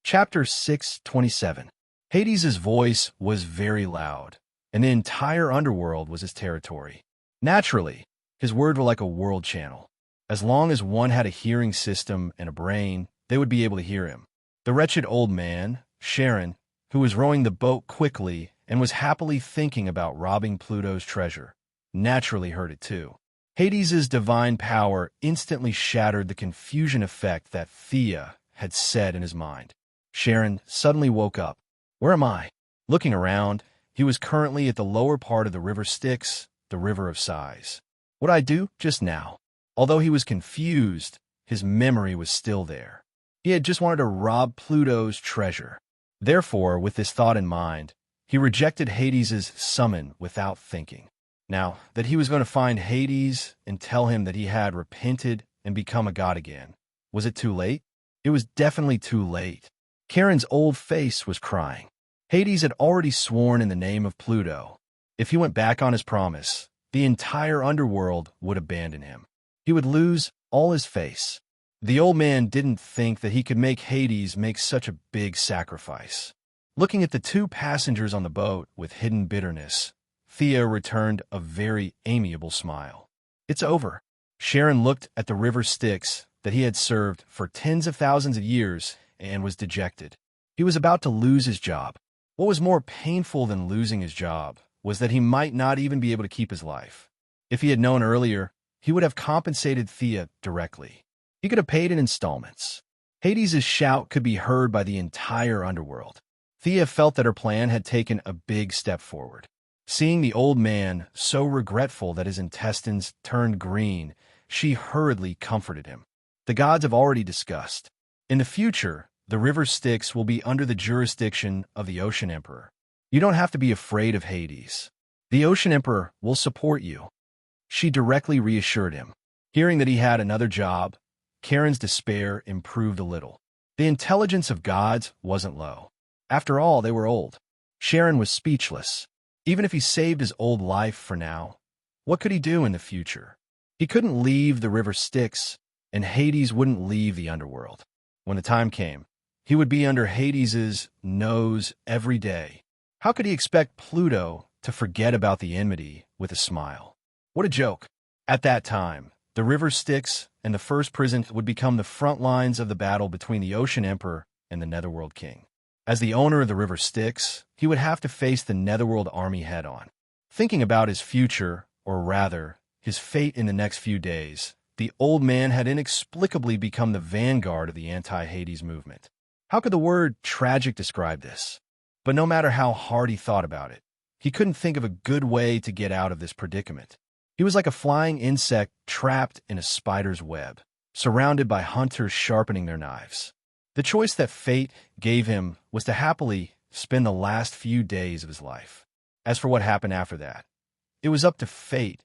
Chapter 627. Hades's voice was very loud, and the entire underworld was his territory. Naturally, his words were like a world channel. As long as one had a hearing system and a brain, they would be able to hear him. The wretched old man, Sharon, who was rowing the boat quickly and was happily thinking about robbing Pluto's treasure, naturally heard it too. Hades's divine power instantly shattered the confusion effect that Thea had set in his mind. Sharon suddenly woke up. "Where am I?" Looking around, he was currently at the lower part of the river Styx, the river of sighs. What I do just now? Although he was confused, his memory was still there. He had just wanted to rob Pluto's treasure. Therefore, with this thought in mind, he rejected Hades's summon without thinking. Now that he was going to find Hades and tell him that he had repented and become a god again, was it too late? It was definitely too late. Charon's old face was crying. Hades had already sworn in the name of Pluto. If he went back on his promise, the entire underworld would abandon him. He would lose all his face. The old man didn't think that he could make Hades make such a big sacrifice. Looking at the two passengers on the boat with hidden bitterness, Thea returned a very amiable smile. "It's over." Sharon looked at the river Styx that he had served for tens of thousands of years and was dejected. He was about to lose his job. What was more painful than losing his job was that he might not even be able to keep his life. If he had known earlier, he would have compensated Thea directly. He could have paid in installments. Hades's shout could be heard by the entire underworld. Thea felt that her plan had taken a big step forward. Seeing the old man so regretful that his intestines turned green, she hurriedly comforted him. The gods have already discussed. In the future, the river Styx will be under the jurisdiction of the Ocean Emperor. You don't have to be afraid of Hades. The Ocean Emperor will support you. She directly reassured him. Hearing that he had another job, Charon's despair improved a little. The intelligence of gods wasn't low. After all, they were old. Sharon was speechless. Even if he saved his old life for now, what could he do in the future? He couldn't leave the river Styx, and Hades wouldn't leave the underworld. When the time came, he would be under Hades's nose every day. How could he expect Pluto to forget about the enmity with a smile? What a joke. At that time, the river Styx and the first prison would become the front lines of the battle between the Ocean Emperor and the Netherworld King. As the owner of the river Styx, he would have to face the Netherworld army head-on. Thinking about his future, or rather, his fate in the next few days, the old man had inexplicably become the vanguard of the anti-Hades movement. How could the word tragic describe this? But no matter how hard he thought about it, he couldn't think of a good way to get out of this predicament. He was like a flying insect trapped in a spider's web, surrounded by hunters sharpening their knives. The choice that fate gave him was to happily spend the last few days of his life. As for what happened after that, it was up to fate.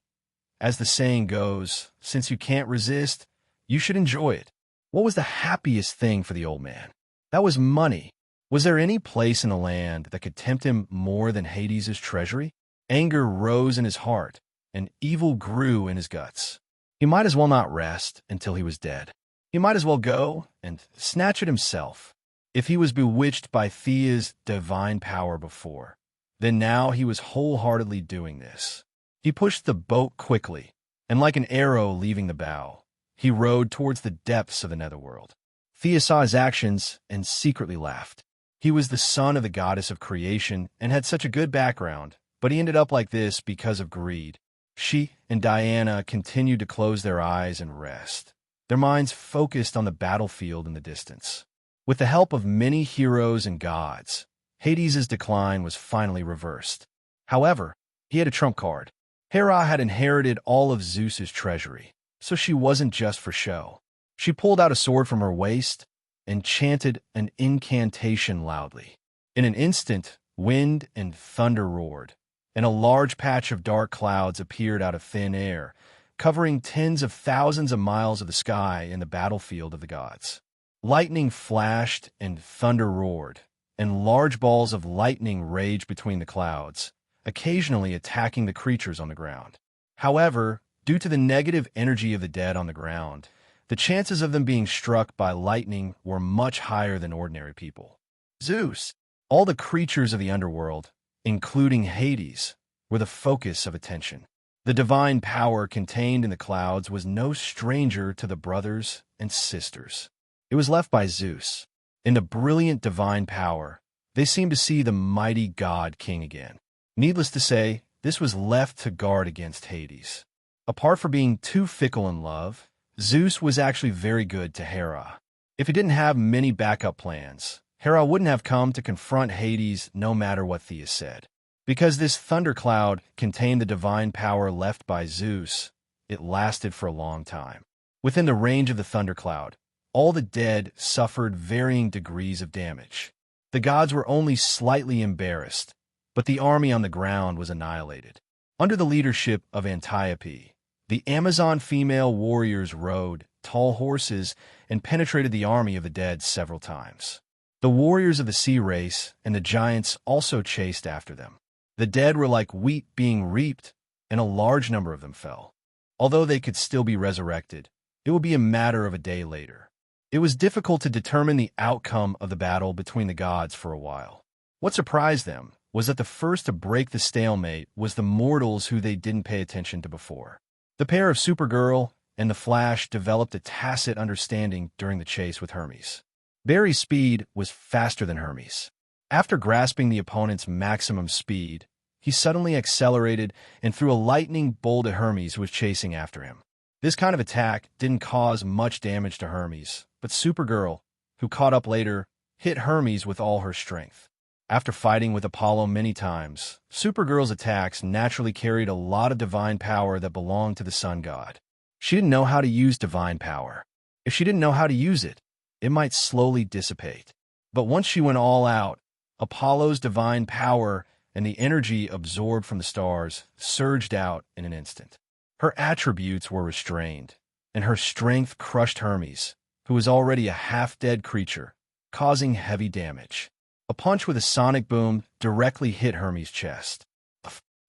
As the saying goes, since you can't resist, you should enjoy it. What was the happiest thing for the old man? That was money. Was there any place in the land that could tempt him more than Hades's treasury? Anger rose in his heart, and evil grew in his guts. He might as well not rest until he was dead. He might as well go and snatch it himself. If he was bewitched by Thea's divine power before, then now he was wholeheartedly doing this. He pushed the boat quickly, and like an arrow leaving the bow, he rowed towards the depths of the netherworld. Thea saw his actions and secretly laughed. He was the son of the goddess of creation and had such a good background, but he ended up like this because of greed. She and Diana continued to close their eyes and rest, their minds focused on the battlefield in the distance. With the help of many heroes and gods, Hades's decline was finally reversed. However, he had a trump card. Hera had inherited all of Zeus's treasury, so she wasn't just for show. She pulled out a sword from her waist and chanted an incantation loudly. In an instant, wind and thunder roared, and a large patch of dark clouds appeared out of thin air, covering tens of thousands of miles of the sky in the battlefield of the gods. Lightning flashed and thunder roared, and large balls of lightning raged between the clouds, occasionally attacking the creatures on the ground. However, due to the negative energy of the dead on the ground, the chances of them being struck by lightning were much higher than ordinary people. Zeus, all the creatures of the underworld, including Hades, were the focus of attention. The divine power contained in the clouds was no stranger to the brothers and sisters. It was left by Zeus. In the brilliant divine power, they seemed to see the mighty god king again. Needless to say, this was left to guard against Hades. Apart from being too fickle in love, Zeus was actually very good to Hera. If he didn't have many backup plans, Hera wouldn't have come to confront Hades no matter what Theia said. Because this thundercloud contained the divine power left by Zeus, it lasted for a long time. Within the range of the thundercloud, all the dead suffered varying degrees of damage. The gods were only slightly embarrassed, but the army on the ground was annihilated. Under the leadership of Antiope, the Amazon female warriors rode tall horses and penetrated the army of the dead several times. The warriors of the sea race and the giants also chased after them. The dead were like wheat being reaped, and a large number of them fell. Although they could still be resurrected, it would be a matter of a day later. It was difficult to determine the outcome of the battle between the gods for a while. What surprised them was that the first to break the stalemate was the mortals who they didn't pay attention to before. The pair of Supergirl and the Flash developed a tacit understanding during the chase with Hermes. Barry's speed was faster than Hermes. After grasping the opponent's maximum speed, he suddenly accelerated and threw a lightning bolt at Hermes, who was chasing after him. This kind of attack didn't cause much damage to Hermes, but Supergirl, who caught up later, hit Hermes with all her strength. After fighting with Apollo many times, Supergirl's attacks naturally carried a lot of divine power that belonged to the sun god. She didn't know how to use divine power. If she didn't know how to use it, it might slowly dissipate. But once she went all out, Apollo's divine power and the energy absorbed from the stars surged out in an instant. Her attributes were restrained, and her strength crushed Hermes, who was already a half-dead creature, causing heavy damage. A punch with a sonic boom directly hit Hermes' chest.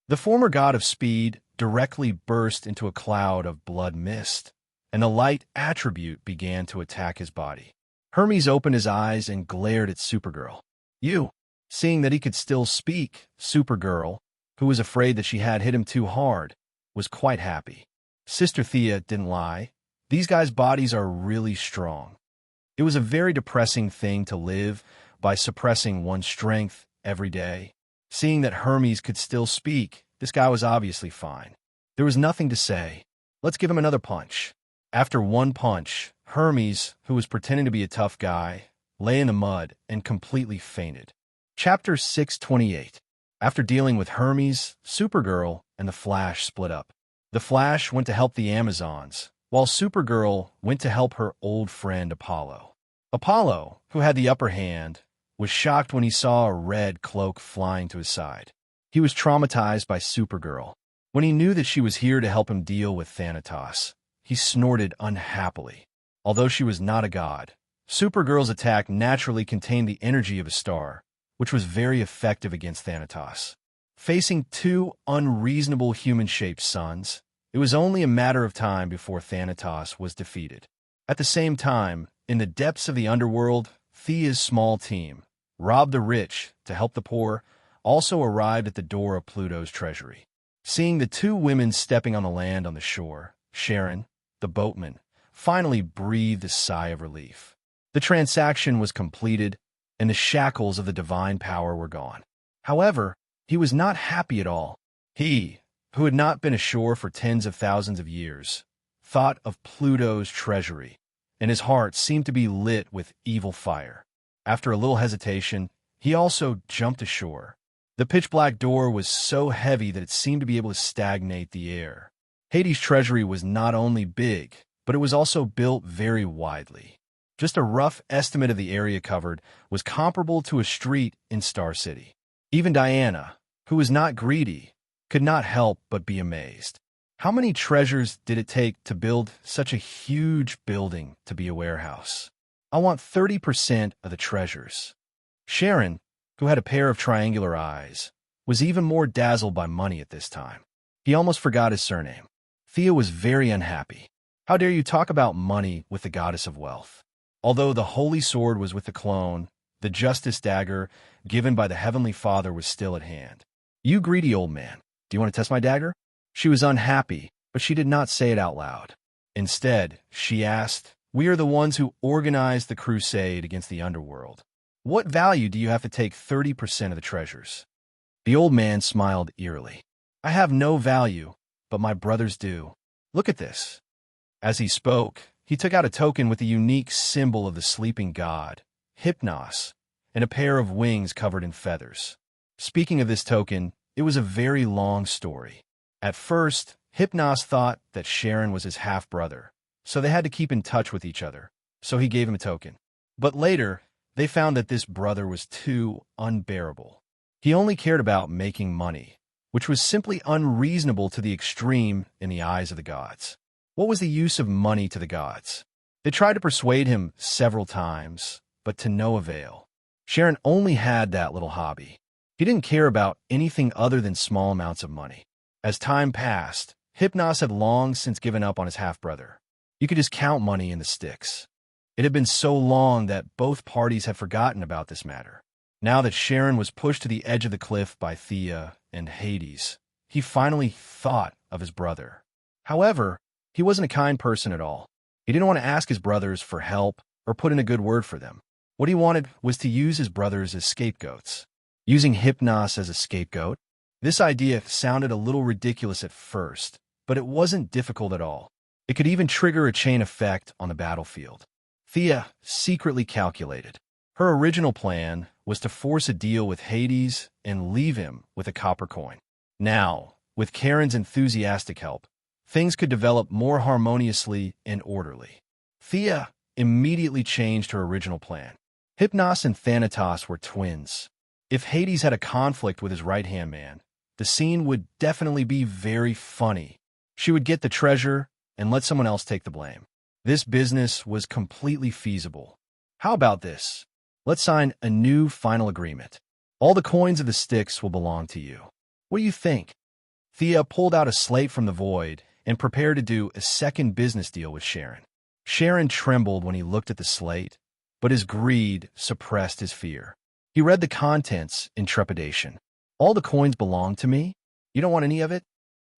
The former god of speed directly burst into a cloud of blood mist, and the light attribute began to attack his body. Hermes opened his eyes and glared at Supergirl. "You." Seeing that he could still speak, Supergirl, who was afraid that she had hit him too hard, was quite happy. Sister Theia didn't lie. These guys' bodies are really strong. It was a very depressing thing to live by suppressing one's strength every day. Seeing that Hermes could still speak, this guy was obviously fine. There was nothing to say. Let's give him another punch. After one punch, Hermes, who was pretending to be a tough guy, lay in the mud and completely fainted. Chapter 628. After dealing with Hermes, Supergirl and the Flash split up. The Flash went to help the Amazons, while Supergirl went to help her old friend Apollo. Apollo, who had the upper hand, was shocked when he saw a red cloak flying to his side. He was traumatized by Supergirl. When he knew that she was here to help him deal with Thanatos, he snorted unhappily. Although she was not a god, Supergirl's attack naturally contained the energy of a star, which was very effective against Thanatos. Facing two unreasonable human-shaped suns, it was only a matter of time before Thanatos was defeated. At the same time, in the depths of the underworld, Theia's small team, Rob the Rich to help the poor, also arrived at the door of Pluto's treasury. Seeing the two women stepping on the land on the shore, Sharon, the boatman, finally breathed a sigh of relief. The transaction was completed, and the shackles of the divine power were gone. However, he was not happy at all. He, who had not been ashore for tens of thousands of years, thought of Pluto's treasury, and his heart seemed to be lit with evil fire. After a little hesitation, he also jumped ashore. The pitch-black door was so heavy that it seemed to be able to stagnate the air. Hades' treasury was not only big, but it was also built very widely. Just a rough estimate of the area covered was comparable to a street in Star City. Even Diana, who was not greedy, could not help but be amazed. How many treasures did it take to build such a huge building to be a warehouse? I want 30% of the treasures. Sharon, who had a pair of triangular eyes, was even more dazzled by money at this time. He almost forgot his surname. Theia was very unhappy. How dare you talk about money with the goddess of wealth? Although the holy sword was with the clone, the justice dagger given by the heavenly father was still at hand. You greedy old man, do you want to test my dagger? She was unhappy, but she did not say it out loud. Instead, she asked, we are the ones who organized the crusade against the underworld. What value do you have to take 30% of the treasures? The old man smiled eerily. I have no value, but my brothers do. Look at this. As he spoke, he took out a token with a unique symbol of the sleeping god, Hypnos, and a pair of wings covered in feathers. Speaking of this token, it was a very long story. At first, Hypnos thought that Sharon was his half-brother, so they had to keep in touch with each other, so he gave him a token. But later, they found that this brother was too unbearable. He only cared about making money, which was simply unreasonable to the extreme in the eyes of the gods. What was the use of money to the gods? They tried to persuade him several times, but to no avail. Sharon only had that little hobby. He didn't care about anything other than small amounts of money. As time passed, Hypnos had long since given up on his half-brother. You could just count money in the sticks. It had been so long that both parties had forgotten about this matter. Now that Sharon was pushed to the edge of the cliff by Thea and Hades, he finally thought of his brother. However, he wasn't a kind person at all. He didn't want to ask his brothers for help or put in a good word for them. What he wanted was to use his brothers as scapegoats. Using Hypnos as a scapegoat? This idea sounded a little ridiculous at first, but it wasn't difficult at all. It could even trigger a chain effect on the battlefield. Thea secretly calculated. Her original plan was to force a deal with Hades and leave him with a copper coin. Now, with Karen's enthusiastic help, things could develop more harmoniously and orderly. Thea immediately changed her original plan. Hypnos and Thanatos were twins. If Hades had a conflict with his right-hand man, the scene would definitely be very funny. She would get the treasure and let someone else take the blame. This business was completely feasible. How about this? Let's sign a new final agreement. All the coins of the sticks will belong to you. What do you think? Thea pulled out a slate from the void and prepared to do a second business deal with Sharon. Sharon trembled when he looked at the slate, but his greed suppressed his fear. He read the contents in trepidation. All the coins belong to me? You don't want any of it?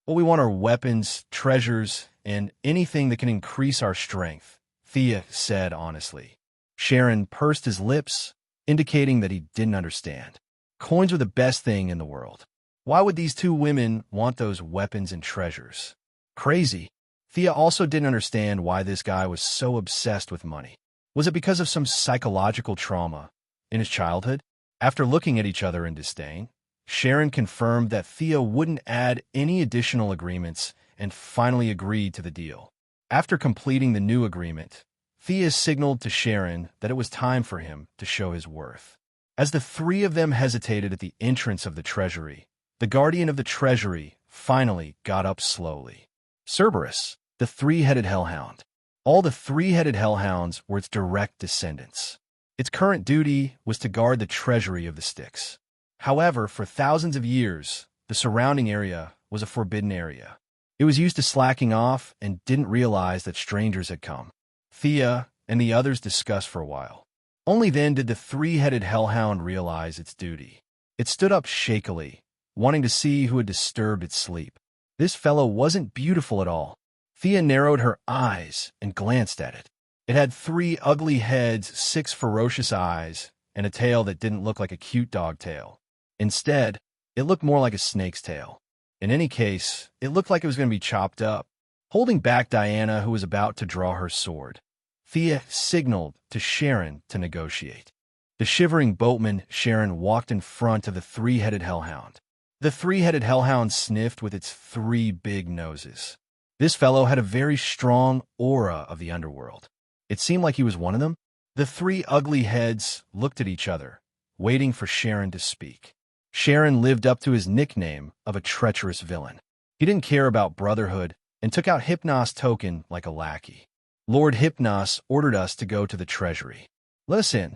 What we want are weapons, treasures, and anything that can increase our strength, Thea said honestly. Sharon pursed his lips, indicating that he didn't understand. Coins were the best thing in the world. Why would these two women want those weapons and treasures? Crazy. Thea also didn't understand why this guy was so obsessed with money. Was it because of some psychological trauma in his childhood? After looking at each other in disdain, Sharon confirmed that Thea wouldn't add any additional agreements and finally agreed to the deal. After completing the new agreement, Thea signaled to Sharon that it was time for him to show his worth. As the three of them hesitated at the entrance of the treasury, the guardian of the treasury finally got up slowly. Cerberus, the three-headed hellhound. All the three-headed hellhounds were its direct descendants. Its current duty was to guard the treasury of the Styx. However, for thousands of years, the surrounding area was a forbidden area. It was used to slacking off and didn't realize that strangers had come. Thea and the others discussed for a while. Only then did the three-headed hellhound realize its duty. It stood up shakily, wanting to see who had disturbed its sleep. This fellow wasn't beautiful at all. Thea narrowed her eyes and glanced at it. It had 3 ugly heads, 6 ferocious eyes, and a tail that didn't look like a cute dog tail. Instead, it looked more like a snake's tail. In any case, it looked like it was going to be chopped up. Holding back Diana, who was about to draw her sword, Thea signaled to Sharon to negotiate. The shivering boatman, Sharon, walked in front of the three-headed hellhound. The three-headed hellhound sniffed with its 3 big noses. This fellow had a very strong aura of the underworld. It seemed like he was one of them. The 3 ugly heads looked at each other, waiting for Sharon to speak. Sharon lived up to his nickname of a treacherous villain. He didn't care about brotherhood and took out Hypnos' token like a lackey. Lord Hypnos ordered us to go to the treasury. Let us in.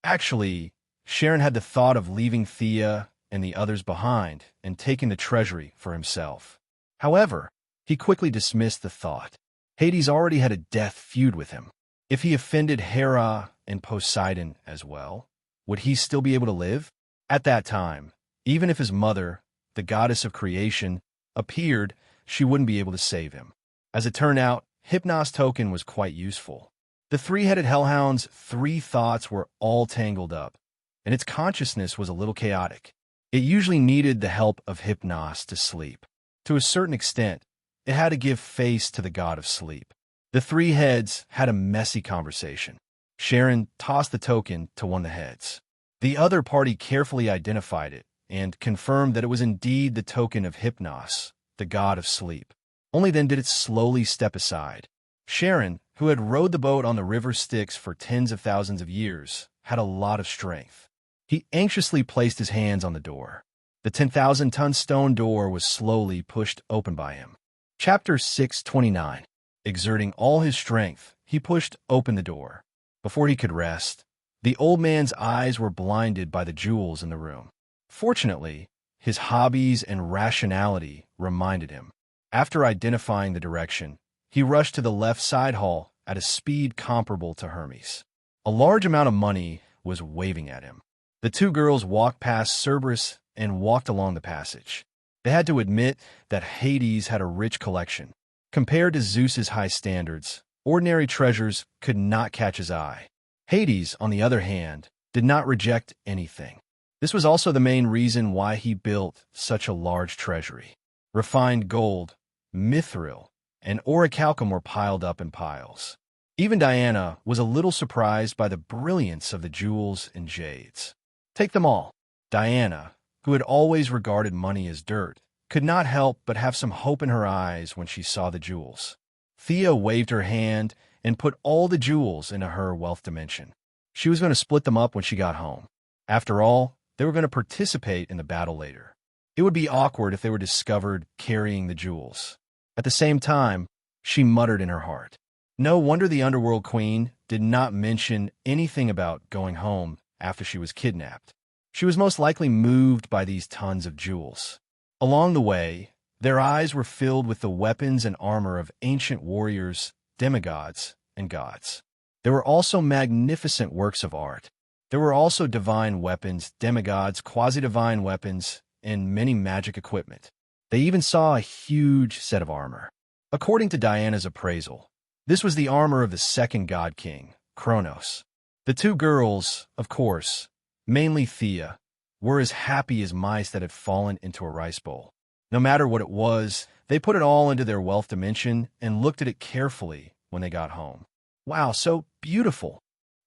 Actually, Sharon had the thought of leaving Thea and the others behind and taking the treasury for himself. However, he quickly dismissed the thought. Hades already had a death feud with him. If he offended Hera and Poseidon as well, would he still be able to live? At that time, even if his mother, the goddess of creation, appeared, she wouldn't be able to save him. As it turned out, Hypnos token was quite useful. The three-headed hellhound's three thoughts were all tangled up, and its consciousness was a little chaotic. It usually needed the help of Hypnos to sleep. To a certain extent, it had to give face to the god of sleep. The three heads had a messy conversation. Sharon tossed the token to one of the heads. The other party carefully identified it and confirmed that it was indeed the token of Hypnos, the god of sleep. Only then did it slowly step aside. Sharon, who had rowed the boat on the river Styx for tens of thousands of years, had a lot of strength. He anxiously placed his hands on the door. The 10,000-ton stone door was slowly pushed open by him. Chapter 629. Exerting all his strength, he pushed open the door. Before he could rest, the old man's eyes were blinded by the jewels in the room. Fortunately, his hobbies and rationality reminded him. After identifying the direction, he rushed to the left side hall at a speed comparable to Hermes. A large amount of money was waving at him. The two girls walked past Cerberus and walked along the passage. They had to admit that Hades had a rich collection. Compared to Zeus's high standards, ordinary treasures could not catch his eye. Hades, on the other hand, did not reject anything. This was also the main reason why he built such a large treasury. Refined gold, mithril, and orichalcum were piled up in piles. Even Diana was a little surprised by the brilliance of the jewels and jades. Take them all. Diana, who had always regarded money as dirt, could not help but have some hope in her eyes when she saw the jewels. Thea waved her hand and put all the jewels into her wealth dimension. She was going to split them up when she got home. After all, they were going to participate in the battle later. It would be awkward if they were discovered carrying the jewels. At the same time, she muttered in her heart. No wonder the underworld queen did not mention anything about going home after she was kidnapped. She was most likely moved by these tons of jewels. Along the way, their eyes were filled with the weapons and armor of ancient warriors, demigods, and gods. There were also magnificent works of art. There were also divine weapons, demigods, quasi-divine weapons, and many magic equipment. They even saw a huge set of armor. According to Diana's appraisal, this was the armor of the second god king, Kronos. The two girls, of course, mainly Thea, were as happy as mice that had fallen into a rice bowl. No matter what it was, they put it all into their wealth dimension and looked at it carefully when they got home. Wow, so beautiful!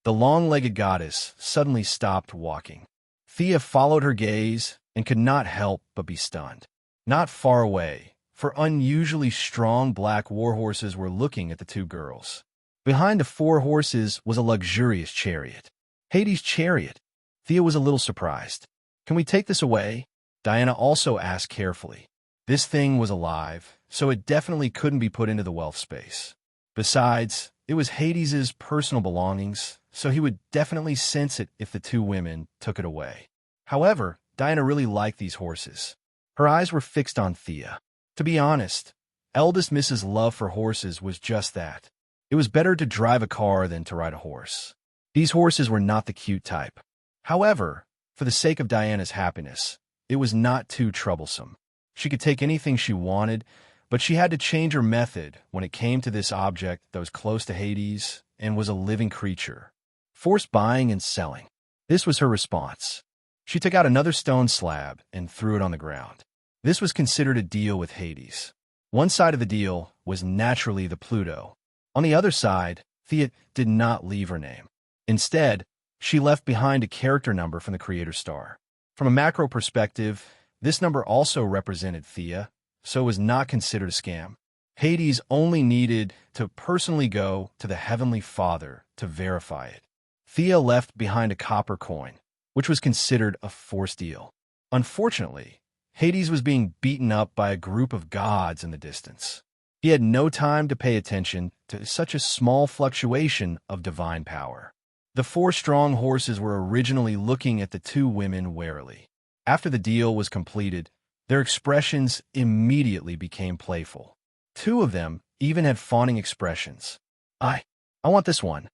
The long-legged goddess suddenly stopped walking. Thea followed her gaze and could not help but be stunned. Not far away, for unusually strong black warhorses were looking at the two girls. Behind the four horses was a luxurious chariot. Hades' chariot. Thea was a little surprised. Can we take this away? Diana also asked carefully. This thing was alive, so it definitely couldn't be put into the wealth space. Besides, it was Hades' personal belongings, so he would definitely sense it if the two women took it away. However, Diana really liked these horses. Her eyes were fixed on Thea. To be honest, eldest Mrs. Love for horses was just that. It was better to drive a car than to ride a horse. These horses were not the cute type. However, for the sake of Diana's happiness, it was not too troublesome. She could take anything she wanted, but she had to change her method when it came to this object that was close to Hades and was a living creature. Forced buying and selling. This was her response. She took out another stone slab and threw it on the ground. This was considered a deal with Hades. One side of the deal was naturally the Pluto. On the other side, Thea did not leave her name. Instead, she left behind a character number from the creator star. From a macro perspective, this number also represented Thea, so it was not considered a scam. Hades only needed to personally go to the Heavenly Father to verify it. Thea left behind a copper coin, which was considered a forced deal. Unfortunately, Hades was being beaten up by a group of gods in the distance. He had no time to pay attention to such a small fluctuation of divine power. The four strong horses were originally looking at the two women warily. After the deal was completed, their expressions immediately became playful. Two of them even had fawning expressions. I want this one.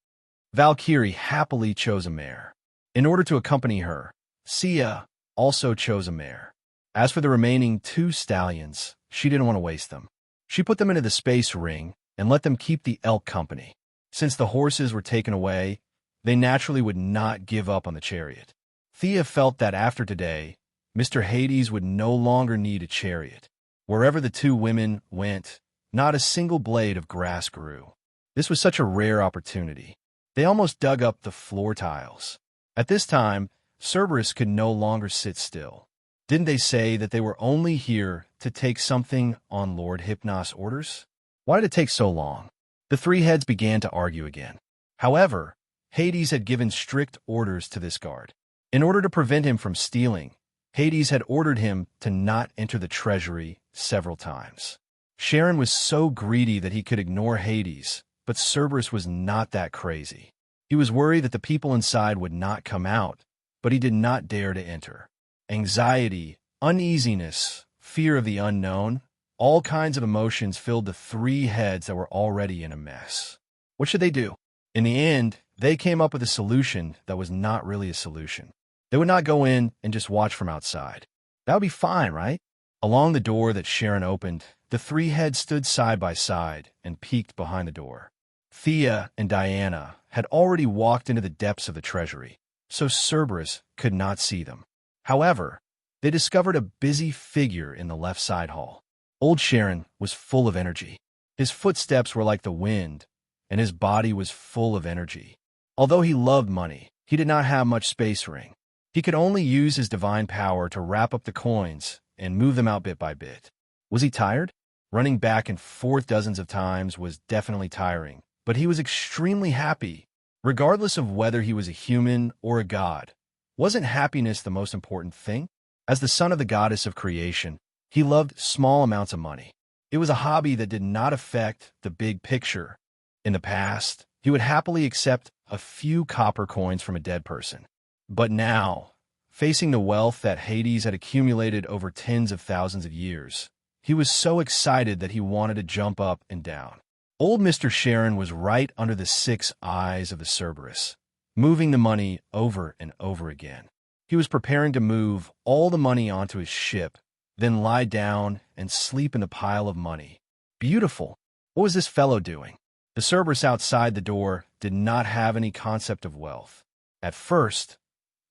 Valkyrie happily chose a mare. In order to accompany her, Sia also chose a mare. As for the remaining two stallions, she didn't want to waste them. She put them into the space ring and let them keep the elk company. Since the horses were taken away, they naturally would not give up on the chariot. Thea felt that after today, Mr. Hades would no longer need a chariot. Wherever the two women went, not a single blade of grass grew. This was such a rare opportunity. They almost dug up the floor tiles. At this time, Cerberus could no longer sit still. Didn't they say that they were only here to take something on Lord Hypnos' orders? Why did it take so long? The three heads began to argue again. However, Hades had given strict orders to this guard. In order to prevent him from stealing, Hades had ordered him to not enter the treasury several times. Sharon was so greedy that he could ignore Hades, but Cerberus was not that crazy. He was worried that the people inside would not come out, but he did not dare to enter. Anxiety, uneasiness, fear of the unknown, all kinds of emotions filled the three heads that were already in a mess. What should they do? In the end, they came up with a solution that was not really a solution. They would not go in and just watch from outside. That would be fine, right? Along the door that Sharon opened, the three heads stood side by side and peeked behind the door. Thea and Diana had already walked into the depths of the treasury, so Cerberus could not see them. However, they discovered a busy figure in the left side hall. Old Sharon was full of energy. His footsteps were like the wind, and his body was full of energy. Although he loved money, he did not have much space ring. He could only use his divine power to wrap up the coins and move them out bit by bit. Was he tired? Running back and forth dozens of times was definitely tiring, but he was extremely happy. Regardless of whether he was a human or a god, wasn't happiness the most important thing? As the son of the goddess of creation, he loved small amounts of money. It was a hobby that did not affect the big picture. In the past, he would happily accept a few copper coins from a dead person. But now, facing the wealth that Hades had accumulated over tens of thousands of years, he was so excited that he wanted to jump up and down. Old Mr. Sharon was right under the 6 eyes of the Cerberus, moving the money over and over again. He was preparing to move all the money onto his ship, then lie down and sleep in the pile of money. Beautiful. What was this fellow doing? The Cerberus outside the door did not have any concept of wealth. At first,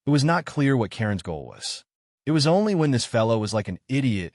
it was not clear what Karen's goal was. It was only when this fellow was like an idiot,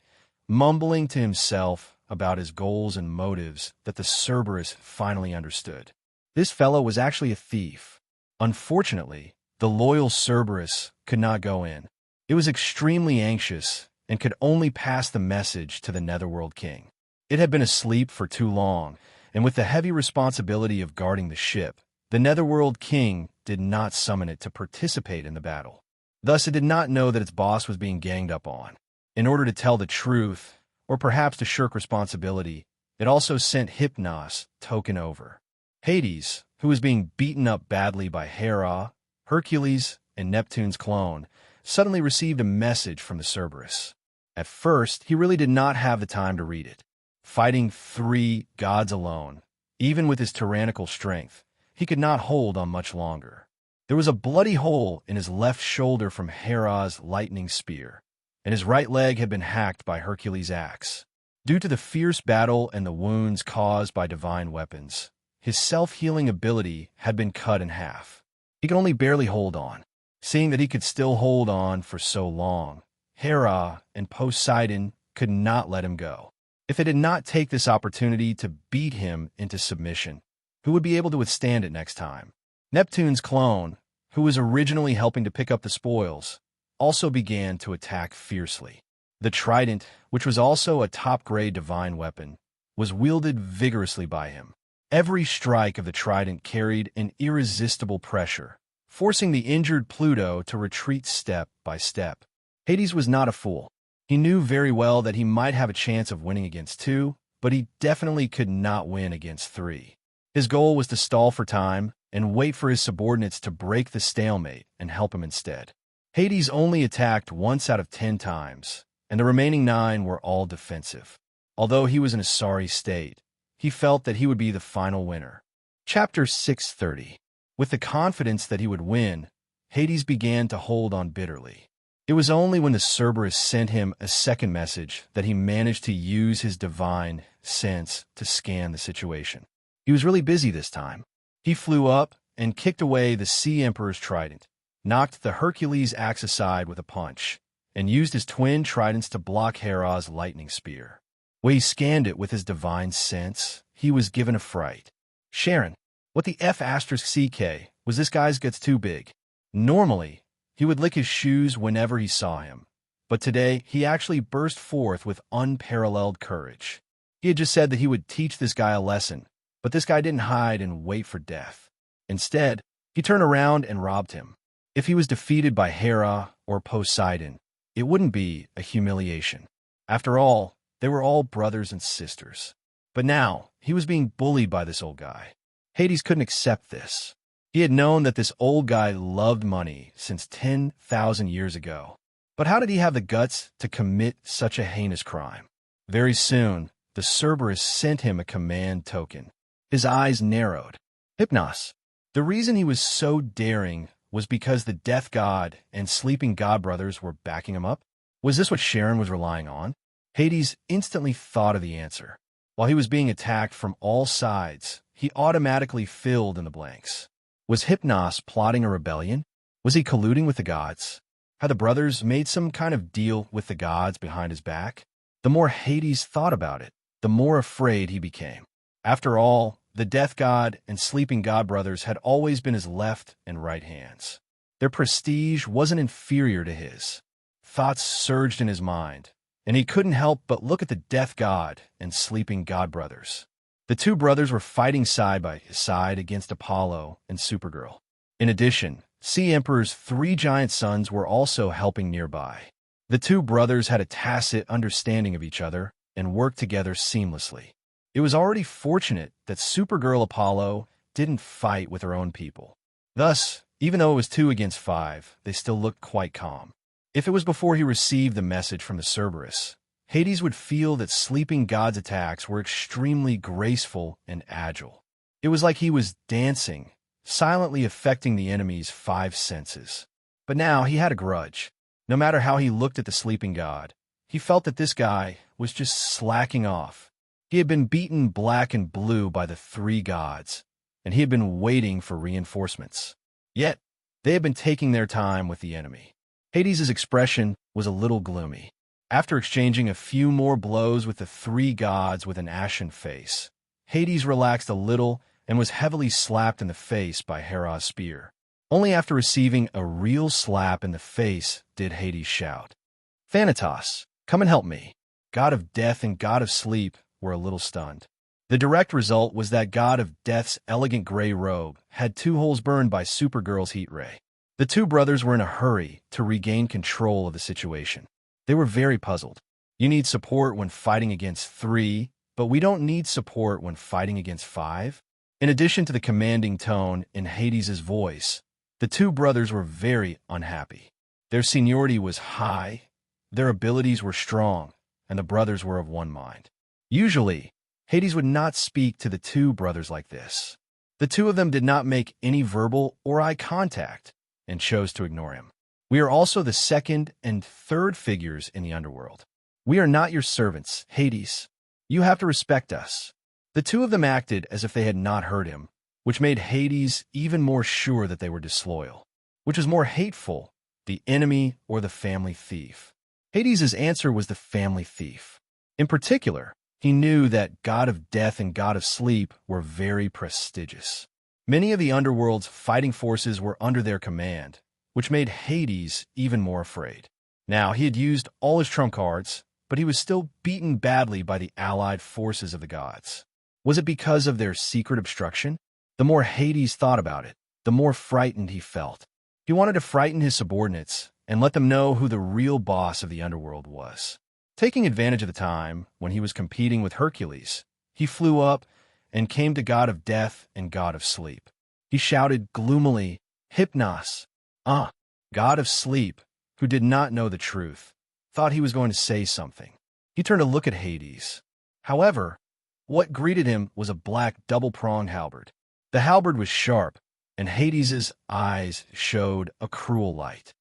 mumbling to himself about his goals and motives, that the Cerberus finally understood. This fellow was actually a thief. Unfortunately, the loyal Cerberus could not go in. It was extremely anxious and could only pass the message to the Netherworld King. It had been asleep for too long, and with the heavy responsibility of guarding the ship, the Netherworld King did not summon it to participate in the battle. Thus, it did not know that its boss was being ganged up on. In order to tell the truth, or perhaps to shirk responsibility, it also sent Hypnos token over. Hades, who was being beaten up badly by Hera, Hercules, and Neptune's clone, suddenly received a message from the Cerberus. At first, he really did not have the time to read it. Fighting 3 gods alone, even with his tyrannical strength, he could not hold on much longer. There was a bloody hole in his left shoulder from Hera's lightning spear, and his right leg had been hacked by Hercules' axe. Due to the fierce battle and the wounds caused by divine weapons, his self-healing ability had been cut in half. He could only barely hold on. Seeing that he could still hold on for so long, Hera and Poseidon could not let him go. If they did not take this opportunity to beat him into submission, who would be able to withstand it next time? Neptune's clone, who was originally helping to pick up the spoils, also began to attack fiercely. The trident, which was also a top-grade divine weapon, was wielded vigorously by him. Every strike of the trident carried an irresistible pressure, forcing the injured Pluto to retreat step by step. Hades was not a fool. He knew very well that he might have a chance of winning against 2, but he definitely could not win against 3. His goal was to stall for time and wait for his subordinates to break the stalemate and help him instead. Hades only attacked once out of 10 times, and the remaining 9 were all defensive. Although he was in a sorry state, he felt that he would be the final winner. Chapter 630. With the confidence that he would win, Hades began to hold on bitterly. It was only when the Cerberus sent him a second message that he managed to use his divine sense to scan the situation. He was really busy this time. He flew up and kicked away the Sea Emperor's trident, knocked the Hercules' axe aside with a punch, and used his twin tridents to block Hera's lightning spear. When he scanned it with his divine sense, he was given a fright. Sharon, what the F***CK was this guy's guts too big? Normally, he would lick his shoes whenever he saw him, but today he actually burst forth with unparalleled courage. He had just said that he would teach this guy a lesson, but this guy didn't hide and wait for death. Instead, he turned around and robbed him. If he was defeated by Hera or Poseidon, it wouldn't be a humiliation. After all, they were all brothers and sisters. But now, he was being bullied by this old guy. Hades couldn't accept this. He had known that this old guy loved money since 10,000 years ago. But how did he have the guts to commit such a heinous crime? Very soon, the Cerberus sent him a command token. His eyes narrowed. Hypnos. The reason he was so daring was because the Death God and Sleeping God brothers were backing him up? Was this what Sharon was relying on? Hades instantly thought of the answer. While he was being attacked from all sides, he automatically filled in the blanks. Was Hypnos plotting a rebellion? Was he colluding with the gods? Had the brothers made some kind of deal with the gods behind his back? The more Hades thought about it, the more afraid he became. After all, the Death God and Sleeping God brothers had always been his left and right hands. Their prestige wasn't inferior to his. Thoughts surged in his mind, and he couldn't help but look at the Death God and Sleeping God brothers. The two brothers were fighting side by side against Apollo and Supergirl. In addition, Sea Emperor's 3 giant sons were also helping nearby. The two brothers had a tacit understanding of each other and worked together seamlessly. It was already fortunate that Supergirl Apollo didn't fight with her own people. Thus, even though it was 2 against 5, they still looked quite calm. If it was before he received the message from the Cerberus, Hades would feel that Sleeping God's attacks were extremely graceful and agile. It was like he was dancing, silently affecting the enemy's 5 senses. But now he had a grudge. No matter how he looked at the Sleeping God, he felt that this guy was just slacking off. He had been beaten black and blue by the 3 gods, and he had been waiting for reinforcements. Yet, they had been taking their time with the enemy. Hades' expression was a little gloomy. After exchanging a few more blows with the 3 gods with an ashen face, Hades relaxed a little and was heavily slapped in the face by Hera's spear. Only after receiving a real slap in the face did Hades shout, "Thanatos, come and help me." God of Death and God of Sleep were a little stunned. The direct result was that God of Death's elegant gray robe had 2 holes burned by Supergirl's heat ray. The 2 brothers were in a hurry to regain control of the situation. They were very puzzled. You need support when fighting against 3, but we don't need support when fighting against 5? In addition to the commanding tone in Hades' voice, the 2 brothers were very unhappy. Their seniority was high, their abilities were strong, and the brothers were of one mind. Usually, Hades would not speak to the 2 brothers like this. The 2 of them did not make any verbal or eye contact and chose to ignore him. We are also the 2nd and 3rd figures in the underworld. We are not your servants, Hades. You have to respect us. The 2 of them acted as if they had not heard him, which made Hades even more sure that they were disloyal. Which was more hateful, the enemy or the family thief? Hades' answer was the family thief. In particular, he knew that God of Death and God of Sleep were very prestigious. Many of the underworld's fighting forces were under their command, which made Hades even more afraid. Now, he had used all his trump cards, but he was still beaten badly by the allied forces of the gods. Was it because of their secret obstruction? The more Hades thought about it, the more frightened he felt. He wanted to frighten his subordinates and let them know who the real boss of the underworld was. Taking advantage of the time when he was competing with Hercules, he flew up and came to God of Death and God of Sleep. He shouted gloomily, "Hypnos!" God of Sleep, who did not know the truth, thought he was going to say something. He turned to look at Hades. However, what greeted him was a black double-pronged halberd. The halberd was sharp, and Hades's eyes showed a cruel light.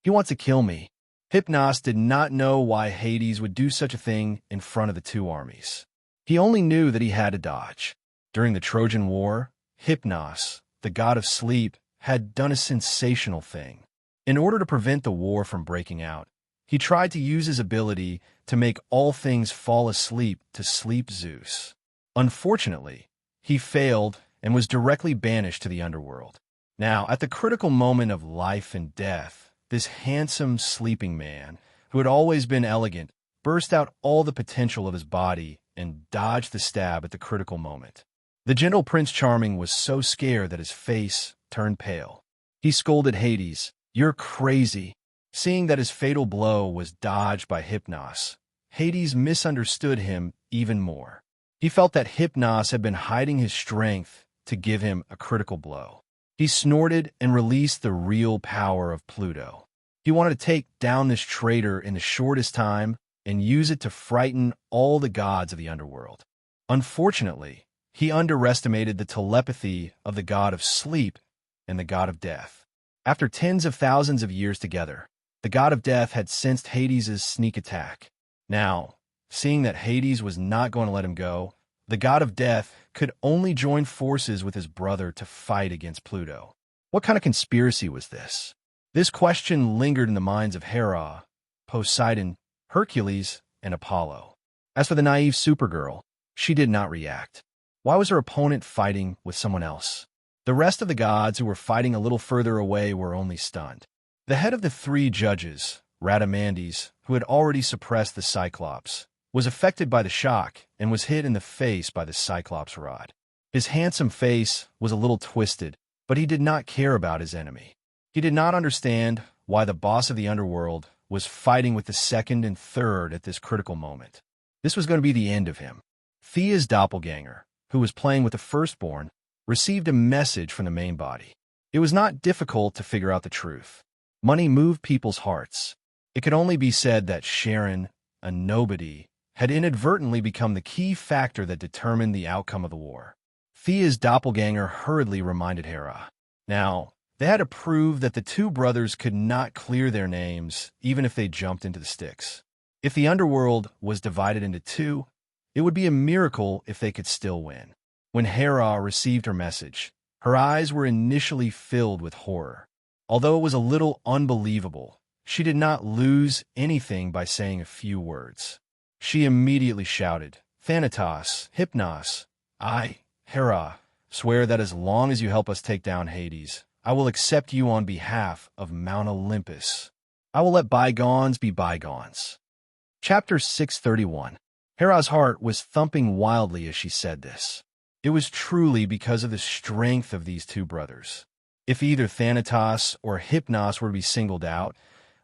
"He wants to kill me." Hypnos did not know why Hades would do such a thing in front of the two armies. He only knew that he had to dodge. During the Trojan War, Hypnos, the god of sleep, had done a sensational thing. In order to prevent the war from breaking out, he tried to use his ability to make all things fall asleep to sleep Zeus. Unfortunately, he failed and was directly banished to the underworld. Now, at the critical moment of life and death, this handsome sleeping man, who had always been elegant, burst out all the potential of his body and dodged the stab at the critical moment. The gentle Prince Charming was so scared that his face turned pale. He scolded Hades, "You're crazy." Seeing that his fatal blow was dodged by Hypnos, Hades misunderstood him even more. He felt that Hypnos had been hiding his strength to give him a critical blow. He snorted and released the real power of Pluto. He wanted to take down this traitor in the shortest time and use it to frighten all the gods of the underworld. Unfortunately, he underestimated the telepathy of the god of sleep and the god of death. After tens of thousands of years together, the god of death had sensed Hades' sneak attack. Now, seeing that Hades was not going to let him go, the god of death could only join forces with his brother to fight against Pluto. What kind of conspiracy was this? This question lingered in the minds of Hera, Poseidon, Hercules, and Apollo. As for the naive Supergirl, she did not react. Why was her opponent fighting with someone else? The rest of the gods who were fighting a little further away were only stunned. The head of the three judges, Rhadamandes, who had already suppressed the Cyclops, was affected by the shock and was hit in the face by the Cyclops rod. His handsome face was a little twisted, but he did not care about his enemy. He did not understand why the boss of the underworld was fighting with the second and third at this critical moment. This was going to be the end of him. Thea's doppelganger, who was playing with the firstborn, received a message from the main body. It was not difficult to figure out the truth. Money moved people's hearts. It could only be said that Sharon, a nobody, had inadvertently become the key factor that determined the outcome of the war. Thea's doppelganger hurriedly reminded Hera. Now, they had to prove that the two brothers could not clear their names even if they jumped into the Styx. If the underworld was divided into two, it would be a miracle if they could still win. When Hera received her message, her eyes were initially filled with horror. Although it was a little unbelievable, she did not lose anything by saying a few words. She immediately shouted, "Thanatos, Hypnos, I, Hera, swear that as long as you help us take down Hades, I will accept you on behalf of Mount Olympus. I will let bygones be bygones." Chapter 631. Hera's heart was thumping wildly as she said this. It was truly because of the strength of these two brothers. If either Thanatos or Hypnos were to be singled out,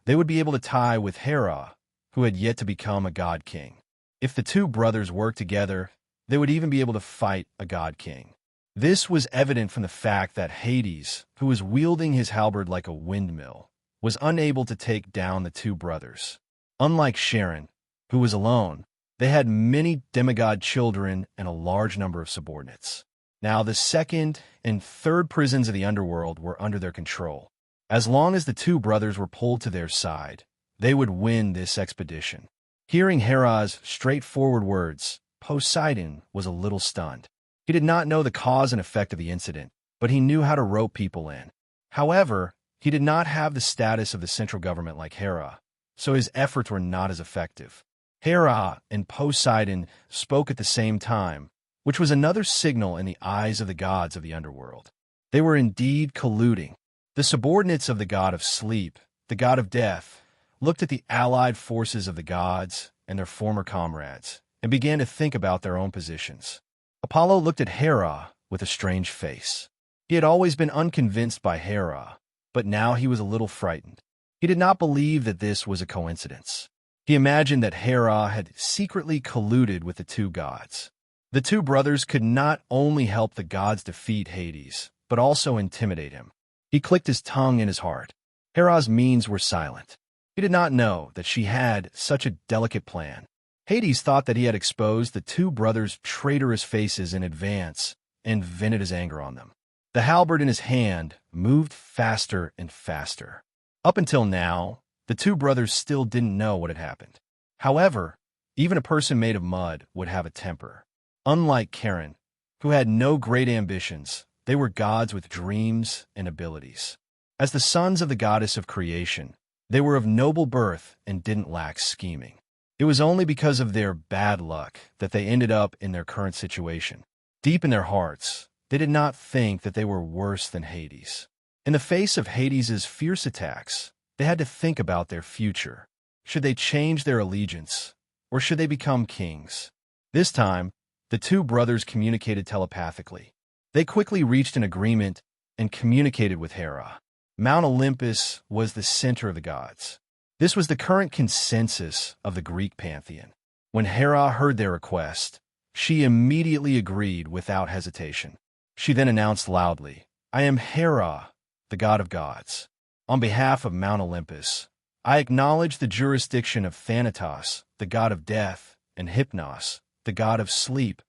they would be able to tie with Hera, who had yet to become a god king. If the two brothers worked together, they would even be able to fight a god king. This was evident from the fact that Hades, who was wielding his halberd like a windmill, was unable to take down the two brothers. Unlike Sharon, who was alone, they had many demigod children and a large number of subordinates. Now the second and third prisons of the underworld were under their control. As long as the two brothers were pulled to their side, they would win this expedition. Hearing Hera's straightforward words, Poseidon was a little stunned. He did not know the cause and effect of the incident, but he knew how to rope people in. However, he did not have the status of the central government like Hera, so his efforts were not as effective. Hera and Poseidon spoke at the same time, which was another signal in the eyes of the gods of the underworld. They were indeed colluding. The subordinates of the god of sleep, the god of death, looked at the allied forces of the gods and their former comrades, and began to think about their own positions. Apollo looked at Hera with a strange face. He had always been unconvinced by Hera, but now he was a little frightened. He did not believe that this was a coincidence. He imagined that Hera had secretly colluded with the two gods. The two brothers could not only help the gods defeat Hades, but also intimidate him. He clicked his tongue in his heart. Hera's means were silent. He did not know that she had such a delicate plan. Hades thought that he had exposed the two brothers' traitorous faces in advance and vented his anger on them. The halberd in his hand moved faster and faster. Up until now, the two brothers still didn't know what had happened. However, even a person made of mud would have a temper. Unlike Karen, who had no great ambitions, they were gods with dreams and abilities. As the sons of the goddess of creation, they were of noble birth and didn't lack scheming. It was only because of their bad luck that they ended up in their current situation. Deep in their hearts, they did not think that they were worse than Hades. In the face of Hades's fierce attacks, they had to think about their future. Should they change their allegiance, or should they become kings? This time, the two brothers communicated telepathically. They quickly reached an agreement and communicated with Hera. Mount Olympus was the center of the gods. This was the current consensus of the Greek pantheon. When Hera heard their request, she immediately agreed without hesitation. She then announced loudly, "I am Hera, the god of gods. On behalf of Mount Olympus, I acknowledge the jurisdiction of Thanatos, the god of death, and Hypnos, the god of sleep,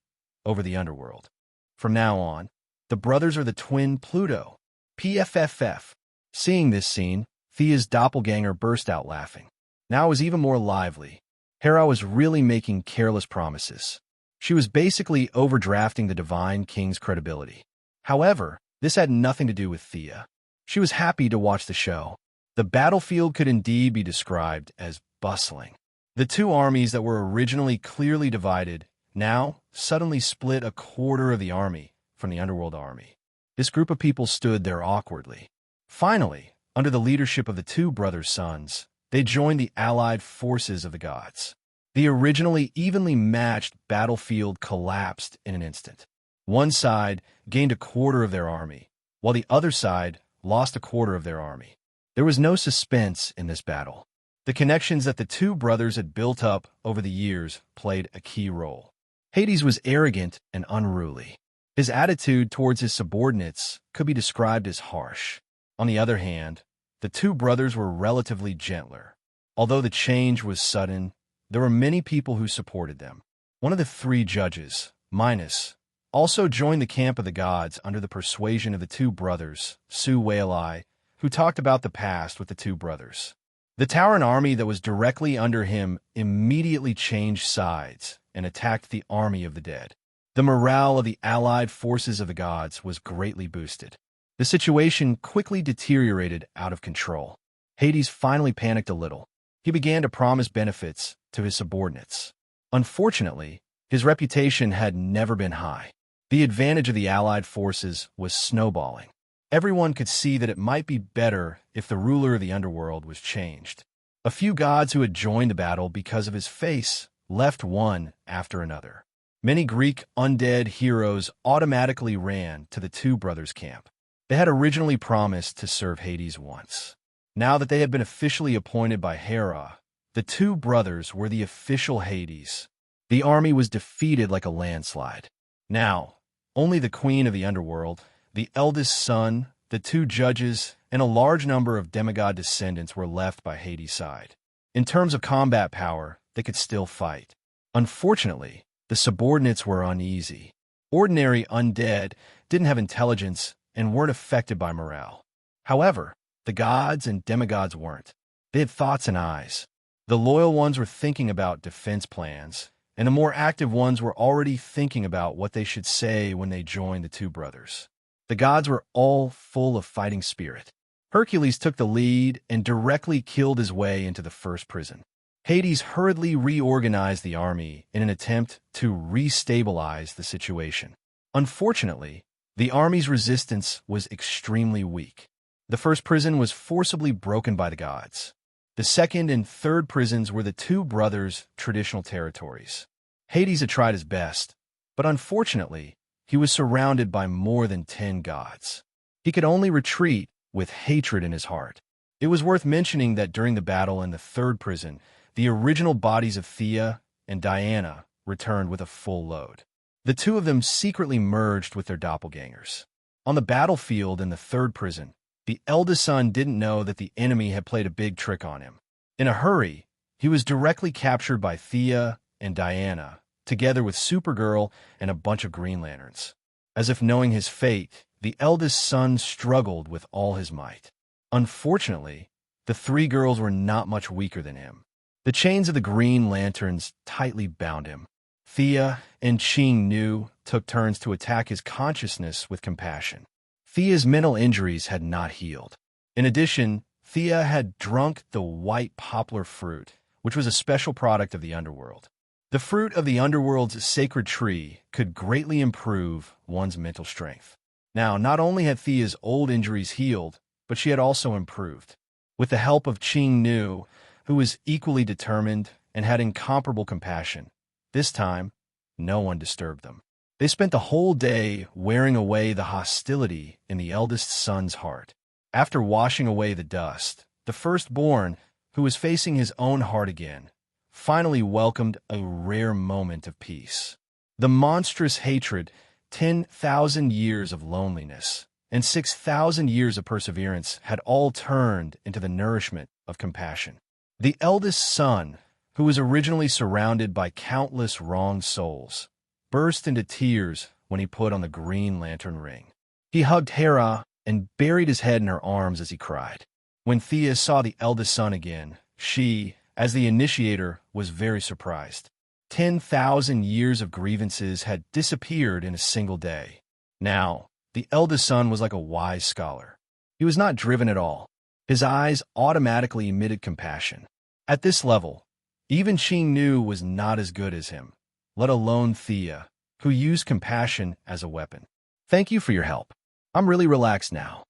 over the underworld. From now on, the brothers are the twin Pluto, PFFF." Seeing this scene, Thea's doppelganger burst out laughing. Now it was even more lively. Hera was really making careless promises. She was basically overdrafting the divine king's credibility. However, this had nothing to do with Thea. She was happy to watch the show. The battlefield could indeed be described as bustling. The two armies that were originally clearly divided now suddenly split a quarter of the army from the underworld army. This group of people stood there awkwardly. Finally, under the leadership of the two brothers' sons, they joined the allied forces of the gods. The originally evenly matched battlefield collapsed in an instant. One side gained a quarter of their army, while the other side lost a quarter of their army. There was no suspense in this battle. The connections that the two brothers had built up over the years played a key role. Hades was arrogant and unruly. His attitude towards his subordinates could be described as harsh. On the other hand, the two brothers were relatively gentler. Although the change was sudden, there were many people who supported them. One of the three judges, Minos, also joined the camp of the gods under the persuasion of the two brothers, Su-Whalei, who talked about the past with the two brothers. The Tauran army that was directly under him immediately changed sides and attacked the army of the dead. The morale of the allied forces of the gods was greatly boosted. The situation quickly deteriorated out of control. Hades finally panicked a little. He began to promise benefits to his subordinates. Unfortunately, his reputation had never been high. The advantage of the allied forces was snowballing. Everyone could see that it might be better if the ruler of the underworld was changed. A few gods who had joined the battle because of his face left one after another. Many Greek undead heroes automatically ran to the two brothers' camp. They had originally promised to serve Hades once. Now that they had been officially appointed by Hera, the two brothers were the official Hades. The army was defeated like a landslide. Now, only the queen of the underworld, the eldest son, the two judges, and a large number of demigod descendants were left by Hades' side. In terms of combat power, they could still fight. Unfortunately, the subordinates were uneasy. Ordinary undead didn't have intelligence and weren't affected by morale. However, the gods and demigods weren't. They had thoughts and eyes. The loyal ones were thinking about defense plans, and the more active ones were already thinking about what they should say when they joined the two brothers. The gods were all full of fighting spirit. Hercules took the lead and directly killed his way into the first prison. Hades hurriedly reorganized the army in an attempt to restabilize the situation. Unfortunately, the army's resistance was extremely weak. The first prison was forcibly broken by the gods. The second and third prisons were the two brothers' traditional territories. Hades had tried his best, but unfortunately, he was surrounded by more than 10 gods. He could only retreat with hatred in his heart. It was worth mentioning that during the battle in the third prison, the original bodies of Thea and Diana returned with a full load. The two of them secretly merged with their doppelgangers. On the battlefield in the third prison, the eldest son didn't know that the enemy had played a big trick on him. In a hurry, he was directly captured by Thea and Diana, together with Supergirl and a bunch of Green Lanterns. As if knowing his fate, the eldest son struggled with all his might. Unfortunately, the three girls were not much weaker than him. The chains of the Green Lanterns tightly bound him. Thea and Ching Nu took turns to attack his consciousness with compassion. Thea's mental injuries had not healed. In addition, Thea had drunk the white poplar fruit, which was a special product of the underworld. The fruit of the underworld's sacred tree could greatly improve one's mental strength. Now, not only had Thea's old injuries healed, but she had also improved. With the help of Ching Nu, who was equally determined and had incomparable compassion, this time, no one disturbed them. They spent the whole day wearing away the hostility in the eldest son's heart. After washing away the dust, the firstborn, who was facing his own heart again, finally welcomed a rare moment of peace. The monstrous hatred, 10,000 years of loneliness, and 6,000 years of perseverance had all turned into the nourishment of compassion. The eldest son, who was originally surrounded by countless wronged souls, burst into tears when he put on the Green Lantern ring. He hugged Hera and buried his head in her arms as he cried. When Thea saw the eldest son again, she, as the initiator, was very surprised. 10,000 years of grievances had disappeared in a single day. Now, the eldest son was like a wise scholar. He was not driven at all. His eyes automatically emitted compassion. At this level, even Ching Nu was not as good as him, let alone Thea, who used compassion as a weapon. Thank you for your help. I'm really relaxed now.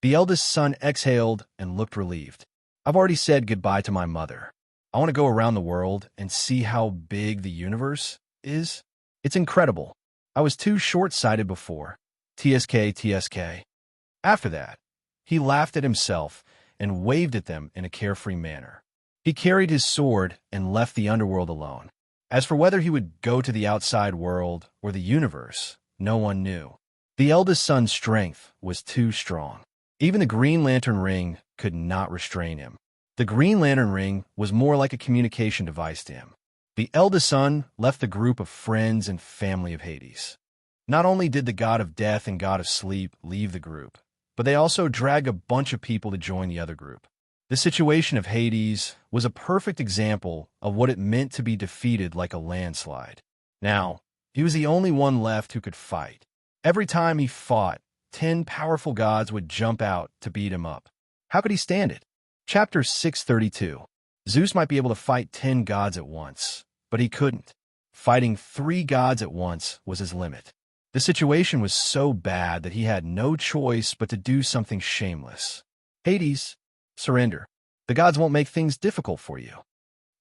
The eldest son exhaled and looked relieved. I've already said goodbye to my mother. I want to go around the world and see how big the universe is. It's incredible. I was too short-sighted before. TSK, TSK. After that, he laughed at himself and waved at them in a carefree manner. He carried his sword and left the underworld alone. As for whether he would go to the outside world or the universe, no one knew. The eldest son's strength was too strong. Even the Green Lantern ring could not restrain him. The Green Lantern ring was more like a communication device to him. The eldest son left the group of friends and family of Hades. Not only did the god of death and god of sleep leave the group, but they also dragged a bunch of people to join the other group. The situation of Hades was a perfect example of what it meant to be defeated like a landslide. Now, he was the only one left who could fight. Every time he fought, 10 powerful gods would jump out to beat him up. How could he stand it? Chapter 632. Zeus might be able to fight 10 gods at once, but he couldn't. Fighting 3 gods at once was his limit. The situation was so bad that he had no choice but to do something shameless. Hades, surrender. The gods won't make things difficult for you.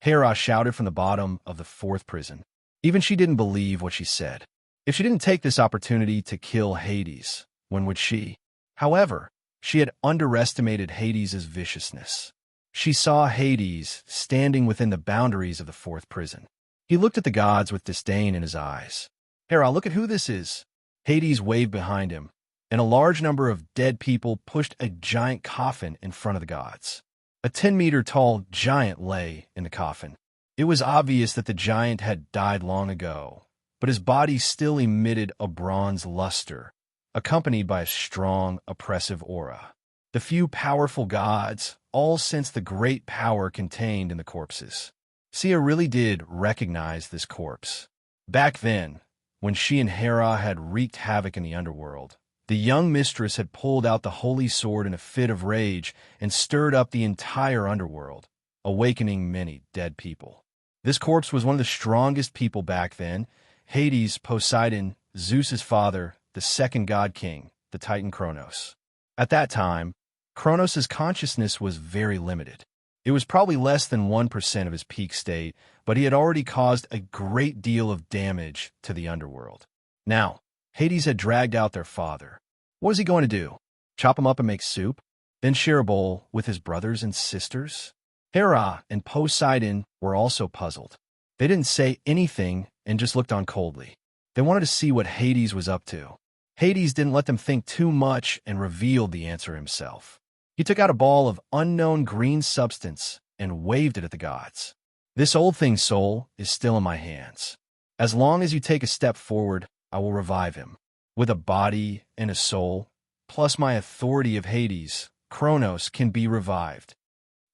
Hera shouted from the bottom of the 4th prison. Even she didn't believe what she said. If she didn't take this opportunity to kill Hades, when would she? However, she had underestimated Hades' viciousness. She saw Hades standing within the boundaries of the 4th prison. He looked at the gods with disdain in his eyes. Hera, look at who this is. Hades waved behind him, and a large number of dead people pushed a giant coffin in front of the gods. A 10-meter-tall giant lay in the coffin. It was obvious that the giant had died long ago, but his body still emitted a bronze luster, accompanied by a strong, oppressive aura. The few powerful gods all sensed the great power contained in the corpses. Sia really did recognize this corpse. Back then, when she and Hera had wreaked havoc in the underworld, the young mistress had pulled out the holy sword in a fit of rage and stirred up the entire underworld, awakening many dead people. This corpse was one of the strongest people back then. Hades, Poseidon, Zeus's father, the second god king, the Titan Kronos. At that time, Kronos' consciousness was very limited. It was probably less than 1% of his peak state, but he had already caused a great deal of damage to the underworld. Now, Hades had dragged out their father. What was he going to do? Chop him up and make soup? Then share a bowl with his brothers and sisters? Hera and Poseidon were also puzzled. They didn't say anything and just looked on coldly. They wanted to see what Hades was up to. Hades didn't let them think too much and revealed the answer himself. He took out a ball of unknown green substance and waved it at the gods. This old thing's soul is still in my hands. As long as you take a step forward, I will revive him. With a body and a soul, plus my authority of Hades, Kronos can be revived.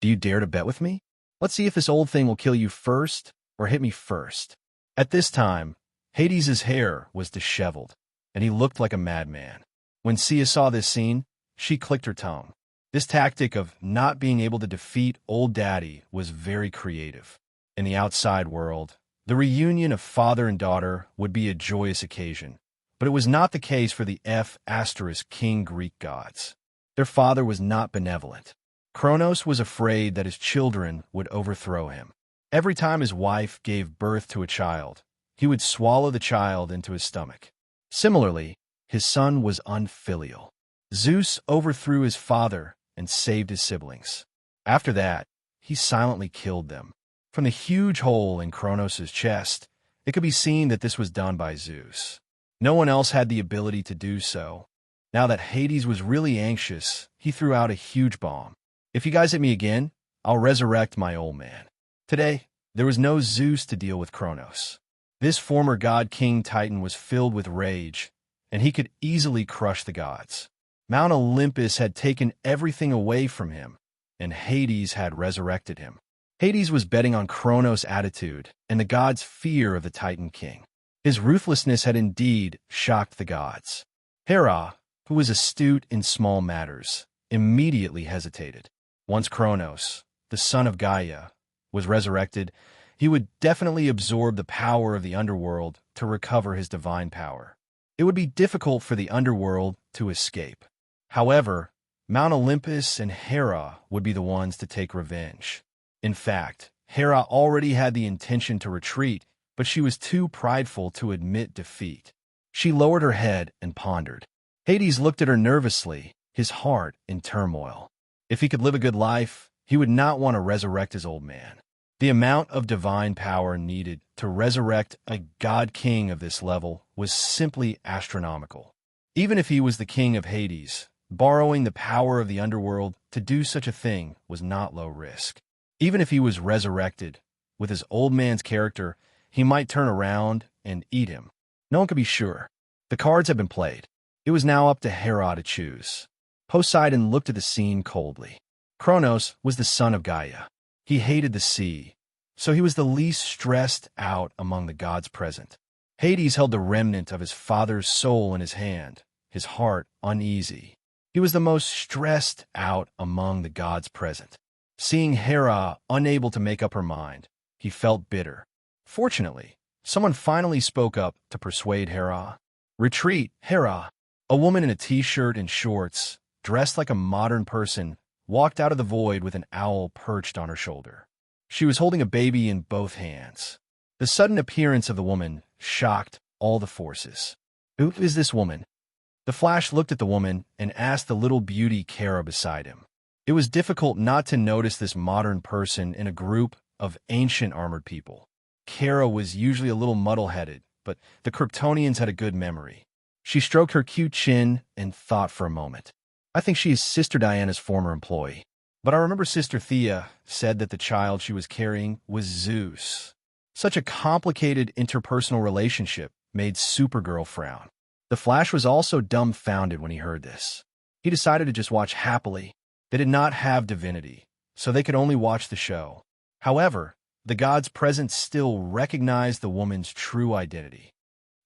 Do you dare to bet with me? Let's see if this old thing will kill you first or hit me first. At this time, Hades' hair was disheveled, and he looked like a madman. When Sia saw this scene, she clicked her tongue. This tactic of not being able to defeat Old Daddy was very creative. In the outside world, the reunion of father and daughter would be a joyous occasion, but it was not the case for the King Greek gods. Their father was not benevolent. Kronos was afraid that his children would overthrow him. Every time his wife gave birth to a child, he would swallow the child into his stomach. Similarly, his son was unfilial. Zeus overthrew his father and saved his siblings. After that, he silently killed them. From the huge hole in Kronos' chest, it could be seen that this was done by Zeus. No one else had the ability to do so. Now that Hades was really anxious, he threw out a huge bomb. If you guys hit me again, I'll resurrect my old man. Today, there was no Zeus to deal with Kronos. This former god-king titan was filled with rage, and he could easily crush the gods. Mount Olympus had taken everything away from him, and Hades had resurrected him. Hades was betting on Kronos' attitude and the gods' fear of the Titan King. His ruthlessness had indeed shocked the gods. Hera, who was astute in small matters, immediately hesitated. Once Kronos, the son of Gaia, was resurrected, he would definitely absorb the power of the underworld to recover his divine power. It would be difficult for the underworld to escape. However, Mount Olympus and Hera would be the ones to take revenge. In fact, Hera already had the intention to retreat, but she was too prideful to admit defeat. She lowered her head and pondered. Hades looked at her nervously, his heart in turmoil. If he could live a good life, he would not want to resurrect his old man. The amount of divine power needed to resurrect a god-king of this level was simply astronomical. Even if he was the king of Hades, borrowing the power of the underworld to do such a thing was not low risk. Even if he was resurrected, with his old man's character, he might turn around and eat him. No one could be sure. The cards had been played. It was now up to Hera to choose. Poseidon looked at the scene coldly. Kronos was the son of Gaia. He hated the sea, so he was the least stressed out among the gods present. Hades held the remnant of his father's soul in his hand, his heart uneasy. He was the most stressed out among the gods present. Seeing Hera unable to make up her mind, he felt bitter. Fortunately, someone finally spoke up to persuade Hera. Retreat, Hera. A woman in a t-shirt and shorts, dressed like a modern person, walked out of the void with an owl perched on her shoulder. She was holding a baby in both hands. The sudden appearance of the woman shocked all the forces. Who is this woman? The Flash looked at the woman and asked the little beauty Kara beside him. It was difficult not to notice this modern person in a group of ancient armored people. Kara was usually a little muddle-headed, but the Kryptonians had a good memory. She stroked her cute chin and thought for a moment. I think she is Sister Diana's former employee. But I remember Sister Thea said that the child she was carrying was Zeus. Such a complicated interpersonal relationship made Supergirl frown. The Flash was also dumbfounded when he heard this. He decided to just watch happily. They did not have divinity, so they could only watch the show. However, the gods present still recognized the woman's true identity.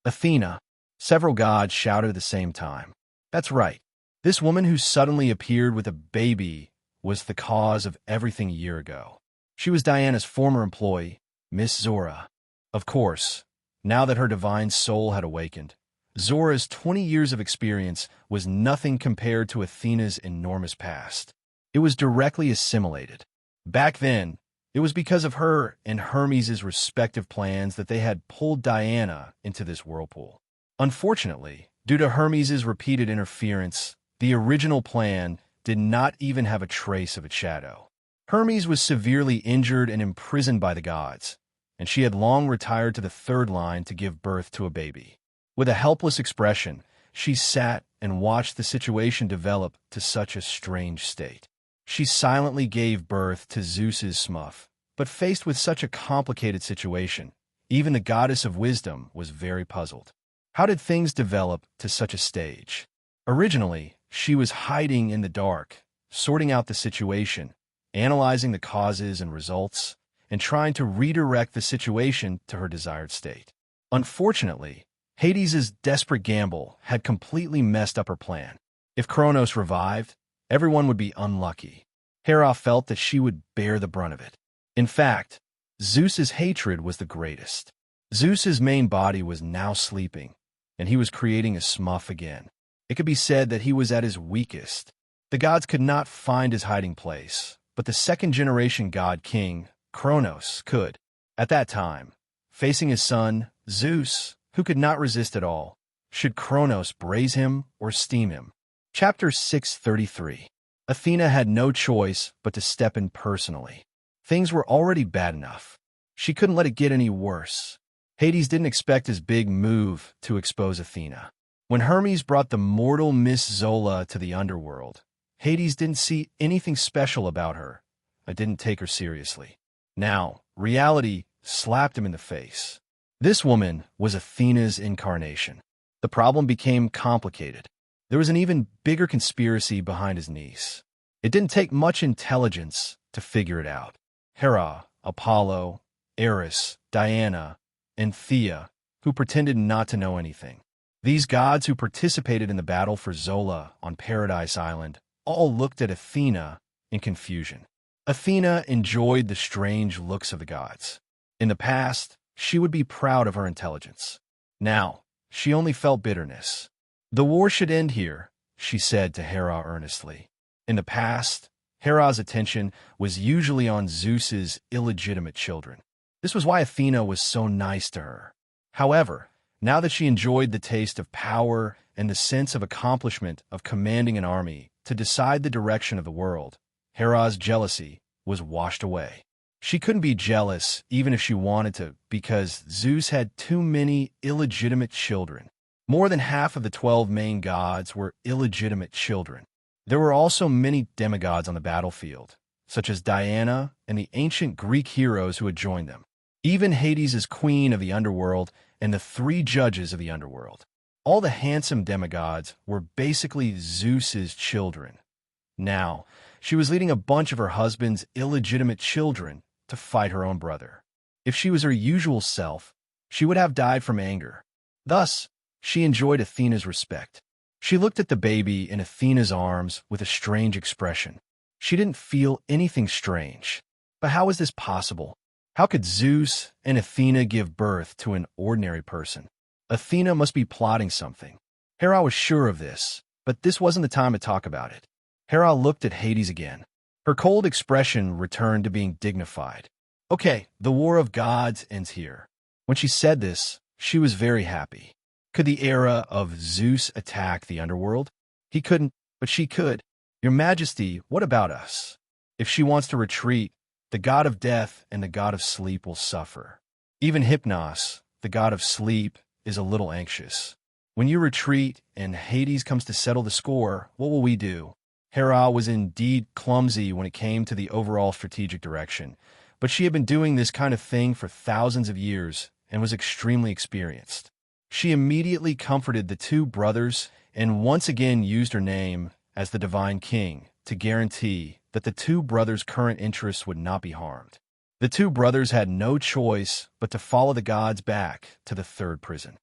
Athena. Several gods shouted at the same time. That's right. This woman who suddenly appeared with a baby was the cause of everything a year ago. She was Diana's former employee, Miss Zora. Of course, now that her divine soul had awakened, Zora's 20 years of experience was nothing compared to Athena's enormous past. It was directly assimilated. Back then, it was because of her and Hermes' respective plans that they had pulled Diana into this whirlpool. Unfortunately, due to Hermes' repeated interference, the original plan did not even have a trace of its shadow. Hermes was severely injured and imprisoned by the gods, and she had long retired to the third line to give birth to a baby. With a helpless expression, she sat and watched the situation develop to such a strange state. She silently gave birth to Zeus's Smuff, But faced with such a complicated situation, even the goddess of wisdom was very puzzled. How did things develop to such a stage? Originally, she was hiding in the dark, sorting out the situation, analyzing the causes and results, and trying to redirect the situation to her desired state. Unfortunately, Hades' desperate gamble had completely messed up her plan. If Kronos revived, everyone would be unlucky. Hera felt that she would bear the brunt of it. In fact, Zeus's hatred was the greatest. Zeus's main body was now sleeping, and he was creating a smurf again. It could be said that he was at his weakest. The gods could not find his hiding place, but the second-generation god king, Kronos, could. At that time, facing his son, Zeus, who could not resist at all, should Kronos braise him or steam him? Chapter 633. Athena had no choice but to step in personally. Things were already bad enough. She couldn't let it get any worse. Hades didn't expect his big move to expose Athena. When Hermes brought the mortal Miss Zola to the underworld, Hades didn't see anything special about her. I didn't take her seriously. Now, reality slapped him in the face. This woman was Athena's incarnation. The problem became complicated. There was an even bigger conspiracy behind his niece. It didn't take much intelligence to figure it out. Hera, Apollo, Eris, Diana, and Thea, who pretended not to know anything. These gods who participated in the battle for Zola on Paradise Island all looked at Athena in confusion. Athena enjoyed the strange looks of the gods. In the past, she would be proud of her intelligence. Now, she only felt bitterness. The war should end here, she said to Hera earnestly. In the past, Hera's attention was usually on Zeus's illegitimate children. This was why Athena was so nice to her. However, now that she enjoyed the taste of power and the sense of accomplishment of commanding an army to decide the direction of the world, Hera's jealousy was washed away. She couldn't be jealous even if she wanted to because Zeus had too many illegitimate children. More than half of the 12 main gods were illegitimate children. There were also many demigods on the battlefield, such as Diana and the ancient Greek heroes who had joined them. Even Hades' queen of the underworld and the 3 judges of the underworld. All the handsome demigods were basically Zeus's children. Now, she was leading a bunch of her husband's illegitimate children to fight her own brother. If she was her usual self, she would have died from anger. Thus, she enjoyed Athena's respect. She looked at the baby in Athena's arms with a strange expression. She didn't feel anything strange. But how was this possible? How could Zeus and Athena give birth to an ordinary person? Athena must be plotting something. Hera was sure of this, but this wasn't the time to talk about it. Hera looked at Hades again. Her cold expression returned to being dignified. Okay, the war of gods ends here. When she said this, she was very happy. Could the era of Zeus attack the underworld? He couldn't, but she could. Your Majesty, what about us? If she wants to retreat, the god of death and the god of sleep will suffer. Even Hypnos, the god of sleep, is a little anxious. When you retreat and Hades comes to settle the score, what will we do? Hera was indeed clumsy when it came to the overall strategic direction, but she had been doing this kind of thing for thousands of years and was extremely experienced. She immediately comforted the 2 brothers and once again used her name as the Divine King to guarantee that the 2 brothers' current interests would not be harmed. The 2 brothers had no choice but to follow the gods back to the 3rd prison.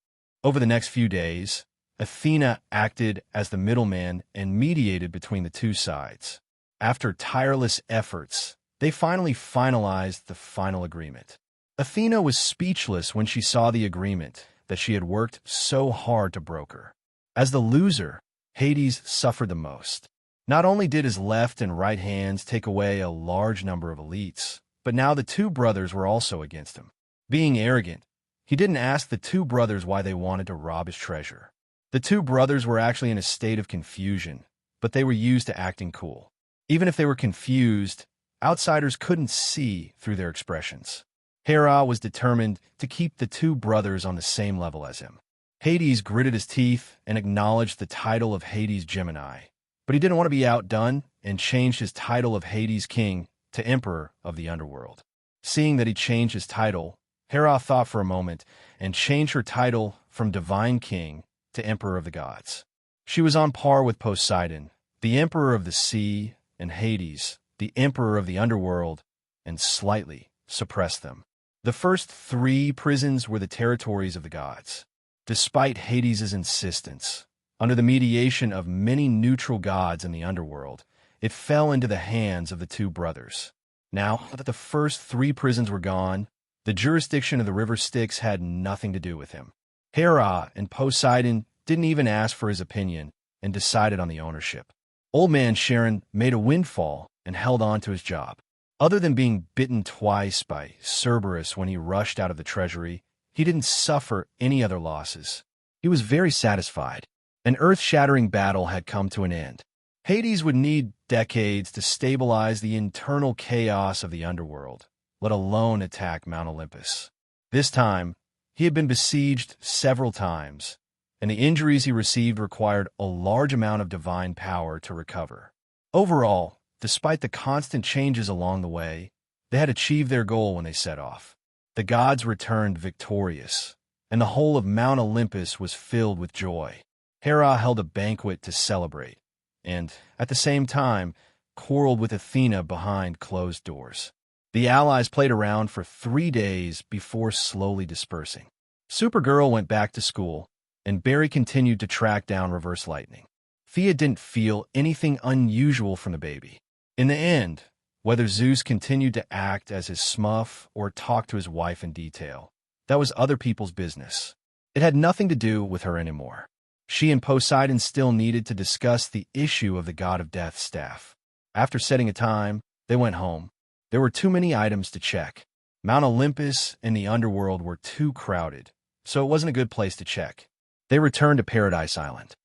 Over the next few days, Athena acted as the middleman and mediated between the 2 sides. After tireless efforts, they finally finalized the final agreement. Athena was speechless when she saw the agreement that she had worked so hard to broker. As the loser, Hades suffered the most. Not only did his left and right hands take away a large number of elites, but now the 2 brothers were also against him. Being arrogant, he didn't ask the 2 brothers why they wanted to rob his treasure. The 2 brothers were actually in a state of confusion, but they were used to acting cool. Even if they were confused, outsiders couldn't see through their expressions. Hera was determined to keep the 2 brothers on the same level as him. Hades gritted his teeth and acknowledged the title of Hades Gemini, but he didn't want to be outdone and changed his title of Hades King to Emperor of the Underworld. Seeing that he changed his title, Hera thought for a moment and changed her title from Divine King to Emperor of the Gods. She was on par with Poseidon, the Emperor of the Sea, and Hades, the Emperor of the Underworld, and slightly suppressed them. The first 3 prisons were the territories of the gods. Despite Hades' insistence, under the mediation of many neutral gods in the underworld, it fell into the hands of the 2 brothers. Now that the first 3 prisons were gone, the jurisdiction of the river Styx had nothing to do with him. Hera and Poseidon didn't even ask for his opinion and decided on the ownership. Old Man Sharon made a windfall and held on to his job. Other than being bitten twice by Cerberus when he rushed out of the treasury, he didn't suffer any other losses. He was very satisfied. An earth-shattering battle had come to an end. Hades would need decades to stabilize the internal chaos of the underworld, let alone attack Mount Olympus. This time, he had been besieged several times, and the injuries he received required a large amount of divine power to recover. Overall, despite the constant changes along the way, they had achieved their goal when they set off. The gods returned victorious, and the whole of Mount Olympus was filled with joy. Hera held a banquet to celebrate, and, at the same time, quarreled with Athena behind closed doors. The allies played around for 3 days before slowly dispersing. Supergirl went back to school, and Barry continued to track down Reverse Lightning. Thea didn't feel anything unusual from the baby. In the end, whether Zeus continued to act as his smuff or talk to his wife in detail, that was other people's business. It had nothing to do with her anymore. She and Poseidon still needed to discuss the issue of the God of Death's staff. After setting a time, they went home. There were too many items to check. Mount Olympus and the underworld were too crowded, so it wasn't a good place to check. They returned to Paradise Island.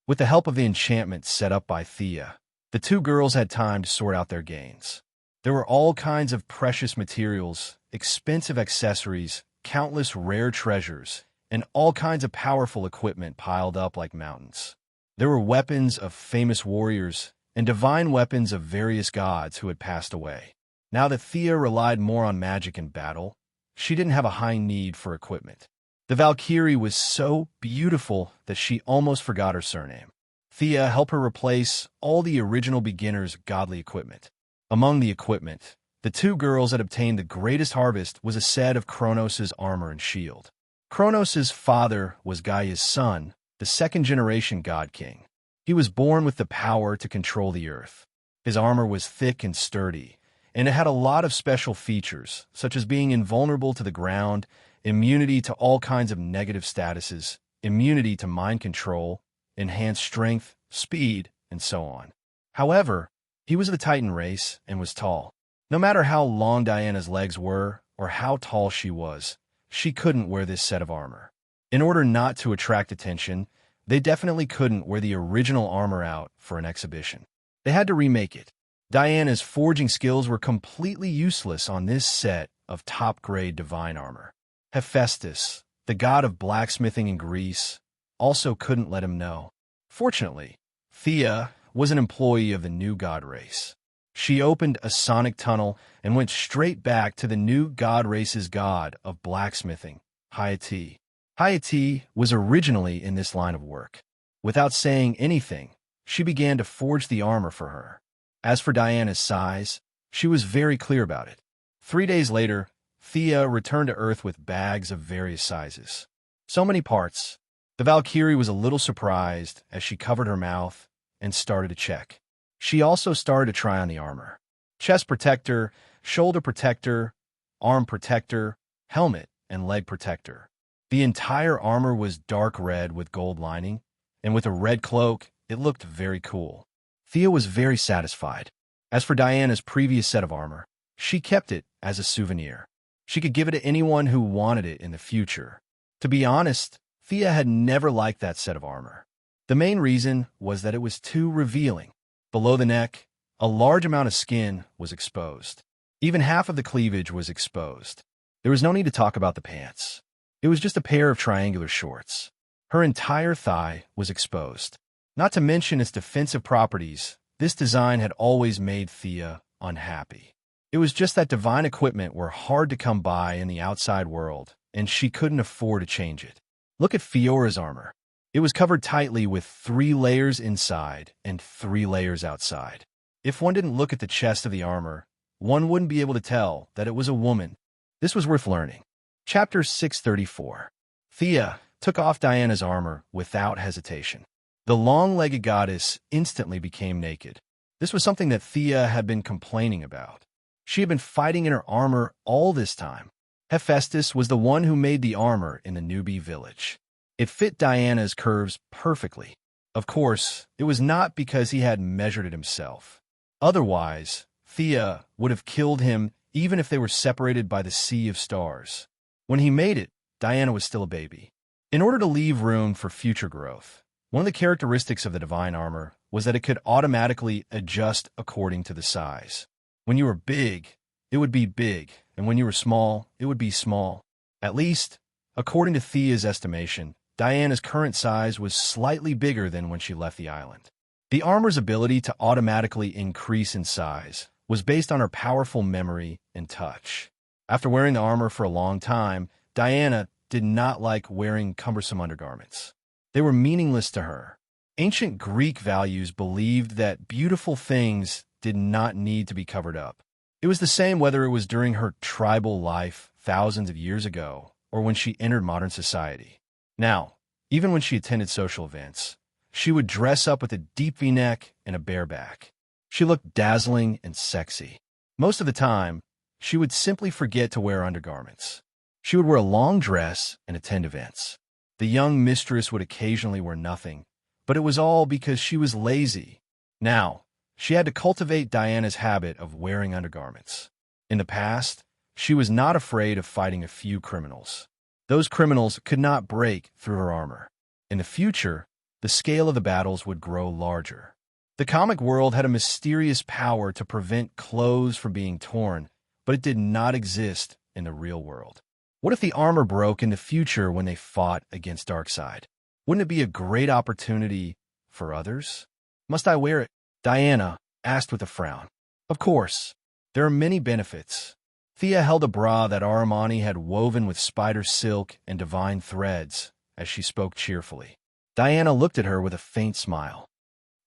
With the help of the enchantment set up by Thea, the 2 girls had time to sort out their gains. There were all kinds of precious materials, expensive accessories, countless rare treasures, and all kinds of powerful equipment piled up like mountains. There were weapons of famous warriors and divine weapons of various gods who had passed away. Now that Thea relied more on magic in battle, she didn't have a high need for equipment. The Valkyrie was so beautiful that she almost forgot her surname. Thea helped her replace all the original beginner's godly equipment. Among the equipment, the 2 girls had obtained the greatest harvest was a set of Kronos' armor and shield. Kronos' father was Gaia's son, the 2nd-generation God King. He was born with the power to control the earth. His armor was thick and sturdy, and it had a lot of special features, such as being invulnerable to the ground, immunity to all kinds of negative statuses, immunity to mind control, enhanced strength, speed, and so on. However, he was of the Titan race and was tall. No matter how long Diana's legs were or how tall she was, she couldn't wear this set of armor. In order not to attract attention, they definitely couldn't wear the original armor out for an exhibition. They had to remake it. Diana's forging skills were completely useless on this set of top-grade divine armor. Hephaestus, the god of blacksmithing in Greece, also couldn't let him know. Fortunately, Thea was an employee of the new god race. She opened a sonic tunnel and went straight back to the new god race's god of blacksmithing, Hayati. Hayati was originally in this line of work. Without saying anything, she began to forge the armor for her. As for Diana's size, she was very clear about it. 3 days later, Thea returned to Earth with bags of various sizes. So many parts. The Valkyrie was a little surprised as she covered her mouth and started to check. She also started to try on the armor. Chest protector, shoulder protector, arm protector, helmet, and leg protector. The entire armor was dark red with gold lining, and with a red cloak, it looked very cool. Thea was very satisfied. As for Diana's previous set of armor, she kept it as a souvenir. She could give it to anyone who wanted it in the future. To be honest, Thea had never liked that set of armor. The main reason was that it was too revealing. Below the neck, a large amount of skin was exposed. Even half of the cleavage was exposed. There was no need to talk about the pants. It was just a pair of triangular shorts. Her entire thigh was exposed. Not to mention its defensive properties, this design had always made Thea unhappy. It was just that divine equipment were hard to come by in the outside world, and she couldn't afford to change it. Look at Fiora's armor. It was covered tightly with 3 layers inside and 3 layers outside. If one didn't look at the chest of the armor, one wouldn't be able to tell that it was a woman. This was worth learning. Chapter 634. Thea took off Diana's armor without hesitation. The long-legged goddess instantly became naked. This was something that Thea had been complaining about. She had been fighting in her armor all this time. Hephaestus was the one who made the armor in the newbie village. It fit Diana's curves perfectly. Of course, it was not because he had measured it himself. Otherwise, Thea would have killed him even if they were separated by the sea of stars. When he made it, Diana was still a baby. In order to leave room for future growth, one of the characteristics of the divine armor was that it could automatically adjust according to the size. When you were big, it would be big, and when you were small, it would be small. At least, according to Thea's estimation, Diana's current size was slightly bigger than when she left the island. The armor's ability to automatically increase in size was based on her powerful memory and touch. After wearing the armor for a long time, Diana did not like wearing cumbersome undergarments. They were meaningless to her. Ancient Greek values believed that beautiful things did not need to be covered up. It was the same whether it was during her tribal life thousands of years ago or when she entered modern society. Now, even when she attended social events, she would dress up with a deep V-neck and a bare back. She looked dazzling and sexy. Most of the time, she would simply forget to wear undergarments. She would wear a long dress and attend events. The young mistress would occasionally wear nothing, but it was all because she was lazy. Now, she had to cultivate Diana's habit of wearing undergarments. In the past, she was not afraid of fighting a few criminals. Those criminals could not break through her armor. In the future, the scale of the battles would grow larger. The comic world had a mysterious power to prevent clothes from being torn, but it did not exist in the real world. What if the armor broke in the future when they fought against Darkseid? Wouldn't it be a great opportunity for others? Must I wear it? Diana asked with a frown. Of course. There are many benefits. Thea held a bra that Aramani had woven with spider silk and divine threads as she spoke cheerfully. Diana looked at her with a faint smile.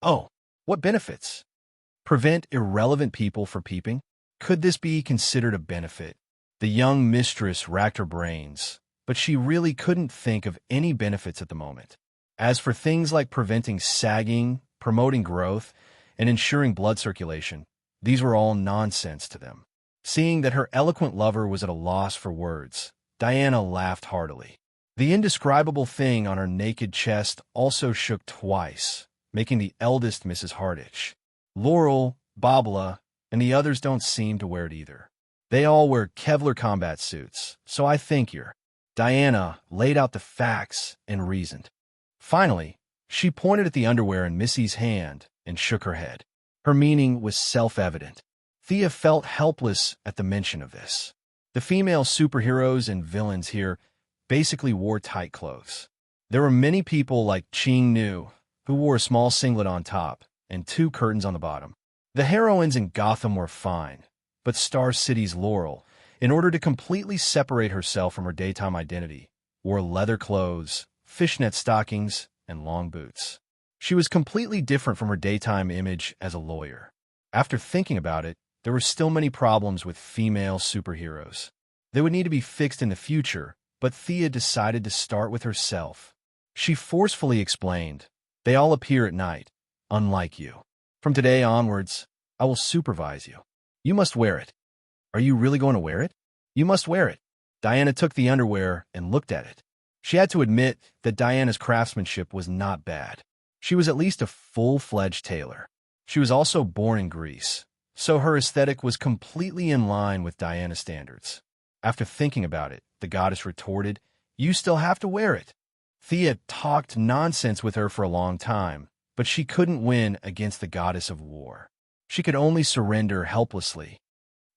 Oh, what benefits? Prevent irrelevant people from peeping? Could this be considered a benefit? The young mistress racked her brains, but she really couldn't think of any benefits at the moment. As for things like preventing sagging, promoting growth, and ensuring blood circulation, these were all nonsense to them. Seeing that her eloquent lover was at a loss for words, Diana laughed heartily. The indescribable thing on her naked chest also shook twice, making the eldest Mrs. Hart itch. Laurel, Babla, and the others don't seem to wear it either. They all wear Kevlar combat suits, so I think you're. Diana laid out the facts and reasoned. Finally, she pointed at the underwear in Missy's hand and shook her head. Her meaning was self-evident. Thea felt helpless at the mention of this. The female superheroes and villains here basically wore tight clothes. There were many people like Ching Nu, who wore a small singlet on top and 2 curtains on the bottom. The heroines in Gotham were fine, but Star City's Laurel, in order to completely separate herself from her daytime identity, wore leather clothes, fishnet stockings, and long boots. She was completely different from her daytime image as a lawyer. After thinking about it, there were still many problems with female superheroes. They would need to be fixed in the future, but Thea decided to start with herself. She forcefully explained, "They all appear at night, unlike you. From today onwards, I will supervise you. You must wear it." "Are you really going to wear it?" "You must wear it." Diana took the underwear and looked at it. She had to admit that Diana's craftsmanship was not bad. She was at least a full-fledged tailor. She was also born in Greece, so her aesthetic was completely in line with Diana's standards. After thinking about it, the goddess retorted, "You still have to wear it." Thea talked nonsense with her for a long time, but she couldn't win against the goddess of war. She could only surrender helplessly.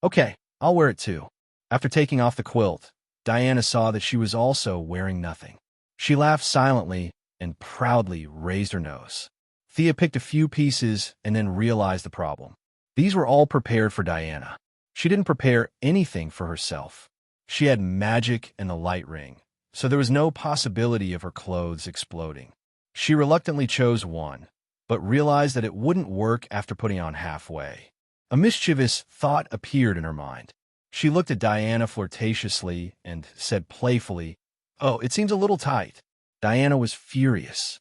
"Okay, I'll wear it too." After taking off the quilt, Diana saw that she was also wearing nothing. She laughed silently and proudly raised her nose. Thea picked a few pieces and then realized the problem. These were all prepared for Diana. She didn't prepare anything for herself. She had magic and the light ring, so there was no possibility of her clothes exploding. She reluctantly chose one, but realized that it wouldn't work after putting on halfway. A mischievous thought appeared in her mind. She looked at Diana flirtatiously and said playfully, "Oh, it seems a little tight." Diana was furious.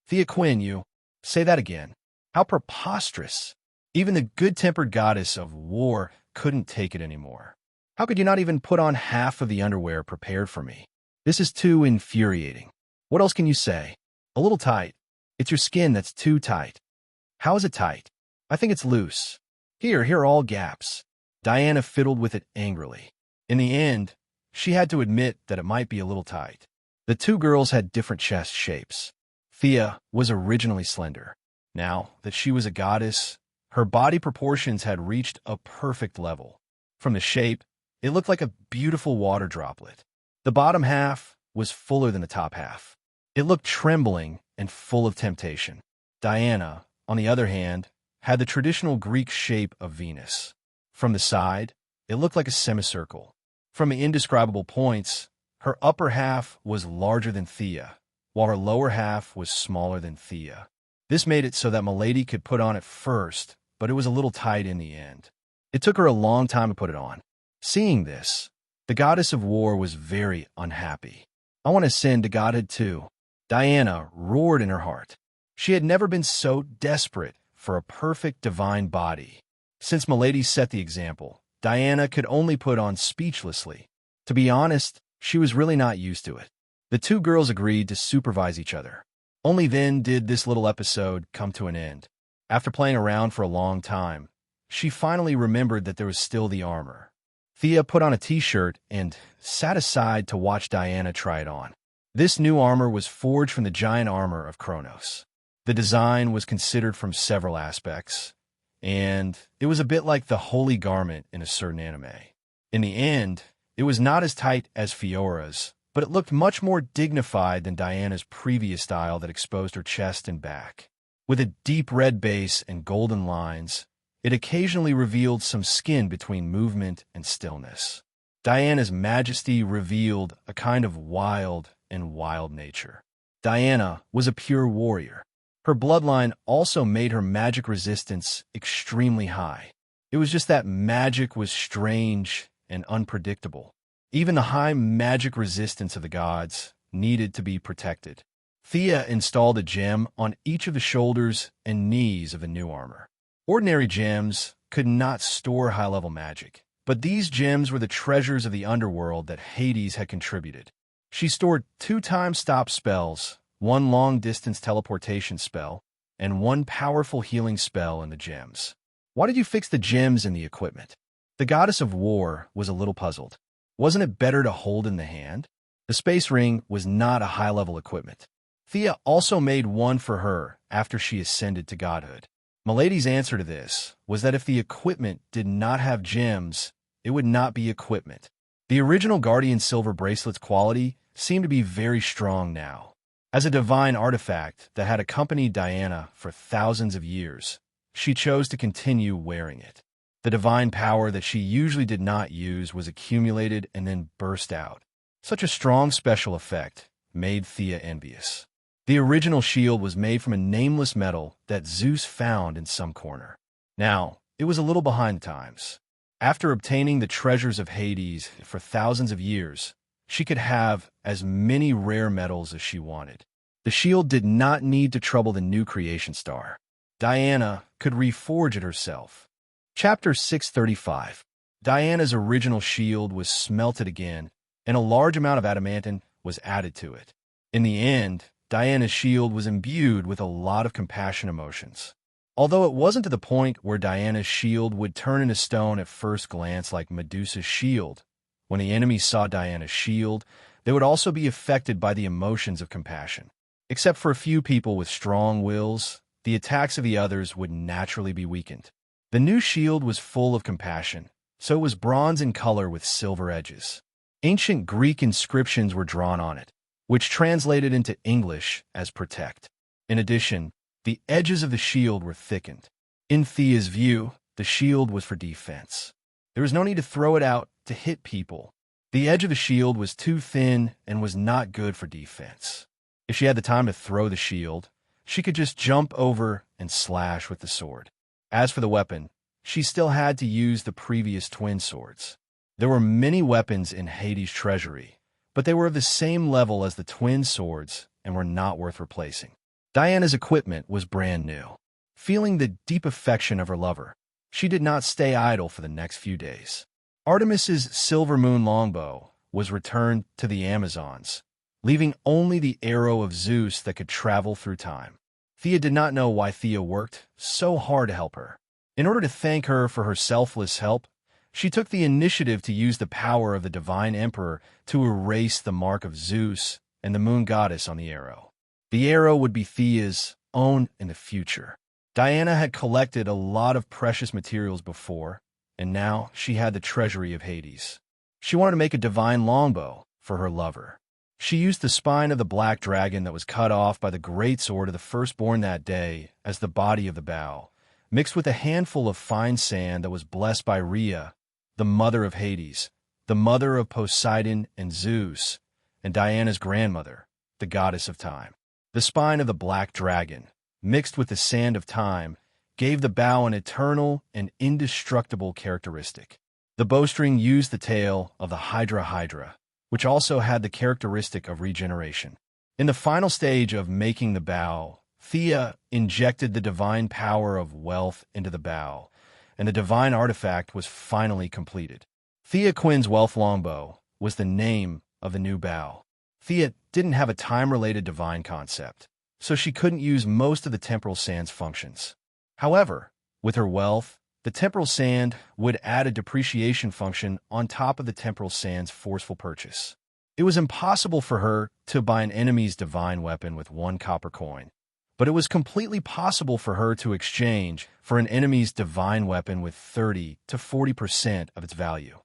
"Thea Quinn, you say that again. How preposterous. Even the good-tempered goddess of war couldn't take it anymore. How could you not even put on half of the underwear prepared for me? This is too infuriating. What else can you say? A little tight. It's your skin that's too tight." "How is it tight? I think it's loose. Here are all gaps." Diana fiddled with it angrily. In the end, she had to admit that it might be a little tight. The two girls had different chest shapes. Thea was originally slender. Now that she was a goddess, her body proportions had reached a perfect level. From the shape, it looked like a beautiful water droplet. The bottom half was fuller than the top half. It looked trembling and full of temptation. Diana, on the other hand, had the traditional Greek shape of Venus. From the side, it looked like a semicircle. From the indescribable points, her upper half was larger than Thea, while her lower half was smaller than Thea. This made it so that Milady could put on at first, but it was a little tight in the end. It took her a long time to put it on. Seeing this, the goddess of war was very unhappy. "I want to ascend to godhood too," Diana roared in her heart. She had never been so desperate for a perfect divine body. Since Milady set the example, Diana could only put on speechlessly. To be honest, she was really not used to it. The two girls agreed to supervise each other. Only then did this little episode come to an end. After playing around for a long time, she finally remembered that there was still the armor. Thea put on a t-shirt and sat aside to watch Diana try it on. This new armor was forged from the giant armor of Kronos. The design was considered from several aspects, and it was a bit like the holy garment in a certain anime. In the end, it was not as tight as Fiora's, but it looked much more dignified than Diana's previous style that exposed her chest and back. With a deep red base and golden lines, it occasionally revealed some skin between movement and stillness. Diana's majesty revealed a kind of wild nature. Diana was a pure warrior. Her bloodline also made her magic resistance extremely high. It was just that magic was strange and unpredictable. Even the high magic resistance of the gods needed to be protected. Thea installed a gem on each of the shoulders and knees of the new armor. Ordinary gems could not store high-level magic, but these gems were the treasures of the underworld that Hades had contributed. She stored 2 time-stop spells, 1 long-distance teleportation spell, and 1 powerful healing spell in the gems. Why did you fix the gems in the equipment? The goddess of war was a little puzzled. Wasn't it better to hold in the hand? The space ring was not a high-level equipment. Thea also made one for her after she ascended to godhood. Milady's answer to this was that if the equipment did not have gems, it would not be equipment. The original Guardian Silver Bracelet's quality seemed to be very strong now. As a divine artifact that had accompanied Diana for thousands of years, she chose to continue wearing it. The divine power that she usually did not use was accumulated and then burst out. Such a strong special effect made Thea envious. The original shield was made from a nameless metal that Zeus found in some corner. Now, it was a little behind the times. After obtaining the treasures of Hades for thousands of years, she could have as many rare metals as she wanted. The shield did not need to trouble the new creation star. Diana could reforge it herself. Chapter 635. Diana's original shield was smelted again, and a large amount of adamantine was added to it. In the end, Diana's shield was imbued with a lot of compassion emotions. Although it wasn't to the point where Diana's shield would turn into stone at first glance like Medusa's shield, when the enemy saw Diana's shield, they would also be affected by the emotions of compassion. Except for a few people with strong wills, the attacks of the others would naturally be weakened. The new shield was full of compassion, so it was bronze in color with silver edges. Ancient Greek inscriptions were drawn on it, which translated into English as protect. In addition, the edges of the shield were thickened. In Thea's view, the shield was for defense. There was no need to throw it out to hit people. The edge of the shield was too thin and was not good for defense. If she had the time to throw the shield, she could just jump over and slash with the sword. As for the weapon, she still had to use the previous twin swords. There were many weapons in Hades' treasury, but they were of the same level as the twin swords and were not worth replacing. Diana's equipment was brand new. Feeling the deep affection of her lover, she did not stay idle for the next few days. Artemis's silver moon longbow was returned to the Amazons, leaving only the arrow of Zeus that could travel through time. Thea did not know why Thea worked so hard to help her. In order to thank her for her selfless help, she took the initiative to use the power of the Divine Emperor to erase the mark of Zeus and the moon goddess on the arrow. The arrow would be Thea's own in the future. Diana had collected a lot of precious materials before, and now she had the treasury of Hades. She wanted to make a divine longbow for her lover. She used the spine of the black dragon that was cut off by the great sword of the firstborn that day as the body of the bow, mixed with a handful of fine sand that was blessed by Rhea, the mother of Hades, the mother of Poseidon and Zeus, and Diana's grandmother, the goddess of time. The spine of the black dragon, mixed with the sand of time, gave the bow an eternal and indestructible characteristic. The bowstring used the tail of the Hydra, which also had the characteristic of regeneration. In the final stage of making the bow, Thea injected the divine power of wealth into the bow, and the divine artifact was finally completed. Thea Quinn's Wealth Longbow was the name of the new bow. Thea didn't have a time-related divine concept, so she couldn't use most of the temporal sand's functions. However, with her wealth, the temporal sand would add a depreciation function on top of the temporal sand's forceful purchase. It was impossible for her to buy an enemy's divine weapon with 1 copper coin, but it was completely possible for her to exchange for an enemy's divine weapon with 30 to 40% of its value.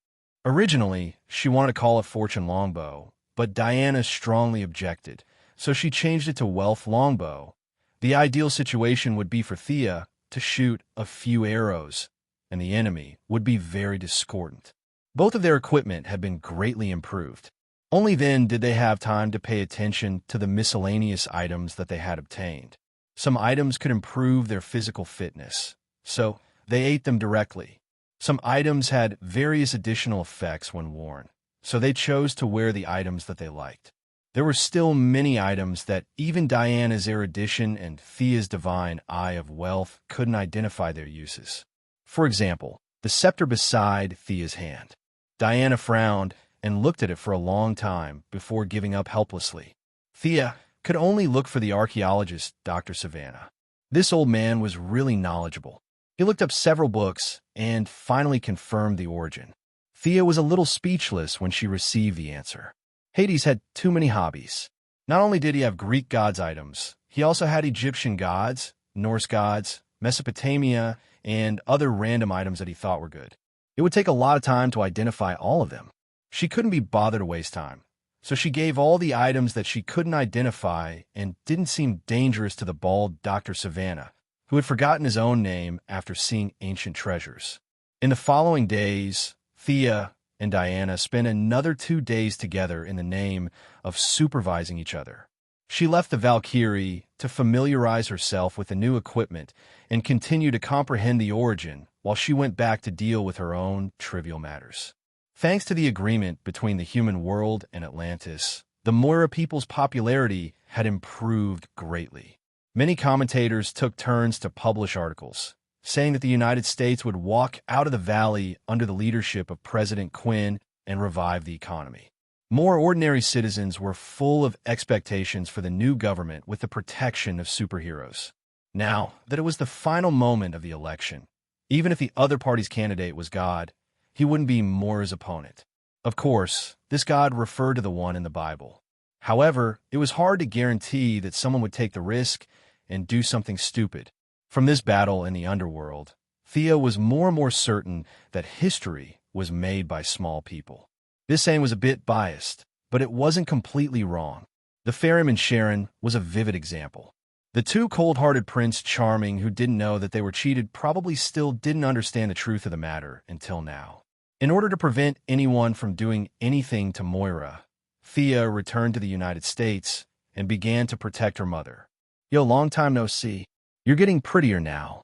Originally, she wanted to call it Fortune Longbow, but Diana strongly objected, so she changed it to Wealth Longbow. The ideal situation would be for Thea to shoot a few arrows, and the enemy would be very discordant. Both of their equipment had been greatly improved. Only then did they have time to pay attention to the miscellaneous items that they had obtained. Some items could improve their physical fitness, so they ate them directly. Some items had various additional effects when worn, so they chose to wear the items that they liked. There were still many items that even Diana's erudition and Thea's divine eye of wealth couldn't identify their uses. For example, the scepter beside Thea's hand. Diana frowned and looked at it for a long time before giving up helplessly. Thea could only look for the archaeologist, Dr. Savannah. This old man was really knowledgeable. He looked up several books and finally confirmed the origin. Thea was a little speechless when she received the answer. Hades had too many hobbies. Not only did he have Greek gods' items, he also had Egyptian gods, Norse gods, Mesopotamia, and other random items that he thought were good. It would take a lot of time to identify all of them. She couldn't be bothered to waste time, so she gave all the items that she couldn't identify and didn't seem dangerous to the bald Dr. Savannah, who had forgotten his own name after seeing ancient treasures. In the following days, Thea and Diana spent another 2 days together in the name of supervising each other. She left the Valkyrie to familiarize herself with the new equipment and continue to comprehend the origin while she went back to deal with her own trivial matters. Thanks to the agreement between the human world and Atlantis, the Moira people's popularity had improved greatly. Many commentators took turns to publish articles, saying that the United States would walk out of the valley under the leadership of President Quinn and revive the economy. More ordinary citizens were full of expectations for the new government with the protection of superheroes. Now that it was the final moment of the election, even if the other party's candidate was God, he wouldn't be Moira's opponent. Of course, this God referred to the one in the Bible. However, it was hard to guarantee that someone would take the risk and do something stupid. From this battle in the underworld, Thea was more and more certain that history was made by small people. This saying was a bit biased, but it wasn't completely wrong. The ferryman Sharon was a vivid example. The 2 cold-hearted Prince Charming who didn't know that they were cheated probably still didn't understand the truth of the matter until now. In order to prevent anyone from doing anything to Moira, Thea returned to the United States and began to protect her mother. Yo, long time no see. You're getting prettier now.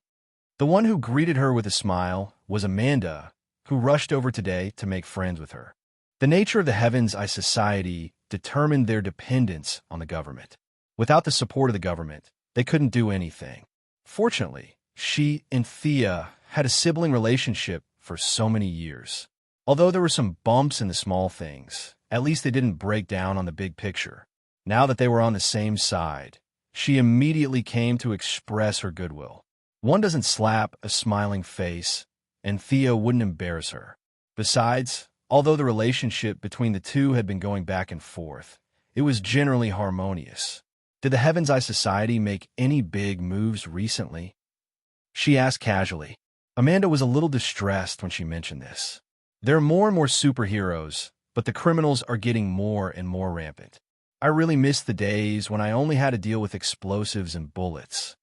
The one who greeted her with a smile was Amanda, who rushed over today to make friends with her. The nature of the Heaven's Eye Society determined their dependence on the government. Without the support of the government, they couldn't do anything. Fortunately, she and Thea had a sibling relationship for so many years. Although there were some bumps in the small things, at least they didn't break down on the big picture. Now that they were on the same side, she immediately came to express her goodwill. One doesn't slap a smiling face, and Thea wouldn't embarrass her. Besides, although the relationship between the two had been going back and forth, it was generally harmonious. Did the Heaven's Eye Society make any big moves recently? She asked casually. Amanda was a little distressed when she mentioned this. There are more and more superheroes, but the criminals are getting more and more rampant. I really miss the days when I only had to deal with explosives and bullets.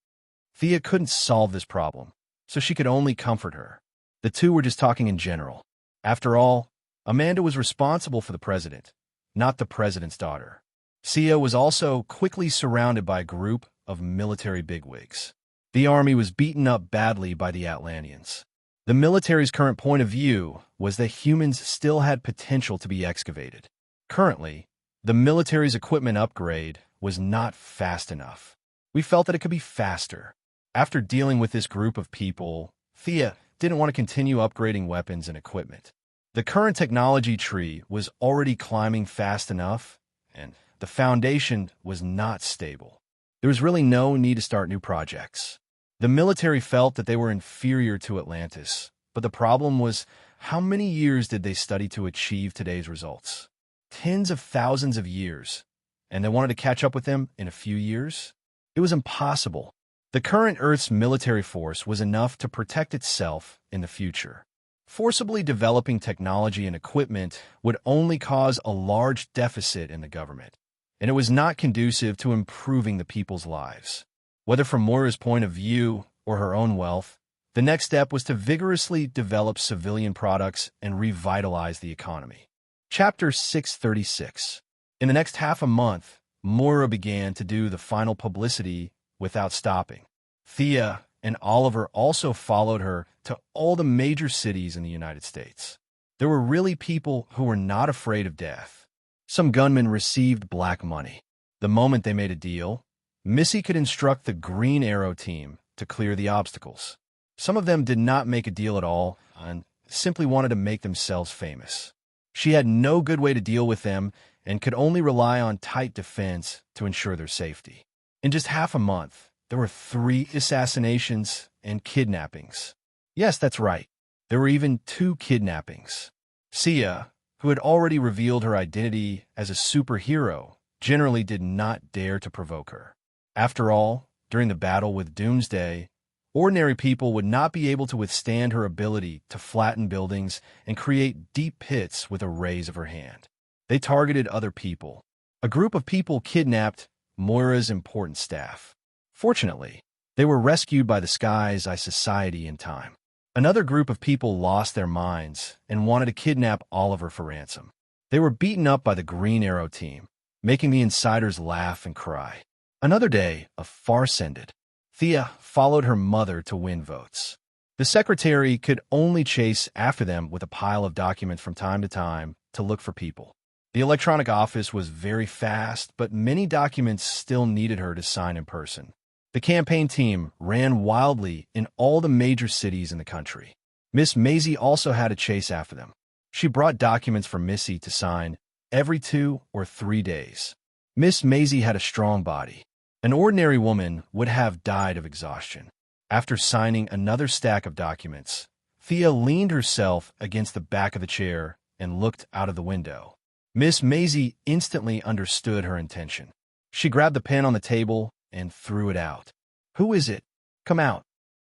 Thea couldn't solve this problem, so she could only comfort her. The two were just talking in general. After all, Amanda was responsible for the president, not the president's daughter. Thea was also quickly surrounded by a group of military bigwigs. The army was beaten up badly by the Atlanteans. The military's current point of view was that humans still had potential to be excavated. Currently, the military's equipment upgrade was not fast enough. We felt that it could be faster. After dealing with this group of people, Thea didn't want to continue upgrading weapons and equipment. The current technology tree was already climbing fast enough, and the foundation was not stable. There was really no need to start new projects. The military felt that they were inferior to Atlantis, but the problem was how many years did they study to achieve today's results? Tens of thousands of years, and they wanted to catch up with them in a few years? It was impossible. The current Earth's military force was enough to protect itself in the future. Forcibly developing technology and equipment would only cause a large deficit in the government, and it was not conducive to improving the people's lives. Whether from Moira's point of view or her own wealth, the next step was to vigorously develop civilian products and revitalize the economy. Chapter 636. In the next half a month, Moira began to do the final publicity without stopping. Thea and Oliver also followed her to all the major cities in the United States. There were really people who were not afraid of death. Some gunmen received black money. The moment they made a deal, Missy could instruct the Green Arrow team to clear the obstacles. Some of them did not make a deal at all and simply wanted to make themselves famous. She had no good way to deal with them and could only rely on tight defense to ensure their safety. In just half a month, there were 3 assassinations and kidnappings. Yes, that's right. There were even 2 kidnappings. Sia, who had already revealed her identity as a superhero, generally did not dare to provoke her. After all, during the battle with Doomsday, ordinary people would not be able to withstand her ability to flatten buildings and create deep pits with a raise of her hand. They targeted other people. A group of people kidnapped Moira's important staff. Fortunately, they were rescued by the Sky's Eye Society in time. Another group of people lost their minds and wanted to kidnap Oliver for ransom. They were beaten up by the Green Arrow team, making the insiders laugh and cry. Another day, a farce ended. Thea followed her mother to win votes. The secretary could only chase after them with a pile of documents from time to time to look for people. The electronic office was very fast, but many documents still needed her to sign in person. The campaign team ran wildly in all the major cities in the country. Miss Maisie also had to chase after them. She brought documents for Missy to sign every 2 or 3 days. Miss Maisie had a strong body. An ordinary woman would have died of exhaustion. After signing another stack of documents, Thea leaned herself against the back of the chair and looked out of the window. Miss Maisie instantly understood her intention. She grabbed the pen on the table and threw it out. "Who is it? Come out."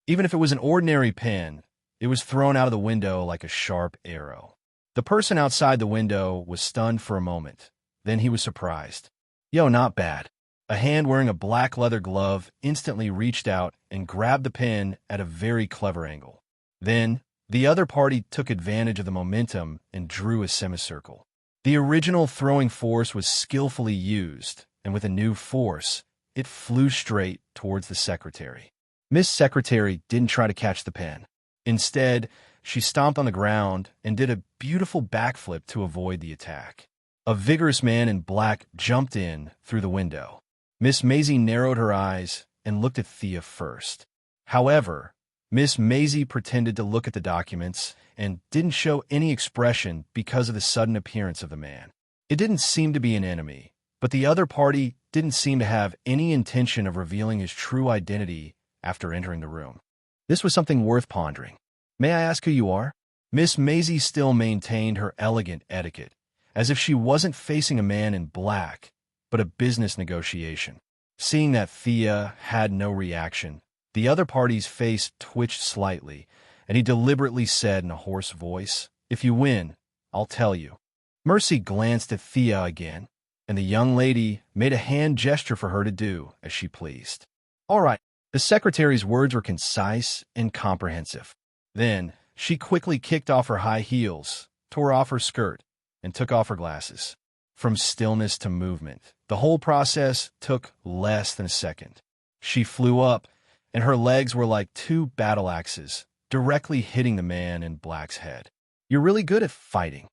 Even if it was an ordinary pen, it was thrown out of the window like a sharp arrow. The person outside the window was stunned for a moment. Then he was surprised. "Yo, not bad." A hand wearing a black leather glove instantly reached out and grabbed the pen at a very clever angle. Then, The other party took advantage of the momentum and drew a semicircle. The original throwing force was skillfully used, and with a new force, it flew straight towards the secretary. Miss Secretary didn't try to catch the pen. Instead, she stomped on the ground and did a beautiful backflip to avoid the attack. A vigorous man in black jumped in through the window. Miss Maisie narrowed her eyes and looked at Thea first. However, Miss Maisie pretended to look at the documents and didn't show any expression because of the sudden appearance of the man. It didn't seem to be an enemy, but the other party didn't seem to have any intention of revealing his true identity after entering the room. This was something worth pondering. May I ask who you are? Miss Maisie still maintained her elegant etiquette, as if she wasn't facing a man in black, but a business negotiation. Seeing that Thea had no reaction, the other party's face twitched slightly, and he deliberately said in a hoarse voice, "If you win, I'll tell you." Mercy glanced at Thea again, and the young lady made a hand gesture for her to do as she pleased. All right. The secretary's words were concise and comprehensive. Then, she quickly kicked off her high heels, tore off her skirt, and took off her glasses. From stillness to movement, the whole process took less than a second. She flew up, and her legs were like two battle axes, directly hitting the man in black's head. You're really good at fighting.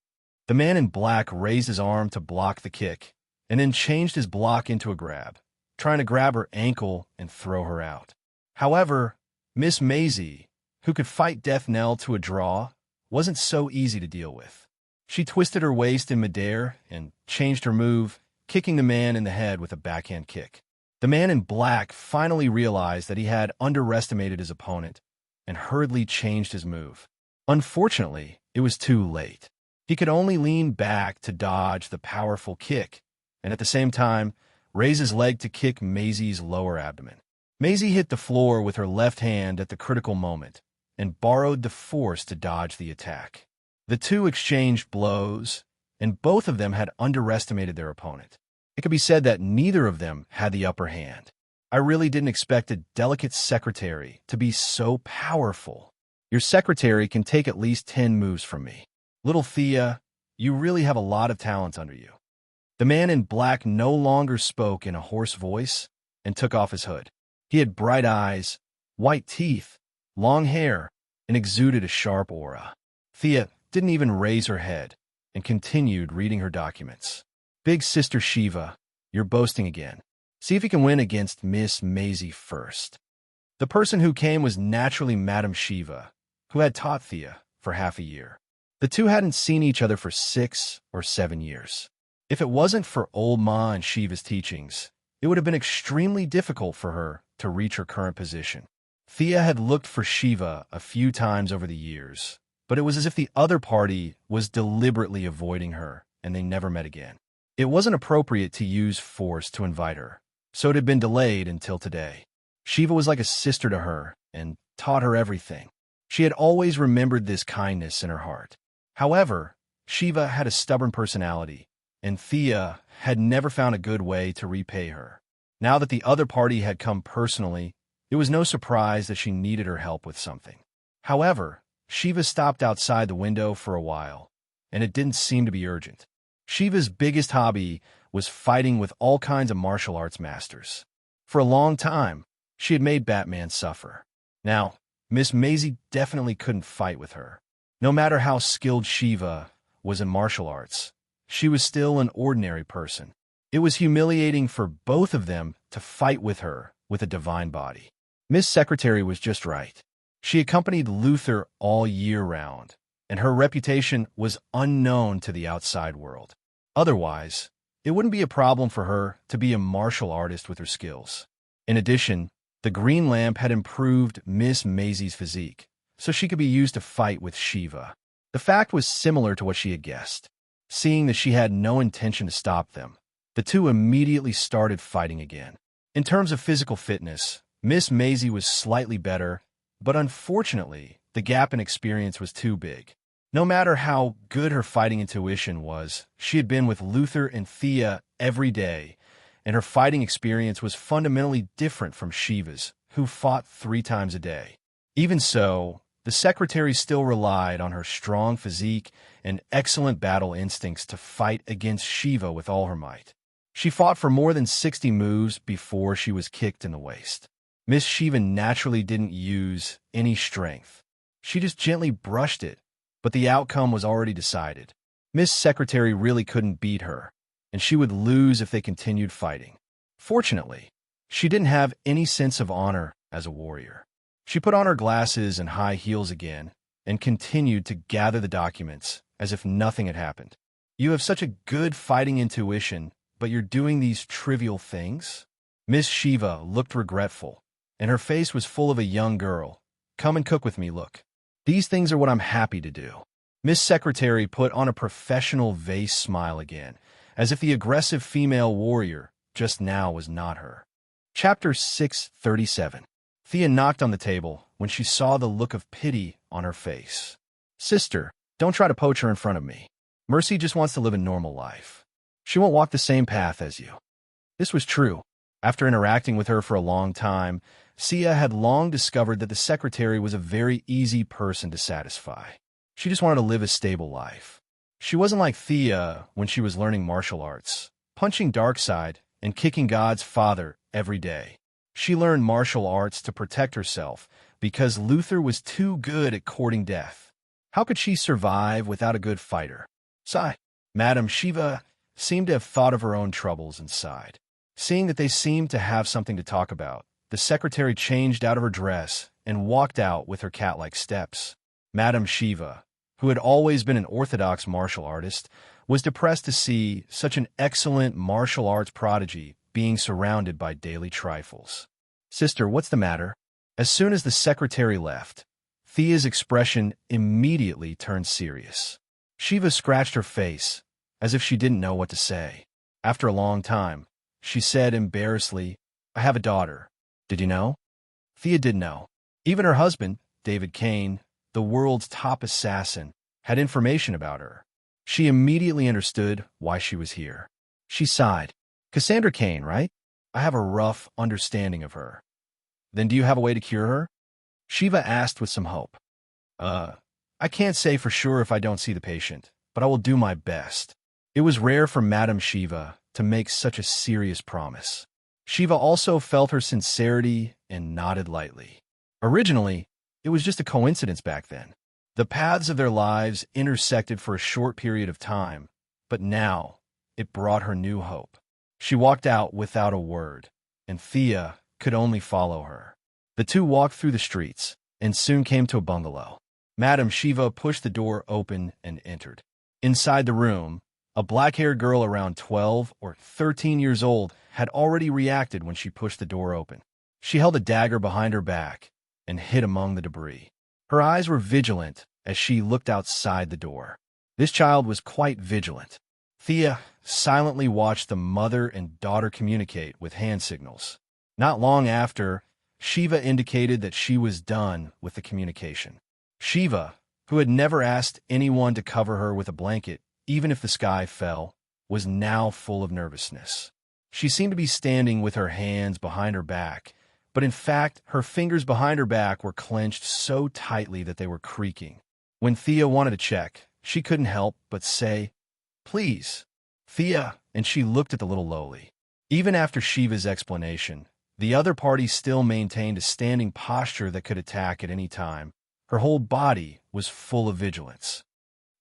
The man in black raised his arm to block the kick, and then changed his block into a grab, trying to grab her ankle and throw her out. However, Miss Maisie, who could fight death knell to a draw, wasn't so easy to deal with. She twisted her waist in midair and changed her move, kicking the man in the head with a backhand kick. The man in black finally realized that he had underestimated his opponent and hurriedly changed his move. Unfortunately, it was too late. He could only lean back to dodge the powerful kick, and at the same time, raise his leg to kick Maisie's lower abdomen. Maisie hit the floor with her left hand at the critical moment and borrowed the force to dodge the attack. The two exchanged blows, and both of them had underestimated their opponent. It could be said that neither of them had the upper hand. I really didn't expect a delicate secretary to be so powerful. Your secretary can take at least 10 moves from me. Little Thea, you really have a lot of talent under you. The man in black no longer spoke in a hoarse voice and took off his hood. He had bright eyes, white teeth, long hair, and exuded a sharp aura. Thea didn't even raise her head and continued reading her documents. Big Sister Shiva, you're boasting again. See if you can win against Miss Maisie first. The person who came was naturally Madame Shiva, who had taught Thea for half a year. The two hadn't seen each other for 6 or 7 years. If it wasn't for old Ma and Shiva's teachings, it would have been extremely difficult for her to reach her current position. Thea had looked for Shiva a few times over the years, but it was as if the other party was deliberately avoiding her, and they never met again. It wasn't appropriate to use force to invite her, so it had been delayed until today. Shiva was like a sister to her and taught her everything. She had always remembered this kindness in her heart. However, Shiva had a stubborn personality, and Thea had never found a good way to repay her. Now that the other party had come personally, it was no surprise that she needed her help with something. However, Shiva stopped outside the window for a while, and it didn't seem to be urgent. Shiva's biggest hobby was fighting with all kinds of martial arts masters. For a long time, she had made Batman suffer. Now, Miss Maisie definitely couldn't fight with her. No matter how skilled Shiva was in martial arts, she was still an ordinary person. It was humiliating for both of them to fight with her with a divine body. Miss Secretary was just right. She accompanied Luther all year round, and her reputation was unknown to the outside world. Otherwise, it wouldn't be a problem for her to be a martial artist with her skills. In addition, the green lamp had improved Miss Maisie's physique, so she could be used to fight with Shiva. The fact was similar to what she had guessed. Seeing that she had no intention to stop them, the two immediately started fighting again. In terms of physical fitness, Miss Maisie was slightly better, but unfortunately, the gap in experience was too big. No matter how good her fighting intuition was, she had been with Luther and Thea every day, and her fighting experience was fundamentally different from Shiva's, who fought 3 times a day. Even so, the secretary still relied on her strong physique and excellent battle instincts to fight against Shiva with all her might. She fought for more than 60 moves before she was kicked in the waist. Miss Shiva naturally didn't use any strength. She just gently brushed it, but the outcome was already decided. Miss Secretary really couldn't beat her, and she would lose if they continued fighting. Fortunately, she didn't have any sense of honor as a warrior. She put on her glasses and high heels again and continued to gather the documents as if nothing had happened. You have such a good fighting intuition, but you're doing these trivial things? Miss Shiva looked regretful, and her face was full of a young girl. Come and cook with me, look. These things are what I'm happy to do. Miss Secretary put on a professional vase smile again, as if the aggressive female warrior just now was not her. Chapter 637. Thea knocked on the table when she saw the look of pity on her face. Sister, don't try to poach her in front of me. Mercy just wants to live a normal life. She won't walk the same path as you. This was true. After interacting with her for a long time, Sia had long discovered that the secretary was a very easy person to satisfy. She just wanted to live a stable life. She wasn't like Thea when she was learning martial arts, punching Darkseid and kicking God's father every day. She learned martial arts to protect herself because Luther was too good at courting death. How could she survive without a good fighter? Sigh. Madame Shiva seemed to have thought of her own troubles and sighed. Seeing that they seemed to have something to talk about, the secretary changed out of her dress and walked out with her cat-like steps. Madame Shiva, who had always been an orthodox martial artist, was depressed to see such an excellent martial arts prodigy being surrounded by daily trifles. Sister, what's the matter? As soon as the secretary left, Thea's expression immediately turned serious. Shiva scratched her face, as if she didn't know what to say. After a long time, she said embarrassedly, I have a daughter. Did you know? Thea did know. Even her husband, David Kane, the world's top assassin, had information about her. She immediately understood why she was here. She sighed. Cassandra Kane, right? I have a rough understanding of her. Then do you have a way to cure her? Shiva asked with some hope. I can't say for sure if I don't see the patient, but I will do my best. It was rare for Madame Shiva to make such a serious promise. Shiva also felt her sincerity and nodded lightly. Originally, it was just a coincidence back then. The paths of their lives intersected for a short period of time, but now it brought her new hope. She walked out without a word, and Thea could only follow her. The two walked through the streets and soon came to a bungalow. Madame Shiva pushed the door open and entered. Inside the room, a black-haired girl around 12 or 13 years old had already reacted when she pushed the door open. She held a dagger behind her back and hid among the debris. Her eyes were vigilant as she looked outside the door. This child was quite vigilant. Thea silently watched the mother and daughter communicate with hand signals. Not long after, Shiva indicated that she was done with the communication. Shiva, who had never asked anyone to cover her with a blanket, even if the sky fell, was now full of nervousness. She seemed to be standing with her hands behind her back, but in fact, her fingers behind her back were clenched so tightly that they were creaking. When Thea wanted to check, she couldn't help but say, Please, Thea, and she looked at the little lowly. Even after Shiva's explanation, the other party still maintained a standing posture that could attack at any time. Her whole body was full of vigilance.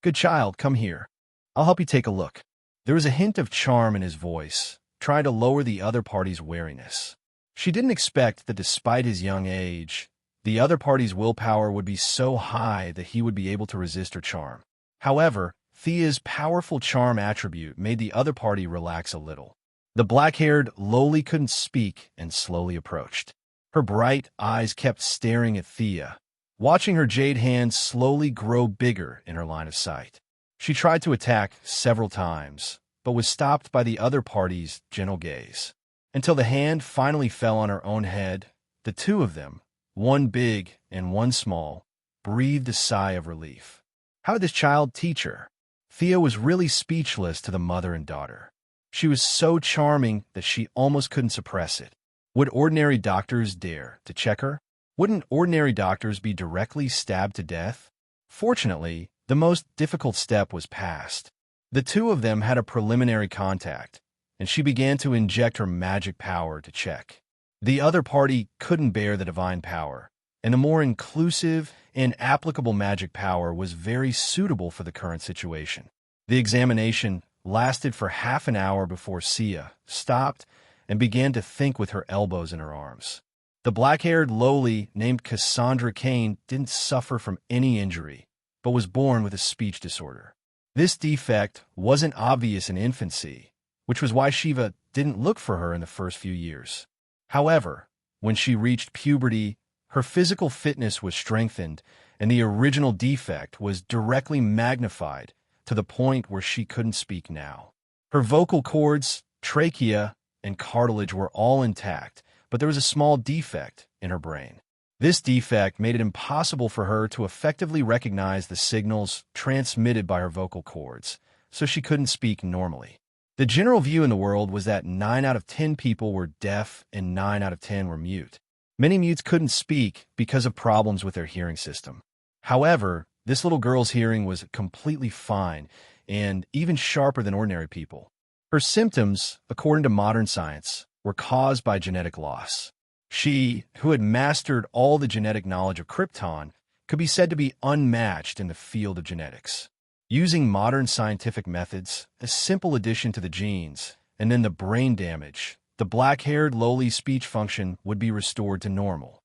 Good child, come here. I'll help you take a look. There was a hint of charm in his voice, trying to lower the other party's wariness. She didn't expect that despite his young age, the other party's willpower would be so high that he would be able to resist her charm. However, Thea's powerful charm attribute made the other party relax a little. The black-haired lowly couldn't speak and slowly approached. Her bright eyes kept staring at Thea, watching her jade hand slowly grow bigger in her line of sight. She tried to attack several times, but was stopped by the other party's gentle gaze. Until the hand finally fell on her own head, the two of them, one big and one small, breathed a sigh of relief. How did this child teach her? Thea was really speechless to the mother and daughter. She was so charming that she almost couldn't suppress it. Would ordinary doctors dare to check her? Wouldn't ordinary doctors be directly stabbed to death? Fortunately, the most difficult step was passed. The two of them had a preliminary contact, and she began to inject her magic power to check. The other party couldn't bear the divine power, and the more inclusive and applicable magic power was very suitable for the current situation. The examination lasted for half an hour before Sia stopped and began to think with her elbows in her arms. The black-haired lowly named Cassandra Kane didn't suffer from any injury, but was born with a speech disorder. This defect wasn't obvious in infancy, which was why Shiva didn't look for her in the first few years. However, when she reached puberty, her physical fitness was strengthened, and the original defect was directly magnified to the point where she couldn't speak now. Her vocal cords, trachea, and cartilage were all intact, but there was a small defect in her brain. This defect made it impossible for her to effectively recognize the signals transmitted by her vocal cords, so she couldn't speak normally. The general view in the world was that 9 out of 10 people were deaf and 9 out of 10 were mute. Many mutes couldn't speak because of problems with their hearing system. However, this little girl's hearing was completely fine and even sharper than ordinary people. Her symptoms, according to modern science, were caused by genetic loss. She, who had mastered all the genetic knowledge of Krypton, could be said to be unmatched in the field of genetics. Using modern scientific methods, a simple addition to the genes, and then the brain damage, the black-haired lowly speech function would be restored to normal.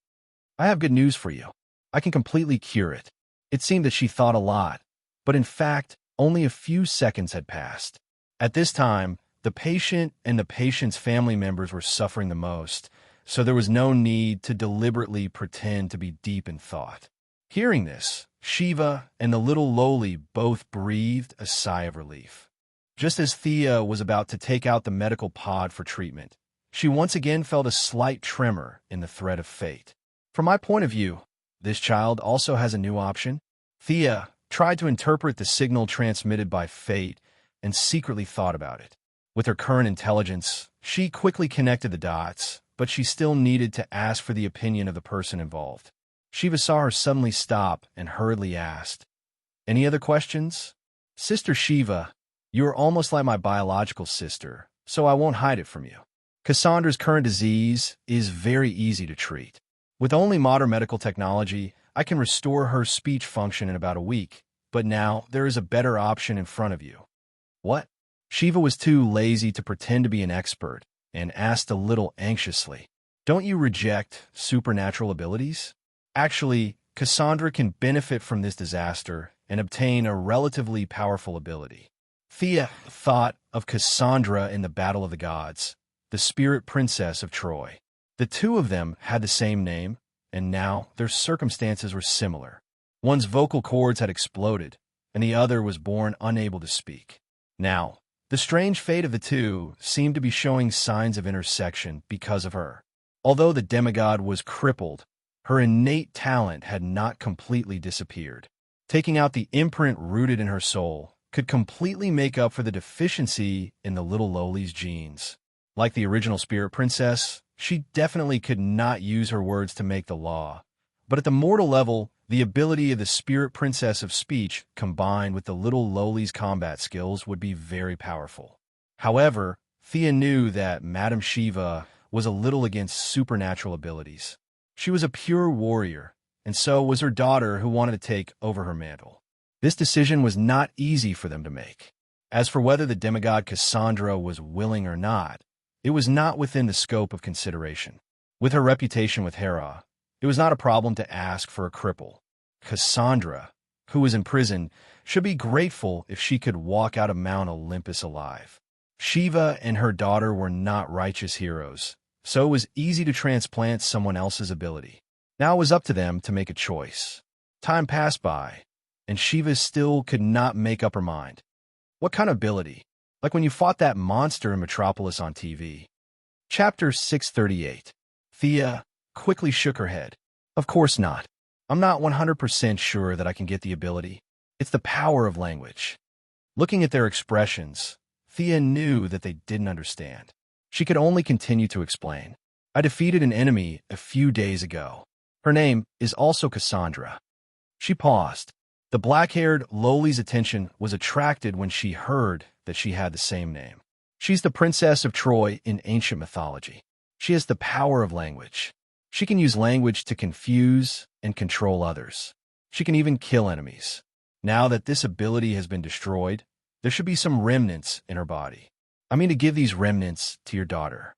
I have good news for you. I can completely cure it. It seemed that she thought a lot, but in fact, only a few seconds had passed. At this time, the patient and the patient's family members were suffering the most, so there was no need to deliberately pretend to be deep in thought. Hearing this, Shiva and the little lowly both breathed a sigh of relief. Just as Thea was about to take out the medical pod for treatment, she once again felt a slight tremor in the thread of fate. From my point of view, this child also has a new option. Thea tried to interpret the signal transmitted by fate and secretly thought about it. With her current intelligence, she quickly connected the dots, but she still needed to ask for the opinion of the person involved. Shiva saw her suddenly stop and hurriedly asked, "Any other questions?" "Sister Shiva, you are almost like my biological sister, so I won't hide it from you. Cassandra's current disease is very easy to treat. With only modern medical technology, I can restore her speech function in about a week, but now there is a better option in front of you." "What?" Shiva was too lazy to pretend to be an expert and asked a little anxiously, "Don't you reject supernatural abilities? Actually, Cassandra can benefit from this disaster and obtain a relatively powerful ability." Thea thought of Cassandra in the Battle of the Gods, the spirit princess of Troy. The two of them had the same name, and now their circumstances were similar. One's vocal cords had exploded, and the other was born unable to speak. Now, the strange fate of the two seemed to be showing signs of intersection because of her. Although the demigod was crippled, her innate talent had not completely disappeared. Taking out the imprint rooted in her soul could completely make up for the deficiency in the little lowly's genes. Like the original spirit princess, she definitely could not use her words to make the law. But at the mortal level, the ability of the spirit princess of speech combined with the little lowly's combat skills would be very powerful. However, Thea knew that Madame Shiva was a little against supernatural abilities. She was a pure warrior, and so was her daughter who wanted to take over her mantle. This decision was not easy for them to make. As for whether the demigod Cassandra was willing or not, it was not within the scope of consideration. With her reputation with Hera, it was not a problem to ask for a cripple. Cassandra, who was in prison, should be grateful if she could walk out of Mount Olympus alive. Shiva and her daughter were not righteous heroes, so it was easy to transplant someone else's ability. Now it was up to them to make a choice. Time passed by, and Shiva still could not make up her mind. What kind of ability? Like when you fought that monster in Metropolis on TV. Chapter 638. Thea quickly shook her head. Of course not. I'm not 100% sure that I can get the ability. It's the power of language. Looking at their expressions, Thea knew that they didn't understand. She could only continue to explain. I defeated an enemy a few days ago. Her name is also Cassandra. She paused. The black-haired Loli's attention was attracted when she heard that she had the same name. She's the princess of Troy in ancient mythology. She has the power of language. She can use language to confuse and control others. She can even kill enemies. Now that this ability has been destroyed, there should be some remnants in her body. I mean to give these remnants to your daughter.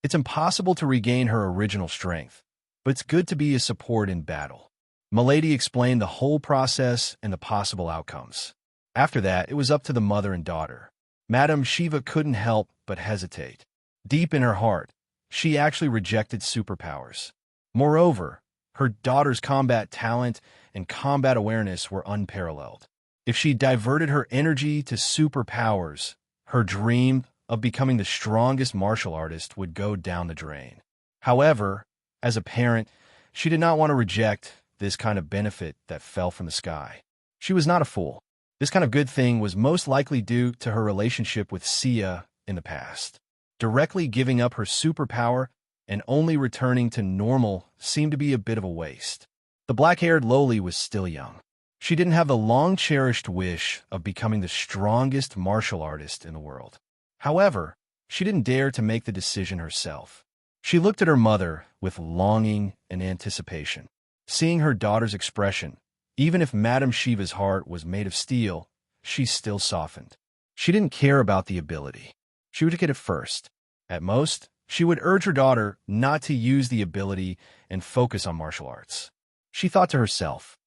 It's impossible to regain her original strength, but it's good to be a support in battle. Milady explained the whole process and the possible outcomes. After that, it was up to the mother and daughter. Madame Shiva couldn't help but hesitate. Deep in her heart, she actually rejected superpowers. Moreover, her daughter's combat talent and combat awareness were unparalleled. If she diverted her energy to superpowers, her dream of becoming the strongest martial artist would go down the drain. However, as a parent, she did not want to reject this kind of benefit that fell from the sky. She was not a fool. This kind of good thing was most likely due to her relationship with Sia in the past. Directly giving up her superpower and only returning to normal seemed to be a bit of a waste. The black-haired Loli was still young. She didn't have the long-cherished wish of becoming the strongest martial artist in the world. However, she didn't dare to make the decision herself. She looked at her mother with longing and anticipation. Seeing her daughter's expression, even if Madame Shiva's heart was made of steel, she still softened. She didn't care about the ability. She would get it first. At most, she would urge her daughter not to use the ability and focus on martial arts. She thought to herself,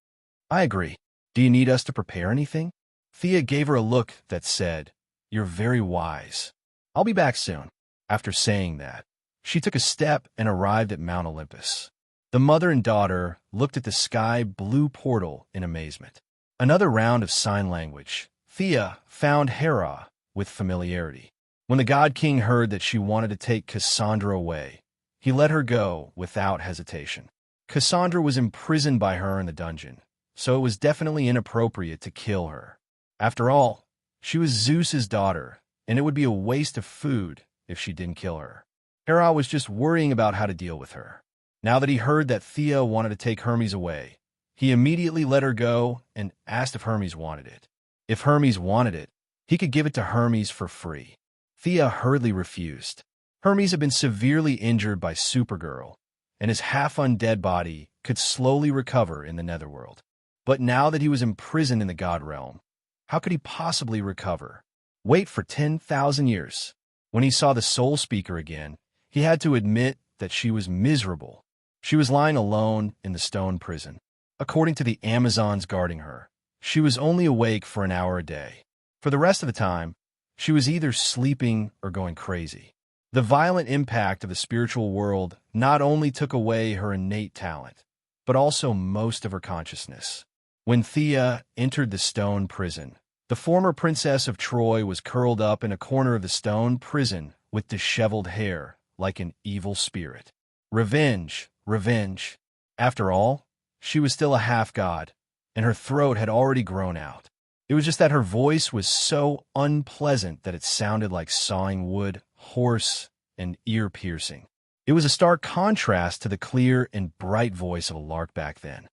I agree. Do you need us to prepare anything? Thea gave her a look that said, You're very wise. I'll be back soon. After saying that, she took a step and arrived at Mount Olympus. The mother and daughter looked at the sky-blue portal in amazement. Another round of sign language. Thea found Hera with familiarity. When the God King heard that she wanted to take Cassandra away, he let her go without hesitation. Cassandra was imprisoned by her in the dungeon, so it was definitely inappropriate to kill her. After all, she was Zeus's daughter, and it would be a waste of food if she didn't kill her. Hera was just worrying about how to deal with her. Now that he heard that Thea wanted to take Hermes away, he immediately let her go and asked if Hermes wanted it. If Hermes wanted it, he could give it to Hermes for free. Thea hurriedly refused. Hermes had been severely injured by Supergirl, and his half-undead body could slowly recover in the netherworld. But now that he was imprisoned in the God realm, how could he possibly recover? Wait for 10,000 years. When he saw the Soul Speaker again, he had to admit that she was miserable. She was lying alone in the stone prison. According to the Amazons guarding her, she was only awake for an hour a day. For the rest of the time, she was either sleeping or going crazy. The violent impact of the spiritual world not only took away her innate talent, but also most of her consciousness. When Thea entered the stone prison, the former princess of Troy was curled up in a corner of the stone prison with disheveled hair like an evil spirit. Revenge, revenge. After all, she was still a half-god, and her throat had already grown out. It was just that her voice was so unpleasant that it sounded like sawing wood, hoarse, and ear-piercing. It was a stark contrast to the clear and bright voice of a lark back then.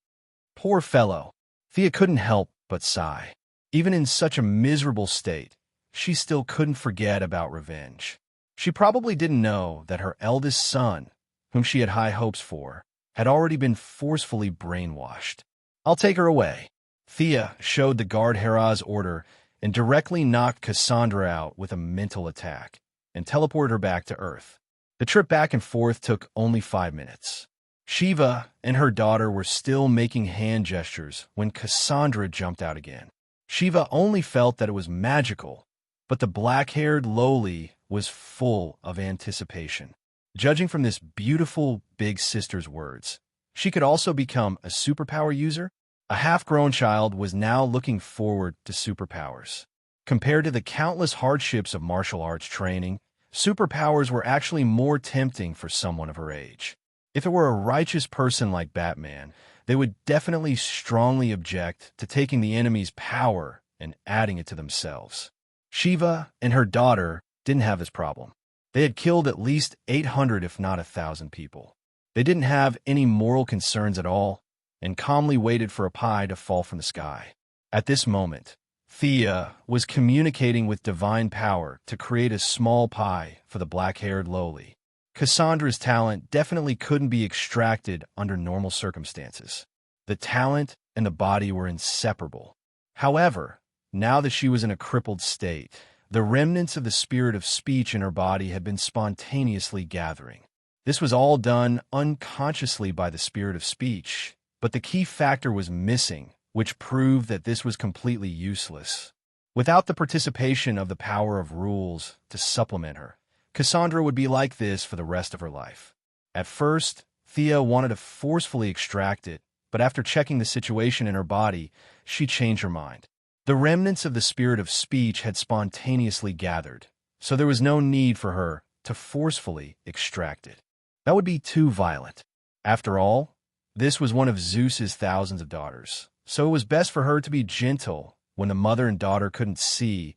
Poor fellow. Thea couldn't help but sigh. Even in such a miserable state, she still couldn't forget about revenge. She probably didn't know that her eldest son, whom she had high hopes for, had already been forcefully brainwashed. I'll take her away. Thea showed the guard Hera's order and directly knocked Cassandra out with a mental attack and teleported her back to Earth. The trip back and forth took only 5 minutes. Shiva and her daughter were still making hand gestures when Cassandra jumped out again. Shiva only felt that it was magical, but the black-haired Loli was full of anticipation. Judging from this beautiful big sister's words, she could also become a superpower user. A half-grown child was now looking forward to superpowers. Compared to the countless hardships of martial arts training, superpowers were actually more tempting for someone of her age. If it were a righteous person like Batman, they would definitely strongly object to taking the enemy's power and adding it to themselves. Shiva and her daughter didn't have this problem. They had killed at least 800 if not 1,000 people. They didn't have any moral concerns at all and calmly waited for a pie to fall from the sky. At this moment, Thea was communicating with divine power to create a small pie for the black-haired lowly. Cassandra's talent definitely couldn't be extracted under normal circumstances. The talent and the body were inseparable. However, now that she was in a crippled state, the remnants of the spirit of speech in her body had been spontaneously gathering. This was all done unconsciously by the spirit of speech, but the key factor was missing, which proved that this was completely useless. Without the participation of the power of rules to supplement her, Cassandra would be like this for the rest of her life. At first, Thea wanted to forcefully extract it, but after checking the situation in her body, she changed her mind. The remnants of the spirit of speech had spontaneously gathered, so there was no need for her to forcefully extract it. That would be too violent. After all, this was one of Zeus's thousands of daughters, so it was best for her to be gentle when the mother and daughter couldn't see,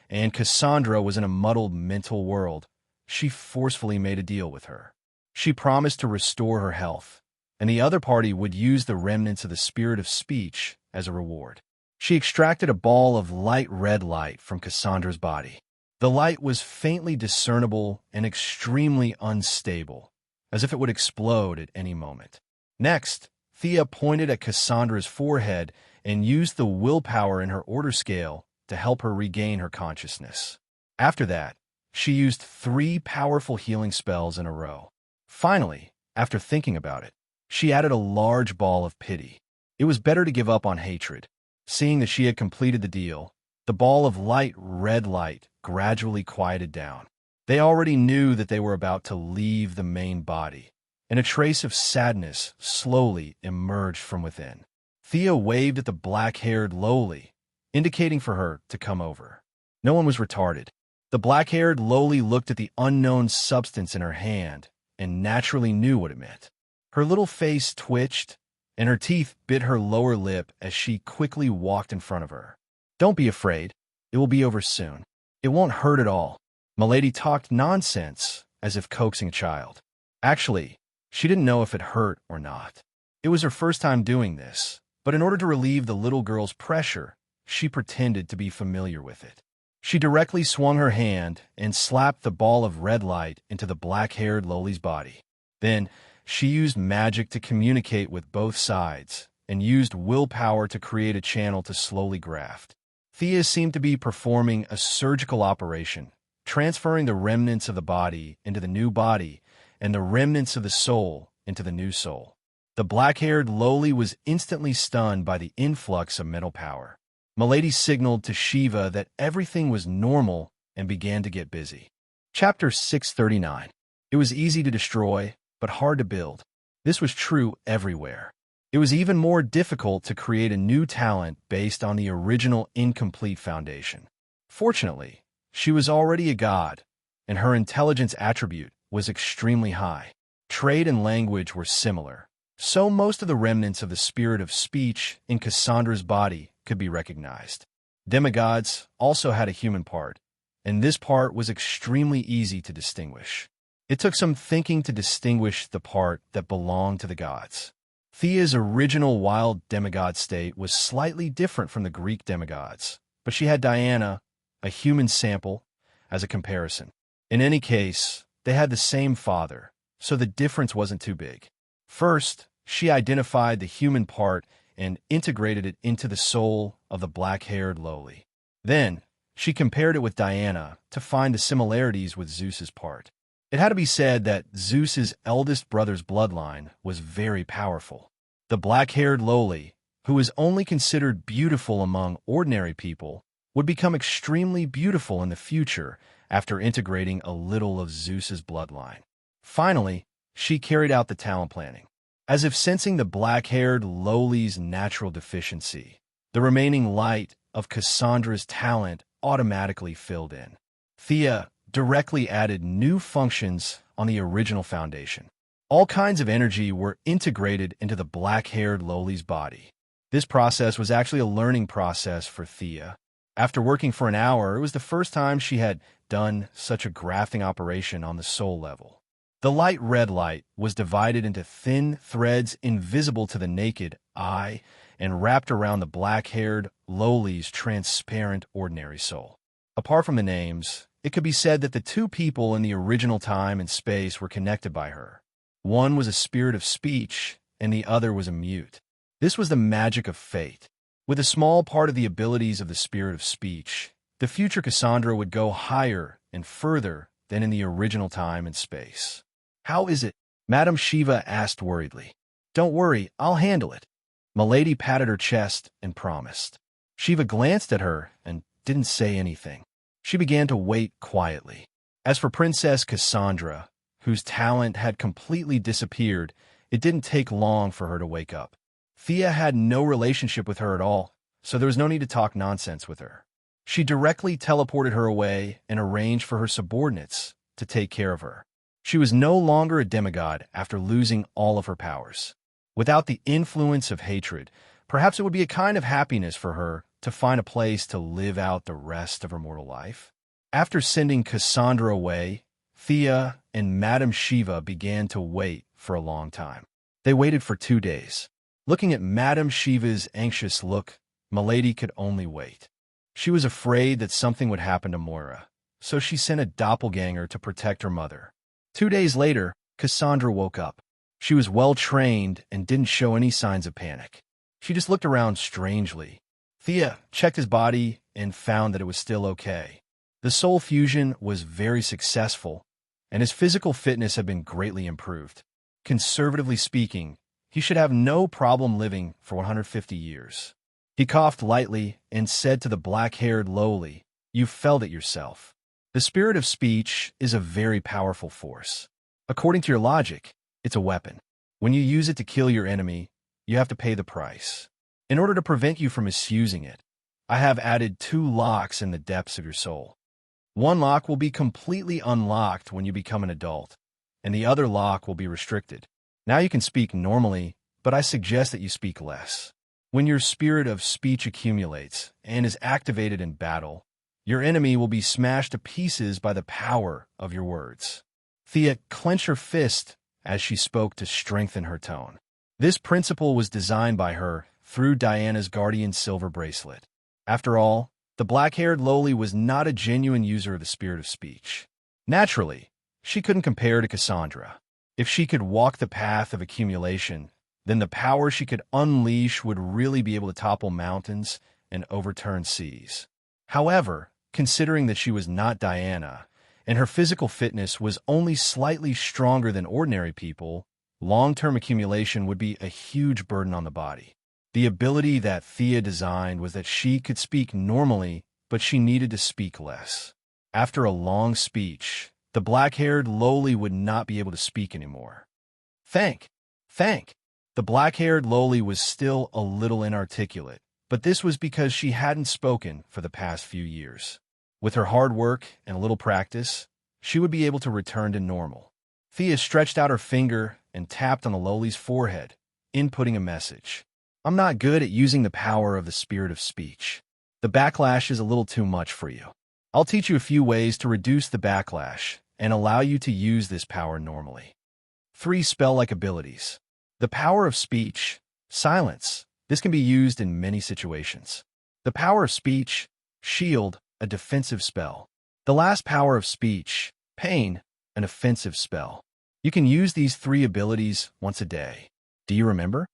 and Cassandra was in a muddled mental world. She forcefully made a deal with her. She promised to restore her health, and the other party would use the remnants of the spirit of speech as a reward. She extracted a ball of light red light from Cassandra's body. The light was faintly discernible and extremely unstable, as if it would explode at any moment. Next, Thea pointed at Cassandra's forehead and used the willpower in her order scale to help her regain her consciousness. After that, she used 3 powerful healing spells in a row. Finally, after thinking about it, she added a large ball of pity. It was better to give up on hatred. Seeing that she had completed the deal, the ball of light red light gradually quieted down. They already knew that they were about to leave the main body, and a trace of sadness slowly emerged from within. Thea waved at the black-haired lowly, indicating for her to come over. No one was retarded. The black-haired lowly looked at the unknown substance in her hand and naturally knew what it meant. Her little face twitched, and her teeth bit her lower lip as she quickly walked in front of her. "Don't be afraid. It will be over soon. It won't hurt at all." Milady talked nonsense, as if coaxing a child. Actually, she didn't know if it hurt or not. It was her first time doing this, but in order to relieve the little girl's pressure, she pretended to be familiar with it. She directly swung her hand and slapped the ball of red light into the black-haired lowly's body. Then, she used magic to communicate with both sides and used willpower to create a channel to slowly graft. Thea seemed to be performing a surgical operation, transferring the remnants of the body into the new body and the remnants of the soul into the new soul. The black-haired lowly was instantly stunned by the influx of mental power. Milady signaled to Shiva that everything was normal and began to get busy. Chapter 639. It was easy to destroy, but hard to build. This was true everywhere. It was even more difficult to create a new talent based on the original incomplete foundation. Fortunately, she was already a god, and her intelligence attribute was extremely high. Trade and language were similar, so most of the remnants of the spirit of speech in Cassandra's body could be recognized. Demigods also had a human part, and this part was extremely easy to distinguish. It took some thinking to distinguish the part that belonged to the gods. Thea's original wild demigod state was slightly different from the Greek demigods, but she had Diana, a human sample, as a comparison. In any case, they had the same father, so the difference wasn't too big. First, she identified the human part and integrated it into the soul of the black-haired lowly. Then, she compared it with Diana to find the similarities with Zeus's part. It had to be said that Zeus's eldest brother's bloodline was very powerful. The black-haired lowly, who was only considered beautiful among ordinary people, would become extremely beautiful in the future after integrating a little of Zeus's bloodline. Finally, she carried out the talent planning. As if sensing the black-haired lowly's natural deficiency, the remaining light of Cassandra's talent automatically filled in. Thea directly added new functions on the original foundation. All kinds of energy were integrated into the black-haired lowly's body. This process was actually a learning process for Thea. After working for an hour, it was the first time she had done such a grafting operation on the soul level. The light red light was divided into thin threads invisible to the naked eye and wrapped around the black-haired lowly's transparent ordinary soul. Apart from the names, it could be said that the two people in the original time and space were connected by her. One was a spirit of speech, and the other was a mute. This was the magic of fate. With a small part of the abilities of the spirit of speech, the future Cassandra would go higher and further than in the original time and space. "How is it?" Madame Shiva asked worriedly. "Don't worry, I'll handle it." Milady patted her chest and promised. Shiva glanced at her and didn't say anything. She began to wait quietly. As for Princess Cassandra, whose talent had completely disappeared, it didn't take long for her to wake up. Thea had no relationship with her at all, so there was no need to talk nonsense with her. She directly teleported her away and arranged for her subordinates to take care of her. She was no longer a demigod after losing all of her powers. Without the influence of hatred, perhaps it would be a kind of happiness for her to find a place to live out the rest of her mortal life. After sending Cassandra away, Thea and Madame Shiva began to wait for a long time. They waited for 2 days. Looking at Madame Shiva's anxious look, Milady could only wait. She was afraid that something would happen to Moira, so she sent a doppelganger to protect her mother. 2 days later, Cassandra woke up. She was well-trained and didn't show any signs of panic. She just looked around strangely. Thea checked his body and found that it was still okay. The soul fusion was very successful, and his physical fitness had been greatly improved. Conservatively speaking, he should have no problem living for 150 years. He coughed lightly and said to the black-haired lowly, "You felt it yourself. The spirit of speech is a very powerful force. According to your logic, it's a weapon. When you use it to kill your enemy, you have to pay the price. In order to prevent you from misusing it, I have added 2 locks in the depths of your soul. One lock will be completely unlocked when you become an adult, and the other lock will be restricted. Now you can speak normally, but I suggest that you speak less. When your spirit of speech accumulates and is activated in battle, your enemy will be smashed to pieces by the power of your words." Thea clenched her fist as she spoke to strengthen her tone. This principle was designed by her through Diana's guardian silver bracelet. After all, the black-haired lowly was not a genuine user of the spirit of speech. Naturally, she couldn't compare to Cassandra. If she could walk the path of accumulation, then the power she could unleash would really be able to topple mountains and overturn seas. However, considering that she was not Diana, and her physical fitness was only slightly stronger than ordinary people, long-term accumulation would be a huge burden on the body. The ability that Thea designed was that she could speak normally, but she needed to speak less. After a long speech, the black-haired lowly would not be able to speak anymore. Thank. The black-haired lowly was still a little inarticulate, but this was because she hadn't spoken for the past few years. With her hard work and a little practice, she would be able to return to normal. Thea stretched out her finger and tapped on the lowly's forehead, inputting a message. "I'm not good at using the power of the spirit of speech. The backlash is a little too much for you. I'll teach you a few ways to reduce the backlash and allow you to use this power normally." 3 spell-like abilities. The power of speech, silence. This can be used in many situations. The power of speech, shield, a defensive spell. The last power of speech, pain, an offensive spell. You can use these 3 abilities once a day. Do you remember?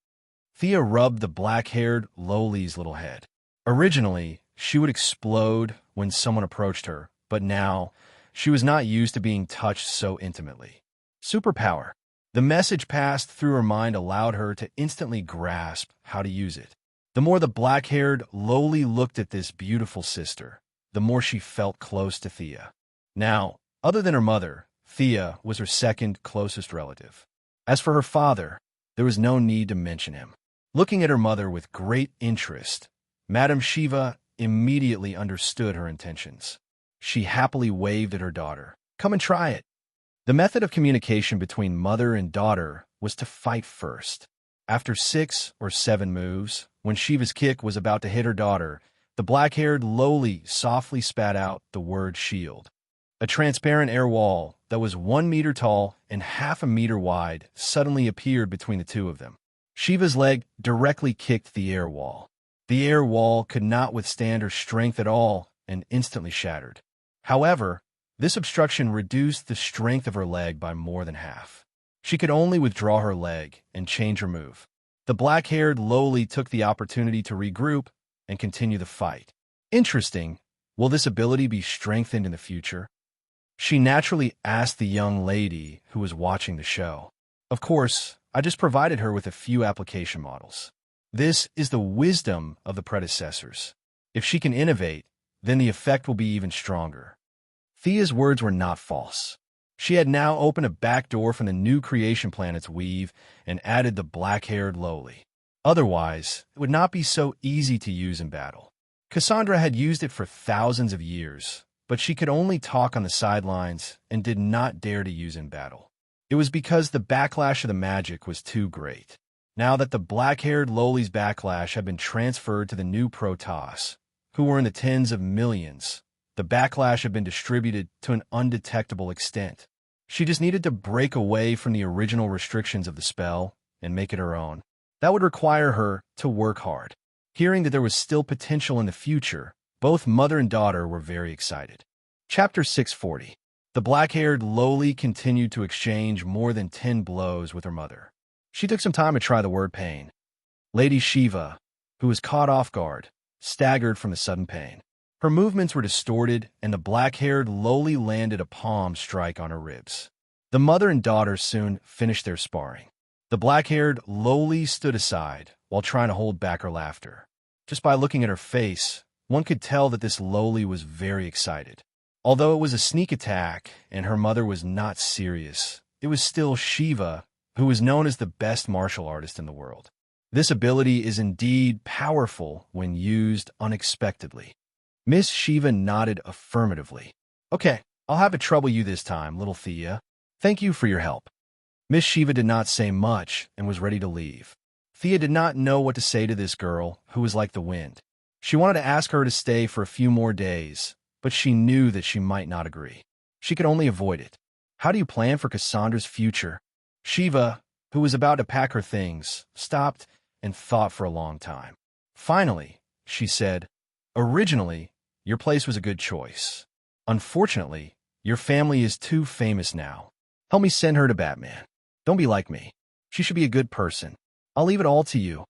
Thea rubbed the black-haired lowly's little head. Originally, she would explode when someone approached her, but now, she was not used to being touched so intimately. Superpower. The message passed through her mind allowed her to instantly grasp how to use it. The more the black-haired lowly looked at this beautiful sister, the more she felt close to Thea. Now, other than her mother, Thea was her second closest relative. As for her father, there was no need to mention him. Looking at her mother with great interest, Madame Shiva immediately understood her intentions. She happily waved at her daughter. "Come and try it." The method of communication between mother and daughter was to fight first. After 6 or 7 moves, when Shiva's kick was about to hit her daughter, the black-haired lowly softly spat out the word shield. A transparent air wall that was 1 meter tall and half a meter wide suddenly appeared between the two of them. Shiva's leg directly kicked the air wall. The air wall could not withstand her strength at all and instantly shattered. However, this obstruction reduced the strength of her leg by more than half. She could only withdraw her leg and change her move. The black-haired lowly took the opportunity to regroup and continue the fight. Interesting. Will this ability be strengthened in the future? She naturally asked the young lady who was watching the show. Of course, I just provided her with a few application models. This is the wisdom of the predecessors. If she can innovate, then the effect will be even stronger. Thea's words were not false. She had now opened a back door from the new creation planet's weave and added the black-haired lowly. Otherwise, it would not be so easy to use in battle. Cassandra had used it for thousands of years, but she could only talk on the sidelines and did not dare to use in battle. It was because the backlash of the magic was too great. Now that the black-haired lowly's backlash had been transferred to the new Protoss, who were in the tens of millions, the backlash had been distributed to an undetectable extent. She just needed to break away from the original restrictions of the spell and make it her own. That would require her to work hard. Hearing that there was still potential in the future, both mother and daughter were very excited. Chapter 640. The black-haired lowly continued to exchange more than 10 blows with her mother. She took some time to try the word pain. Lady Shiva, who was caught off guard, staggered from the sudden pain. Her movements were distorted, and the black-haired lowly landed a palm strike on her ribs. The mother and daughter soon finished their sparring. The black-haired lowly stood aside while trying to hold back her laughter. Just by looking at her face, one could tell that this lowly was very excited. Although it was a sneak attack and her mother was not serious, it was still Shiva, who was known as the best martial artist in the world. This ability is indeed powerful when used unexpectedly. Miss Shiva nodded affirmatively. Okay, I'll have to trouble you this time, little Thea. Thank you for your help. Miss Shiva did not say much and was ready to leave. Thea did not know what to say to this girl, who was like the wind. She wanted to ask her to stay for a few more days, but she knew that she might not agree. She could only avoid it. How do you plan for Cassandra's future? Shiva, who was about to pack her things, stopped and thought for a long time. Finally, she said, "Originally, your place was a good choice. Unfortunately, your family is too famous now. Help me send her to Batman. Don't be like me. She should be a good person. I'll leave it all to you."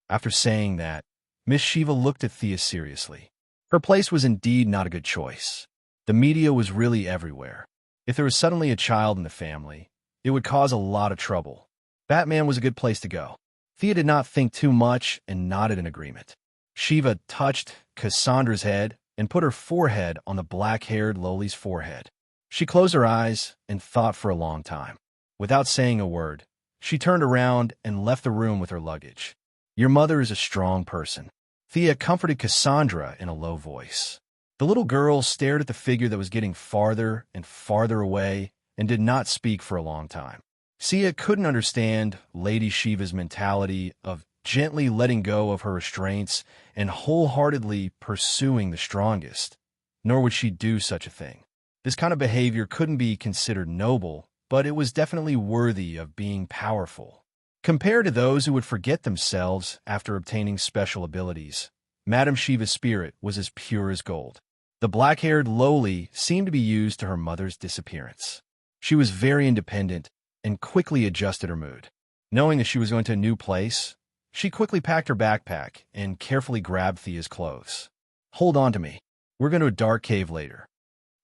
After saying that, Miss Shiva looked at Thea seriously. Her place was indeed not a good choice. The media was really everywhere. If there was suddenly a child in the family, it would cause a lot of trouble. Batman was a good place to go. Thea did not think too much and nodded in agreement. Shiva touched Cassandra's head and put her forehead on the black-haired lowly's forehead. She closed her eyes and thought for a long time. Without saying a word, she turned around and left the room with her luggage. Your mother is a strong person. Thea comforted Cassandra in a low voice. The little girl stared at the figure that was getting farther and farther away and did not speak for a long time. Thea couldn't understand Lady Shiva's mentality of gently letting go of her restraints and wholeheartedly pursuing the strongest, nor would she do such a thing. This kind of behavior couldn't be considered noble, but it was definitely worthy of being powerful. Compared to those who would forget themselves after obtaining special abilities, Madame Shiva's spirit was as pure as gold. The black-haired lowly seemed to be used to her mother's disappearance. She was very independent and quickly adjusted her mood. Knowing that she was going to a new place, she quickly packed her backpack and carefully grabbed Thea's clothes. Hold on to me. We're going to a dark cave later.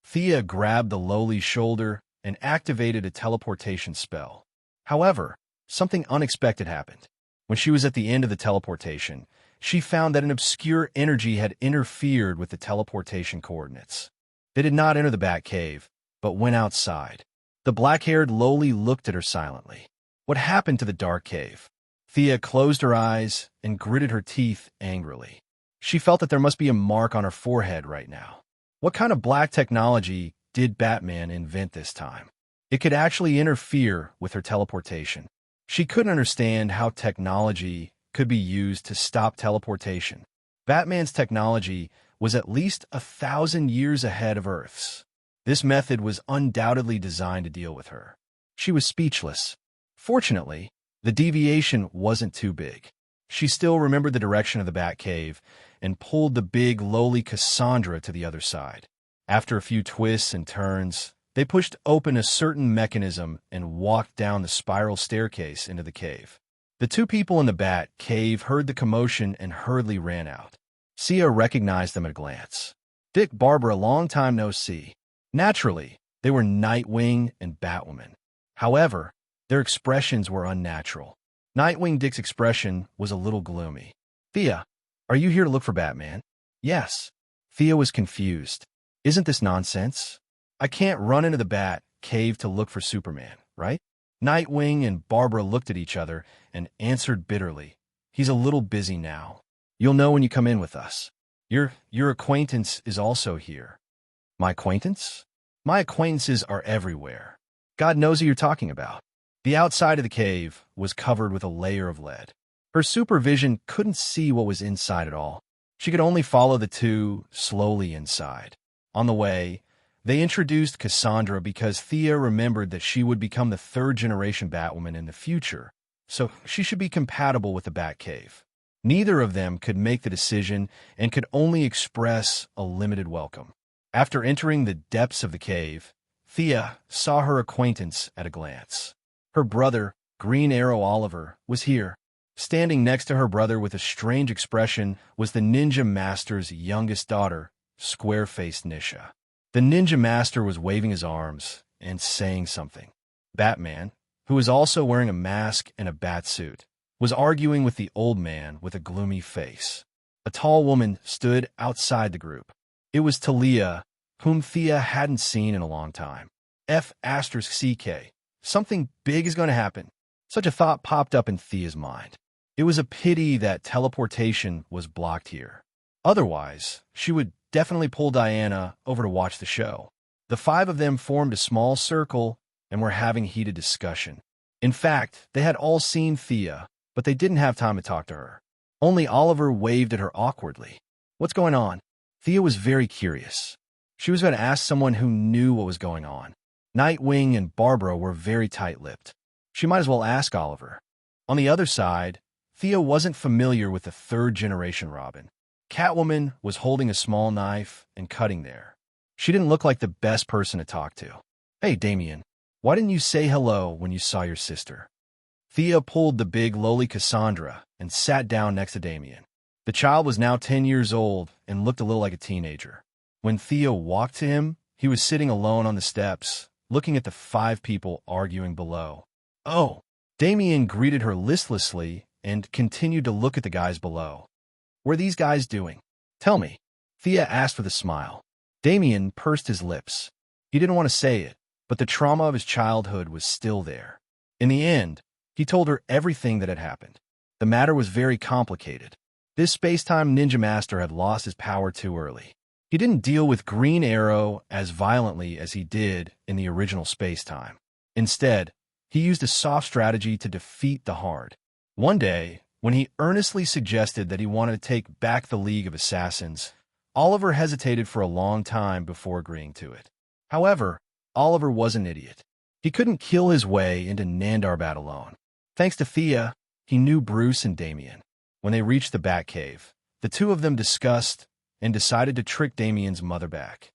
Thea grabbed the lowly's shoulder and activated a teleportation spell. However, something unexpected happened. When she was at the end of the teleportation, she found that an obscure energy had interfered with the teleportation coordinates. They did not enter the Bat Cave, but went outside. The black-haired lowly looked at her silently. What happened to the dark cave? Thea closed her eyes and gritted her teeth angrily. She felt that there must be a mark on her forehead right now. What kind of black technology did Batman invent this time? It could actually interfere with her teleportation. She couldn't understand how technology could be used to stop teleportation. Batman's technology was at least 1,000 years ahead of Earth's. This method was undoubtedly designed to deal with her. She was speechless. Fortunately, the deviation wasn't too big. She still remembered the direction of the bat cave and pulled the big, lowly Cassandra to the other side. After a few twists and turns, they pushed open a certain mechanism and walked down the spiral staircase into the cave. The two people in the bat cave heard the commotion and hurriedly ran out. Sia recognized them at a glance. Dick, Barbara, long time no see. Naturally, they were Nightwing and Batwoman. However, their expressions were unnatural. Nightwing Dick's expression was a little gloomy. "Thea, are you here to look for Batman?" "Yes." Thea was confused. "Isn't this nonsense? I can't run into the bat cave to look for Superman, right?" Nightwing and Barbara looked at each other and answered bitterly, "He's a little busy now. You'll know when you come in with us. Your acquaintance is also here." "My acquaintance?" "My acquaintances are everywhere. God knows who you're talking about." The outside of the cave was covered with a layer of lead. Her supervision couldn't see what was inside at all. She could only follow the two slowly inside. On the way, they introduced Cassandra because Thea remembered that she would become the third-generation Batwoman in the future, so she should be compatible with the Batcave. Neither of them could make the decision and could only express a limited welcome. After entering the depths of the cave, Thea saw her acquaintance at a glance. Her brother, Green Arrow Oliver, was here. Standing next to her brother with a strange expression was the Ninja Master's youngest daughter, Square-Faced Nisha. The Ninja Master was waving his arms and saying something. Batman, who was also wearing a mask and a bat suit, was arguing with the old man with a gloomy face. A tall woman stood outside the group. It was Talia, whom Thea hadn't seen in a long time. F***CK. Something big is going to happen. Such a thought popped up in Thea's mind. It was a pity that teleportation was blocked here. Otherwise, she would definitely pull Diana over to watch the show. The five of them formed a small circle and were having a heated discussion. In fact, they had all seen Thea, but they didn't have time to talk to her. Only Oliver waved at her awkwardly. "What's going on?" Thea was very curious. She was going to ask someone who knew what was going on. Nightwing and Barbara were very tight-lipped. She might as well ask Oliver. On the other side, Thea wasn't familiar with the third-generation Robin. Catwoman was holding a small knife and cutting there. She didn't look like the best person to talk to. "Hey, Damien, why didn't you say hello when you saw your sister?" Thea pulled the big, lowly Cassandra and sat down next to Damien. The child was now 10 years old and looked a little like a teenager. When Thea walked to him, he was sitting alone on the steps, looking at the five people arguing below. "Oh!" Damien greeted her listlessly and continued to look at the guys below. "What are these guys doing? Tell me," Thea asked with a smile. Damien pursed his lips. He didn't want to say it, but the trauma of his childhood was still there. In the end, he told her everything that had happened. The matter was very complicated. This space-time ninja master had lost his power too early. He didn't deal with Green Arrow as violently as he did in the original space-time. Instead, he used a soft strategy to defeat the hard. One day, when he earnestly suggested that he wanted to take back the League of Assassins, Oliver hesitated for a long time before agreeing to it. However, Oliver was an idiot. He couldn't kill his way into Nandarbat alone. Thanks to Thea, he knew Bruce and Damien. When they reached the Batcave, the two of them discussed and decided to trick Damien's mother back.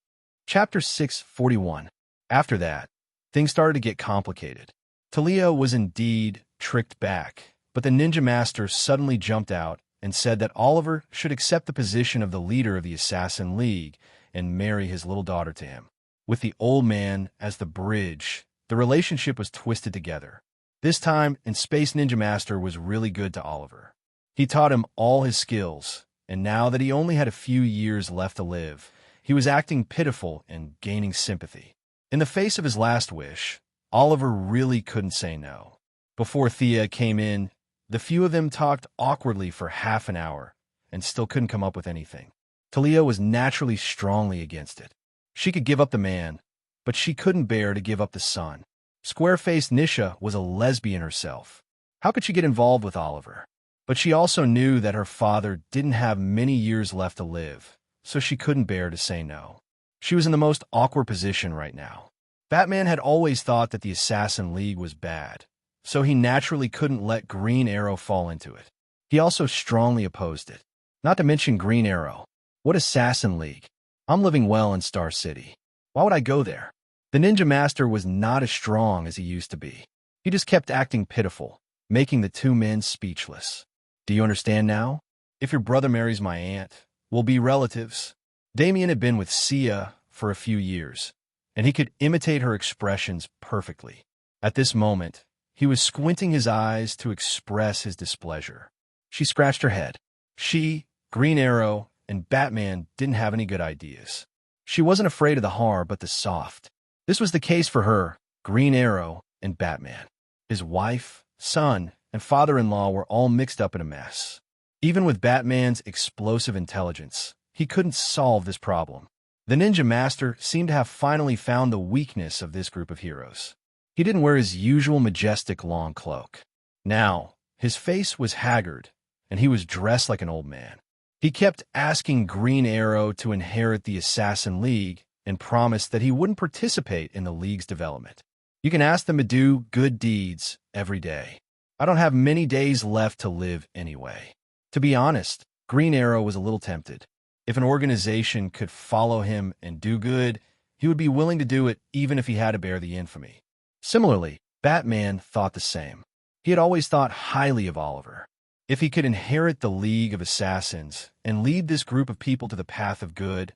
Chapter 641. After that, things started to get complicated. Talia was indeed tricked back, but the Ninja Master suddenly jumped out and said that Oliver should accept the position of the leader of the Assassin League and marry his little daughter to him. With the old man as the bridge, the relationship was twisted together. This time, Space Ninja Master was really good to Oliver. He taught him all his skills, and now that he only had a few years left to live, he was acting pitiful and gaining sympathy. In the face of his last wish, Oliver really couldn't say no. Before Thea came in, the few of them talked awkwardly for half an hour and still couldn't come up with anything. Talia was naturally strongly against it. She could give up the man, but she couldn't bear to give up the son. Square-Faced Nisha was a lesbian herself. How could she get involved with Oliver? But she also knew that her father didn't have many years left to live, so she couldn't bear to say no. She was in the most awkward position right now. Batman had always thought that the Assassin League was bad, so he naturally couldn't let Green Arrow fall into it. He also strongly opposed it. Not to mention Green Arrow. What Assassin League? I'm living well in Star City. Why would I go there? The Ninja Master was not as strong as he used to be. He just kept acting pitiful, making the two men speechless. Do you understand now? If your brother marries my aunt, we'll be relatives. Damien had been with Sia for a few years, and he could imitate her expressions perfectly. At this moment, he was squinting his eyes to express his displeasure. She scratched her head. She, Green Arrow, and Batman didn't have any good ideas. She wasn't afraid of the hard but the soft. This was the case for her, Green Arrow, and Batman. His wife, son, and father-in-law were all mixed up in a mess. Even with Batman's explosive intelligence, he couldn't solve this problem. The Ninja Master seemed to have finally found the weakness of this group of heroes. He didn't wear his usual majestic long cloak. Now, his face was haggard, and he was dressed like an old man. He kept asking Green Arrow to inherit the Assassin League and promised that he wouldn't participate in the League's development. You can ask them to do good deeds every day. I don't have many days left to live anyway. To be honest, Green Arrow was a little tempted. If an organization could follow him and do good, he would be willing to do it even if he had to bear the infamy. Similarly, Batman thought the same. He had always thought highly of Oliver. If he could inherit the League of Assassins and lead this group of people to the path of good,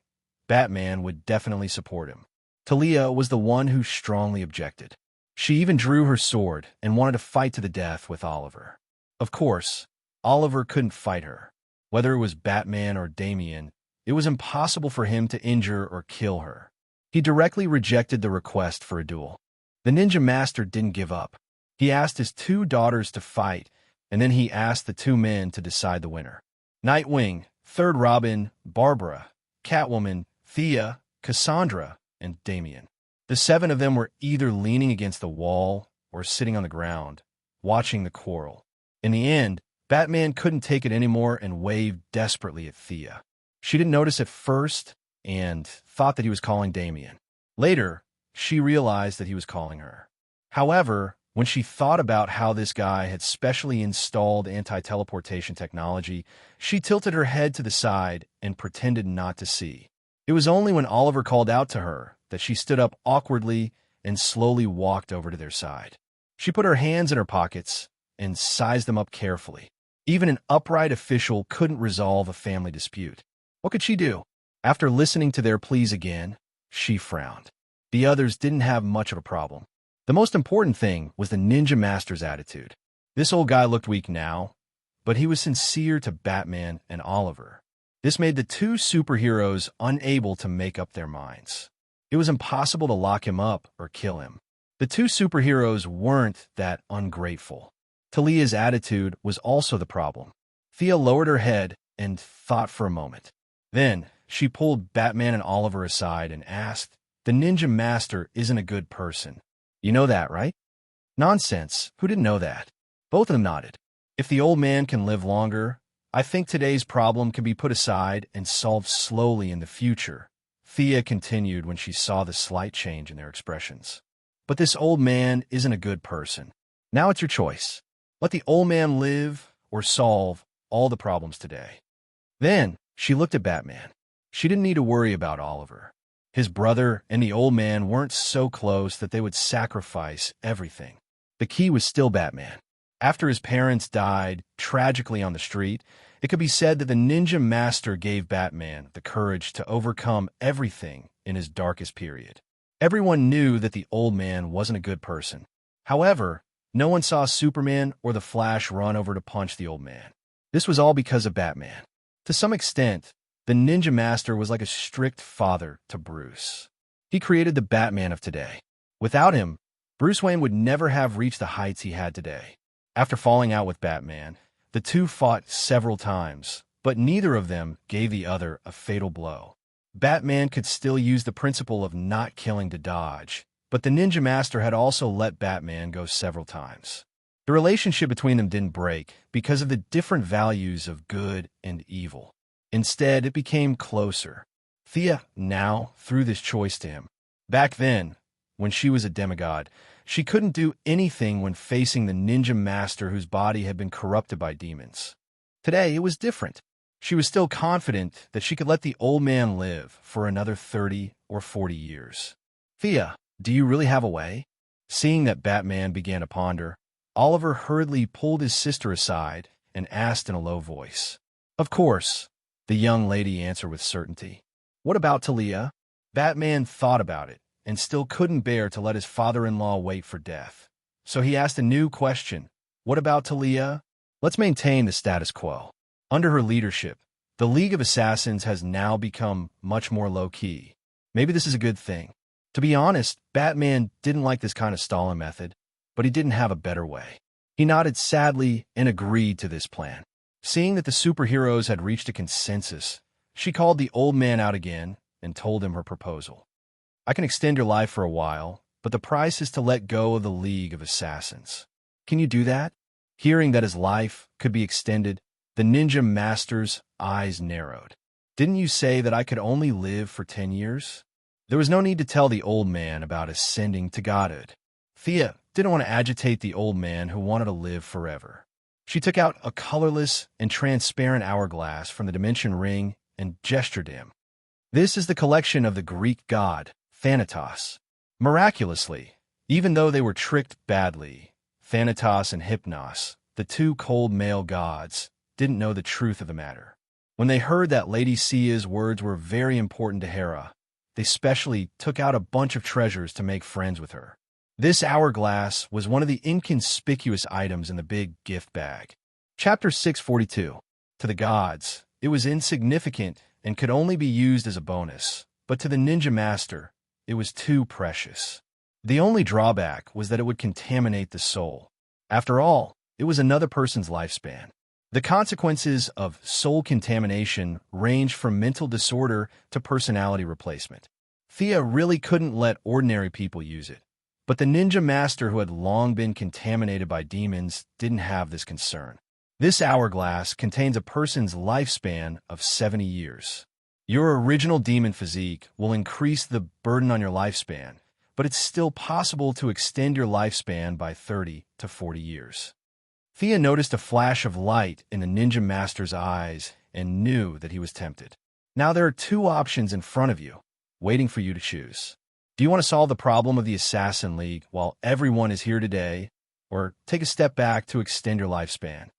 Batman would definitely support him. Talia was the one who strongly objected. She even drew her sword and wanted to fight to the death with Oliver. Of course, Oliver couldn't fight her. Whether it was Batman or Damien, it was impossible for him to injure or kill her. He directly rejected the request for a duel. The Ninja Master didn't give up. He asked his two daughters to fight, and then he asked the two men to decide the winner. Nightwing, Third Robin, Barbara, Catwoman, Thea, Cassandra, and Damien. The seven of them were either leaning against the wall or sitting on the ground, watching the quarrel. In the end, Batman couldn't take it anymore and waved desperately at Thea. She didn't notice at first and thought that he was calling Damien. Later, she realized that he was calling her. However, when she thought about how this guy had specially installed anti-teleportation technology, she tilted her head to the side and pretended not to see. It was only when Oliver called out to her that she stood up awkwardly and slowly walked over to their side. She put her hands in her pockets and sized them up carefully. Even an upright official couldn't resolve a family dispute. What could she do? After listening to their pleas again, she frowned. The others didn't have much of a problem. The most important thing was the Ninja Master's attitude. This old guy looked weak now, but he was sincere to Batman and Oliver. This made the two superheroes unable to make up their minds. It was impossible to lock him up or kill him. The two superheroes weren't that ungrateful. Talia's attitude was also the problem. Thea lowered her head and thought for a moment. Then, she pulled Batman and Oliver aside and asked, "The Ninja Master isn't a good person. You know that, right?" "Nonsense. Who didn't know that?" Both of them nodded. "If the old man can live longer, I think today's problem can be put aside and solved slowly in the future," Thea continued when she saw the slight change in their expressions. "But this old man isn't a good person. Now it's your choice. Let the old man live or solve all the problems today." Then she looked at Batman. She didn't need to worry about Oliver. His brother and the old man weren't so close that they would sacrifice everything. The key was still Batman. After his parents died tragically on the street, it could be said that the Ninja Master gave Batman the courage to overcome everything in his darkest period. Everyone knew that the old man wasn't a good person. However, no one saw Superman or the Flash run over to punch the old man. This was all because of Batman. To some extent, the Ninja Master was like a strict father to Bruce. He created the Batman of today. Without him, Bruce Wayne would never have reached the heights he had today. After falling out with Batman, the two fought several times, but neither of them gave the other a fatal blow. Batman could still use the principle of not killing to dodge, but the Ninja Master had also let Batman go several times. The relationship between them didn't break because of the different values of good and evil. Instead, it became closer. Thea now threw this choice to him. Back then, when she was a demigod, she couldn't do anything when facing the ninja master whose body had been corrupted by demons. Today, it was different. She was still confident that she could let the old man live for another 30 or 40 years. Thea, do you really have a way? Seeing that Batman began to ponder, Oliver hurriedly pulled his sister aside and asked in a low voice. Of course, the young lady answered with certainty. What about Talia? Batman thought about it and still couldn't bear to let his father-in-law wait for death. So he asked a new question. What about Talia? Let's maintain the status quo. Under her leadership, the League of Assassins has now become much more low-key. Maybe this is a good thing. To be honest, Batman didn't like this kind of stalling method, but he didn't have a better way. He nodded sadly and agreed to this plan. Seeing that the superheroes had reached a consensus, she called the old man out again and told him her proposal. I can extend your life for a while, but the price is to let go of the League of Assassins. Can you do that? Hearing that his life could be extended, the ninja master's eyes narrowed. Didn't you say that I could only live for 10 years? There was no need to tell the old man about ascending to godhood. Thea didn't want to agitate the old man who wanted to live forever. She took out a colorless and transparent hourglass from the dimension ring and gestured to him. This is the collection of the Greek god, Thanatos. Miraculously, even though they were tricked badly, Thanatos and Hypnos, the two cold male gods, didn't know the truth of the matter. When they heard that Lady Sia's words were very important to Hera, they specially took out a bunch of treasures to make friends with her. This hourglass was one of the inconspicuous items in the big gift bag. Chapter 642. To the gods, it was insignificant and could only be used as a bonus, but to the ninja master, it was too precious. The only drawback was that it would contaminate the soul. After all, it was another person's lifespan. The consequences of soul contamination ranged from mental disorder to personality replacement. Thea really couldn't let ordinary people use it, but the ninja master who had long been contaminated by demons didn't have this concern. This hourglass contains a person's lifespan of 70 years. Your original demon physique will increase the burden on your lifespan, but it's still possible to extend your lifespan by 30 to 40 years. Thea noticed a flash of light in the ninja master's eyes and knew that he was tempted. Now there are two options in front of you, waiting for you to choose. Do you want to solve the problem of the Assassin League while everyone is here today, or take a step back to extend your lifespan?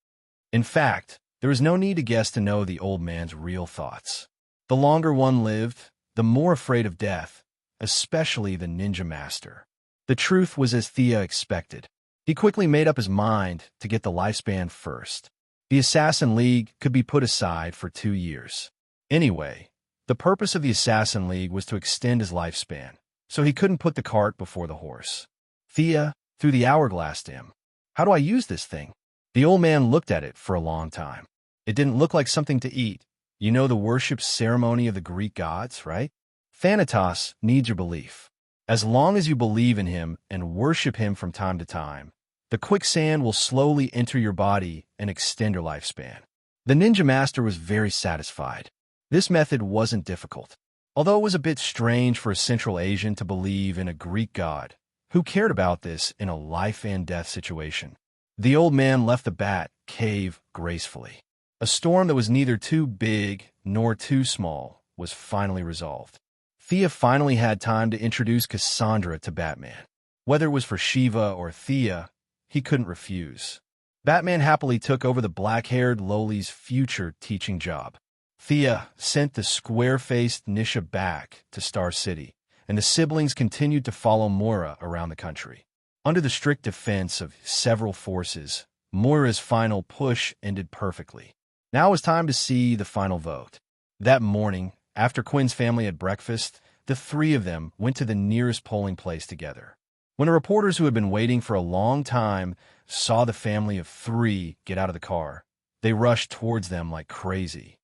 In fact, there is no need to guess to know the old man's real thoughts. The longer one lived, the more afraid of death, especially the ninja master. The truth was as Thea expected. He quickly made up his mind to get the lifespan first. The Assassin League could be put aside for 2 years. Anyway, the purpose of the Assassin League was to extend his lifespan, so he couldn't put the cart before the horse. Thea threw the hourglass to him. How do I use this thing? The old man looked at it for a long time. It didn't look like something to eat. You know the worship ceremony of the Greek gods, right? Thanatos needs your belief. As long as you believe in him and worship him from time to time, the quicksand will slowly enter your body and extend your lifespan. The ninja master was very satisfied. This method wasn't difficult. Although it was a bit strange for a Central Asian to believe in a Greek god, who cared about this in a life and death situation? The old man left the bat cave gracefully. A storm that was neither too big nor too small was finally resolved. Thea finally had time to introduce Cassandra to Batman. Whether it was for Shiva or Thea, he couldn't refuse. Batman happily took over the black-haired Loli's future teaching job. Thea sent the square-faced Nisha back to Star City, and the siblings continued to follow Moira around the country. Under the strict defense of several forces, Moira's final push ended perfectly. Now it was time to see the final vote. That morning, after Quinn's family had breakfast, the three of them went to the nearest polling place together. When the reporters who had been waiting for a long time saw the family of three get out of the car, they rushed towards them like crazy.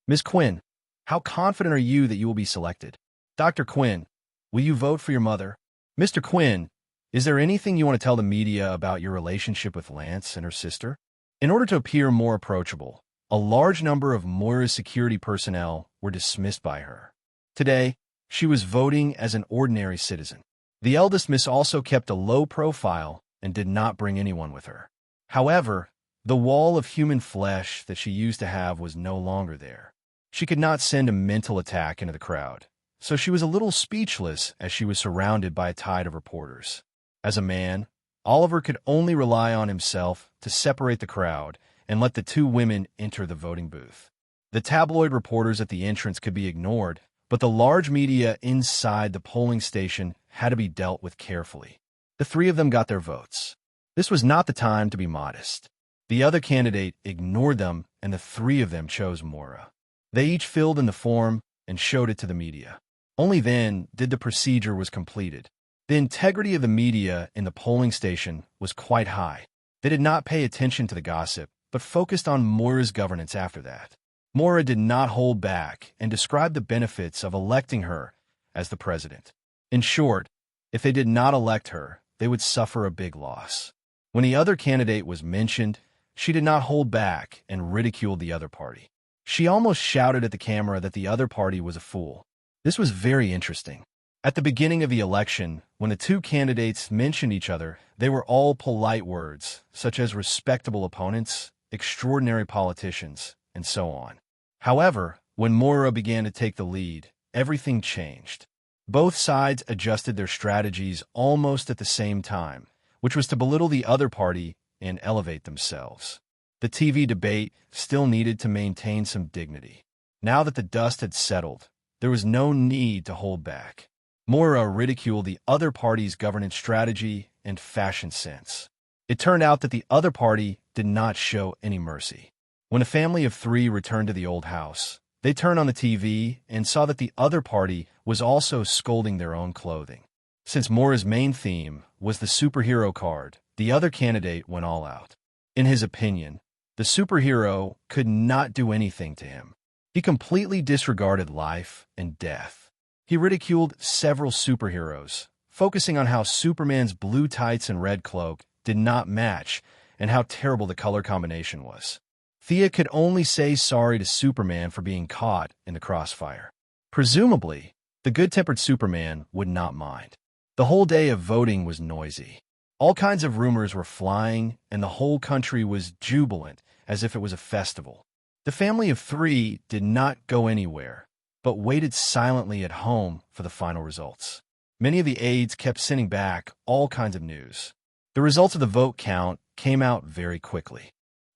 Miss Quinn, how confident are you that you will be selected? Dr. Quinn, will you vote for your mother? Mr. Quinn, is there anything you want to tell the media about your relationship with Lance and her sister? In order to appear more approachable, a large number of Moira's security personnel were dismissed by her. Today, she was voting as an ordinary citizen. The eldest miss also kept a low profile and did not bring anyone with her. However, the wall of human flesh that she used to have was no longer there. She could not send a mental attack into the crowd, so she was a little speechless as she was surrounded by a tide of reporters. As a man, Oliver could only rely on himself to separate the crowd and let the two women enter the voting booth. The tabloid reporters at the entrance could be ignored, but the large media inside the polling station had to be dealt with carefully. The three of them got their votes. This was not the time to be modest. The other candidate ignored them, and the three of them chose Moira. They each filled in the form and showed it to the media. Only then did the procedure was completed. The integrity of the media in the polling station was quite high. They did not pay attention to the gossip, but focused on Moira's governance after that. Moira did not hold back and described the benefits of electing her as the president. In short, if they did not elect her, they would suffer a big loss. When the other candidate was mentioned, she did not hold back and ridiculed the other party. She almost shouted at the camera that the other party was a fool. This was very interesting. At the beginning of the election, when the two candidates mentioned each other, they were all polite words, such as respectable opponents, extraordinary politicians, and so on. However, when Moira began to take the lead, everything changed. Both sides adjusted their strategies almost at the same time, which was to belittle the other party and elevate themselves. The TV debate still needed to maintain some dignity. Now that the dust had settled, there was no need to hold back. Moira ridiculed the other party's governance strategy and fashion sense. It turned out that the other party did not show any mercy. When a family of three returned to the old house, they turned on the TV and saw that the other party was also scolding their own clothing. Since Moira's main theme was the superhero card, the other candidate went all out. In his opinion, the superhero could not do anything to him. He completely disregarded life and death. He ridiculed several superheroes, focusing on how Superman's blue tights and red cloak did not match and how terrible the color combination was. Thea could only say sorry to Superman for being caught in the crossfire. Presumably, the good-tempered Superman would not mind. The whole day of voting was noisy. All kinds of rumors were flying, and the whole country was jubilant as if it was a festival. The family of three did not go anywhere, but waited silently at home for the final results. Many of the aides kept sending back all kinds of news. The results of the vote count came out very quickly.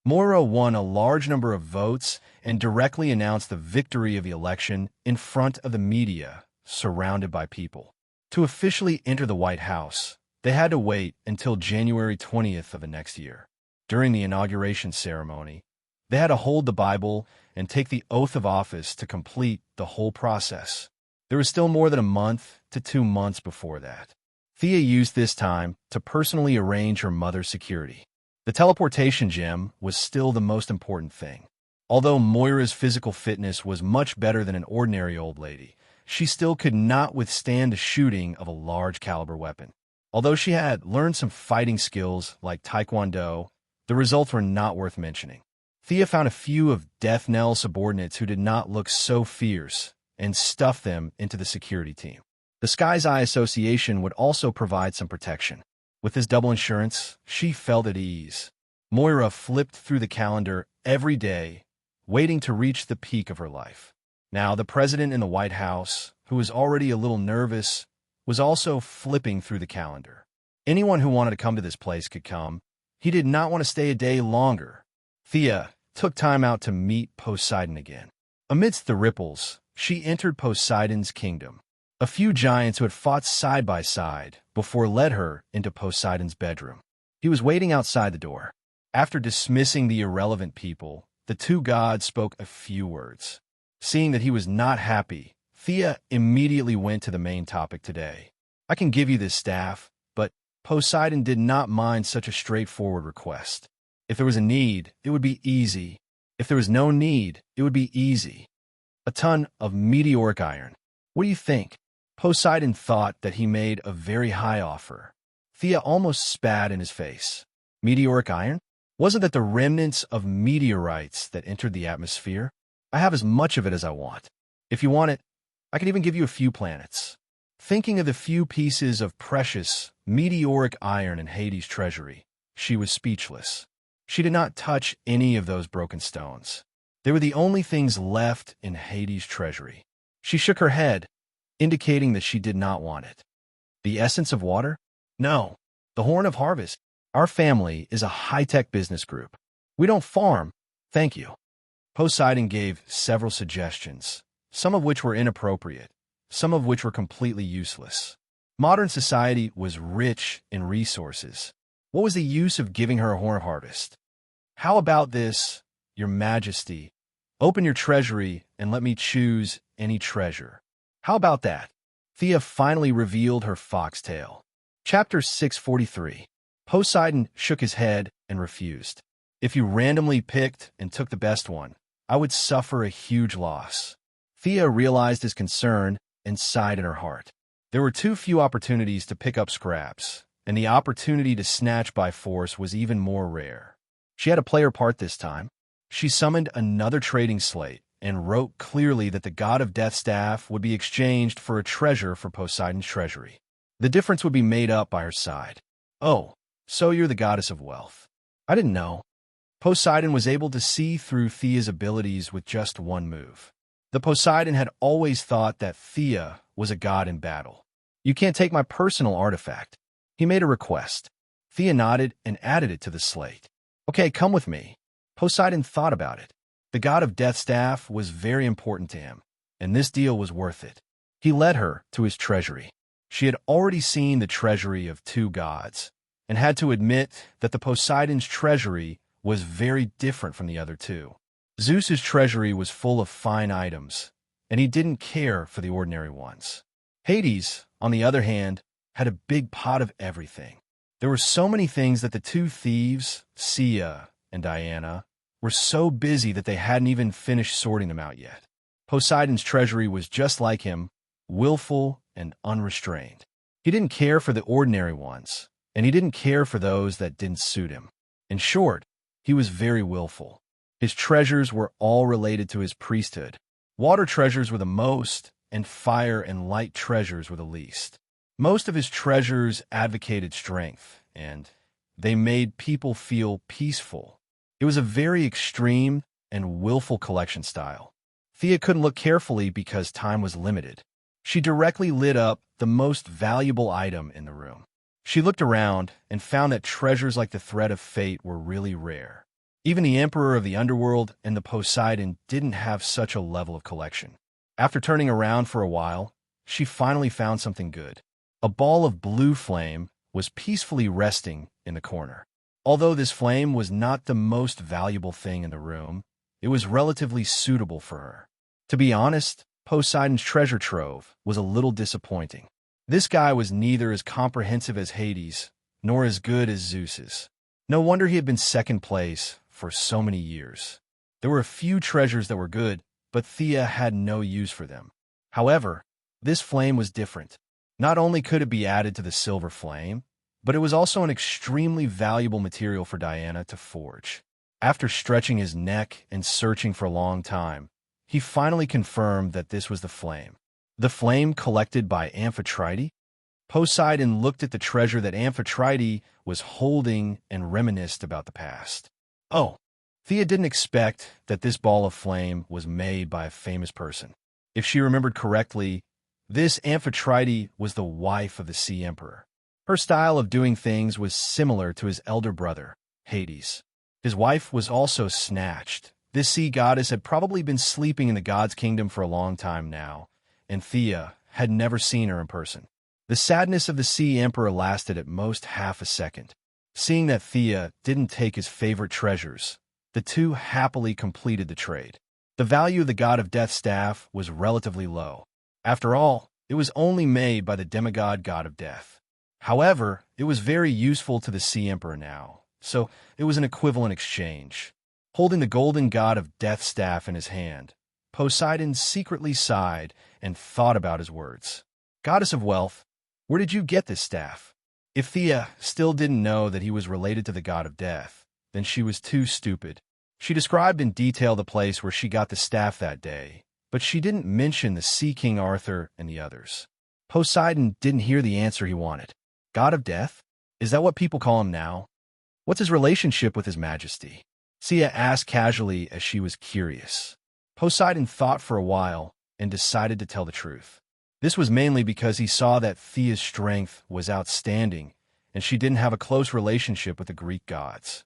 Moira won a large number of votes and directly announced the victory of the election in front of the media, surrounded by people. To officially enter the White House, they had to wait until January 20th of the next year. During the inauguration ceremony, they had to hold the Bible and take the oath of office to complete the whole process. There was still more than a month to 2 months before that. Thea used this time to personally arrange her mother's security. The teleportation gem was still the most important thing. Although Moira's physical fitness was much better than an ordinary old lady, she still could not withstand the shooting of a large caliber weapon. Although she had learned some fighting skills like Taekwondo, the results were not worth mentioning. Thea found a few of Death Knell's subordinates who did not look so fierce and stuffed them into the security team. The Sky's Eye Association would also provide some protection. With this double insurance, she felt at ease. Moira flipped through the calendar every day, waiting to reach the peak of her life. Now, the president in the White House, who was already a little nervous, was also flipping through the calendar. Anyone who wanted to come to this place could come. He did not want to stay a day longer. Thea took time out to meet Poseidon again. Amidst the ripples, she entered Poseidon's kingdom. A few giants who had fought side by side before led her into Poseidon's bedroom. He was waiting outside the door. After dismissing the irrelevant people, the two gods spoke a few words. Seeing that he was not happy, Thea immediately went to the main topic today. I can give you this staff, but Poseidon did not mind such a straightforward request. If there was a need, it would be easy. If there was no need, it would be easy. A ton of meteoric iron. What do you think? Poseidon thought that he made a very high offer. Thea almost spat in his face. Meteoric iron? Wasn't that the remnants of meteorites that entered the atmosphere? I have as much of it as I want. If you want it, I could even give you a few planets. Thinking of the few pieces of precious, meteoric iron in Hades' treasury, she was speechless. She did not touch any of those broken stones. They were the only things left in Hades' treasury. She shook her head, indicating that she did not want it. The essence of water? No. The horn of harvest. Our family is a high-tech business group. We don't farm, thank you. Poseidon gave several suggestions, some of which were inappropriate, some of which were completely useless. Modern society was rich in resources. What was the use of giving her a horn of harvest? How about this, Your Majesty? Open your treasury and let me choose any treasure. How about that? Thea finally revealed her foxtail. Chapter 643. Poseidon shook his head and refused. If you randomly picked and took the best one, I would suffer a huge loss. Thea realized his concern and sighed in her heart. There were too few opportunities to pick up scraps, and the opportunity to snatch by force was even more rare. She had to play her part this time. She summoned another trading slate and wrote clearly that the god of death staff would be exchanged for a treasure for Poseidon's treasury. The difference would be made up by her side. Oh, so you're the goddess of wealth. I didn't know. Poseidon was able to see through Thea's abilities with just one move. The Poseidon had always thought that Thea was a god in battle. You can't take my personal artifact. He made a request. Thea nodded and added it to the slate. Okay, come with me. Poseidon thought about it. The god of death staff was very important to him, and this deal was worth it. He led her to his treasury. She had already seen the treasury of two gods, and had to admit that the Poseidon's treasury was very different from the other two. Zeus's treasury was full of fine items, and he didn't care for the ordinary ones. Hades, on the other hand, had a big pot of everything. There were so many things that the two thieves, Sia and Diana, were so busy that they hadn't even finished sorting them out yet. Poseidon's treasury was just like him, willful and unrestrained. He didn't care for the ordinary ones, and he didn't care for those that didn't suit him. In short, he was very willful. His treasures were all related to his priesthood. Water treasures were the most, and fire and light treasures were the least. Most of his treasures advocated strength, and they made people feel peaceful. It was a very extreme and willful collection style. Thea couldn't look carefully because time was limited. She directly lit up the most valuable item in the room. She looked around and found that treasures like the thread of fate were really rare. Even the Emperor of the Underworld and the Poseidon didn't have such a level of collection. After turning around for a while, she finally found something good. A ball of blue flame was peacefully resting in the corner. Although this flame was not the most valuable thing in the room, it was relatively suitable for her. To be honest, Poseidon's treasure trove was a little disappointing. This guy was neither as comprehensive as Hades, nor as good as Zeus's. No wonder he had been second place for so many years. There were a few treasures that were good, but Thea had no use for them. However, this flame was different. Not only could it be added to the silver flame, but it was also an extremely valuable material for Diana to forge. After stretching his neck and searching for a long time, he finally confirmed that this was the flame. The flame collected by Amphitrite? Poseidon looked at the treasure that Amphitrite was holding and reminisced about the past. Oh, Thea didn't expect that this ball of flame was made by a famous person. If she remembered correctly, this Amphitrite was the wife of the Sea Emperor. Her style of doing things was similar to his elder brother, Hades. His wife was also snatched. This sea goddess had probably been sleeping in the god's kingdom for a long time now, and Thea had never seen her in person. The sadness of the Sea Emperor lasted at most half a second. Seeing that Thea didn't take his favorite treasures, the two happily completed the trade. The value of the god of death staff was relatively low. After all, it was only made by the demigod god of death. However, it was very useful to the Sea Emperor now, so it was an equivalent exchange. Holding the golden god of death staff in his hand, Poseidon secretly sighed and thought about his words. Goddess of wealth, where did you get this staff? If Thea still didn't know that he was related to the god of death, then she was too stupid. She described in detail the place where she got the staff that day, but she didn't mention the Sea King Arthur and the others. Poseidon didn't hear the answer he wanted. God of Death? Is that what people call him now? What's his relationship with his majesty? Sia asked casually as she was curious. Poseidon thought for a while and decided to tell the truth. This was mainly because he saw that Thea's strength was outstanding and she didn't have a close relationship with the Greek gods.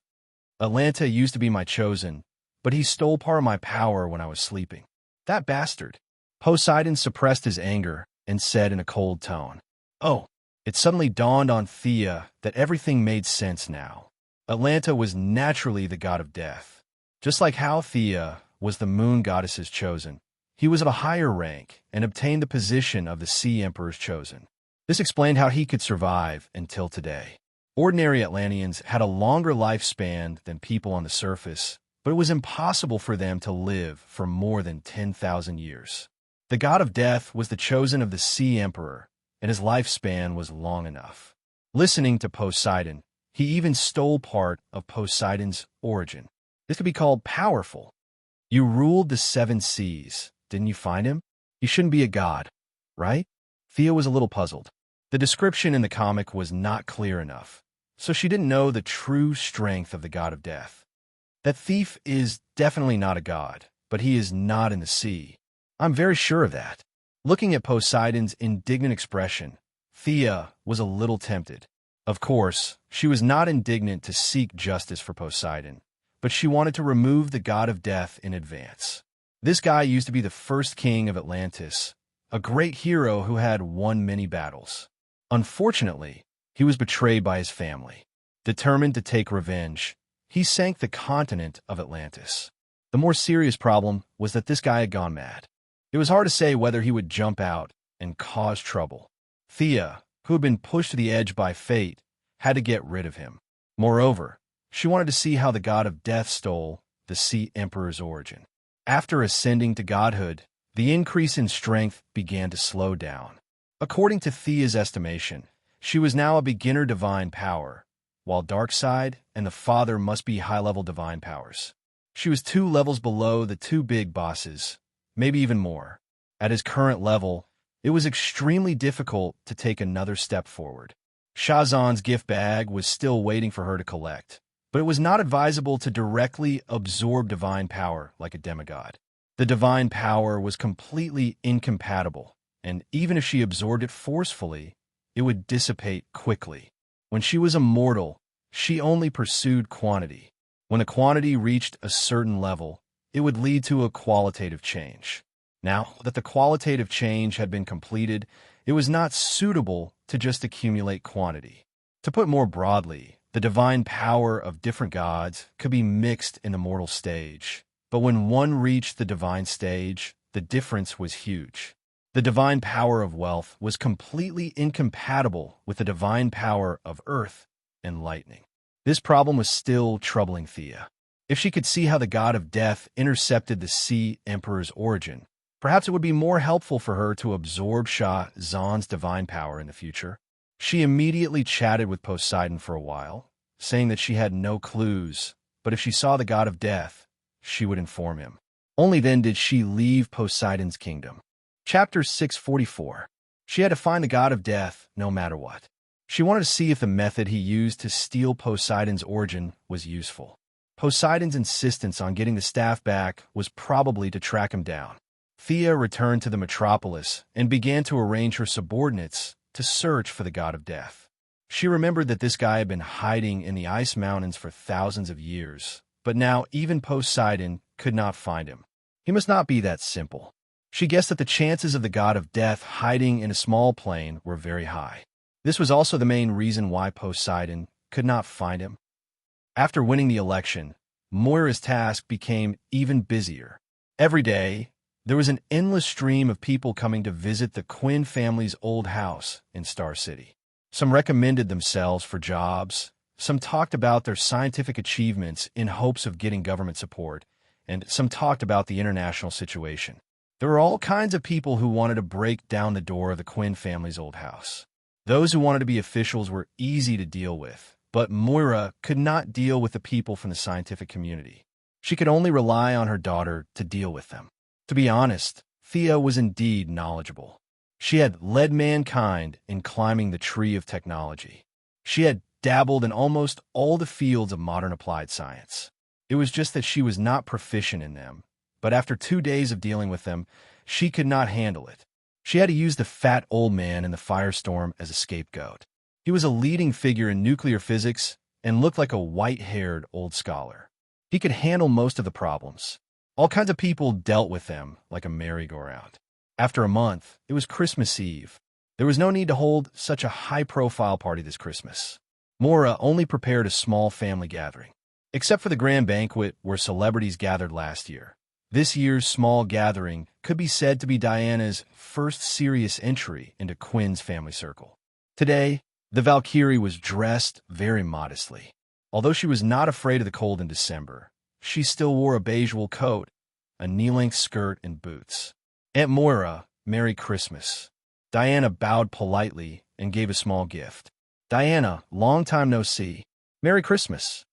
Atlanta used to be my chosen, but he stole part of my power when I was sleeping. That bastard. Poseidon suppressed his anger and said in a cold tone. Oh, it suddenly dawned on Thea that everything made sense now. Atlanta was naturally the god of death. Just like how Thea was the moon goddess's chosen, he was of a higher rank and obtained the position of the Sea Emperor's chosen. This explained how he could survive until today. Ordinary Atlanteans had a longer lifespan than people on the surface, but it was impossible for them to live for more than 10,000 years. The god of death was the chosen of the Sea Emperor, and his lifespan was long enough. Listening to Poseidon, he even stole part of Poseidon's origin. This could be called powerful. You ruled the 7 seas. Didn't you find him? He shouldn't be a god, right? Thea was a little puzzled. The description in the comic was not clear enough, so she didn't know the true strength of the god of death. That thief is definitely not a god, but he is not in the sea. I'm very sure of that. Looking at Poseidon's indignant expression, Thea was a little tempted. Of course, she was not indignant to seek justice for Poseidon, but she wanted to remove the god of death in advance. This guy used to be the first king of Atlantis, a great hero who had won many battles. Unfortunately, he was betrayed by his family. Determined to take revenge, he sank the continent of Atlantis. The more serious problem was that this guy had gone mad. It was hard to say whether he would jump out and cause trouble. Thea, who had been pushed to the edge by fate, had to get rid of him. Moreover, she wanted to see how the god of death stole the Sea Emperor's origin. After ascending to godhood, the increase in strength began to slow down. According to Thea's estimation, she was now a beginner divine power, while Darkseid and the Father must be high-level divine powers. She was 2 levels below the 2 big bosses, maybe even more. At his current level, it was extremely difficult to take another step forward. Shazan's gift bag was still waiting for her to collect, but it was not advisable to directly absorb divine power like a demigod. The divine power was completely incompatible, and even if she absorbed it forcefully, it would dissipate quickly. When she was a mortal, she only pursued quantity. When the quantity reached a certain level, it would lead to a qualitative change. Now that the qualitative change had been completed, it was not suitable to just accumulate quantity. To put more broadly, the divine power of different gods could be mixed in the mortal stage, but when one reached the divine stage, the difference was huge. The divine power of wealth was completely incompatible with the divine power of earth and lightning. This problem was still troubling Thea. If she could see how the god of death intercepted the Sea Emperor's origin, perhaps it would be more helpful for her to absorb Shazan's divine power in the future. She immediately chatted with Poseidon for a while, saying that she had no clues, but if she saw the god of death, she would inform him. Only then did she leave Poseidon's kingdom. Chapter 644. She had to find the god of death no matter what. She wanted to see if the method he used to steal Poseidon's origin was useful. Poseidon's insistence on getting the staff back was probably to track him down. Thea returned to the metropolis and began to arrange her subordinates to search for the god of death. She remembered that this guy had been hiding in the ice mountains for thousands of years, but now even Poseidon could not find him. He must not be that simple. She guessed that the chances of the god of death hiding in a small plain were very high. This was also the main reason why Poseidon could not find him. After winning the election, Moira's task became even busier. Every day, there was an endless stream of people coming to visit the Quinn family's old house in Star City. Some recommended themselves for jobs, some talked about their scientific achievements in hopes of getting government support, and some talked about the international situation. There were all kinds of people who wanted to break down the door of the Quinn family's old house. Those who wanted to be officials were easy to deal with, but Moira could not deal with the people from the scientific community. She could only rely on her daughter to deal with them. To be honest, Thea was indeed knowledgeable. She had led mankind in climbing the tree of technology. She had dabbled in almost all the fields of modern applied science. It was just that she was not proficient in them, but after 2 days of dealing with them, she could not handle it. She had to use the fat old man in the firestorm as a scapegoat. He was a leading figure in nuclear physics and looked like a white-haired old scholar. He could handle most of the problems. All kinds of people dealt with them like a merry-go-round. After a month, it was Christmas Eve. There was no need to hold such a high-profile party this Christmas. Maura only prepared a small family gathering. Except for the grand banquet where celebrities gathered last year. This year's small gathering could be said to be Diana's first serious entry into Quinn's family circle. Today, the Valkyrie was dressed very modestly. Although she was not afraid of the cold in December, she still wore a beige wool coat, a knee-length skirt, and boots. Aunt Moira, Merry Christmas. Diana bowed politely and gave a small gift. Diana, long time no see. Merry Christmas.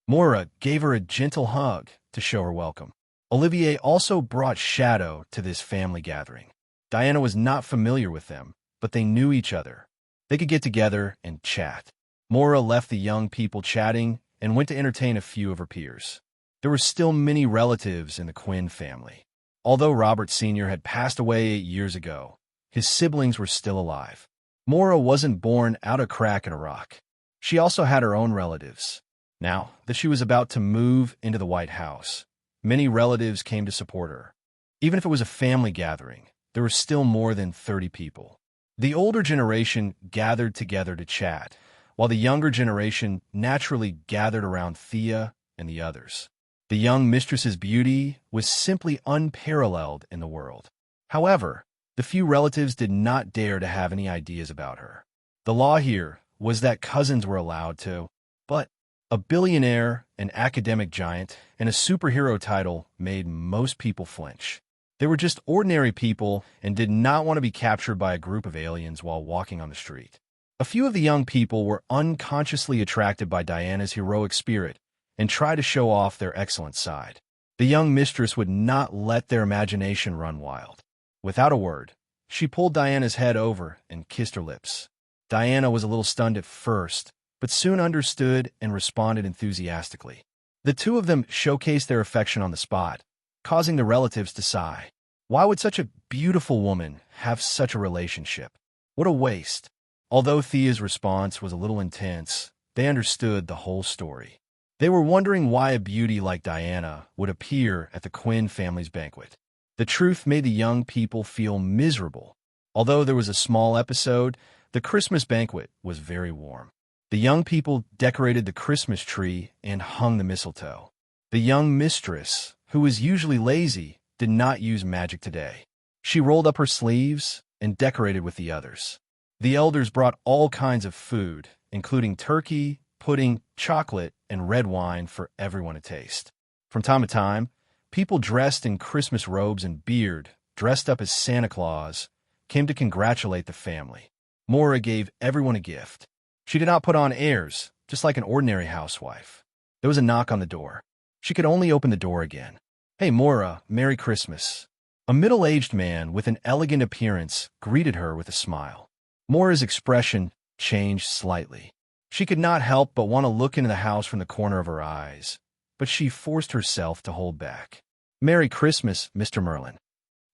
Moira gave her a gentle hug to show her welcome. Olivier also brought Shadow to this family gathering. Diana was not familiar with them, but they knew each other. They could get together and chat. Moira left the young people chatting and went to entertain a few of her peers. There were still many relatives in the Quinn family. Although Robert Sr. had passed away 8 years ago, his siblings were still alive. Moira wasn't born out a crack in a rock. She also had her own relatives. Now that she was about to move into the White House, many relatives came to support her. Even if it was a family gathering, there were still more than 30 people. The older generation gathered together to chat, while the younger generation naturally gathered around Thea and the others. The young mistress's beauty was simply unparalleled in the world. However, the few relatives did not dare to have any ideas about her. The law here was that cousins were allowed to, but a billionaire, an academic giant, and a superhero title made most people flinch. They were just ordinary people and did not want to be captured by a group of aliens while walking on the street. A few of the young people were unconsciously attracted by Diana's heroic spirit and tried to show off their excellent side. The young mistress would not let their imagination run wild. Without a word, she pulled Diana's head over and kissed her lips. Diana was a little stunned at first, but soon understood and responded enthusiastically. The two of them showcased their affection on the spot, causing the relatives to sigh. Why would such a beautiful woman have such a relationship? What a waste. Although Thea's response was a little intense, they understood the whole story. They were wondering why a beauty like Diana would appear at the Quinn family's banquet. The truth made the young people feel miserable. Although there was a small episode, the Christmas banquet was very warm. The young people decorated the Christmas tree and hung the mistletoe. The young mistress, who was usually lazy, did not use magic today. She rolled up her sleeves and decorated with the others. The elders brought all kinds of food, including turkey, pudding, chocolate, and red wine for everyone to taste. From time to time, people dressed in Christmas robes and beard, dressed up as Santa Claus, came to congratulate the family. Moira gave everyone a gift. She did not put on airs, just like an ordinary housewife. There was a knock on the door. She could only open the door again. "Hey, Moira, Merry Christmas." A middle-aged man with an elegant appearance greeted her with a smile. Moira's expression changed slightly. She could not help but want to look into the house from the corner of her eyes, but she forced herself to hold back. "Merry Christmas, Mr. Merlin."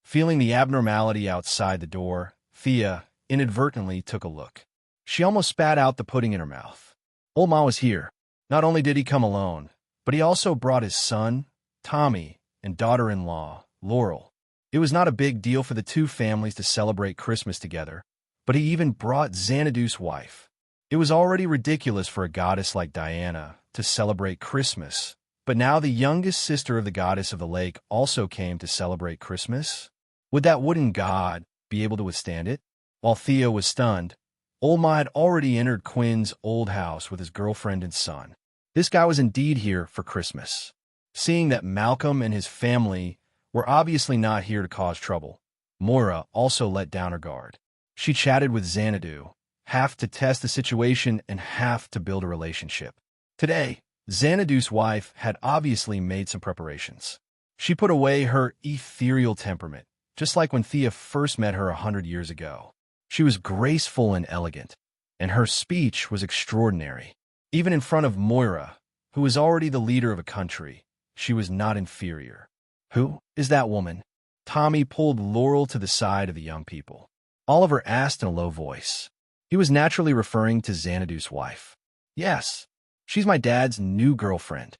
Feeling the abnormality outside the door, Thea inadvertently took a look. She almost spat out the pudding in her mouth. Old Ma was here. Not only did he come alone, but he also brought his son, Tommy, and daughter-in-law, Laurel. It was not a big deal for the two families to celebrate Christmas together, but he even brought Xanadu's wife. It was already ridiculous for a goddess like Diana to celebrate Christmas, but now the youngest sister of the goddess of the lake also came to celebrate Christmas. Would that wooden god be able to withstand it? While Thea was stunned, Old Ma had already entered Quinn's old house with his girlfriend and son. This guy was indeed here for Christmas. Seeing that Malcolm and his family were obviously not here to cause trouble, Moira also let down her guard. She chatted with Xanadu, half to test the situation and half to build a relationship. Today, Xanadu's wife had obviously made some preparations. She put away her ethereal temperament just like when Thea first met her 100 years ago. She was graceful and elegant, and her speech was extraordinary. Even in front of Moira, who was already the leader of a country, she was not inferior. "Who is that woman?" Tommy pulled Laurel to the side of the young people. Oliver asked in a low voice. He was naturally referring to Xanadu's wife. "Yes, she's my dad's new girlfriend."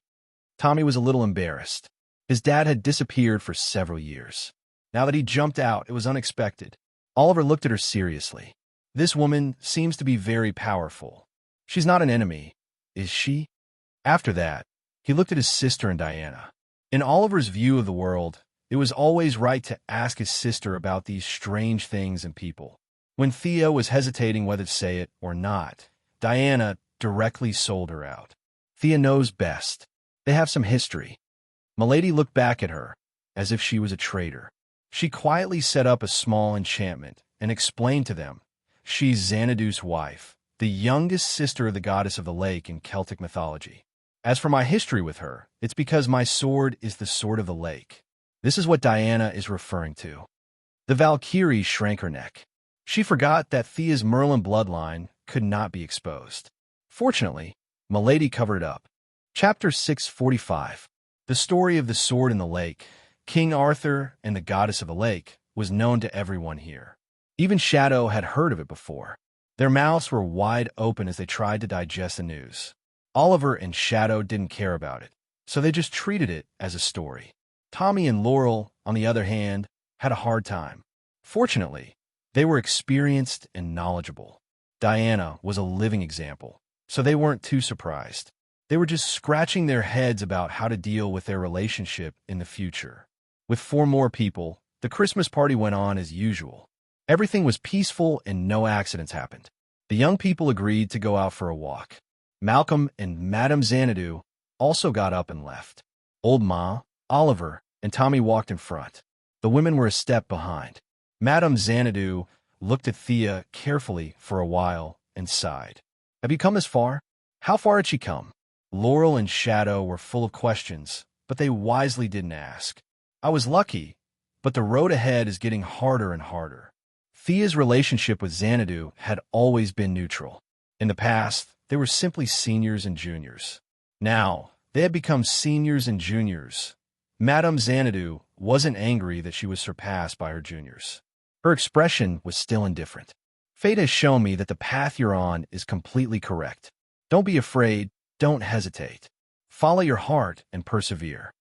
Tommy was a little embarrassed. His dad had disappeared for several years. Now that he jumped out, it was unexpected. Oliver looked at her seriously. "This woman seems to be very powerful. She's not an enemy, is she?" After that, he looked at his sister and Diana. In Oliver's view of the world, it was always right to ask his sister about these strange things and people. When Thea was hesitating whether to say it or not, Diana directly sold her out. "Thea knows best. They have some history." Milady looked back at her, as if she was a traitor. She quietly set up a small enchantment and explained to them, "She's Xanadu's wife, the youngest sister of the goddess of the lake in Celtic mythology. As for my history with her, it's because my sword is the sword of the lake." This is what Diana is referring to. The Valkyrie shrank her neck. She forgot that Thea's Merlin bloodline could not be exposed. Fortunately, Milady covered it up. Chapter 645. The story of the sword in the lake, King Arthur and the goddess of the lake, was known to everyone here. Even Shadow had heard of it before. Their mouths were wide open as they tried to digest the news. Oliver and Shadow didn't care about it, so they just treated it as a story. Tommy and Laurel, on the other hand, had a hard time. Fortunately, they were experienced and knowledgeable. Diana was a living example, so they weren't too surprised. They were just scratching their heads about how to deal with their relationship in the future. With 4 more people, the Christmas party went on as usual. Everything was peaceful and no accidents happened. The young people agreed to go out for a walk. Malcolm and Madame Xanadu also got up and left. Old Ma, Oliver, and Tommy walked in front. The women were a step behind. Madame Xanadu looked at Thea carefully for a while and sighed. "Have you come this far? How far had she come?" Laurel and Shadow were full of questions, but they wisely didn't ask. "I was lucky, but the road ahead is getting harder and harder." Thea's relationship with Xanadu had always been neutral. In the past, they were simply seniors and juniors. Now, they had become seniors and juniors. Madame Xanadu wasn't angry that she was surpassed by her juniors. Her expression was still indifferent. "Fate has shown me that the path you're on is completely correct. Don't be afraid, don't hesitate. Follow your heart and persevere."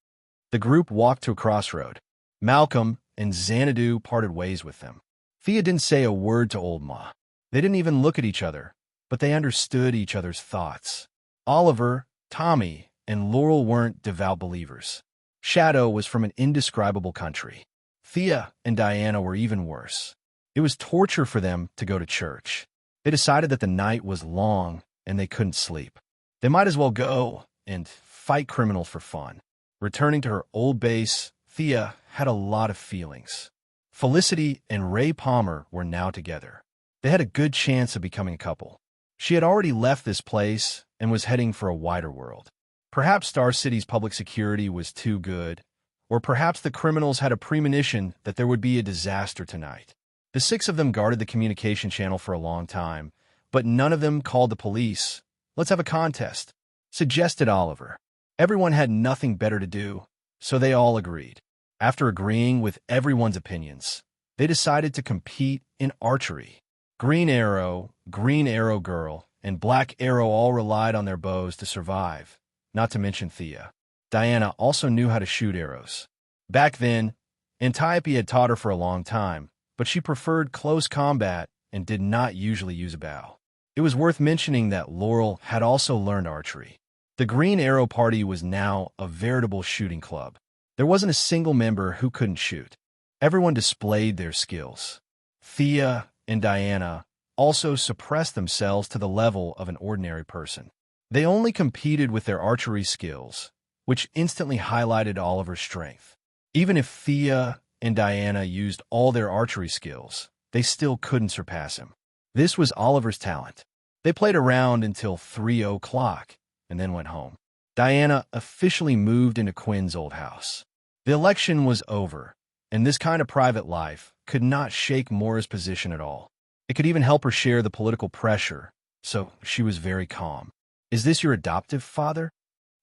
The group walked to a crossroad. Malcolm and Xanadu parted ways with them. Thea didn't say a word to Old Ma. They didn't even look at each other, but they understood each other's thoughts. Oliver, Tommy, and Laurel weren't devout believers. Shadow was from an indescribable country. Thea and Diana were even worse. It was torture for them to go to church. They decided that the night was long and they couldn't sleep. They might as well go and fight criminals for fun. Returning to her old base, Thea had a lot of feelings. Felicity and Ray Palmer were now together. They had a good chance of becoming a couple. She had already left this place and was heading for a wider world. Perhaps Star City's public security was too good, or perhaps the criminals had a premonition that there would be a disaster tonight. The 6 of them guarded the communication channel for a long time, but none of them called the police. "Let's have a contest," suggested Oliver. Everyone had nothing better to do, so they all agreed. After agreeing with everyone's opinions, they decided to compete in archery. Green Arrow Girl, and Black Arrow all relied on their bows to survive, not to mention Thea. Diana also knew how to shoot arrows. Back then, Antiope had taught her for a long time, but she preferred close combat and did not usually use a bow. It was worth mentioning that Laurel had also learned archery. The Green Arrow Party was now a veritable shooting club. There wasn't a single member who couldn't shoot. Everyone displayed their skills. Thea and Diana also suppressed themselves to the level of an ordinary person. They only competed with their archery skills, which instantly highlighted Oliver's strength. Even if Thea and Diana used all their archery skills, they still couldn't surpass him. This was Oliver's talent. They played around until 3 o'clock and then went home. Diana officially moved into Quinn's old house. The election was over, and this kind of private life could not shake Moira's position at all. It could even help her share the political pressure, so she was very calm. "Is this your adoptive father?"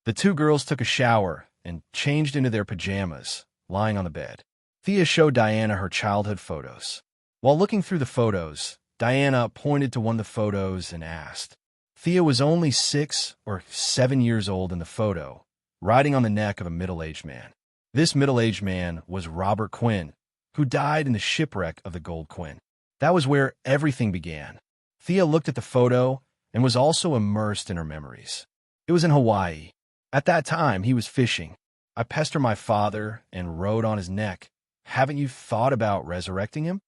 The two girls took a shower and changed into their pajamas, lying on the bed. Thea showed Diana her childhood photos. While looking through the photos, Diana pointed to one of the photos and asked. Thea was only 6 or 7 years old in the photo, riding on the neck of a middle-aged man. This middle-aged man was Robert Quinn, who died in the shipwreck of the Gold Quinn. That was where everything began. Thea looked at the photo and was also immersed in her memories. It was in Hawaii. At that time, he was fishing. "I pestered my father and rode on his neck. Haven't you thought about resurrecting him?"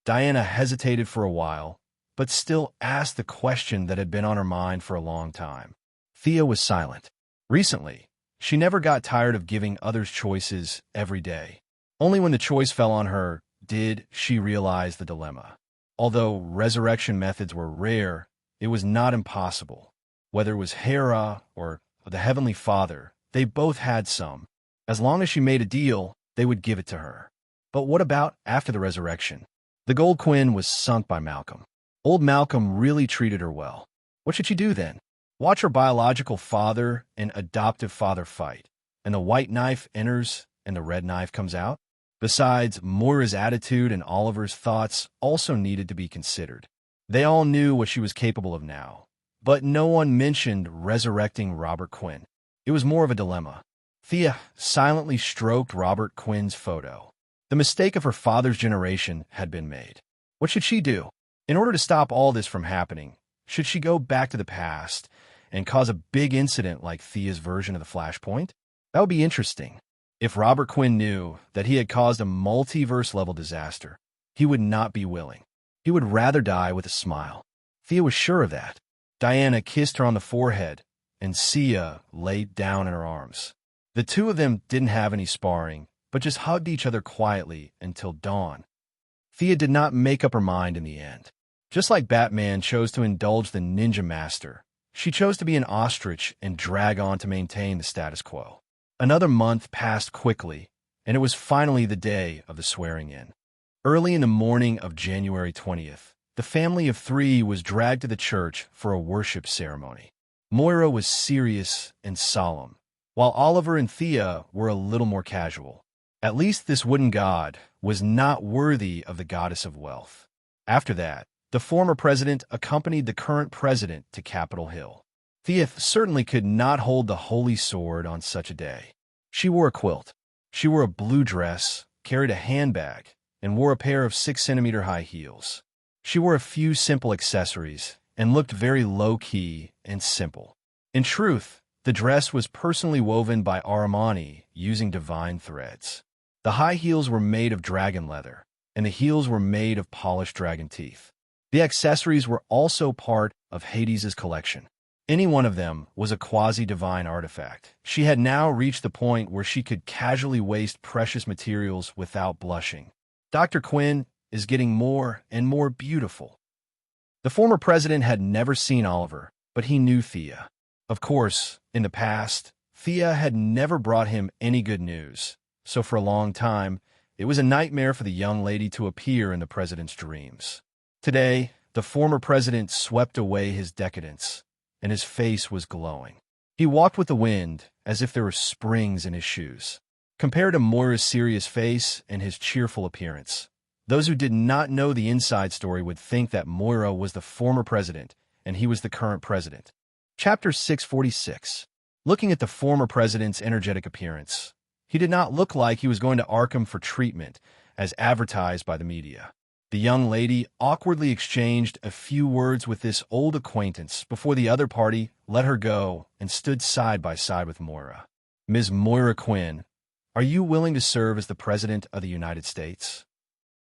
Diana hesitated for a while, but still asked the question that had been on her mind for a long time. Thea was silent. Recently, she never got tired of giving others choices every day. Only when the choice fell on her did she realize the dilemma. Although resurrection methods were rare, it was not impossible. Whether it was Hera or the Heavenly Father, they both had some. As long as she made a deal, they would give it to her. But what about after the resurrection? The Gold Quinn was sunk by Malcolm. Old Malcolm really treated her well. What should she do then? Watch her biological father and adoptive father fight, and the white knife enters and the red knife comes out? Besides, Moira's attitude and Oliver's thoughts also needed to be considered. They all knew what she was capable of now, but no one mentioned resurrecting Robert Quinn. It was more of a dilemma. Thea silently stroked Robert Quinn's photo. The mistake of her father's generation had been made. What should she do? In order to stop all this from happening, should she go back to the past and cause a big incident like Thea's version of the Flashpoint? That would be interesting. If Robert Quinn knew that he had caused a multiverse-level disaster, he would not be willing. He would rather die with a smile. Thea was sure of that. Diana kissed her on the forehead, and Sia laid down in her arms. The two of them didn't have any sparring, but just hugged each other quietly until dawn. Thea did not make up her mind in the end. Just like Batman chose to indulge the ninja master, she chose to be an ostrich and drag on to maintain the status quo. Another month passed quickly, and it was finally the day of the swearing-in. Early in the morning of January 20th, the family of 3 was dragged to the church for a worship ceremony. Moira was serious and solemn, while Oliver and Thea were a little more casual. At least this wooden god was not worthy of the goddess of wealth. After that, the former president accompanied the current president to Capitol Hill. Thea certainly could not hold the holy sword on such a day. She wore a quilt. She wore a blue dress, carried a handbag, and wore a pair of 6-centimeter high heels. She wore a few simple accessories and looked very low-key and simple. In truth, the dress was personally woven by Armani using divine threads. The high heels were made of dragon leather, and the heels were made of polished dragon teeth. The accessories were also part of Hades's collection. Any one of them was a quasi-divine artifact. She had now reached the point where she could casually waste precious materials without blushing. Dr. Quinn is getting more and more beautiful. The former president had never seen Oliver, but he knew Thea. Of course, in the past, Thea had never brought him any good news, so for a long time, it was a nightmare for the young lady to appear in the president's dreams. Today, the former president swept away his decadence, and his face was glowing. He walked with the wind as if there were springs in his shoes. Compared to Moira's serious face and his cheerful appearance, those who did not know the inside story would think that Moira was the former president and he was the current president. Chapter 646. Looking at the former president's energetic appearance, he did not look like he was going to Arkham for treatment, as advertised by the media. The young lady awkwardly exchanged a few words with this old acquaintance before the other party let her go and stood side by side with Moira. "Ms. Moira Quinn, are you willing to serve as the President of the United States?"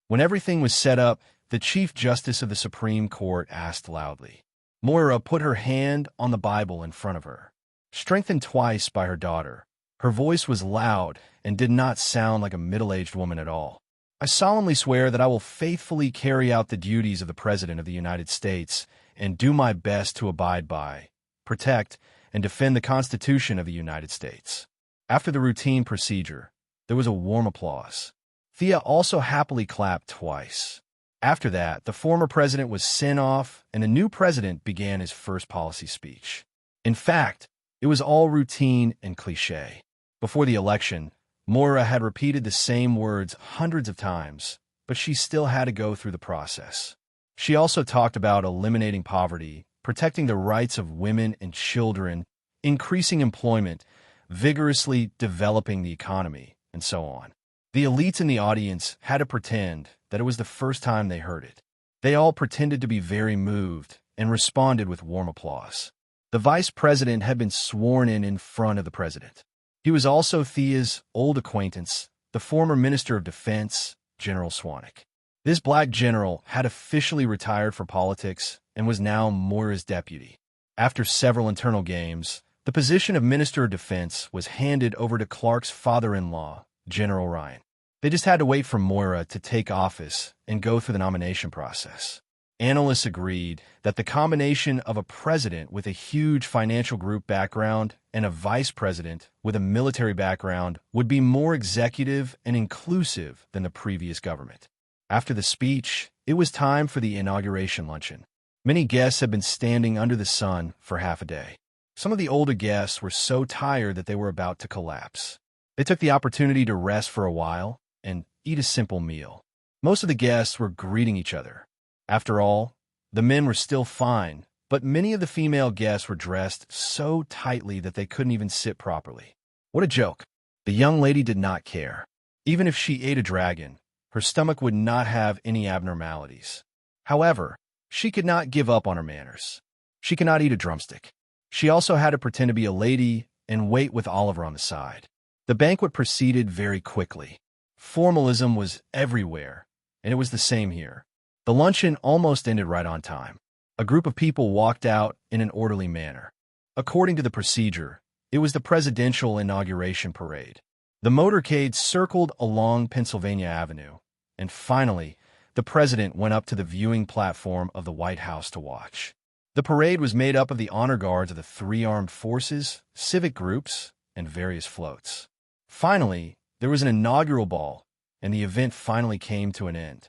When everything was set up, the Chief Justice of the Supreme Court asked loudly. Moira put her hand on the Bible in front of her. Strengthened twice by her daughter, her voice was loud and did not sound like a middle-aged woman at all. "I solemnly swear that I will faithfully carry out the duties of the President of the United States and do my best to abide by, protect, and defend the Constitution of the United States." After the routine procedure, there was a warm applause. Thea also happily clapped twice. After that, the former president was sent off, and a new president began his first policy speech. In fact, it was all routine and cliché. Before the election, Moira had repeated the same words hundreds of times, but she still had to go through the process. She also talked about eliminating poverty, protecting the rights of women and children, increasing employment, vigorously developing the economy, and so on. The elites in the audience had to pretend that it was the first time they heard it. They all pretended to be very moved and responded with warm applause. The vice president had been sworn in front of the president. He was also Thea's old acquaintance, the former Minister of Defense, General Swanwick. This black general had officially retired from politics and was now Moira's deputy. After several internal games, the position of Minister of Defense was handed over to Clark's father-in-law, General Ryan. They just had to wait for Moira to take office and go through the nomination process. Analysts agreed that the combination of a president with a huge financial group background and a vice president with a military background would be more executive and inclusive than the previous government. After the speech, it was time for the inauguration luncheon. Many guests had been standing under the sun for half a day. Some of the older guests were so tired that they were about to collapse. They took the opportunity to rest for a while and eat a simple meal. Most of the guests were greeting each other. After all, the men were still fine, but many of the female guests were dressed so tightly that they couldn't even sit properly. What a joke. The young lady did not care. Even if she ate a dragon, her stomach would not have any abnormalities. However, she could not give up on her manners. She could not eat a drumstick. She also had to pretend to be a lady and wait with Oliver on the side. The banquet proceeded very quickly. Formalism was everywhere, and it was the same here. The luncheon almost ended right on time. A group of people walked out in an orderly manner. According to the procedure, it was the presidential inauguration parade. The motorcade circled along Pennsylvania Avenue, and finally, the president went up to the viewing platform of the White House to watch. The parade was made up of the honor guards of the three armed forces, civic groups, and various floats. Finally, there was an inaugural ball, and the event finally came to an end.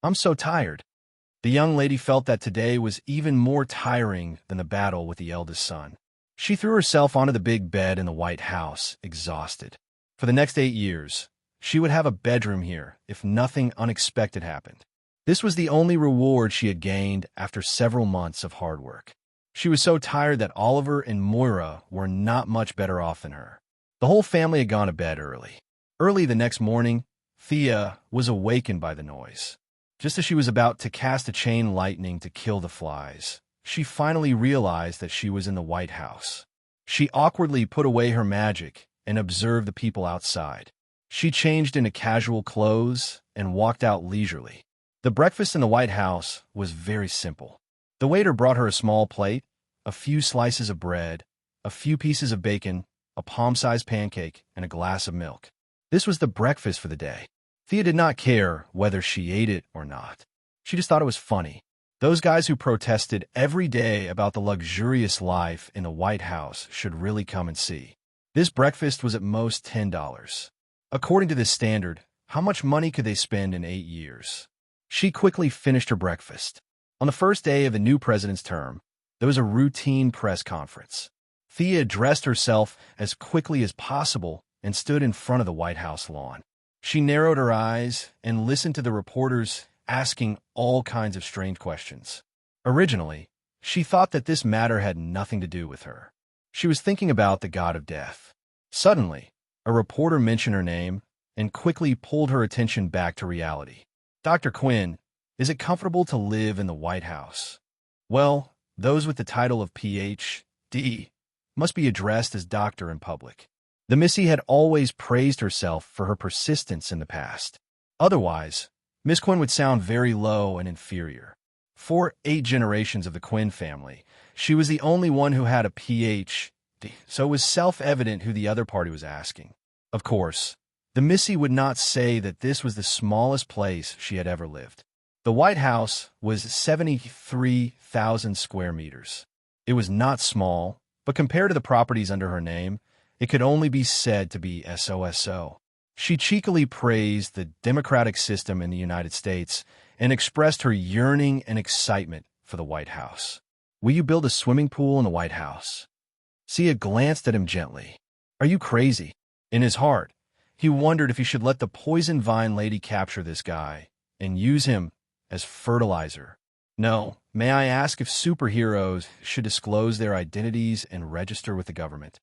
I'm so tired. The young lady felt that today was even more tiring than the battle with the eldest son. She threw herself onto the big bed in the White House, exhausted. For the next 8 years, she would have a bedroom here if nothing unexpected happened. This was the only reward she had gained after several months of hard work. She was so tired that Oliver and Moira were not much better off than her. The whole family had gone to bed early. Early the next morning, Thea was awakened by the noise. Just as she was about to cast a chain lightning to kill the flies, she finally realized that she was in the White House. She awkwardly put away her magic and observed the people outside. She changed into casual clothes and walked out leisurely. The breakfast in the White House was very simple. The waiter brought her a small plate, a few slices of bread, a few pieces of bacon, a palm-sized pancake, and a glass of milk. This was the breakfast for the day. Thea did not care whether she ate it or not. She just thought it was funny. Those guys who protested every day about the luxurious life in the White House should really come and see. This breakfast was at most $10. According to this standard, how much money could they spend in 8 years? She quickly finished her breakfast. On the first day of the new president's term, there was a routine press conference. Thea dressed herself as quickly as possible and stood in front of the White House lawn. She narrowed her eyes and listened to the reporters asking all kinds of strange questions. Originally, she thought that this matter had nothing to do with her. She was thinking about the god of death. Suddenly, a reporter mentioned her name and quickly pulled her attention back to reality. "Dr. Quinn, is it comfortable to live in the White House?" Well, those with the title of Ph.D. must be addressed as doctor in public. The Missy had always praised herself for her persistence in the past. Otherwise, Miss Quinn would sound very low and inferior. For 8 generations of the Quinn family, she was the only one who had a Ph.D., so it was self-evident who the other party was asking. Of course, the Missy would not say that this was the smallest place she had ever lived. The White House was 73,000 square meters. It was not small, but compared to the properties under her name, it could only be said to be SOSO. She cheekily praised the democratic system in the United States and expressed her yearning and excitement for the White House. Will you build a swimming pool in the White House? Sia glanced at him gently. Are you crazy? In his heart, he wondered if he should let the poison vine lady capture this guy and use him as fertilizer. No, may I ask if superheroes should disclose their identities and register with the government?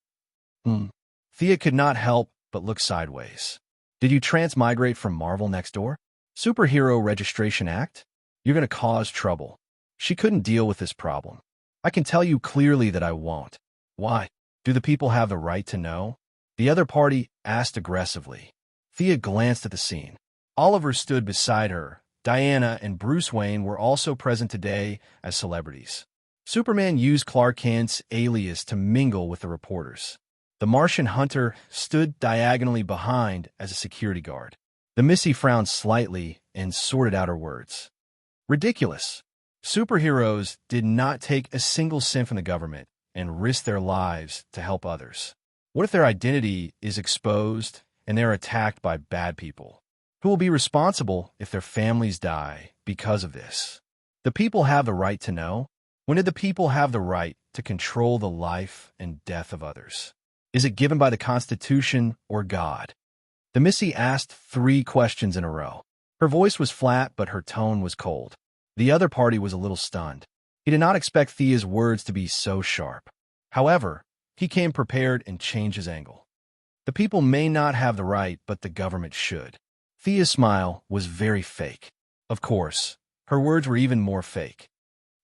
Thea could not help but look sideways. Did you transmigrate from Marvel next door? Superhero Registration Act? You're going to cause trouble. She couldn't deal with this problem. I can tell you clearly that I won't. Why? Do the people have the right to know? The other party asked aggressively. Thea glanced at the scene. Oliver stood beside her. Diana and Bruce Wayne were also present today as celebrities. Superman used Clark Kent's alias to mingle with the reporters. The Martian hunter stood diagonally behind as a security guard. The Missy frowned slightly and sorted out her words. Ridiculous. Superheroes did not take a single cent from the government and risk their lives to help others. What if their identity is exposed and they're attacked by bad people? Who will be responsible if their families die because of this? The people have the right to know. When did the people have the right to control the life and death of others? Is it given by the Constitution or God? The Missy asked 3 questions in a row. Her voice was flat, but her tone was cold. The other party was a little stunned. He did not expect Thea's words to be so sharp. However, he came prepared and changed his angle. The people may not have the right, but the government should. Thea's smile was very fake. Of course, her words were even more fake.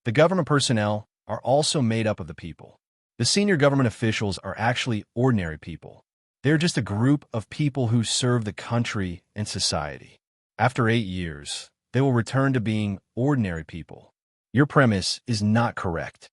The government personnel are also made up of the people. The senior government officials are actually ordinary people. They're just a group of people who serve the country and society. After 8 years, they will return to being ordinary people. Your premise is not correct.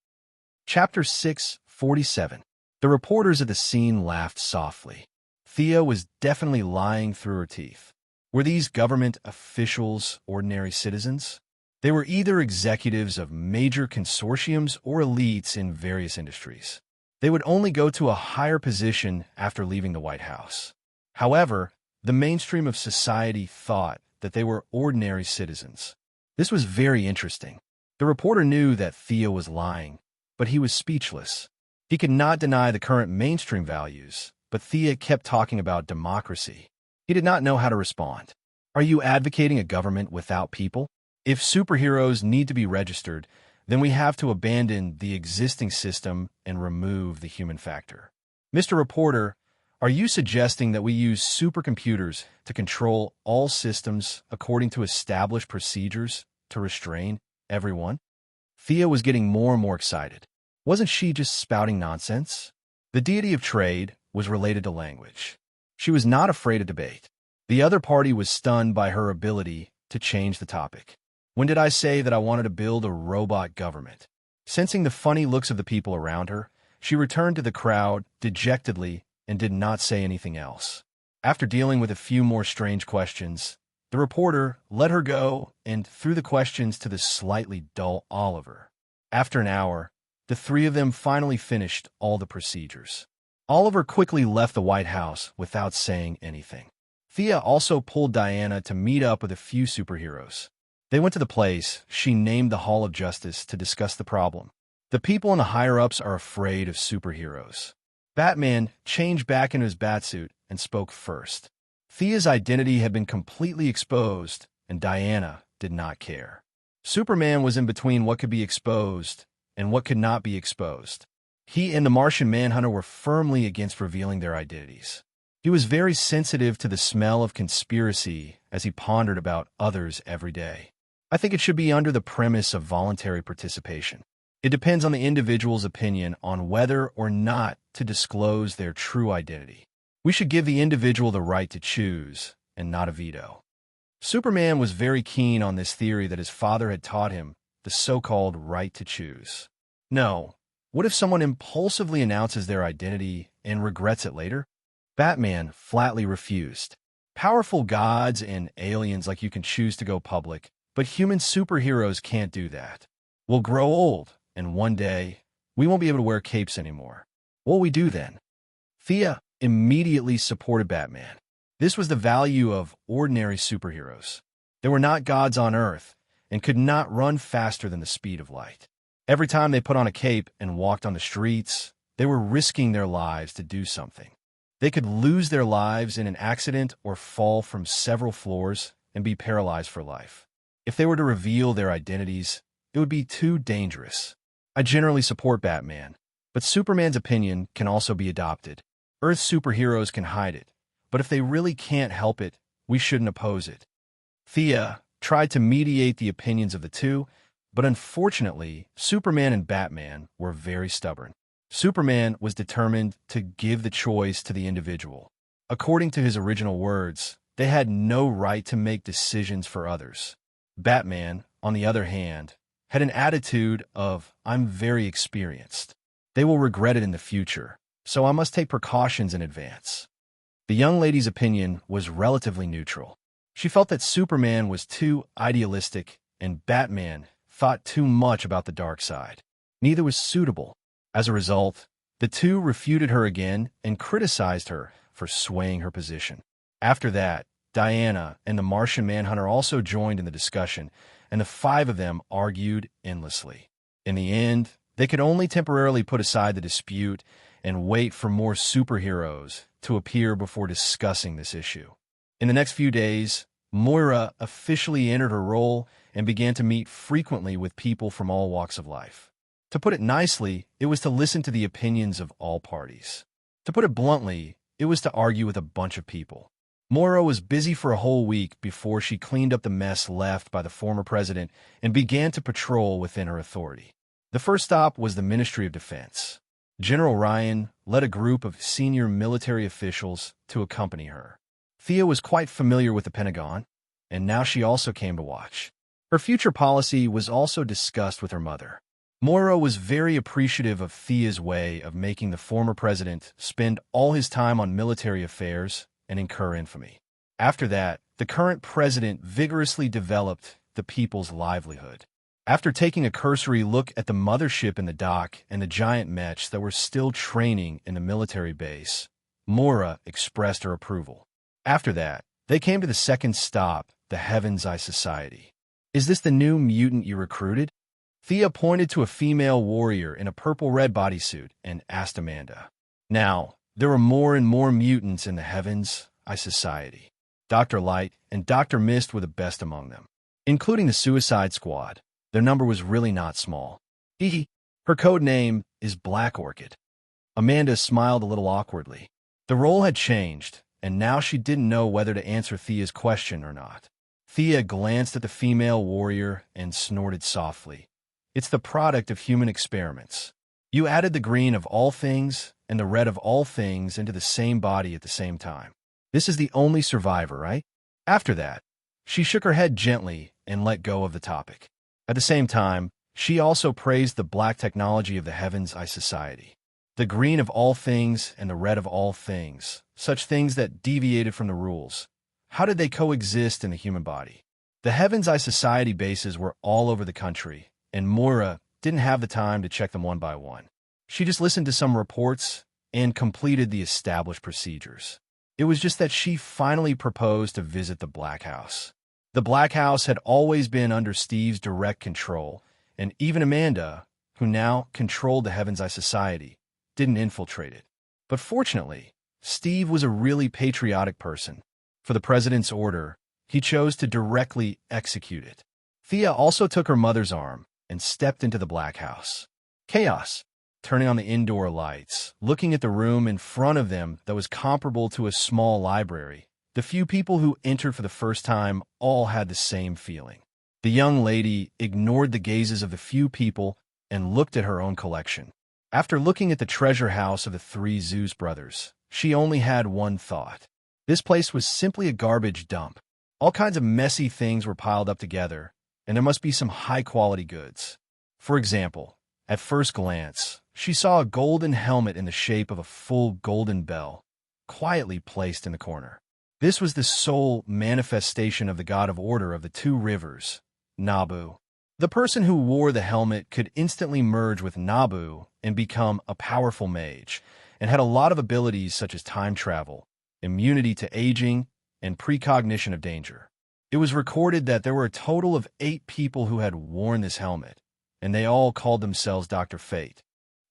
Chapter 647. The reporters at the scene laughed softly. Thea was definitely lying through her teeth. Were these government officials ordinary citizens? They were either executives of major consortiums or elites in various industries. They would only go to a higher position after leaving the White House. However, the mainstream of society thought that they were ordinary citizens. This was very interesting. The reporter knew that Thea was lying, but he was speechless. He could not deny the current mainstream values, but Thea kept talking about democracy. He did not know how to respond. Are you advocating a government without people? If superheroes need to be registered, then we have to abandon the existing system and remove the human factor. Mr. Reporter, are you suggesting that we use supercomputers to control all systems according to established procedures to restrain everyone? Thea was getting more and more excited. Wasn't she just spouting nonsense? The deity of trade was related to language. She was not afraid of debate. The other party was stunned by her ability to change the topic. When did I say that I wanted to build a robot government? Sensing the funny looks of the people around her, she returned to the crowd dejectedly and did not say anything else. After dealing with a few more strange questions, the reporter let her go and threw the questions to the slightly dull Oliver. After an hour, the 3 of them finally finished all the procedures. Oliver quickly left the White House without saying anything. Thea also pulled Diana to meet up with a few superheroes. They went to the place she named the Hall of Justice to discuss the problem. The people in the higher-ups are afraid of superheroes. Batman changed back into his batsuit and spoke first. Thea's identity had been completely exposed, and Diana did not care. Superman was in between what could be exposed and what could not be exposed. He and the Martian Manhunter were firmly against revealing their identities. He was very sensitive to the smell of conspiracy as he pondered about others every day. I think it should be under the premise of voluntary participation. It depends on the individual's opinion on whether or not to disclose their true identity. We should give the individual the right to choose and not a veto. Superman was very keen on this theory that his father had taught him, the so-called right to choose. No, what if someone impulsively announces their identity and regrets it later? Batman flatly refused. Powerful gods and aliens like you can choose to go public, but human superheroes can't do that. We'll grow old, and one day, we won't be able to wear capes anymore. What will we do then? Thea immediately supported Batman. This was the value of ordinary superheroes. They were not gods on Earth and could not run faster than the speed of light. Every time they put on a cape and walked on the streets, they were risking their lives to do something. They could lose their lives in an accident or fall from several floors and be paralyzed for life. If they were to reveal their identities, it would be too dangerous. I generally support Batman, but Superman's opinion can also be adopted. Earth's superheroes can hide it, but if they really can't help it, we shouldn't oppose it. Thea tried to mediate the opinions of the two, but unfortunately, Superman and Batman were very stubborn. Superman was determined to give the choice to the individual. According to his original words, they had no right to make decisions for others. Batman, on the other hand, had an attitude of, "I'm very experienced. They will regret it in the future, so I must take precautions in advance." The young lady's opinion was relatively neutral. She felt that Superman was too idealistic and Batman thought too much about the dark side. Neither was suitable. As a result, the two refuted her again and criticized her for swaying her position. After that, Diana and the Martian Manhunter also joined in the discussion, and the five of them argued endlessly. In the end, they could only temporarily put aside the dispute and wait for more superheroes to appear before discussing this issue. In the next few days, Moira officially entered her role and began to meet frequently with people from all walks of life. To put it nicely, it was to listen to the opinions of all parties. To put it bluntly, it was to argue with a bunch of people. Moira was busy for a whole week before she cleaned up the mess left by the former president and began to patrol within her authority. The first stop was the Ministry of Defense. General Ryan led a group of senior military officials to accompany her. Thea was quite familiar with the Pentagon, and now she also came to watch. Her future policy was also discussed with her mother. Moira was very appreciative of Thea's way of making the former president spend all his time on military affairs and incur infamy. After that, the current president vigorously developed the people's livelihood. After taking a cursory look at the mothership in the dock and the giant mechs that were still training in the military base, Moira expressed her approval. After that, they came to the second stop, the Heaven's Eye Society. "Is this the new mutant you recruited?" Thea pointed to a female warrior in a purple-red bodysuit and asked Amanda. Now, there were more and more mutants in the Heaven's Eye Society. Dr. Light and Dr. Mist were the best among them. Including the Suicide Squad, their number was really not small. Her code name is Black Orchid. Amanda smiled a little awkwardly. The role had changed, and now she didn't know whether to answer Thea's question or not. Thea glanced at the female warrior and snorted softly. "It's the product of human experiments. You added the green of all things and the red of all things into the same body at the same time. This is the only survivor, right?" After that, she shook her head gently and let go of the topic. At the same time, she also praised the black technology of the Heaven's Eye Society. The green of all things and the red of all things, such things that deviated from the rules. How did they coexist in the human body? The Heaven's Eye Society bases were all over the country, and Moira didn't have the time to check them one by one. She just listened to some reports and completed the established procedures. It was just that she finally proposed to visit the Black House. The Black House had always been under Steve's direct control, and even Amanda, who now controlled the Heaven's Eye Society, didn't infiltrate it. But fortunately, Steve was a really patriotic person. For the president's order, he chose to directly execute it. Thea also took her mother's arm and stepped into the Black House. Chaos, turning on the indoor lights, looking at the room in front of them that was comparable to a small library. The few people who entered for the first time all had the same feeling. The young lady ignored the gazes of the few people and looked at her own collection. After looking at the treasure house of the three Zeus brothers, she only had one thought. This place was simply a garbage dump. All kinds of messy things were piled up together, and there must be some high-quality goods. For example, at first glance, she saw a golden helmet in the shape of a full golden bell, quietly placed in the corner. This was the sole manifestation of the god of order of the two rivers, Nabu. The person who wore the helmet could instantly merge with Nabu and become a powerful mage, and had a lot of abilities such as time travel, immunity to aging, and precognition of danger. It was recorded that there were a total of 8 people who had worn this helmet, and they all called themselves Dr. Fate.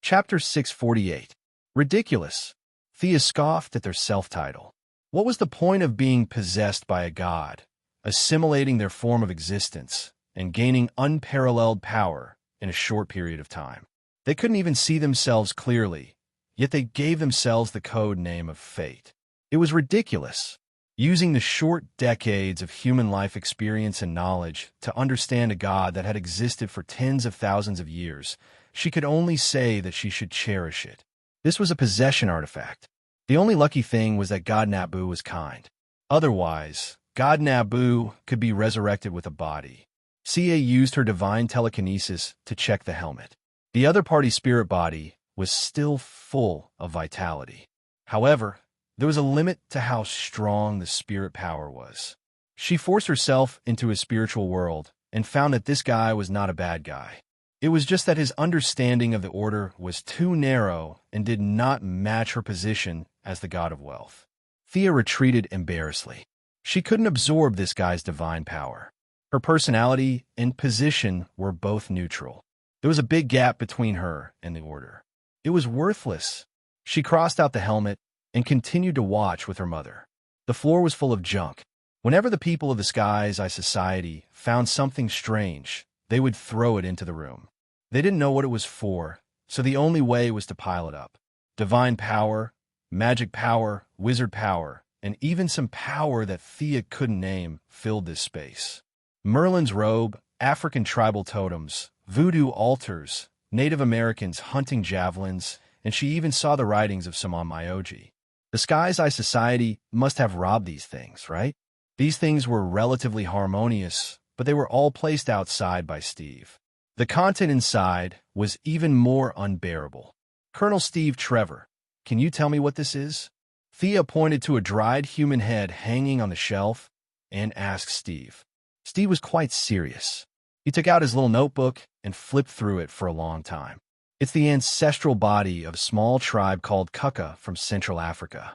Chapter 648. Ridiculous. Thea scoffed at their self-title. What was the point of being possessed by a god, assimilating their form of existence, and gaining unparalleled power in a short period of time? They couldn't even see themselves clearly, yet they gave themselves the code name of Fate. It was ridiculous. Using the short decades of human life experience and knowledge to understand a god that had existed for tens of thousands of years, she could only say that she should cherish it. This was a possession artifact. The only lucky thing was that God Nabu was kind. Otherwise, God Nabu could be resurrected with a body. Sia used her divine telekinesis to check the helmet. The other party's spirit body was still full of vitality. However, there was a limit to how strong the spirit power was. She forced herself into a spiritual world and found that this guy was not a bad guy. It was just that his understanding of the order was too narrow and did not match her position as the god of wealth. Thea retreated embarrassedly. She couldn't absorb this guy's divine power. Her personality and position were both neutral. There was a big gap between her and the order. It was worthless. She crossed out the helmet and continued to watch with her mother. The floor was full of junk. Whenever the people of the Sky's Eye Society found something strange, they would throw it into the room. They didn't know what it was for, so the only way was to pile it up. Divine power, magic power, wizard power, and even some power that Thea couldn't name filled this space. Merlin's robe, African tribal totems, voodoo altars, Native Americans hunting javelins, and she even saw the writings of some on Myoji. The Sky's Eye Society must have robbed these things, right? These things were relatively harmonious, but they were all placed outside by Steve. The content inside was even more unbearable. Colonel Steve Trevor, can you tell me what this is? Thea pointed to a dried human head hanging on the shelf and asked Steve. Steve was quite serious. He took out his little notebook and flipped through it for a long time. It's the ancestral body of a small tribe called Kuka from Central Africa.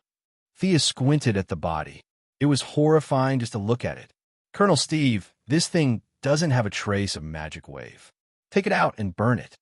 Thea squinted at the body. It was horrifying just to look at it. Colonel Steve, this thing doesn't have a trace of magic wave. Take it out and burn it.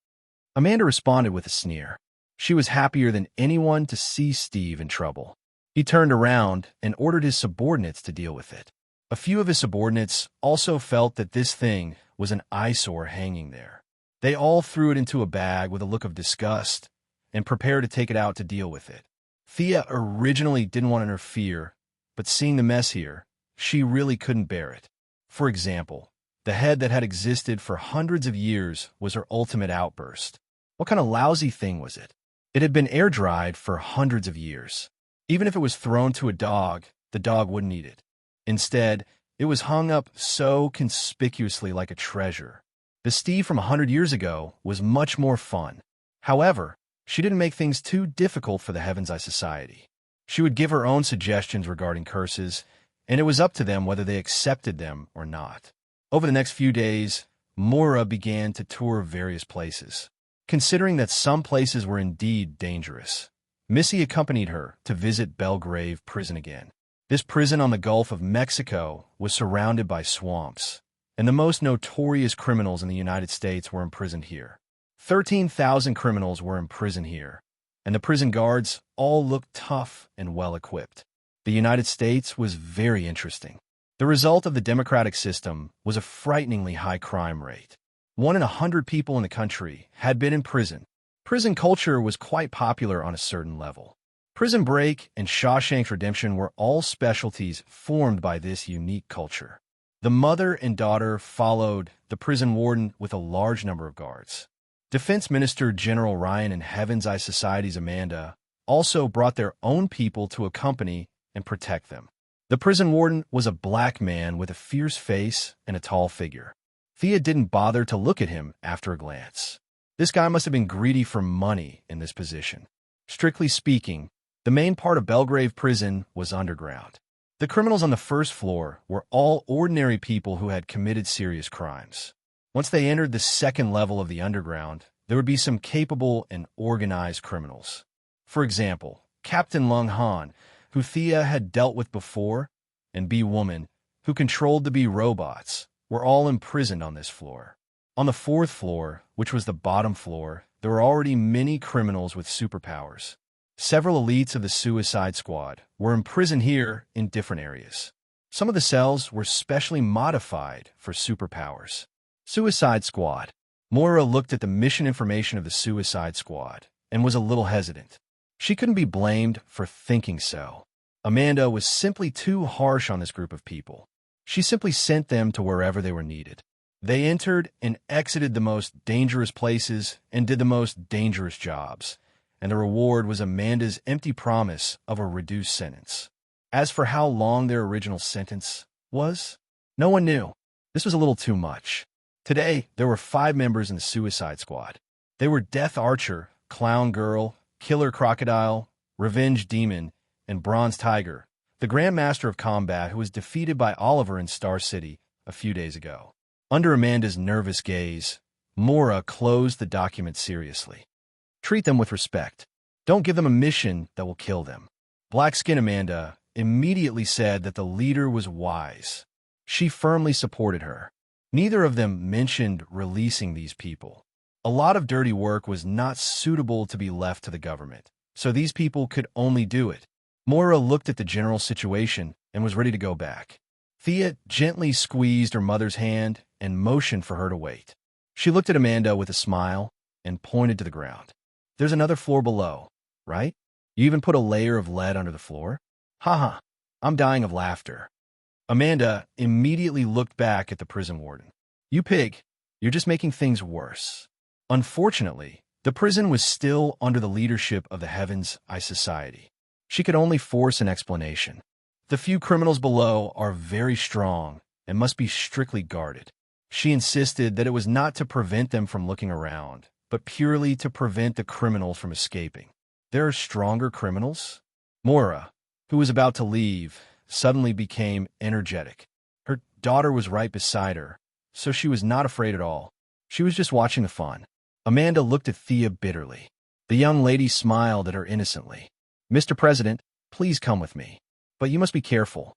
Amanda responded with a sneer. She was happier than anyone to see Steve in trouble. He turned around and ordered his subordinates to deal with it. A few of his subordinates also felt that this thing was an eyesore hanging there. They all threw it into a bag with a look of disgust and prepared to take it out to deal with it. Thea originally didn't want to interfere, but seeing the mess here, she really couldn't bear it. For example, the head that had existed for hundreds of years was her ultimate outburst. What kind of lousy thing was it? It had been air-dried for hundreds of years. Even if it was thrown to a dog, the dog wouldn't eat it. Instead, it was hung up so conspicuously like a treasure. The Steve from 100 years ago was much more fun. However, she didn't make things too difficult for the Heaven's Eye Society. She would give her own suggestions regarding curses, and it was up to them whether they accepted them or not. Over the next few days, Moira began to tour various places. Considering that some places were indeed dangerous, Missy accompanied her to visit Belgrave Prison again. This prison on the Gulf of Mexico was surrounded by swamps, and the most notorious criminals in the United States were imprisoned here. 13,000 criminals were imprisoned here, and the prison guards all looked tough and well-equipped. The United States was very interesting. The result of the democratic system was a frighteningly high crime rate. 1 in 100 people in the country had been in prison. Prison culture was quite popular on a certain level. Prison Break and Shawshank's Redemption were all specialties formed by this unique culture. The mother and daughter followed the prison warden with a large number of guards. Defense Minister General Ryan and Heaven's Eye Society's Amanda also brought their own people to accompany and protect them. The prison warden was a black man with a fierce face and a tall figure. Thea didn't bother to look at him after a glance. This guy must have been greedy for money in this position. Strictly speaking, the main part of Belgrave Prison was underground. The criminals on the first floor were all ordinary people who had committed serious crimes. Once they entered the second level of the underground, there would be some capable and organized criminals. For example, Captain Lung Han, who Thea had dealt with before, and bee woman, who controlled the bee robots, were all imprisoned on this floor. On the fourth floor, which was the bottom floor, there were already many criminals with superpowers. Several elites of the Suicide Squad were imprisoned here in different areas. Some of the cells were specially modified for superpowers. Suicide Squad. Moira looked at the mission information of the Suicide Squad and was a little hesitant. She couldn't be blamed for thinking so. Amanda was simply too harsh on this group of people. She simply sent them to wherever they were needed. They entered and exited the most dangerous places and did the most dangerous jobs, and the reward was Amanda's empty promise of a reduced sentence. As for how long their original sentence was, no one knew. This was a little too much. Today, there were 5 members in the Suicide Squad. They were Death Archer, Clown Girl, Killer Crocodile, Revenge Demon, and Bronze Tiger, the Grand Master of Combat who was defeated by Oliver in Star City a few days ago. Under Amanda's nervous gaze, Moira closed the document seriously. Treat them with respect. Don't give them a mission that will kill them. Black Skin Amanda immediately said that the leader was wise. She firmly supported her. Neither of them mentioned releasing these people. A lot of dirty work was not suitable to be left to the government, so these people could only do it. Moira looked at the general situation and was ready to go back. Thea gently squeezed her mother's hand and motioned for her to wait. She looked at Amanda with a smile and pointed to the ground. There's another floor below, right? You even put a layer of lead under the floor? Haha, I'm dying of laughter. Amanda immediately looked back at the prison warden. You pig, you're just making things worse. Unfortunately, the prison was still under the leadership of the Heaven's Eye Society. She could only force an explanation. The few criminals below are very strong and must be strictly guarded. She insisted that it was not to prevent them from looking around, but purely to prevent the criminals from escaping. There are stronger criminals? Moira, who was about to leave, suddenly became energetic. Her daughter was right beside her, so she was not afraid at all. She was just watching the fun. Amanda looked at Thea bitterly. The young lady smiled at her innocently. Mr. President, please come with me. But you must be careful.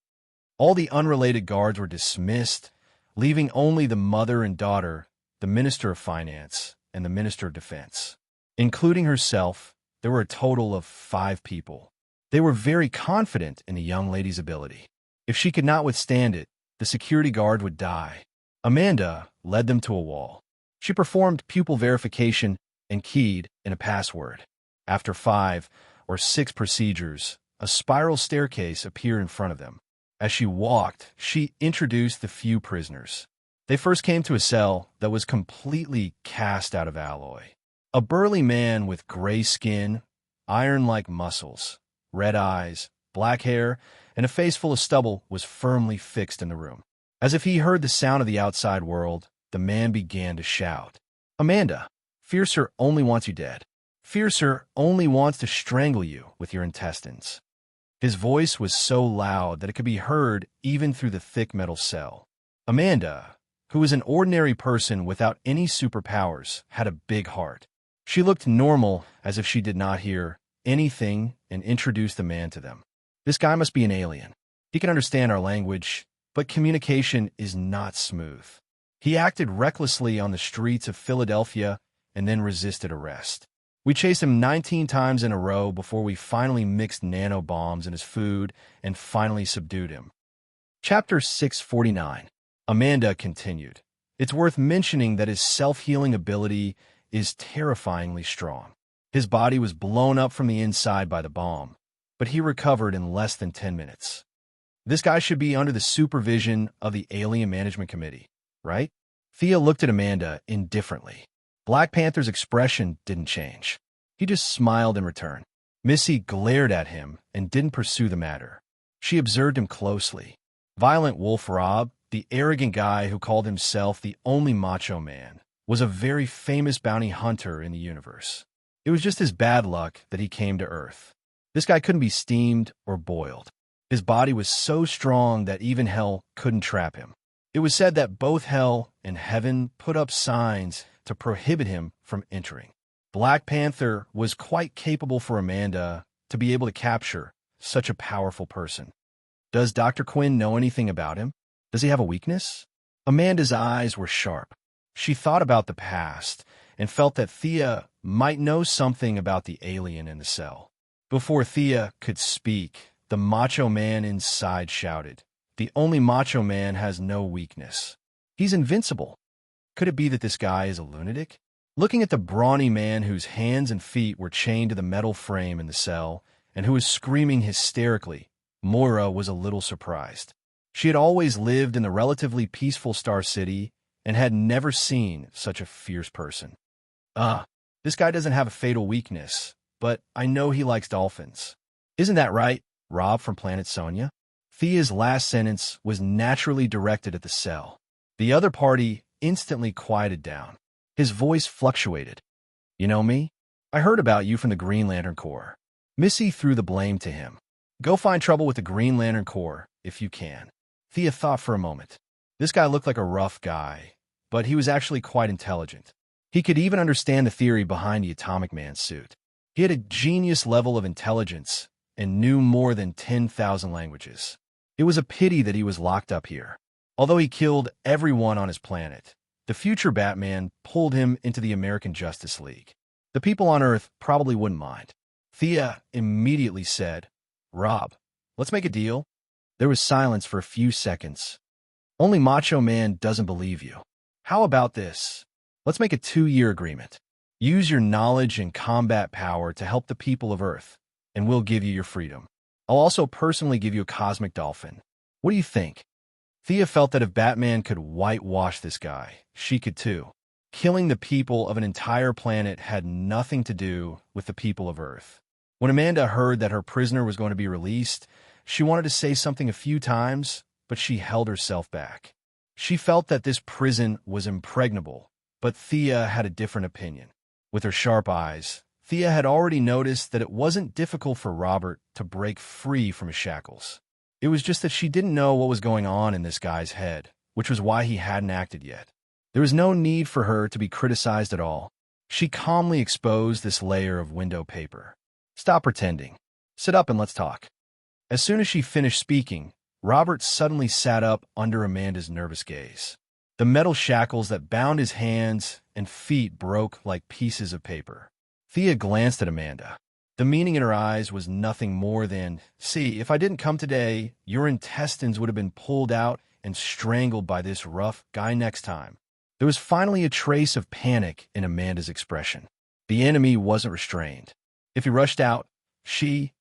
All the unrelated guards were dismissed, leaving only the mother and daughter, the Minister of Finance, and the Minister of Defense. Including herself, there were a total of 5 people. They were very confident in the young lady's ability. If she could not withstand it, the security guard would die. Amanda led them to a wall. She performed pupil verification and keyed in a password. After 5 or 6 procedures, a spiral staircase appeared in front of them. As she walked, she introduced the few prisoners. They first came to a cell that was completely cast out of alloy. A burly man with gray skin, iron-like muscles, red eyes, black hair, and a face full of stubble was firmly fixed in the room. As if he heard the sound of the outside world, the man began to shout. Amanda, Fiercer only wants you dead. Fiercer only wants to strangle you with your intestines. His voice was so loud that it could be heard even through the thick metal cell. Amanda, who was an ordinary person without any superpowers, had a big heart. She looked normal as if she did not hear anything and introduced the man to them. This guy must be an alien. He can understand our language, but communication is not smooth. He acted recklessly on the streets of Philadelphia and then resisted arrest. We chased him 19 times in a row before we finally mixed nanobombs in his food and finally subdued him. Chapter 649. Amanda continued. It's worth mentioning that his self-healing ability is terrifyingly strong. His body was blown up from the inside by the bomb, but he recovered in less than 10 minutes. This guy should be under the supervision of the Alien Management Committee, right? Thea looked at Amanda indifferently. Black Panther's expression didn't change. He just smiled in return. Missy glared at him and didn't pursue the matter. She observed him closely. Violent Wolf Rob, the arrogant guy who called himself the only macho man, was a very famous bounty hunter in the universe. It was just his bad luck that he came to Earth. This guy couldn't be steamed or boiled. His body was so strong that even hell couldn't trap him. It was said that both hell and heaven put up signs to prohibit him from entering. Black Panther was quite capable for Amanda to be able to capture such a powerful person. Does Dr. Quinn know anything about him? Does he have a weakness? Amanda's eyes were sharp. She thought about the past and felt that Thea might know something about the alien in the cell. Before Thea could speak, the macho man inside shouted, "The only macho man has no weakness. He's invincible." Could it be that this guy is a lunatic? Looking at the brawny man whose hands and feet were chained to the metal frame in the cell and who was screaming hysterically, Moira was a little surprised. She had always lived in the relatively peaceful Star City and had never seen such a fierce person. This guy doesn't have a fatal weakness, but I know he likes dolphins. Isn't that right, Rob from Planet Sonia? Thea's last sentence was naturally directed at the cell. The other party instantly quieted down. His voice fluctuated. "You know me? I heard about you from the Green Lantern Corps." Missy threw the blame to him. "Go find trouble with the Green Lantern Corps, if you can." Thea thought for a moment. This guy looked like a rough guy, but he was actually quite intelligent. He could even understand the theory behind the Atomic Man's suit. He had a genius level of intelligence and knew more than 10,000 languages. It was a pity that he was locked up here. Although he killed everyone on his planet, the future Batman pulled him into the American Justice League. The people on Earth probably wouldn't mind. Thea immediately said, "Rob, let's make a deal." There was silence for a few seconds. "Only Macho Man doesn't believe you. How about this? Let's make a 2-year agreement. Use your knowledge and combat power to help the people of Earth, and we'll give you your freedom. I'll also personally give you a cosmic dolphin. What do you think?" Thea felt that if Batman could whitewash this guy, she could too. Killing the people of an entire planet had nothing to do with the people of Earth. When Amanda heard that her prisoner was going to be released, she wanted to say something a few times, but she held herself back. She felt that this prison was impregnable, but Thea had a different opinion. With her sharp eyes, Thea had already noticed that it wasn't difficult for Robert to break free from his shackles. It was just that she didn't know what was going on in this guy's head, which was why he hadn't acted yet. There was no need for her to be criticized at all. She calmly exposed this layer of window paper. "Stop pretending. Sit up and let's talk." As soon as she finished speaking, Robert suddenly sat up under Amanda's nervous gaze. The metal shackles that bound his hands and feet broke like pieces of paper. Thea glanced at Amanda. The meaning in her eyes was nothing more than, "See, if I didn't come today, your intestines would have been pulled out and strangled by this rough guy next time." There was finally a trace of panic in Amanda's expression. The enemy wasn't restrained. If he rushed out, she,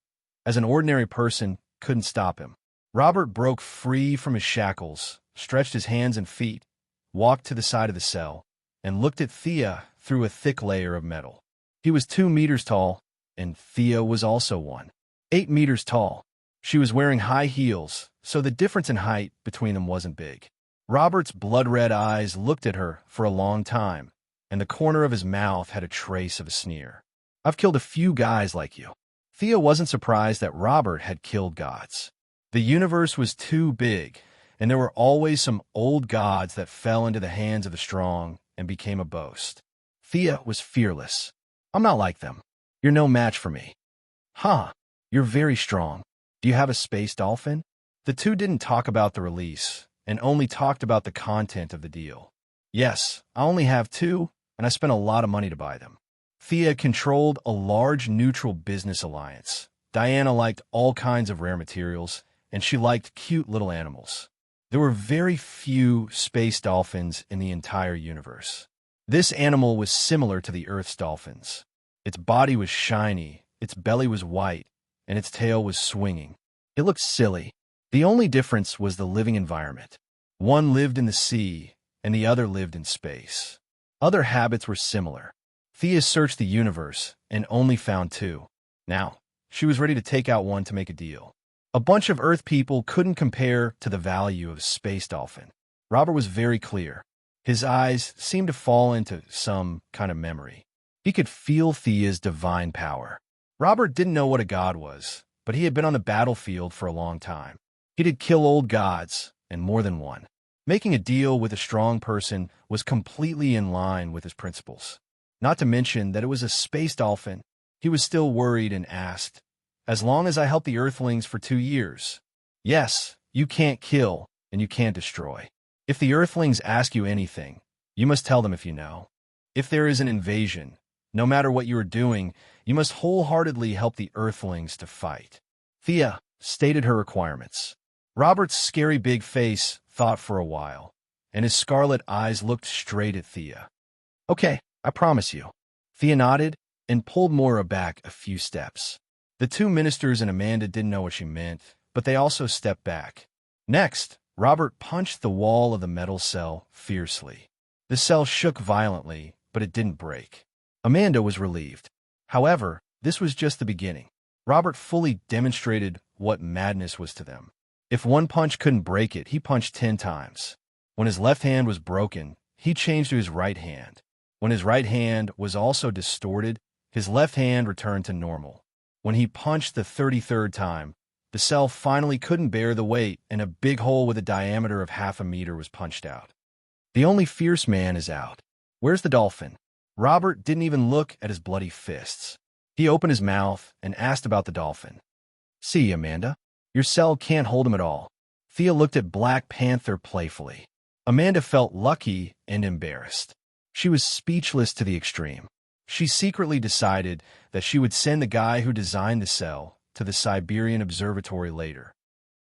as an ordinary person, couldn't stop him. Robert broke free from his shackles, stretched his hands and feet, walked to the side of the cell, and looked at Thea through a thick layer of metal. He was 2 meters tall, and Thea was also 8 meters tall. She was wearing high heels, so the difference in height between them wasn't big. Robert's blood-red eyes looked at her for a long time, and the corner of his mouth had a trace of a sneer. "I've killed a few guys like you." Thea wasn't surprised that Robert had killed gods. The universe was too big, and there were always some old gods that fell into the hands of the strong and became a boast. Thea was fearless. "I'm not like them. You're no match for me." "Huh, you're very strong. Do you have a space dolphin?" The two didn't talk about the release, and only talked about the content of the deal. "Yes, I only have 2, and I spent a lot of money to buy them." Thea controlled a large neutral business alliance. Diana liked all kinds of rare materials, and she liked cute little animals. There were very few space dolphins in the entire universe. This animal was similar to the Earth's dolphins. Its body was shiny, its belly was white, and its tail was swinging. It looked silly. The only difference was the living environment. One lived in the sea, and the other lived in space. Other habits were similar. Thea searched the universe and only found 2. Now, she was ready to take out one to make a deal. A bunch of Earth people couldn't compare to the value of a space dolphin. Robert was very clear. His eyes seemed to fall into some kind of memory. He could feel Thea's divine power. Robert didn't know what a god was, but he had been on the battlefield for a long time. He did kill old gods, and more than one. Making a deal with a strong person was completely in line with his principles. Not to mention that it was a space dolphin. He was still worried and asked, "As long as I help the Earthlings for 2 years, Yes, you can't kill, and you can't destroy. If the Earthlings ask you anything, you must tell them if you know. If there is an invasion, no matter what you are doing, you must wholeheartedly help the Earthlings to fight. Thea stated her requirements. Robert's scary big face thought for a while, and his scarlet eyes looked straight at Thea. Okay, I promise you. Thea nodded and pulled Moira back a few steps. The two ministers and Amanda didn't know what she meant, but they also stepped back. Next, Robert punched the wall of the metal cell fiercely. The cell shook violently, but it didn't break. Amanda was relieved. However, this was just the beginning. Robert fully demonstrated what madness was to them. If one punch couldn't break it, he punched 10 times. When his left hand was broken, he changed to his right hand. When his right hand was also distorted, his left hand returned to normal. When he punched the 33rd time, the cell finally couldn't bear the weight, and a big hole with a diameter of half a meter was punched out. The only fierce man is out. Where's the dolphin? Robert didn't even look at his bloody fists. He opened his mouth and asked about the dolphin. See, Amanda, your cell can't hold him at all. Thea looked at Black Panther playfully. Amanda felt lucky and embarrassed. She was speechless to the extreme. She secretly decided that she would send the guy who designed the cell to the Siberian Observatory later.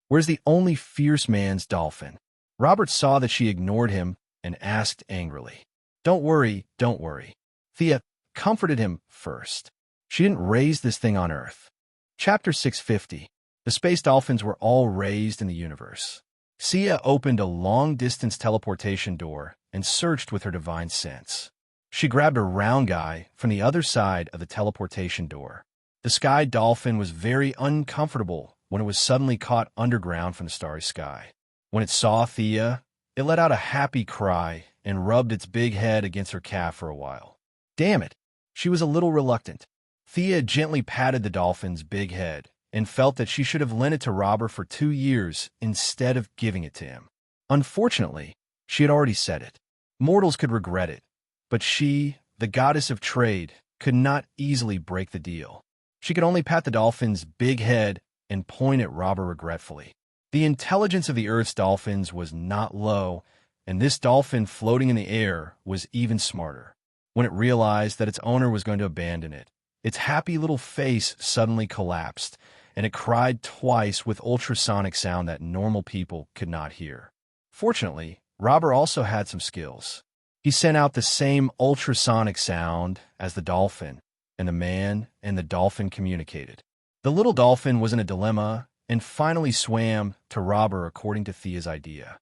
Where's the only fierce man's dolphin? Robert saw that she ignored him and asked angrily. Don't worry, don't worry. Thea comforted him first. She didn't raise this thing on Earth. Chapter 650. The space dolphins were all raised in the universe. Sia opened a long-distance teleportation door and searched with her divine sense. She grabbed a round guy from the other side of the teleportation door. The sky dolphin was very uncomfortable when it was suddenly caught underground from the starry sky. When it saw Thea, it let out a happy cry and rubbed its big head against her calf for a while. Damn it! She was a little reluctant. Thea gently patted the dolphin's big head and felt that she should have lent it to Robert for 2 years instead of giving it to him. Unfortunately, she had already said it. Mortals could regret it, but she, the goddess of trade, could not easily break the deal. She could only pat the dolphin's big head and point at Robert regretfully. The intelligence of the Earth's dolphins was not low, and this dolphin floating in the air was even smarter. When it realized that its owner was going to abandon it, its happy little face suddenly collapsed, and it cried twice with ultrasonic sound that normal people could not hear. Fortunately, Robert also had some skills. He sent out the same ultrasonic sound as the dolphin, and the man and the dolphin communicated. The little dolphin was in a dilemma and finally swam to Robert according to Thea's idea.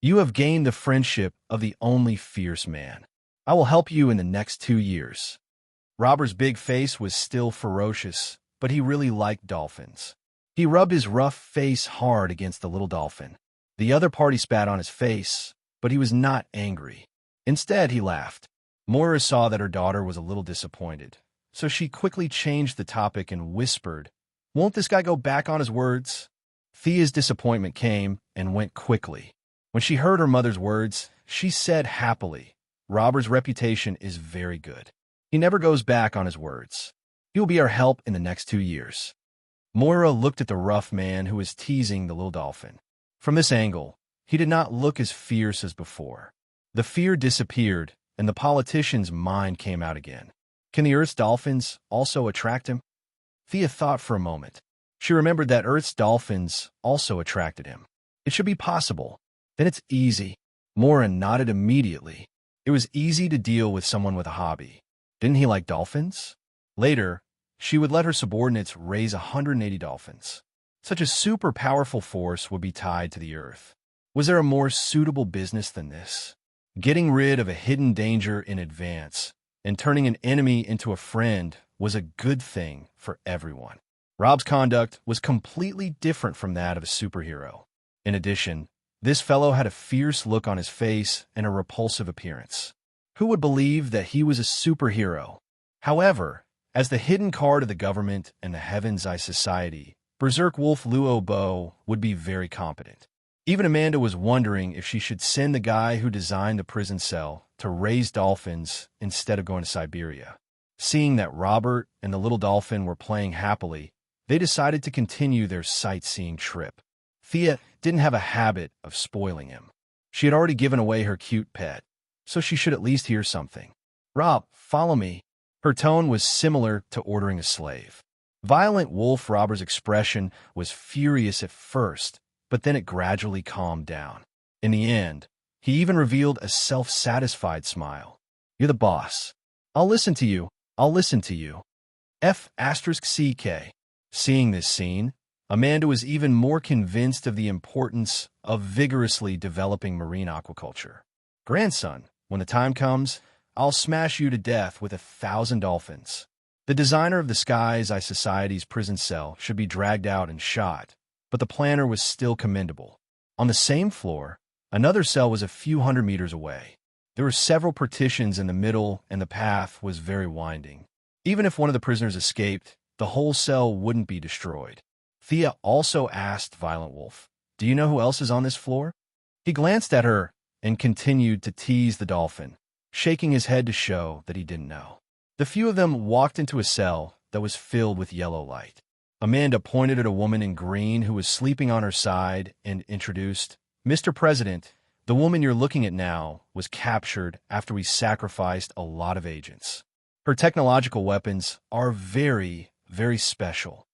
You have gained the friendship of the only fierce man. I will help you in the next 2 years. Robert's big face was still ferocious, but he really liked dolphins. He rubbed his rough face hard against the little dolphin. The other party spat on his face, but he was not angry. Instead, he laughed. Moira saw that her daughter was a little disappointed, so she quickly changed the topic and whispered, "Won't this guy go back on his words?" Thea's disappointment came and went quickly. When she heard her mother's words, she said happily, "Robert's reputation is very good. He never goes back on his words. He will be our help in the next 2 years." Moira looked at the rough man who was teasing the little dolphin. From this angle, he did not look as fierce as before. The fear disappeared, and the politician's mind came out again. Can the Earth's dolphins also attract him? Thea thought for a moment. She remembered that Earth's dolphins also attracted him. It should be possible. Then it's easy. Moira nodded immediately. It was easy to deal with someone with a hobby. Didn't he like dolphins? Later, she would let her subordinates raise 180 dolphins. Such a super powerful force would be tied to the Earth. Was there a more suitable business than this? Getting rid of a hidden danger in advance and turning an enemy into a friend was a good thing for everyone. Rob's conduct was completely different from that of a superhero. In addition, this fellow had a fierce look on his face and a repulsive appearance. Who would believe that he was a superhero? However, as the hidden card of the government and the Heaven's Eye Society, Berserk Wolf Luo Bo would be very competent. Even Amanda was wondering if she should send the guy who designed the prison cell to raise dolphins instead of going to Siberia. Seeing that Robert and the little dolphin were playing happily, they decided to continue their sightseeing trip. Thea didn't have a habit of spoiling him. She had already given away her cute pet, so she should at least hear something. "Rob, follow me." Her tone was similar to ordering a slave. Violent Wolf Robber's expression was furious at first, but then it gradually calmed down. In the end, he even revealed a self-satisfied smile. "You're the boss. I'll listen to you. I'll listen to you." F***CK. Seeing this scene, Amanda was even more convinced of the importance of vigorously developing marine aquaculture. "Grandson, when the time comes, I'll smash you to death with 1,000 dolphins." The designer of the Sky's Eye Society's prison cell should be dragged out and shot, but the planner was still commendable. On the same floor, another cell was a few hundred meters away. There were several partitions in the middle, and the path was very winding. Even if one of the prisoners escaped, the whole cell wouldn't be destroyed. Thea also asked Violent Wolf, "Do you know who else is on this floor?" He glanced at her and continued to tease the dolphin, shaking his head to show that he didn't know. The few of them walked into a cell that was filled with yellow light. Amanda pointed at a woman in green who was sleeping on her side and introduced, "Mr. President, the woman you're looking at now was captured after we sacrificed a lot of agents. Her technological weapons are very, very special."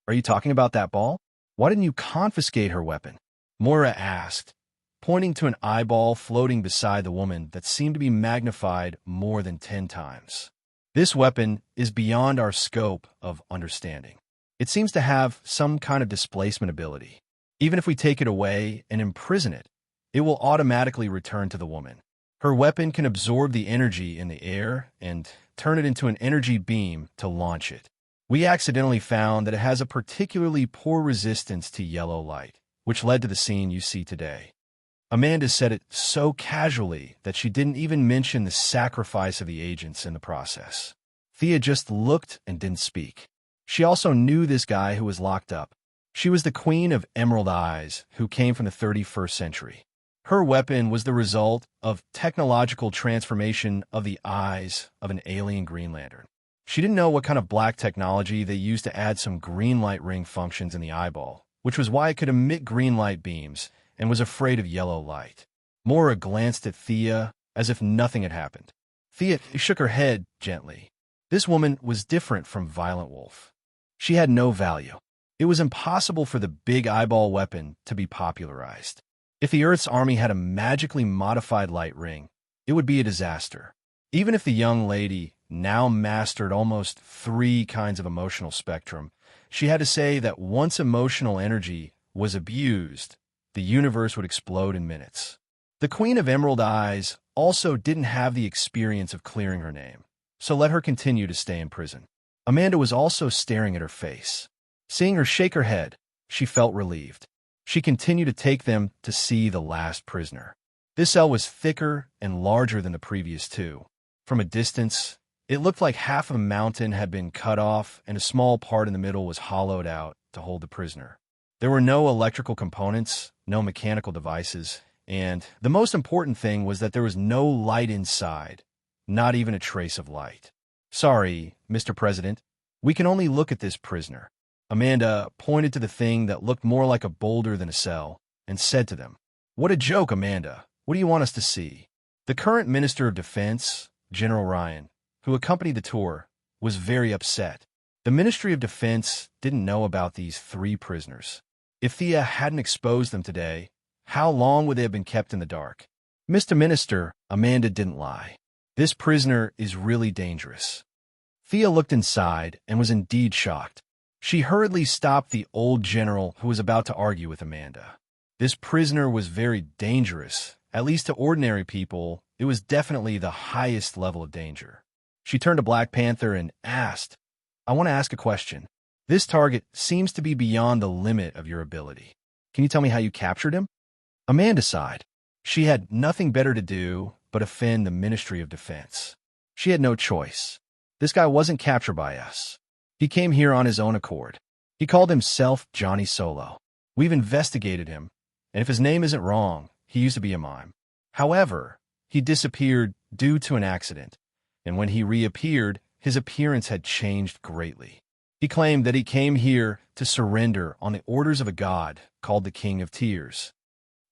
"Are you talking about that ball? Why didn't you confiscate her weapon?" Moira asked, pointing to an eyeball floating beside the woman that seemed to be magnified more than 10 times. "This weapon is beyond our scope of understanding. It seems to have some kind of displacement ability. Even if we take it away and imprison it, it will automatically return to the woman. Her weapon can absorb the energy in the air and turn it into an energy beam to launch it. We accidentally found that it has a particularly poor resistance to yellow light, which led to the scene you see today." Amanda said it so casually that she didn't even mention the sacrifice of the agents in the process. Thea just looked and didn't speak. She also knew this guy who was locked up. She was the Queen of Emerald Eyes, who came from the 31st century. Her weapon was the result of technological transformation of the eyes of an alien Green Lantern. She didn't know what kind of black technology they used to add some green light ring functions in the eyeball, which was why it could emit green light beams, and was afraid of yellow light. Moira glanced at Thea as if nothing had happened. Thea shook her head gently. This woman was different from Violent Wolf. She had no value. It was impossible for the big eyeball weapon to be popularized. If the Earth's army had a magically modified light ring, it would be a disaster. Even if the young lady now mastered almost 3 kinds of emotional spectrum, she had to say that once emotional energy was abused, the universe would explode in minutes. The Queen of Emerald Eyes also didn't have the experience of clearing her name, so let her continue to stay in prison. Amanda was also staring at her face. Seeing her shake her head, she felt relieved. She continued to take them to see the last prisoner. This cell was thicker and larger than the previous 2. From a distance, it looked like half of a mountain had been cut off and a small part in the middle was hollowed out to hold the prisoner. There were no electrical components, no mechanical devices, and the most important thing was that there was no light inside, not even a trace of light. "Sorry, Mr. President, we can only look at this prisoner." Amanda pointed to the thing that looked more like a boulder than a cell and said to them, "What a joke, Amanda. What do you want us to see?" The current Minister of Defense, General Ryan, who accompanied the tour, was very upset. The Ministry of Defense didn't know about these 3 prisoners. If Thea hadn't exposed them today, how long would they have been kept in the dark? "Mr. Minister," Amanda didn't lie. "This prisoner is really dangerous." Thea looked inside and was indeed shocked. She hurriedly stopped the old general who was about to argue with Amanda. This prisoner was very dangerous. At least to ordinary people, it was definitely the highest level of danger. She turned to Black Panther and asked, "I want to ask a question. This target seems to be beyond the limit of your ability. Can you tell me how you captured him?" Amanda sighed. She had nothing better to do but offend the Ministry of Defense. She had no choice. This guy wasn't captured by us. He came here on his own accord. He called himself Johnny Solo. We've investigated him, and if his name isn't wrong, he used to be a mime. However, he disappeared due to an accident, and when he reappeared, his appearance had changed greatly. He claimed that he came here to surrender on the orders of a god called the King of Tears.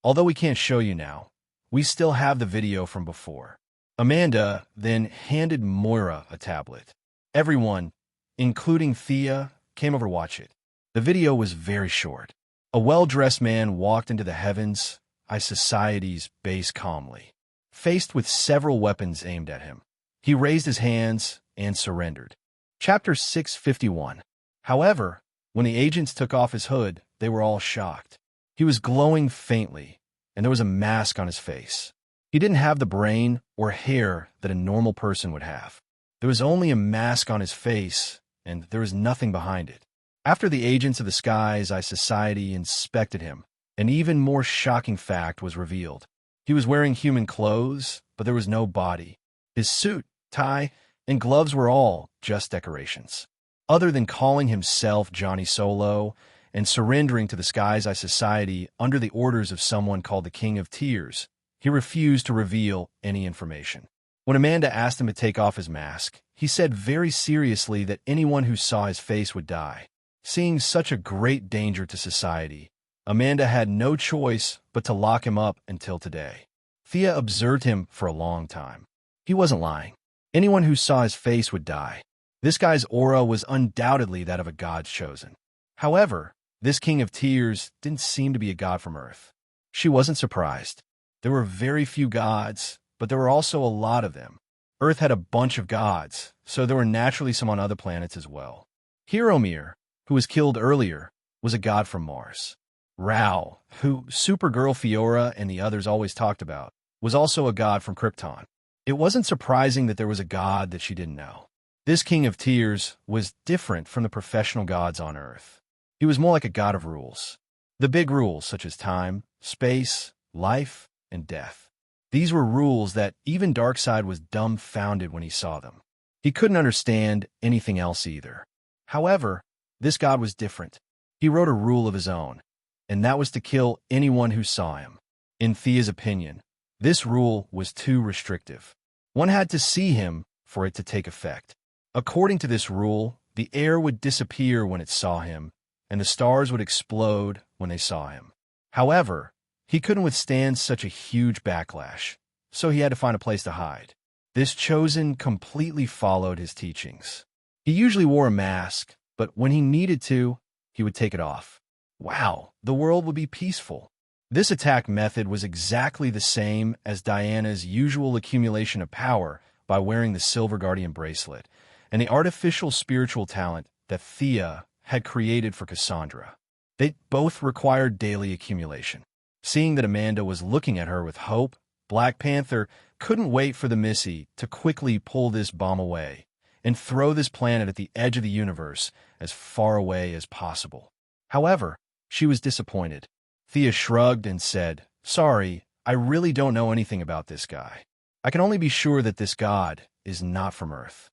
Although we can't show you now, we still have the video from before. Amanda then handed Moira a tablet. Everyone, including Thea, came over to watch it. The video was very short. A well-dressed man walked into the Heavens High Society's base calmly, faced with several weapons aimed at him. He raised his hands and surrendered. Chapter 651. However, when the agents took off his hood, they were all shocked. He was glowing faintly, and there was a mask on his face. He didn't have the brain or hair that a normal person would have. There was only a mask on his face, and there was nothing behind it. After the agents of the Skies Eye Society inspected him, an even more shocking fact was revealed. He was wearing human clothes, but there was no body. His suit, tie, and gloves were all just decorations. Other than calling himself Johnny Solo and surrendering to the Skies Eye Society under the orders of someone called the King of Tears, he refused to reveal any information. When Amanda asked him to take off his mask, he said very seriously that anyone who saw his face would die. Seeing such a great danger to society, Amanda had no choice but to lock him up until today. Thea observed him for a long time. He wasn't lying. Anyone who saw his face would die. This guy's aura was undoubtedly that of a god's chosen. However, this King of Tears didn't seem to be a god from Earth. She wasn't surprised. There were very few gods, but there were also a lot of them. Earth had a bunch of gods, so there were naturally some on other planets as well. Hiromir, who was killed earlier, was a god from Mars. Rao, who Supergirl Fiora and the others always talked about, was also a god from Krypton. It wasn't surprising that there was a god that she didn't know. This King of Tears was different from the professional gods on Earth. He was more like a god of rules. The big rules, such as time, space, life, and death. These were rules that even Darkseid was dumbfounded when he saw them. He couldn't understand anything else either. However, this god was different. He wrote a rule of his own, and that was to kill anyone who saw him. In Thea's opinion, this rule was too restrictive. One had to see him for it to take effect. According to this rule, the air would disappear when it saw him, and the stars would explode when they saw him. However, he couldn't withstand such a huge backlash, so he had to find a place to hide. This chosen completely followed his teachings. He usually wore a mask, but when he needed to, he would take it off. Wow, the world would be peaceful. This attack method was exactly the same as Diana's usual accumulation of power by wearing the Silver Guardian bracelet and the artificial spiritual talent that Thea had created for Cassandra. They both required daily accumulation. Seeing that Amanda was looking at her with hope, Black Panther couldn't wait for the Missy to quickly pull this bomb away and throw this planet at the edge of the universe as far away as possible. However, she was disappointed. Thea shrugged and said, "Sorry, I really don't know anything about this guy. I can only be sure that this god is not from Earth.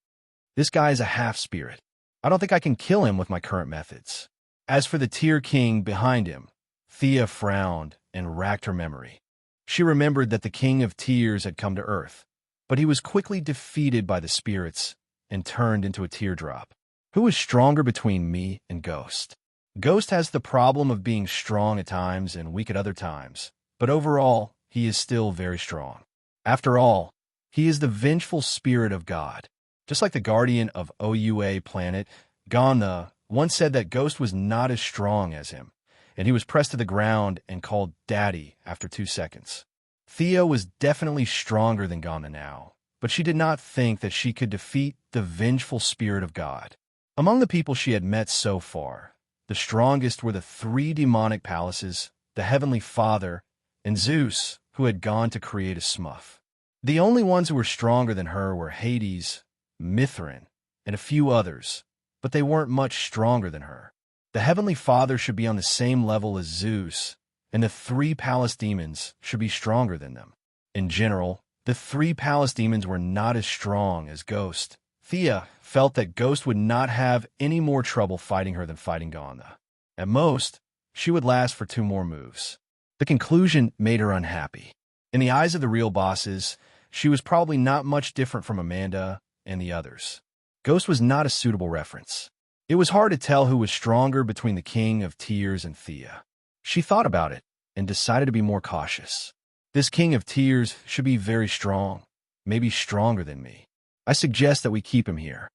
This guy is a half-spirit. I don't think I can kill him with my current methods." As for the Tear King behind him, Thea frowned and racked her memory. She remembered that the King of Tears had come to Earth, but he was quickly defeated by the spirits and turned into a teardrop. Who is stronger between me and Ghost? Ghost has the problem of being strong at times and weak at other times, but overall, he is still very strong. After all, he is the vengeful spirit of God. Just like the guardian of OUA planet, Gana once said that Ghost was not as strong as him, and he was pressed to the ground and called Daddy after 2 seconds. Thea was definitely stronger than Gana now, but she did not think that she could defeat the vengeful spirit of God. Among the people she had met so far, the strongest were the 3 demonic palaces, the Heavenly Father, and Zeus, who had gone to create a Smuff. The only ones who were stronger than her were Hades, Mithrin, and a few others, but they weren't much stronger than her. The Heavenly Father should be on the same level as Zeus, and the 3 palace demons should be stronger than them. In general, the 3 palace demons were not as strong as Ghost. Thea felt that Ghost would not have any more trouble fighting her than fighting Gana. At most, she would last for 2 more moves. The conclusion made her unhappy. In the eyes of the real bosses, she was probably not much different from Amanda and the others. Ghost was not a suitable reference. It was hard to tell who was stronger between the King of Tears and Thea. She thought about it and decided to be more cautious. This King of Tears should be very strong, maybe stronger than me. I suggest that we keep him here.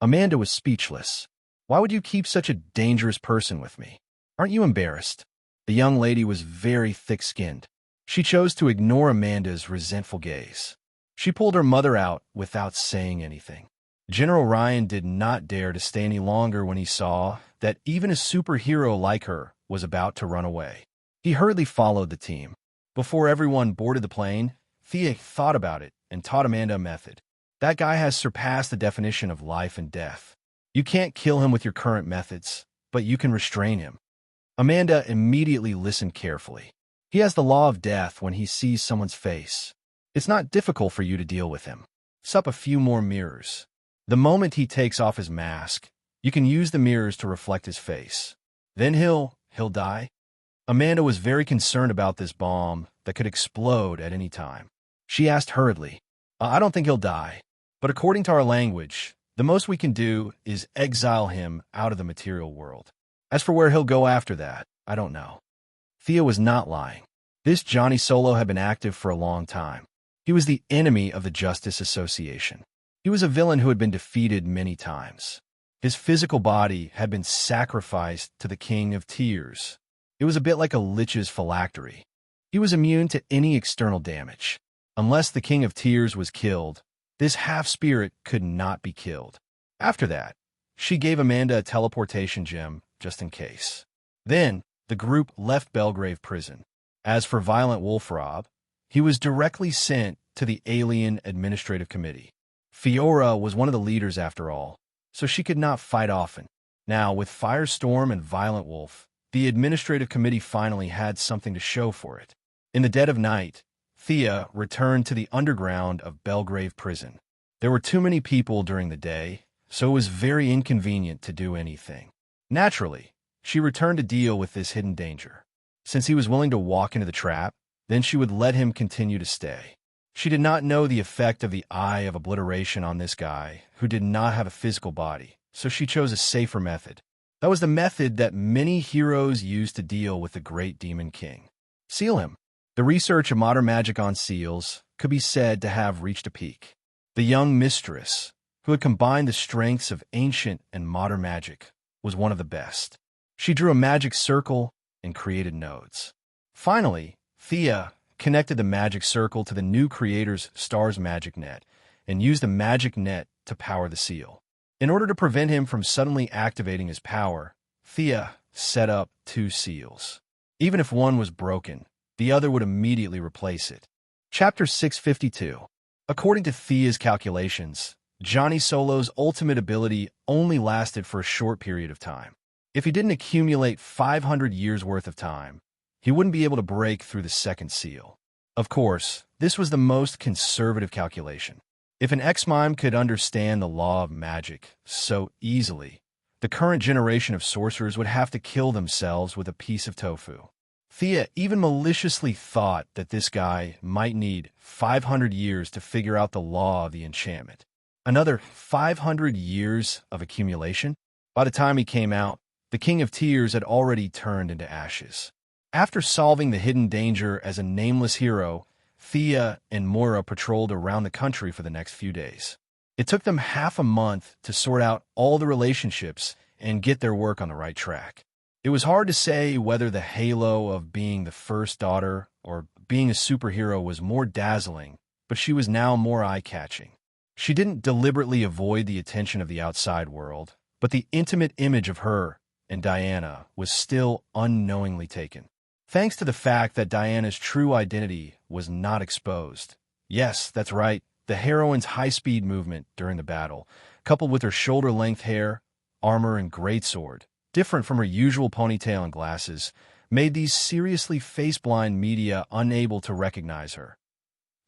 Amanda was speechless. Why would you keep such a dangerous person with me? Aren't you embarrassed? The young lady was very thick-skinned. She chose to ignore Amanda's resentful gaze. She pulled her mother out without saying anything. General Ryan did not dare to stay any longer when he saw that even a superhero like her was about to run away. He hurriedly followed the team. Before everyone boarded the plane, Thea thought about it and taught Amanda a method. That guy has surpassed the definition of life and death. You can't kill him with your current methods, but you can restrain him. Amanda immediately listened carefully. He has the law of death when he sees someone's face. It's not difficult for you to deal with him. Sup a few more mirrors. The moment he takes off his mask, you can use the mirrors to reflect his face. Then he'll die. Amanda was very concerned about this bomb that could explode at any time. She asked hurriedly, I don't think he'll die, but according to our language, the most we can do is exile him out of the material world. As for where he'll go after that, I don't know. Thea was not lying. This Johnny Solo had been active for a long time. He was the enemy of the Justice Association. He was a villain who had been defeated many times. His physical body had been sacrificed to the King of Tears. It was a bit like a lich's phylactery. He was immune to any external damage. Unless the King of Tears was killed, this half-spirit could not be killed. After that, she gave Amanda a teleportation gem just in case. Then, the group left Belgrave prison. As for Violent Wolfrob, he was directly sent to the Alien Administrative Committee. Fiora was one of the leaders after all, so she could not fight often. Now, with Firestorm and Violent Wolf, the Administrative Committee finally had something to show for it. In the dead of night, Thea returned to the underground of Belgrave prison. There were too many people during the day, so it was very inconvenient to do anything. Naturally, she returned to deal with this hidden danger. Since he was willing to walk into the trap, then she would let him continue to stay. She did not know the effect of the Eye of Obliteration on this guy, who did not have a physical body, so she chose a safer method. That was the method that many heroes used to deal with the Great Demon King. Seal him. The research of modern magic on seals could be said to have reached a peak. The young mistress, who had combined the strengths of ancient and modern magic, was one of the best. She drew a magic circle and created nodes. Finally, Thea connected the magic circle to the new creator's star's magic net and used the magic net to power the seal. In order to prevent him from suddenly activating his power, Thea set up 2 seals. Even if one was broken, the other would immediately replace it. Chapter 652. According to Thea's calculations, Johnny Solo's ultimate ability only lasted for a short period of time. If he didn't accumulate 500 years' worth of time, he wouldn't be able to break through the second seal. Of course, this was the most conservative calculation. If an ex-mime could understand the law of magic so easily, the current generation of sorcerers would have to kill themselves with a piece of tofu. Thea even maliciously thought that this guy might need 500 years to figure out the law of the enchantment. Another 500 years of accumulation? By the time he came out, the King of Tears had already turned into ashes. After solving the hidden danger as a nameless hero, Thea and Moira patrolled around the country for the next few days. It took them half a month to sort out all the relationships and get their work on the right track. It was hard to say whether the halo of being the first daughter or being a superhero was more dazzling, but she was now more eye-catching. She didn't deliberately avoid the attention of the outside world, but the intimate image of her and Diana was still unknowingly taken. Thanks to the fact that Diana's true identity was not exposed. Yes, that's right, the heroine's high-speed movement during the battle, coupled with her shoulder-length hair, armor, and greatsword, different from her usual ponytail and glasses, made these seriously face-blind media unable to recognize her.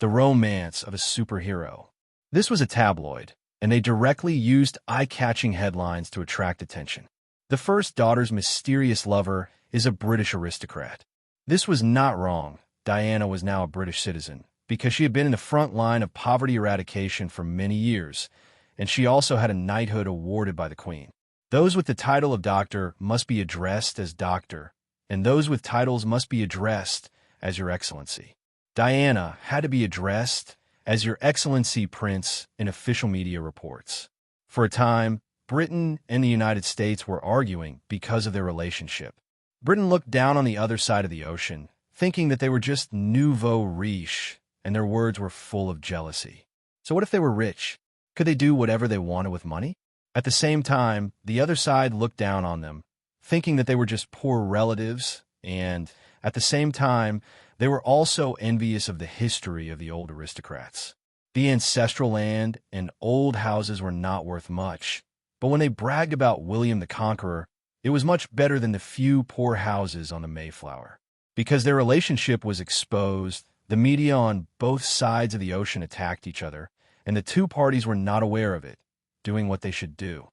The romance of a superhero. This was a tabloid, and they directly used eye-catching headlines to attract attention. The first daughter's mysterious lover is a British aristocrat. This was not wrong. Diana was now a British citizen, because she had been in the front line of poverty eradication for many years, and she also had a knighthood awarded by the Queen. Those with the title of doctor must be addressed as doctor, and those with titles must be addressed as Your Excellency. Diana had to be addressed as Your Excellency Prince in official media reports. For a time, Britain and the United States were arguing because of their relationship. Britain looked down on the other side of the ocean, thinking that they were just nouveau riche, and their words were full of jealousy. So what if they were rich? Could they do whatever they wanted with money? At the same time, the other side looked down on them, thinking that they were just poor relatives, and at the same time, they were also envious of the history of the old aristocrats. The ancestral land and old houses were not worth much, but when they bragged about William the Conqueror, it was much better than the few poor houses on the Mayflower. Because their relationship was exposed, the media on both sides of the ocean attacked each other, and the two parties were not aware of it, doing what they should do.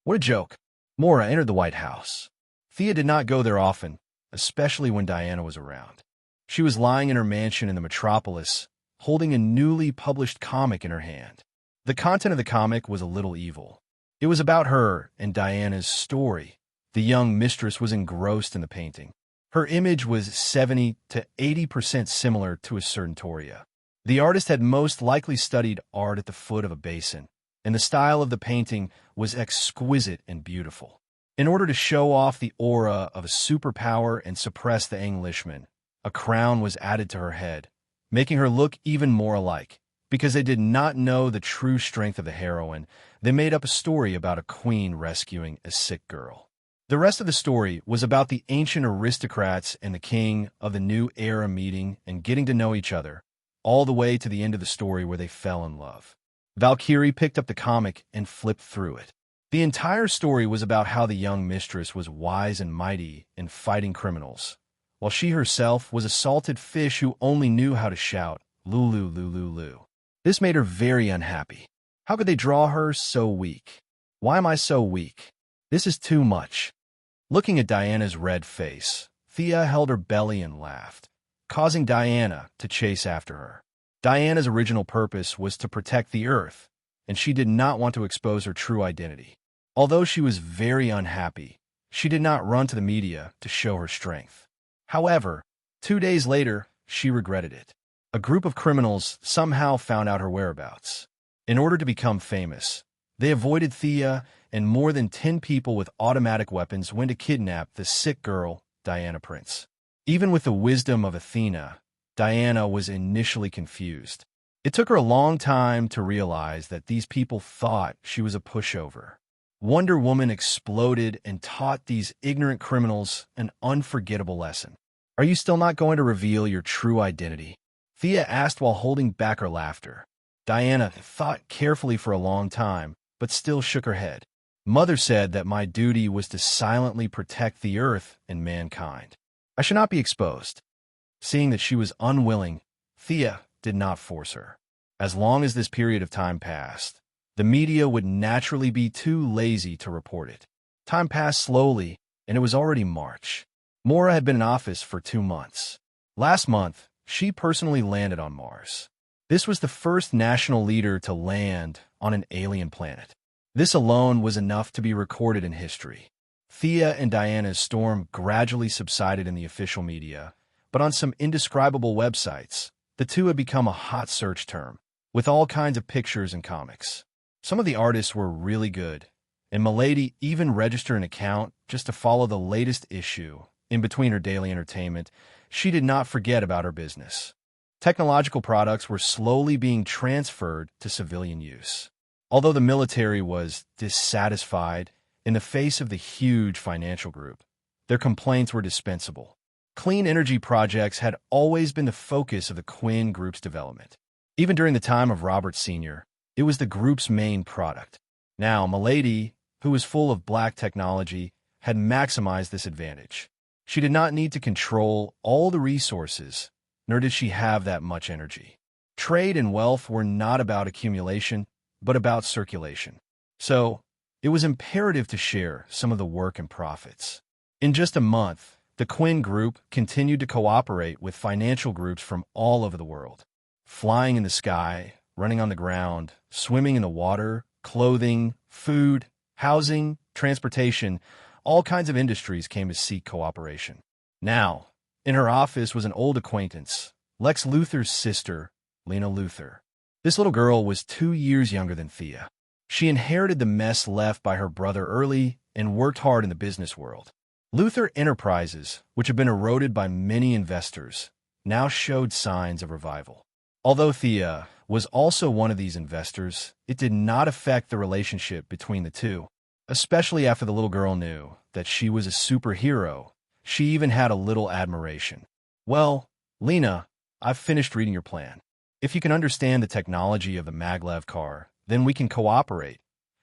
What a joke. Mora entered the White House. Thea did not go there often, especially when Diana was around. She was lying in her mansion in the metropolis, holding a newly published comic in her hand. The content of the comic was a little evil. It was about her and Diana's story. The young mistress was engrossed in the painting. Her image was 70 to 80% similar to a certain Toria. The artist had most likely studied art at the foot of a basin, and the style of the painting was exquisite and beautiful. In order to show off the aura of a superpower and suppress the Englishman, a crown was added to her head, making her look even more alike. Because they did not know the true strength of the heroine, they made up a story about a queen rescuing a sick girl. The rest of the story was about the ancient aristocrats and the king of the new era meeting and getting to know each other, all the way to the end of the story where they fell in love. Valkyrie picked up the comic and flipped through it. The entire story was about how the young mistress was wise and mighty in fighting criminals, while she herself was a salted fish who only knew how to shout, "Lulu, Lulu, Lulu." This made her very unhappy. How could they draw her so weak? Why am I so weak? This is too much. Looking at Diana's red face, Thea held her belly and laughed, causing Diana to chase after her. Diana's original purpose was to protect the Earth, and she did not want to expose her true identity. Although she was very unhappy, she did not run to the media to show her strength. However, 2 days later, she regretted it. A group of criminals somehow found out her whereabouts. In order to become famous, they avoided Thea, and more than 10 people with automatic weapons went to kidnap the sick girl, Diana Prince. Even with the wisdom of Athena, Diana was initially confused. It took her a long time to realize that these people thought she was a pushover. Wonder Woman exploded and taught these ignorant criminals an unforgettable lesson. Are you still not going to reveal your true identity? Thea asked while holding back her laughter. Diana thought carefully for a long time, but still shook her head. Mother said that my duty was to silently protect the Earth and mankind. I should not be exposed. Seeing that she was unwilling, Thea did not force her. As long as this period of time passed, the media would naturally be too lazy to report it. Time passed slowly, and it was already March. Mora had been in office for 2 months. Last month, she personally landed on Mars. This was the first national leader to land on an alien planet. This alone was enough to be recorded in history. Thea and Diana's storm gradually subsided in the official media, but on some indescribable websites, the two had become a hot search term, with all kinds of pictures and comics. Some of the artists were really good, and Milady even registered an account just to follow the latest issue. In between her daily entertainment, she did not forget about her business. Technological products were slowly being transferred to civilian use. Although the military was dissatisfied in the face of the huge financial group, their complaints were dispensable. Clean energy projects had always been the focus of the Quinn Group's development. Even during the time of Robert Sr., it was the group's main product. Now, Milady, who was full of black technology, had maximized this advantage. She did not need to control all the resources, nor did she have that much energy. Trade and wealth were not about accumulation, but about circulation. So, it was imperative to share some of the work and profits. In just a month, the Quinn Group continued to cooperate with financial groups from all over the world. Flying in the sky, running on the ground, swimming in the water, clothing, food, housing, transportation, all kinds of industries came to seek cooperation. Now, in her office was an old acquaintance, Lex Luthor's sister, Lena Luthor. This little girl was 2 years younger than Thea. She inherited the mess left by her brother early and worked hard in the business world. Luthor Enterprises, which had been eroded by many investors, now showed signs of revival. Although Thea was also one of these investors, it did not affect the relationship between the two, especially after the little girl knew that she was a superhero. She even had a little admiration. "Well, Lena, I've finished reading your plan. If you can understand the technology of the maglev car, then we can cooperate.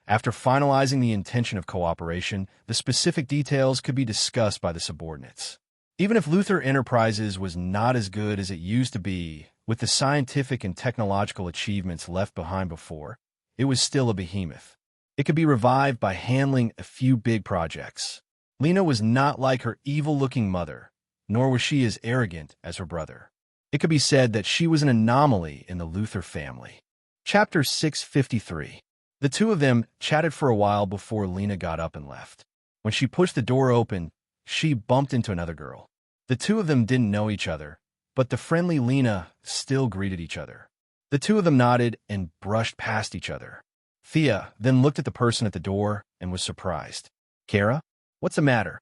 After finalizing the intention of cooperation, the specific details could be discussed by the subordinates." Even if Luthor Enterprises was not as good as it used to be, with the scientific and technological achievements left behind before, it was still a behemoth. It could be revived by handling a few big projects. Lena was not like her evil-looking mother, nor was she as arrogant as her brother. It could be said that she was an anomaly in the Luthor family. Chapter 653. The two of them chatted for a while before Lena got up and left. When she pushed the door open, she bumped into another girl. The two of them didn't know each other, but the friendly Lena still greeted each other. The two of them nodded and brushed past each other. Thea then looked at the person at the door and was surprised. "Kara, what's the matter?"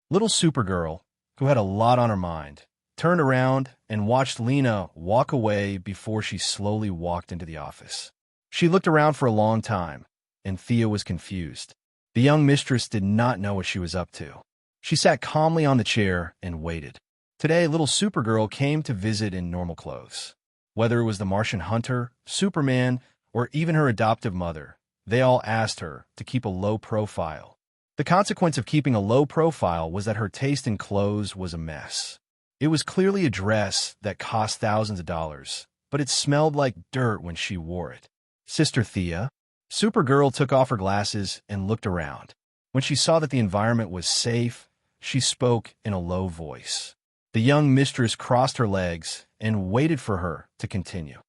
Little Supergirl, who had a lot on her mind, turned around and watched Lena walk away before she slowly walked into the office. She looked around for a long time, and Thea was confused. The young mistress did not know what she was up to. She sat calmly on the chair and waited. Today, little Supergirl came to visit in normal clothes. Whether it was the Martian Hunter, Superman, or even her adoptive mother, they all asked her to keep a low profile. The consequence of keeping a low profile was that her taste in clothes was a mess. It was clearly a dress that cost thousands of dollars, but it smelled like dirt when she wore it. "Sister Thea?" Supergirl took off her glasses and looked around. When she saw that the environment was safe, she spoke in a low voice. The young mistress crossed her legs and waited for her to continue.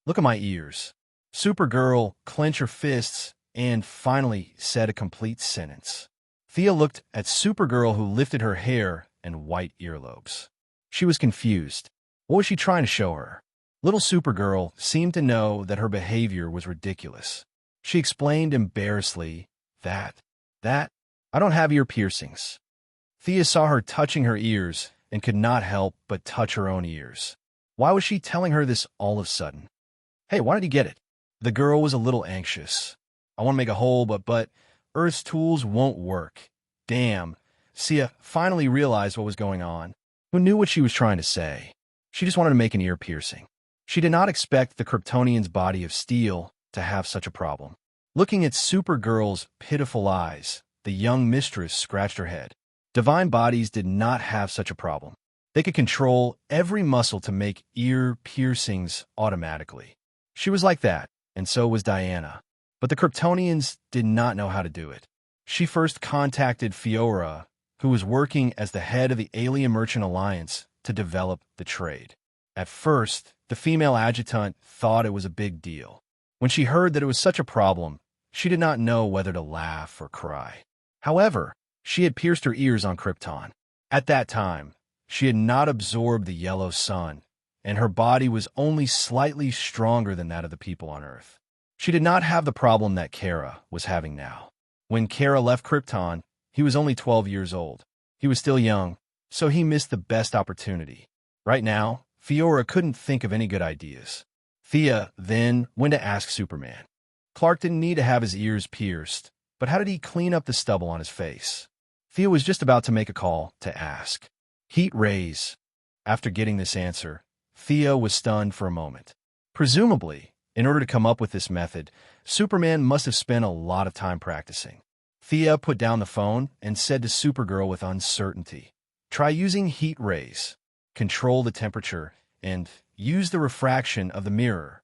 "Look at my ears." Supergirl clenched her fists and finally said a complete sentence. Thea looked at Supergirl, who lifted her hair and white earlobes. She was confused. What was she trying to show her? Little Supergirl seemed to know that her behavior was ridiculous. She explained embarrassedly that, "I don't have ear piercings." Thea saw her touching her ears and could not help but touch her own ears. Why was she telling her this all of a sudden? "Hey, why did you get it?" The girl was a little anxious. "I want to make a hole, but Earth's tools won't work." Damn. Thea finally realized what was going on. Who knew what she was trying to say? She just wanted to make an ear piercing. She did not expect the Kryptonian's body of steel to have such a problem. Looking at Supergirl's pitiful eyes, the young mistress scratched her head. Divine bodies did not have such a problem. They could control every muscle to make ear piercings automatically. She was like that, and so was Diana. But the Kryptonians did not know how to do it. She first contacted Fiora, who was working as the head of the Alien Merchant Alliance, to develop the trade. At first, the female adjutant thought it was a big deal. When she heard that it was such a problem, she did not know whether to laugh or cry. However, she had pierced her ears on Krypton. At that time, she had not absorbed the yellow sun, and her body was only slightly stronger than that of the people on Earth. She did not have the problem that Kara was having now. When Kara left Krypton, he was only 12 years old. He was still young, so he missed the best opportunity. Right now, Fiora couldn't think of any good ideas. Thea then went to ask Superman. Clark didn't need to have his ears pierced, but how did he clean up the stubble on his face? Thea was just about to make a call to ask. Heat rays. After getting this answer, Thea was stunned for a moment. Presumably, in order to come up with this method, Superman must have spent a lot of time practicing. Thea put down the phone and said to Supergirl with uncertainty, "Try using heat rays, control the temperature, and use the refraction of the mirror."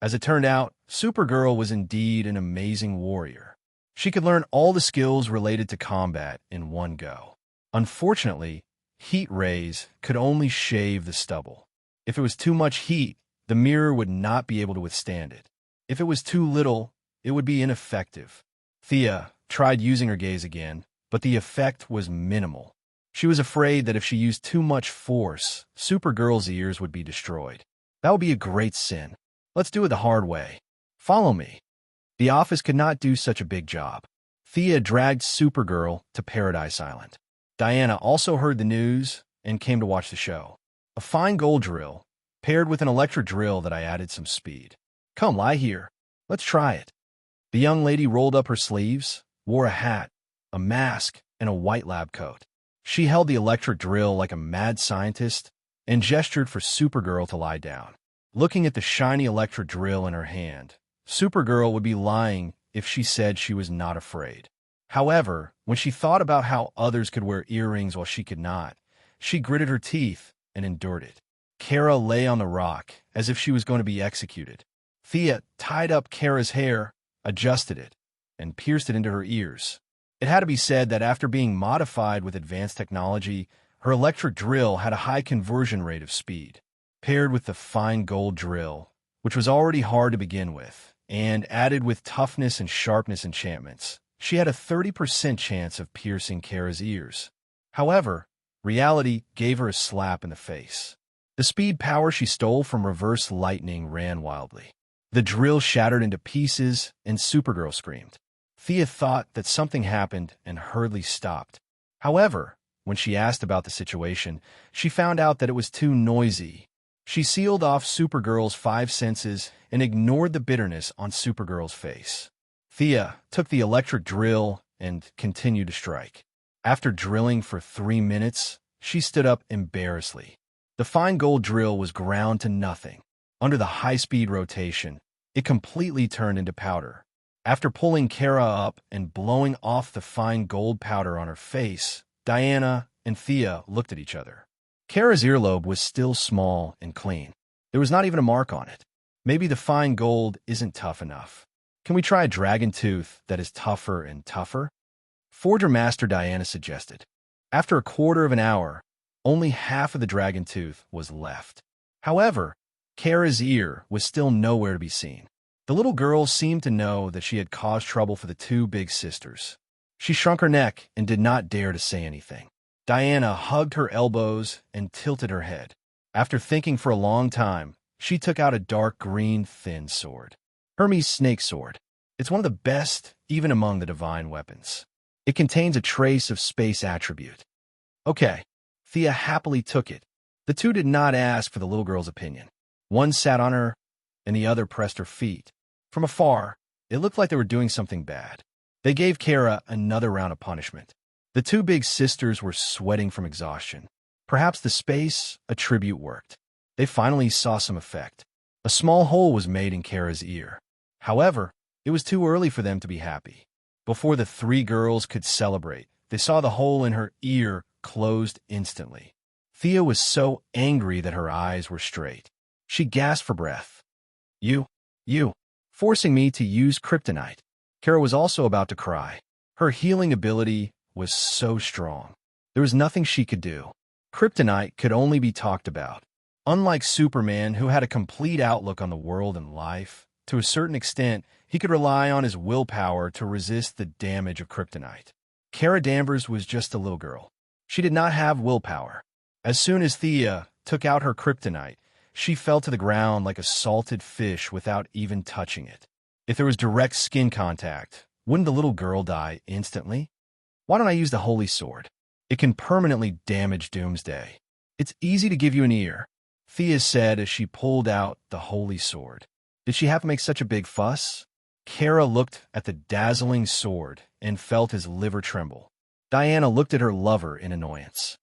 As it turned out, Supergirl was indeed an amazing warrior. She could learn all the skills related to combat in one go. Unfortunately, heat rays could only shave the stubble. If it was too much heat, the mirror would not be able to withstand it. If it was too little, it would be ineffective. Thea tried using her gaze again, but the effect was minimal. She was afraid that if she used too much force, Supergirl's ears would be destroyed. That would be a great sin. Let's do it the hard way. Follow me. The office could not do such a big job. Thea dragged Supergirl to Paradise Island. Diana also heard the news and came to watch the show. A fine gold drill, paired with an electric drill that I added some speed. Come, lie here. Let's try it. The young lady rolled up her sleeves, wore a hat, a mask, and a white lab coat. She held the electric drill like a mad scientist and gestured for Supergirl to lie down. Looking at the shiny electric drill in her hand, Supergirl would be lying if she said she was not afraid. However, when she thought about how others could wear earrings while she could not, she gritted her teeth and endured it. Kara lay on the rock as if she was going to be executed. Thea tied up Kara's hair, adjusted it, and pierced it into her ears. It had to be said that after being modified with advanced technology, her electric drill had a high conversion rate of speed. Paired with the fine gold drill, which was already hard to begin with, and added with toughness and sharpness enchantments, she had a 30% chance of piercing Kara's ears. However, reality gave her a slap in the face. The speed power she stole from reverse lightning ran wildly. The drill shattered into pieces, and Supergirl screamed. Thea thought that something happened and hurriedly stopped. However, when she asked about the situation, she found out that it was too noisy. She sealed off Supergirl's 5 senses and ignored the bitterness on Supergirl's face. Thea took the electric drill and continued to strike. After drilling for 3 minutes, she stood up embarrassedly. The fine gold drill was ground to nothing. Under the high-speed rotation, it completely turned into powder. After pulling Kara up and blowing off the fine gold powder on her face, Diana and Thea looked at each other. Kara's earlobe was still small and clean. There was not even a mark on it. Maybe the fine gold isn't tough enough. Can we try a dragon tooth that is tougher and tougher? Forger Master Diana suggested. After a quarter of an hour, only half of the dragon tooth was left. However, Kara's ear was still nowhere to be seen. The little girl seemed to know that she had caused trouble for the 2 big sisters. She shrunk her neck and did not dare to say anything. Diana hugged her elbows and tilted her head. After thinking for a long time, she took out a dark green thin sword. Hermes' snake sword. It's one of the best, even among the divine weapons. It contains a trace of space attribute. Okay, Thea happily took it. The 2 did not ask for the little girl's opinion. One sat on her, and the other pressed her feet. From afar, it looked like they were doing something bad. They gave Kara another round of punishment. The 2 big sisters were sweating from exhaustion. Perhaps the space attribute worked. They finally saw some effect. A small hole was made in Kara's ear. However, it was too early for them to be happy. Before the 3 girls could celebrate, they saw the hole in her ear closed instantly. Thea was so angry that her eyes were straight. She gasped for breath. You, forcing me to use kryptonite. Kara was also about to cry. Her healing ability was so strong. There was nothing she could do. Kryptonite could only be talked about. Unlike Superman, who had a complete outlook on the world and life, to a certain extent, he could rely on his willpower to resist the damage of kryptonite. Kara Danvers was just a little girl. She did not have willpower. As soon as Thea took out her kryptonite, she fell to the ground like a salted fish without even touching it. If there was direct skin contact, wouldn't the little girl die instantly? Why don't I use the Holy Sword? It can permanently damage Doomsday. It's easy to give you an ear, Thea said as she pulled out the Holy Sword. Did she have to make such a big fuss? Kara looked at the dazzling sword and felt his liver tremble. Diana looked at her lover in annoyance.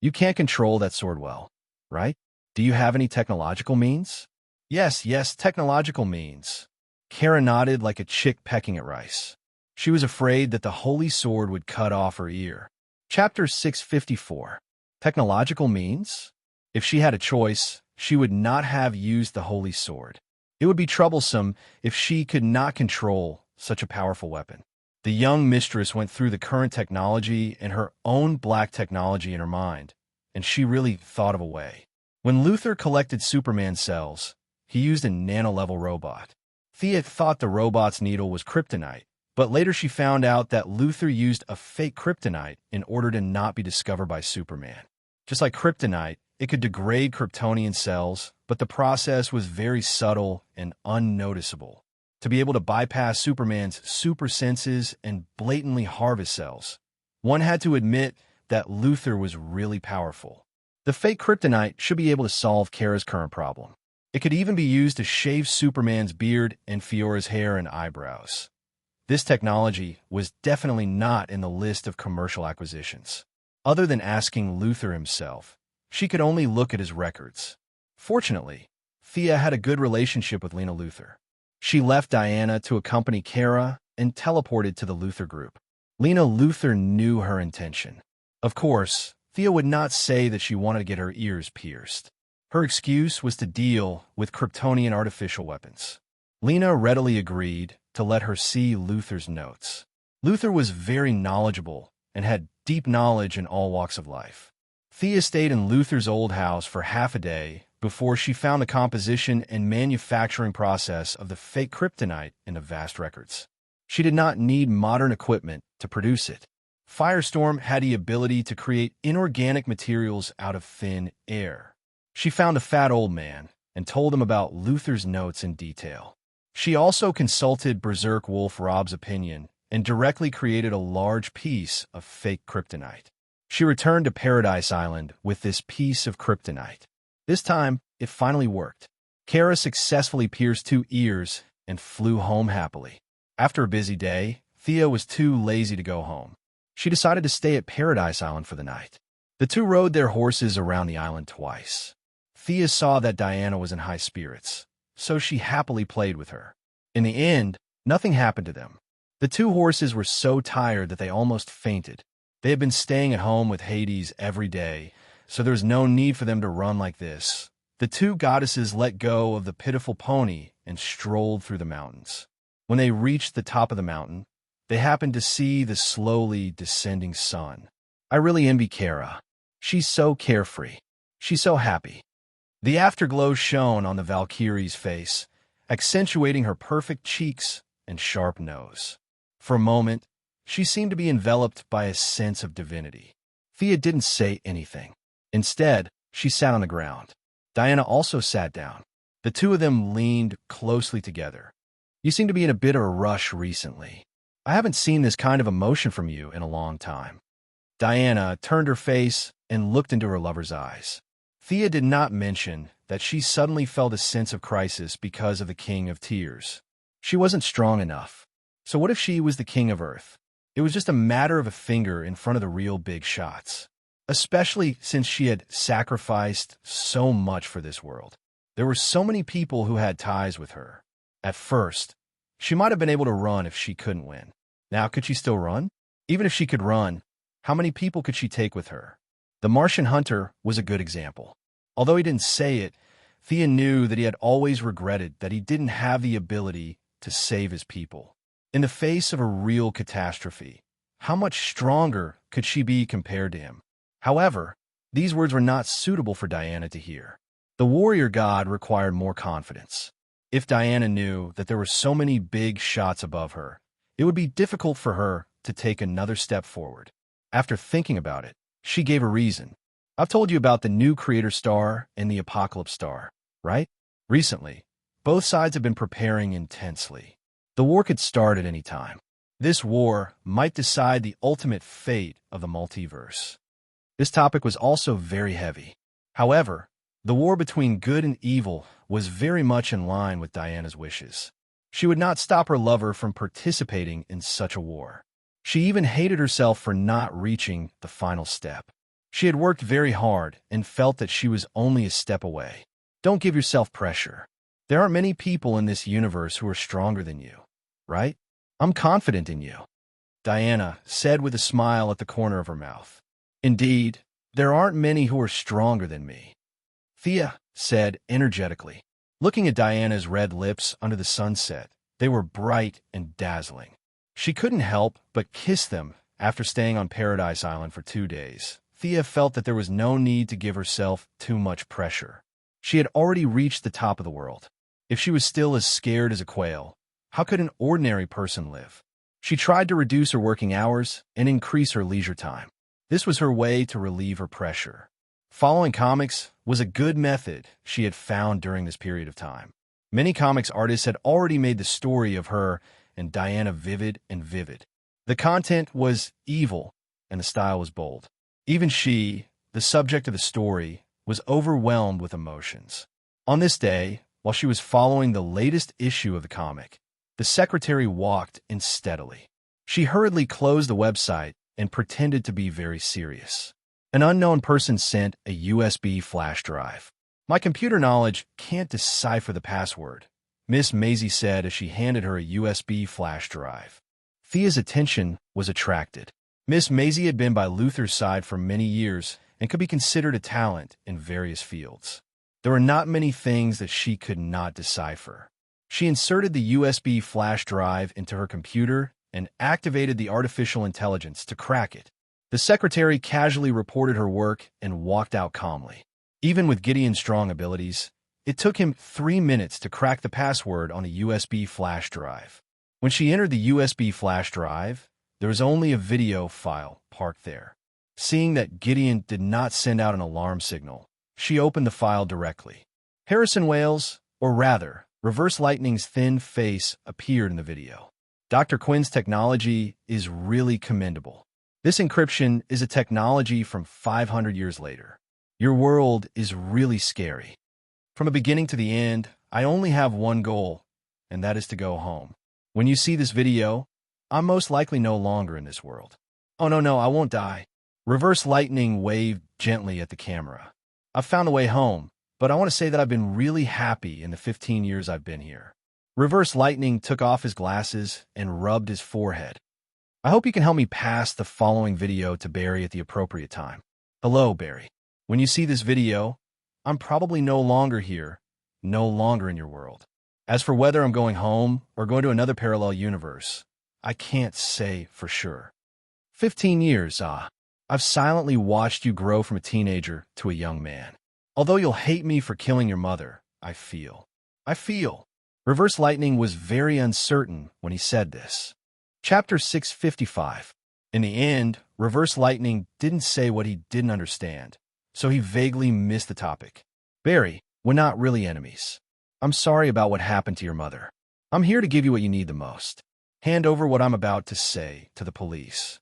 You can't control that sword well, right? Do you have any technological means? Yes, technological means. Kara nodded like a chick pecking at rice. She was afraid that the Holy Sword would cut off her ear. Chapter 654. Technological means? If she had a choice, she would not have used the Holy Sword. It would be troublesome if she could not control such a powerful weapon. The young mistress went through the current technology and her own black technology in her mind, and she really thought of a way. When Luthor collected Superman cells, he used a nano-level robot. Thea thought the robot's needle was kryptonite, But later she found out that Luthor used a fake kryptonite in order to not be discovered by Superman. Just like kryptonite, it could degrade Kryptonian cells, but the process was very subtle and unnoticeable. To be able to bypass Superman's super senses and blatantly harvest cells, one had to admit that Luthor was really powerful. The fake kryptonite should be able to solve Kara's current problem. It could even be used to shave Superman's beard and Fiora's hair and eyebrows. This technology was definitely not in the list of commercial acquisitions. Other than asking Luthor himself, she could only look at his records. Fortunately, Thea had a good relationship with Lena Luthor. She left Diana to accompany Kara and teleported to the Luthor group. Lena Luthor knew her intention. Of course, Thea would not say that she wanted to get her ears pierced. Her excuse was to deal with Kryptonian artificial weapons. Lena readily agreed to let her see Luthor's notes. Luthor was very knowledgeable and had deep knowledge in all walks of life. Thea stayed in Luthor's old house for half a day before she found the composition and manufacturing process of the fake kryptonite in the vast records. She did not need modern equipment to produce it. Firestorm had the ability to create inorganic materials out of thin air. She found a fat old man and told him about Luthor's notes in detail. She also consulted Berserk Wolf Rob's opinion and directly created a large piece of fake kryptonite. She returned to Paradise Island with this piece of kryptonite. This time, it finally worked. Kara successfully pierced 2 ears and flew home happily. After a busy day, Thea was too lazy to go home. She decided to stay at Paradise Island for the night. The two rode their horses around the island twice. Thea saw that Diana was in high spirits, so she happily played with her. In the end, nothing happened to them. The 2 horses were so tired that they almost fainted. They had been staying at home with Hades every day, so there was no need for them to run like this. The 2 goddesses let go of the pitiful pony and strolled through the mountains. When they reached the top of the mountain, they happened to see the slowly descending sun. I really envy Kara. She's so carefree. She's so happy. The afterglow shone on the Valkyrie's face, accentuating her perfect cheeks and sharp nose. For a moment, she seemed to be enveloped by a sense of divinity. Thea didn't say anything. Instead, she sat on the ground. Diana also sat down. The 2 of them leaned closely together. You seem to be in a bit of a rush recently. I haven't seen this kind of emotion from you in a long time. Diana turned her face and looked into her lover's eyes. Thea did not mention that she suddenly felt a sense of crisis because of the King of Tears. She wasn't strong enough. So what if she was the King of Earth? It was just a matter of a finger in front of the real big shots. Especially since she had sacrificed so much for this world. There were so many people who had ties with her. At first, she might have been able to run if she couldn't win. Now, could she still run? Even if she could run, how many people could she take with her? The Martian hunter was a good example. Although he didn't say it, Thea knew that he had always regretted that he didn't have the ability to save his people. In the face of a real catastrophe, how much stronger could she be compared to him? However, these words were not suitable for Diana to hear. The warrior god required more confidence. If Diana knew that there were so many big shots above her, it would be difficult for her to take another step forward. After thinking about it, she gave a reason. I've told you about the new Creator Star and the Apocalypse Star, right? Recently, both sides have been preparing intensely. The war could start at any time. This war might decide the ultimate fate of the multiverse. This topic was also very heavy. However, the war between good and evil was very much in line with Diana's wishes. She would not stop her lover from participating in such a war. She even hated herself for not reaching the final step. She had worked very hard and felt that she was only a step away. Don't give yourself pressure. There aren't many people in this universe who are stronger than you, right? I'm confident in you, Diana said with a smile at the corner of her mouth. Indeed, there aren't many who are stronger than me, Thea said energetically. Looking at Diana's red lips under the sunset, they were bright and dazzling. She couldn't help but kiss them after staying on Paradise Island for 2 days. Thea felt that there was no need to give herself too much pressure. She had already reached the top of the world. If she was still as scared as a quail, how could an ordinary person live? She tried to reduce her working hours and increase her leisure time. This was her way to relieve her pressure. Following comics was a good method she had found during this period of time. Many comics artists had already made the story of her and Diana vivid and vivid. The content was evil and the style was bold. Even she, the subject of the story, was overwhelmed with emotions. On this day, while she was following the latest issue of the comic, the secretary walked in steadily. She hurriedly closed the website and pretended to be very serious. An unknown person sent a USB flash drive. "My computer knowledge can't decipher the password," Miss Maisie said as she handed her a USB flash drive. Thea's attention was attracted. Miss Maisie had been by Luther's side for many years and could be considered a talent in various fields. There were not many things that she could not decipher. She inserted the USB flash drive into her computer and activated the artificial intelligence to crack it. The secretary casually reported her work and walked out calmly. Even with Gideon's strong abilities, it took him 3 minutes to crack the password on a USB flash drive. When she entered the USB flash drive, there was only a video file parked there. Seeing that Gideon did not send out an alarm signal, she opened the file directly. Harrison Wales, or rather, Reverse Lightning's thin face appeared in the video. Dr. Quinn's technology is really commendable. This encryption is a technology from 500 years later. Your world is really scary. From the beginning to the end, I only have one goal, and that is to go home. When you see this video, I'm most likely no longer in this world. Oh no, I won't die. Reverse Lightning waved gently at the camera. I've found a way home, but I want to say that I've been really happy in the 15 years I've been here. Reverse Lightning took off his glasses and rubbed his forehead. I hope you can help me pass the following video to Barry at the appropriate time. Hello, Barry. When you see this video, I'm probably no longer here, no longer in your world. As for whether I'm going home or going to another parallel universe, I can't say for sure. 15 years, I've silently watched you grow from a teenager to a young man. Although you'll hate me for killing your mother, I feel. Reverse Lightning was very uncertain when he said this. Chapter 655. In the end, Reverse Lightning didn't say what he didn't understand, so he vaguely missed the topic. Barry, we're not really enemies. I'm sorry about what happened to your mother. I'm here to give you what you need the most. Hand over what I'm about to say to the police.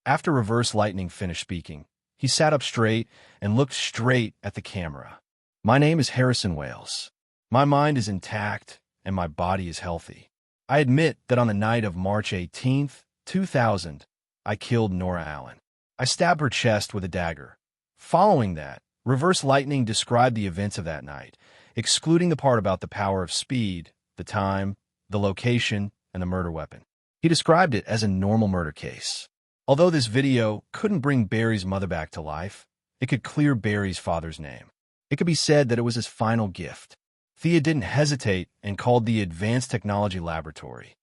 After Reverse Lightning finished speaking, he sat up straight and looked straight at the camera. My name is Harrison Wales. My mind is intact and my body is healthy. I admit that on the night of March 18th, 2000, I killed Nora Allen. I stabbed her chest with a dagger. Following that, Reverse Lightning described the events of that night, excluding the part about the power of speed, the time, the location, and the murder weapon. He described it as a normal murder case. Although this video couldn't bring Barry's mother back to life, it could clear Barry's father's name. It could be said that it was his final gift. Thea didn't hesitate and called the Advanced Technology Laboratory.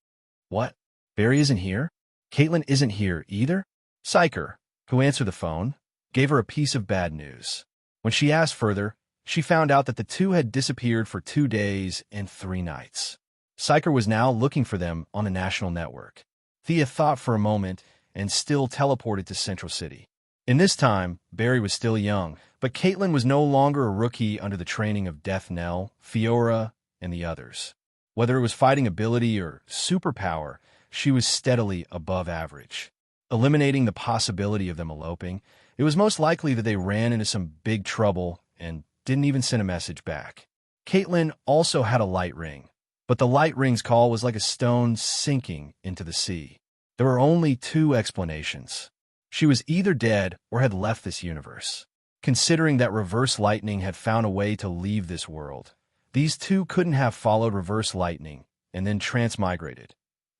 What? Barry isn't here? Caitlin isn't here either? Psyker, who answered the phone, gave her a piece of bad news. When she asked further, she found out that the two had disappeared for 2 days and 3 nights. Psyker was now looking for them on the national network. Thea thought for a moment and still teleported to Central City. In this time, Barry was still young, but Caitlin was no longer a rookie under the training of Death Knell, Fiora, and the others. Whether it was fighting ability or superpower, she was steadily above average. Eliminating the possibility of them eloping, it was most likely that they ran into some big trouble and didn't even send a message back. Caitlin also had a light ring, but the light ring's call was like a stone sinking into the sea. There were only 2 explanations. She was either dead or had left this universe. Considering that Reverse Lightning had found a way to leave this world, these 2 couldn't have followed Reverse Lightning and then transmigrated,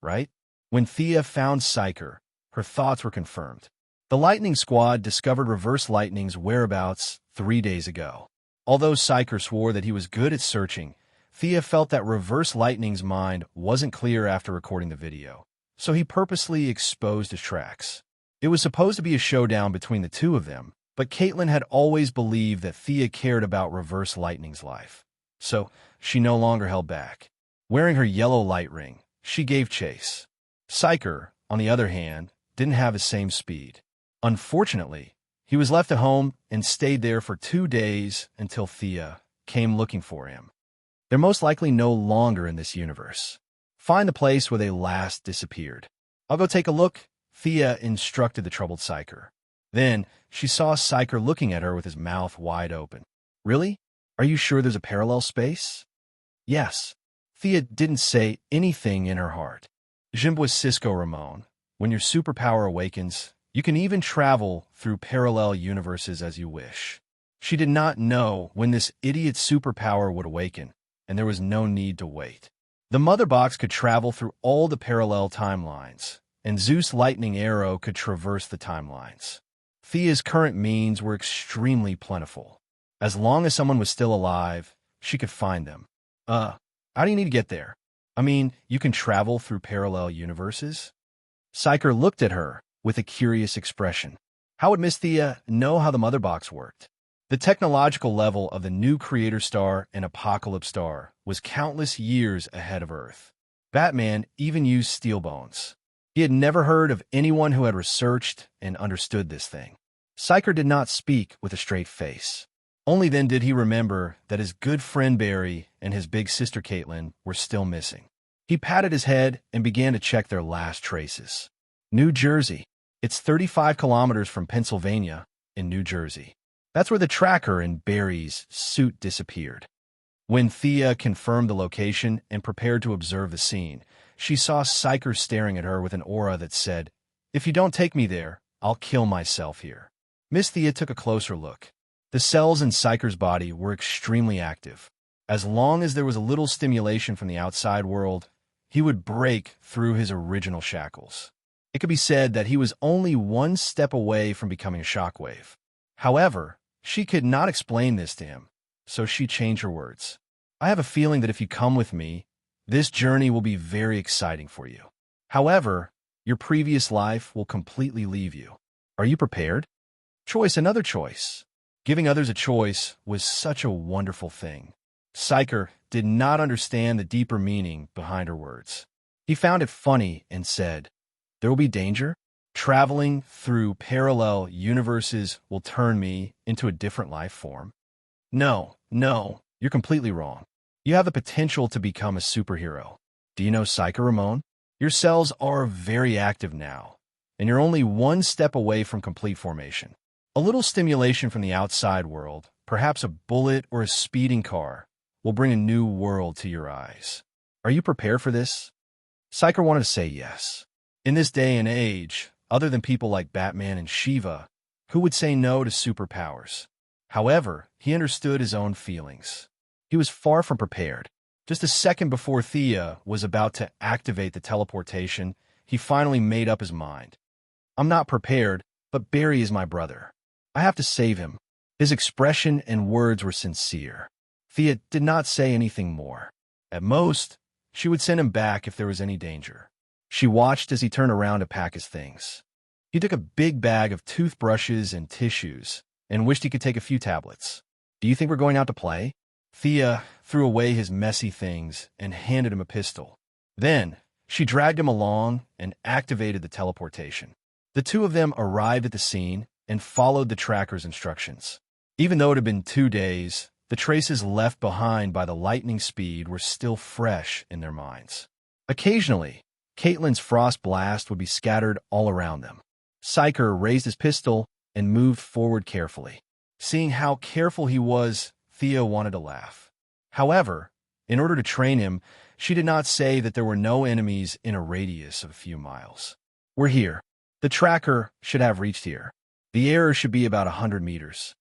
right? When Thea found Psyker, her thoughts were confirmed. The Lightning Squad discovered Reverse Lightning's whereabouts 3 days ago. Although Psyker swore that he was good at searching, Thea felt that Reverse Lightning's mind wasn't clear after recording the video, so he purposely exposed his tracks. It was supposed to be a showdown between the 2 of them, but Caitlin had always believed that Thea cared about Reverse Lightning's life, so she no longer held back. Wearing her yellow light ring, she gave chase. Psyker, on the other hand, didn't have the same speed. Unfortunately, he was left at home and stayed there for 2 days until Thea came looking for him. They're most likely no longer in this universe. Find the place where they last disappeared. I'll go take a look, Thea instructed the troubled Psyker. Then, she saw Psyker looking at her with his mouth wide open. Really? Are you sure there's a parallel space? Yes. Thea didn't say anything in her heart. Jimbois Cisco Ramon, when your superpower awakens, you can even travel through parallel universes as you wish. She did not know when this idiot superpower would awaken, and there was no need to wait. The Mother Box could travel through all the parallel timelines, and Zeus' lightning arrow could traverse the timelines. Thea's current means were extremely plentiful. As long as someone was still alive, she could find them. How do you need to get there? I mean, you can travel through parallel universes? Psyker looked at her with a curious expression. How would Miss Thea know how the Mother Box worked? The technological level of the new Creator Star and Apocalypse Star was countless years ahead of Earth. Batman even used steel bones. He had never heard of anyone who had researched and understood this thing. Psyker did not speak with a straight face. Only then did he remember that his good friend Barry and his big sister Caitlin were still missing. He patted his head and began to check their last traces. New Jersey. It's 35 kilometers from Pennsylvania in New Jersey. That's where the tracker in Barry's suit disappeared. When Thea confirmed the location and prepared to observe the scene, she saw Psyker staring at her with an aura that said, "If you don't take me there, I'll kill myself here." Miss Thea took a closer look. The cells in Psyker's body were extremely active. As long as there was a little stimulation from the outside world, he would break through his original shackles. It could be said that he was only one step away from becoming a shockwave. However, she could not explain this to him, so she changed her words. "I have a feeling that if you come with me, this journey will be very exciting for you. However, your previous life will completely leave you. Are you prepared?" Choice, another choice. Giving others a choice was such a wonderful thing. Psyker did not understand the deeper meaning behind her words. He found it funny and said, "There will be danger? Traveling through parallel universes will turn me into a different life form?" No, you're completely wrong. You have the potential to become a superhero. Do you know Psyker Ramon? Your cells are very active now, and you're only one step away from complete formation. A little stimulation from the outside world, perhaps a bullet or a speeding car, will bring a new world to your eyes. Are you prepared for this? Psyker wanted to say yes. In this day and age, other than people like Batman and Shiva, who would say no to superpowers? However, he understood his own feelings. He was far from prepared. Just a second before Thea was about to activate the teleportation, he finally made up his mind. "I'm not prepared, but Barry is my brother. I have to save him." His expression and words were sincere. Thea did not say anything more. At most, she would send him back if there was any danger. She watched as he turned around to pack his things. He took a big bag of toothbrushes and tissues and wished he could take a few tablets. "Do you think we're going out to play?" Thea threw away his messy things and handed him a pistol. Then, she dragged him along and activated the teleportation. The two of them arrived at the scene and followed the tracker's instructions. Even though it had been 2 days, the traces left behind by the lightning speed were still fresh in their minds. Occasionally, Caitlin's frost blast would be scattered all around them. Psyker raised his pistol and moved forward carefully. Seeing how careful he was, Thea wanted to laugh. However, in order to train him, she did not say that there were no enemies in a radius of a few miles. "We're here. The tracker should have reached here. The error should be about 100 meters.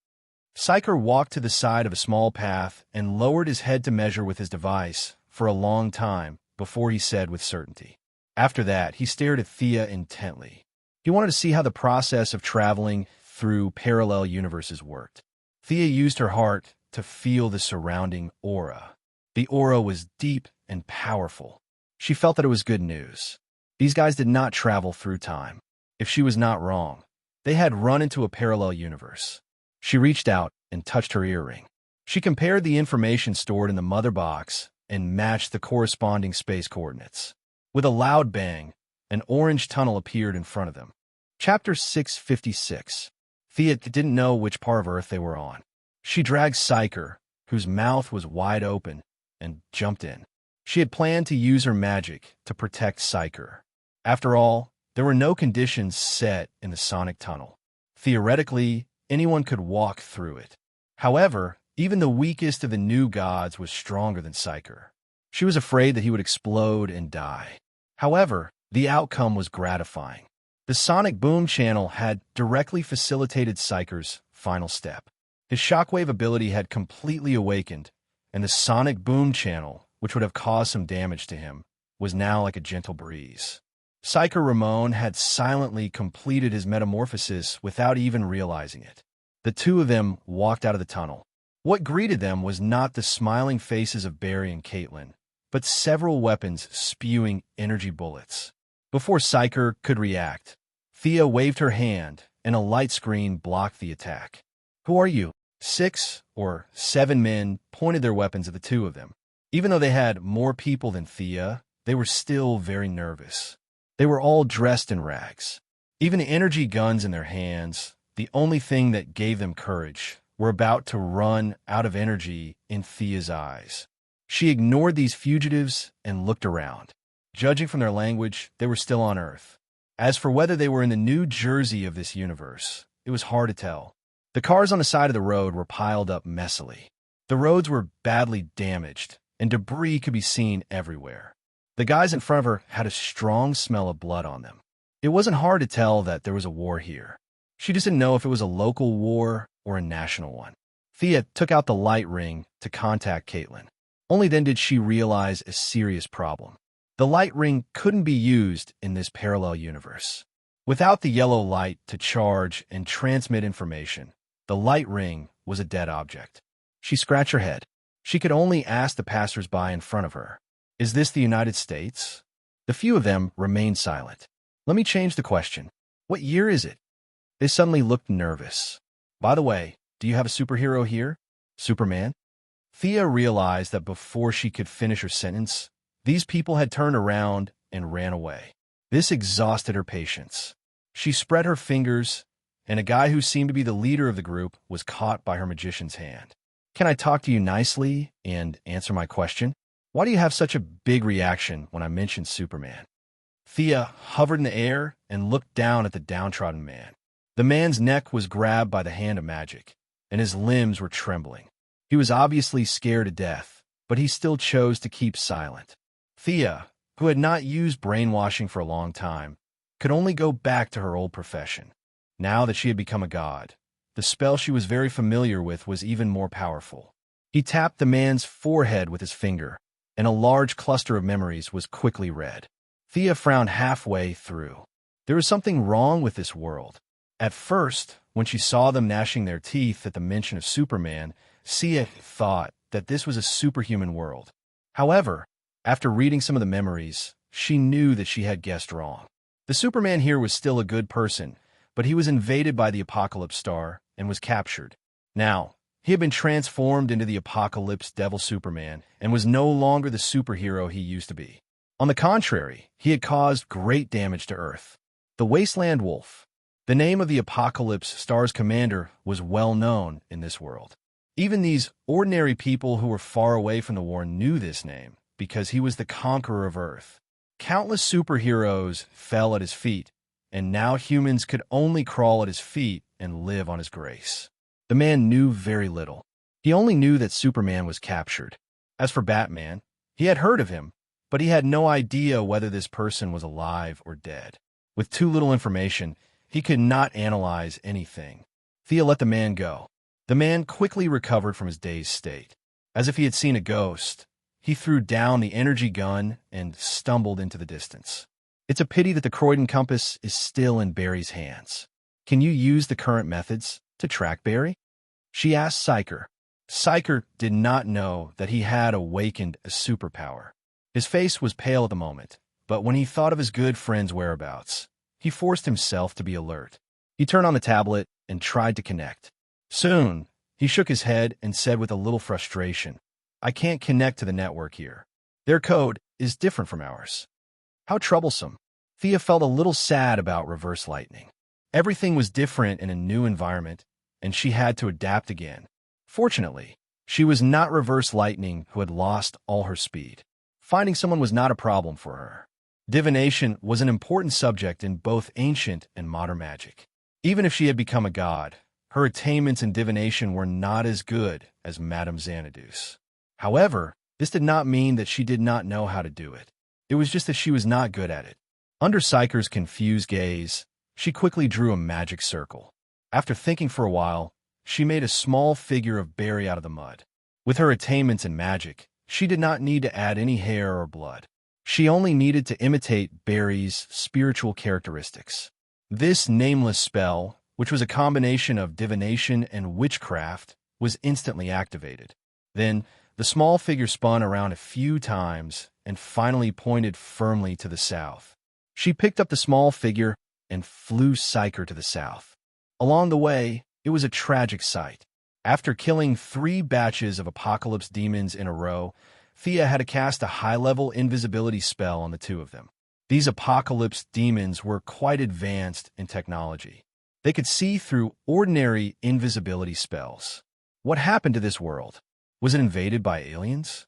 Psyker walked to the side of a small path and lowered his head to measure with his device for a long time before he said with certainty. After that, he stared at Thea intently. He wanted to see how the process of traveling through parallel universes worked. Thea used her heart to feel the surrounding aura. The aura was deep and powerful. She felt that it was good news. These guys did not travel through time. If she was not wrong, they had run into a parallel universe. She reached out and touched her earring. She compared the information stored in the mother box and matched the corresponding space coordinates. With a loud bang, An orange tunnel appeared in front of them. Chapter 656. Thea didn't know which part of Earth they were on. She dragged Psyker, whose mouth was wide open, and jumped in. She had planned to use her magic to protect Psyker. After all, there were no conditions set in the sonic tunnel. Theoretically, anyone could walk through it. However, even the weakest of the new gods was stronger than Psyker. She was afraid that he would explode and die. However, the outcome was gratifying. The sonic boom channel had directly facilitated Psyker's final step. His shockwave ability had completely awakened, and the sonic boom channel, which would have caused some damage to him, was now like a gentle breeze. Psyker Ramon had silently completed his metamorphosis without even realizing it. The two of them walked out of the tunnel. What greeted them was not the smiling faces of Barry and Caitlin, but several weapons spewing energy bullets. Before Psyker could react, Thea waved her hand, and a light screen blocked the attack. "Who are you?" 6 or 7 men pointed their weapons at the two of them. Even though they had more people than Thea, they were still very nervous. They were all dressed in rags. Even the energy guns in their hands, the only thing that gave them courage, were about to run out of energy in Thea's eyes. She ignored these fugitives and looked around. Judging from their language, they were still on Earth. As for whether they were in the New Jersey of this universe, it was hard to tell. The cars on the side of the road were piled up messily. The roads were badly damaged, and debris could be seen everywhere. The guys in front of her had a strong smell of blood on them. It wasn't hard to tell that there was a war here. She just didn't know if it was a local war or a national one. Thea took out the light ring to contact Caitlin. Only then did she realize a serious problem. The light ring couldn't be used in this parallel universe. Without the yellow light to charge and transmit information, the light ring was a dead object. She scratched her head. She could only ask the passers-by in front of her, "Is this the United States?" The few of them remained silent. "Let me change the question. What year is it?" They suddenly looked nervous. "By the way, do you have a superhero here? Superman?" Thea realized that before she could finish her sentence, these people had turned around and ran away. This exhausted her patience. She spread her fingers, and a guy who seemed to be the leader of the group was caught by her magician's hand. "Can I talk to you nicely and answer my question? Why do you have such a big reaction when I mention Superman?" Thea hovered in the air and looked down at the downtrodden man. The man's neck was grabbed by the hand of magic, and his limbs were trembling. He was obviously scared to death, but he still chose to keep silent. Thea, who had not used brainwashing for a long time, could only go back to her old profession. Now that she had become a god, the spell she was very familiar with was even more powerful. He tapped the man's forehead with his finger, and a large cluster of memories was quickly read. Thea frowned halfway through. There was something wrong with this world. At first, when she saw them gnashing their teeth at the mention of Superman, Thea thought that this was a superhuman world. However, after reading some of the memories, she knew that she had guessed wrong. The Superman here was still a good person, but he was invaded by the Apocalypse Star and was captured. Now, he had been transformed into the Apocalypse Devil Superman and was no longer the superhero he used to be. On the contrary, he had caused great damage to Earth. The Wasteland Wolf, the name of the Apocalypse Star's commander, was well known in this world. Even these ordinary people who were far away from the war knew this name, because he was the conqueror of Earth. Countless superheroes fell at his feet, and now humans could only crawl at his feet and live on his grace. The man knew very little. He only knew that Superman was captured. As for Batman, he had heard of him, but he had no idea whether this person was alive or dead. With too little information, he could not analyze anything. Thea let the man go. The man quickly recovered from his dazed state. As if he had seen a ghost, he threw down the energy gun and stumbled into the distance. It's a pity that the Croydon compass is still in Barry's hands. Can you use the current methods to track Barry? She asked Psyker. Psyker did not know that he had awakened a superpower. His face was pale at the moment, but when he thought of his good friend's whereabouts, he forced himself to be alert. He turned on the tablet and tried to connect. Soon, he shook his head and said with a little frustration, "I can't connect to the network here. Their code is different from ours." "How troublesome." Thea felt a little sad about reverse lightning. Everything was different in a new environment, and she had to adapt again. Fortunately, she was not reverse lightning who had lost all her speed. Finding someone was not a problem for her. Divination was an important subject in both ancient and modern magic. Even if she had become a god, her attainments in divination were not as good as Madame Xanadu's. However, this did not mean that she did not know how to do it. It was just that she was not good at it. Under Psyker's confused gaze, she quickly drew a magic circle. After thinking for a while, she made a small figure of Barry out of the mud. With her attainments in magic, she did not need to add any hair or blood. She only needed to imitate Barry's spiritual characteristics. This nameless spell, which was a combination of divination and witchcraft, was instantly activated. Then, the small figure spun around a few times and finally pointed firmly to the south. She picked up the small figure and flew Psyker to the south. Along the way, it was a tragic sight. After killing 3 batches of apocalypse demons in a row, Thea had to cast a high-level invisibility spell on the 2 of them. These apocalypse demons were quite advanced in technology. They could see through ordinary invisibility spells. What happened to this world? Was it invaded by aliens?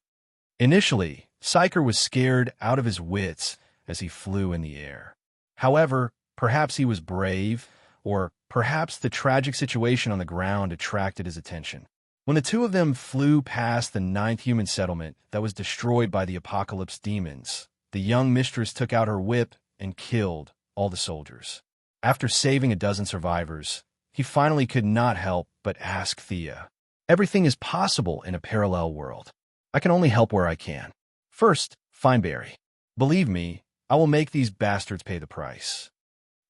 Initially, Psyker was scared out of his wits as he flew in the air. However, perhaps he was brave, or perhaps the tragic situation on the ground attracted his attention. When the 2 of them flew past the 9th human settlement that was destroyed by the apocalypse demons, the young mistress took out her whip and killed all the soldiers. After saving a dozen survivors, he finally could not help but ask Thea, "Everything is possible in a parallel world. I can only help where I can. First, find Barry. Believe me, I will make these bastards pay the price."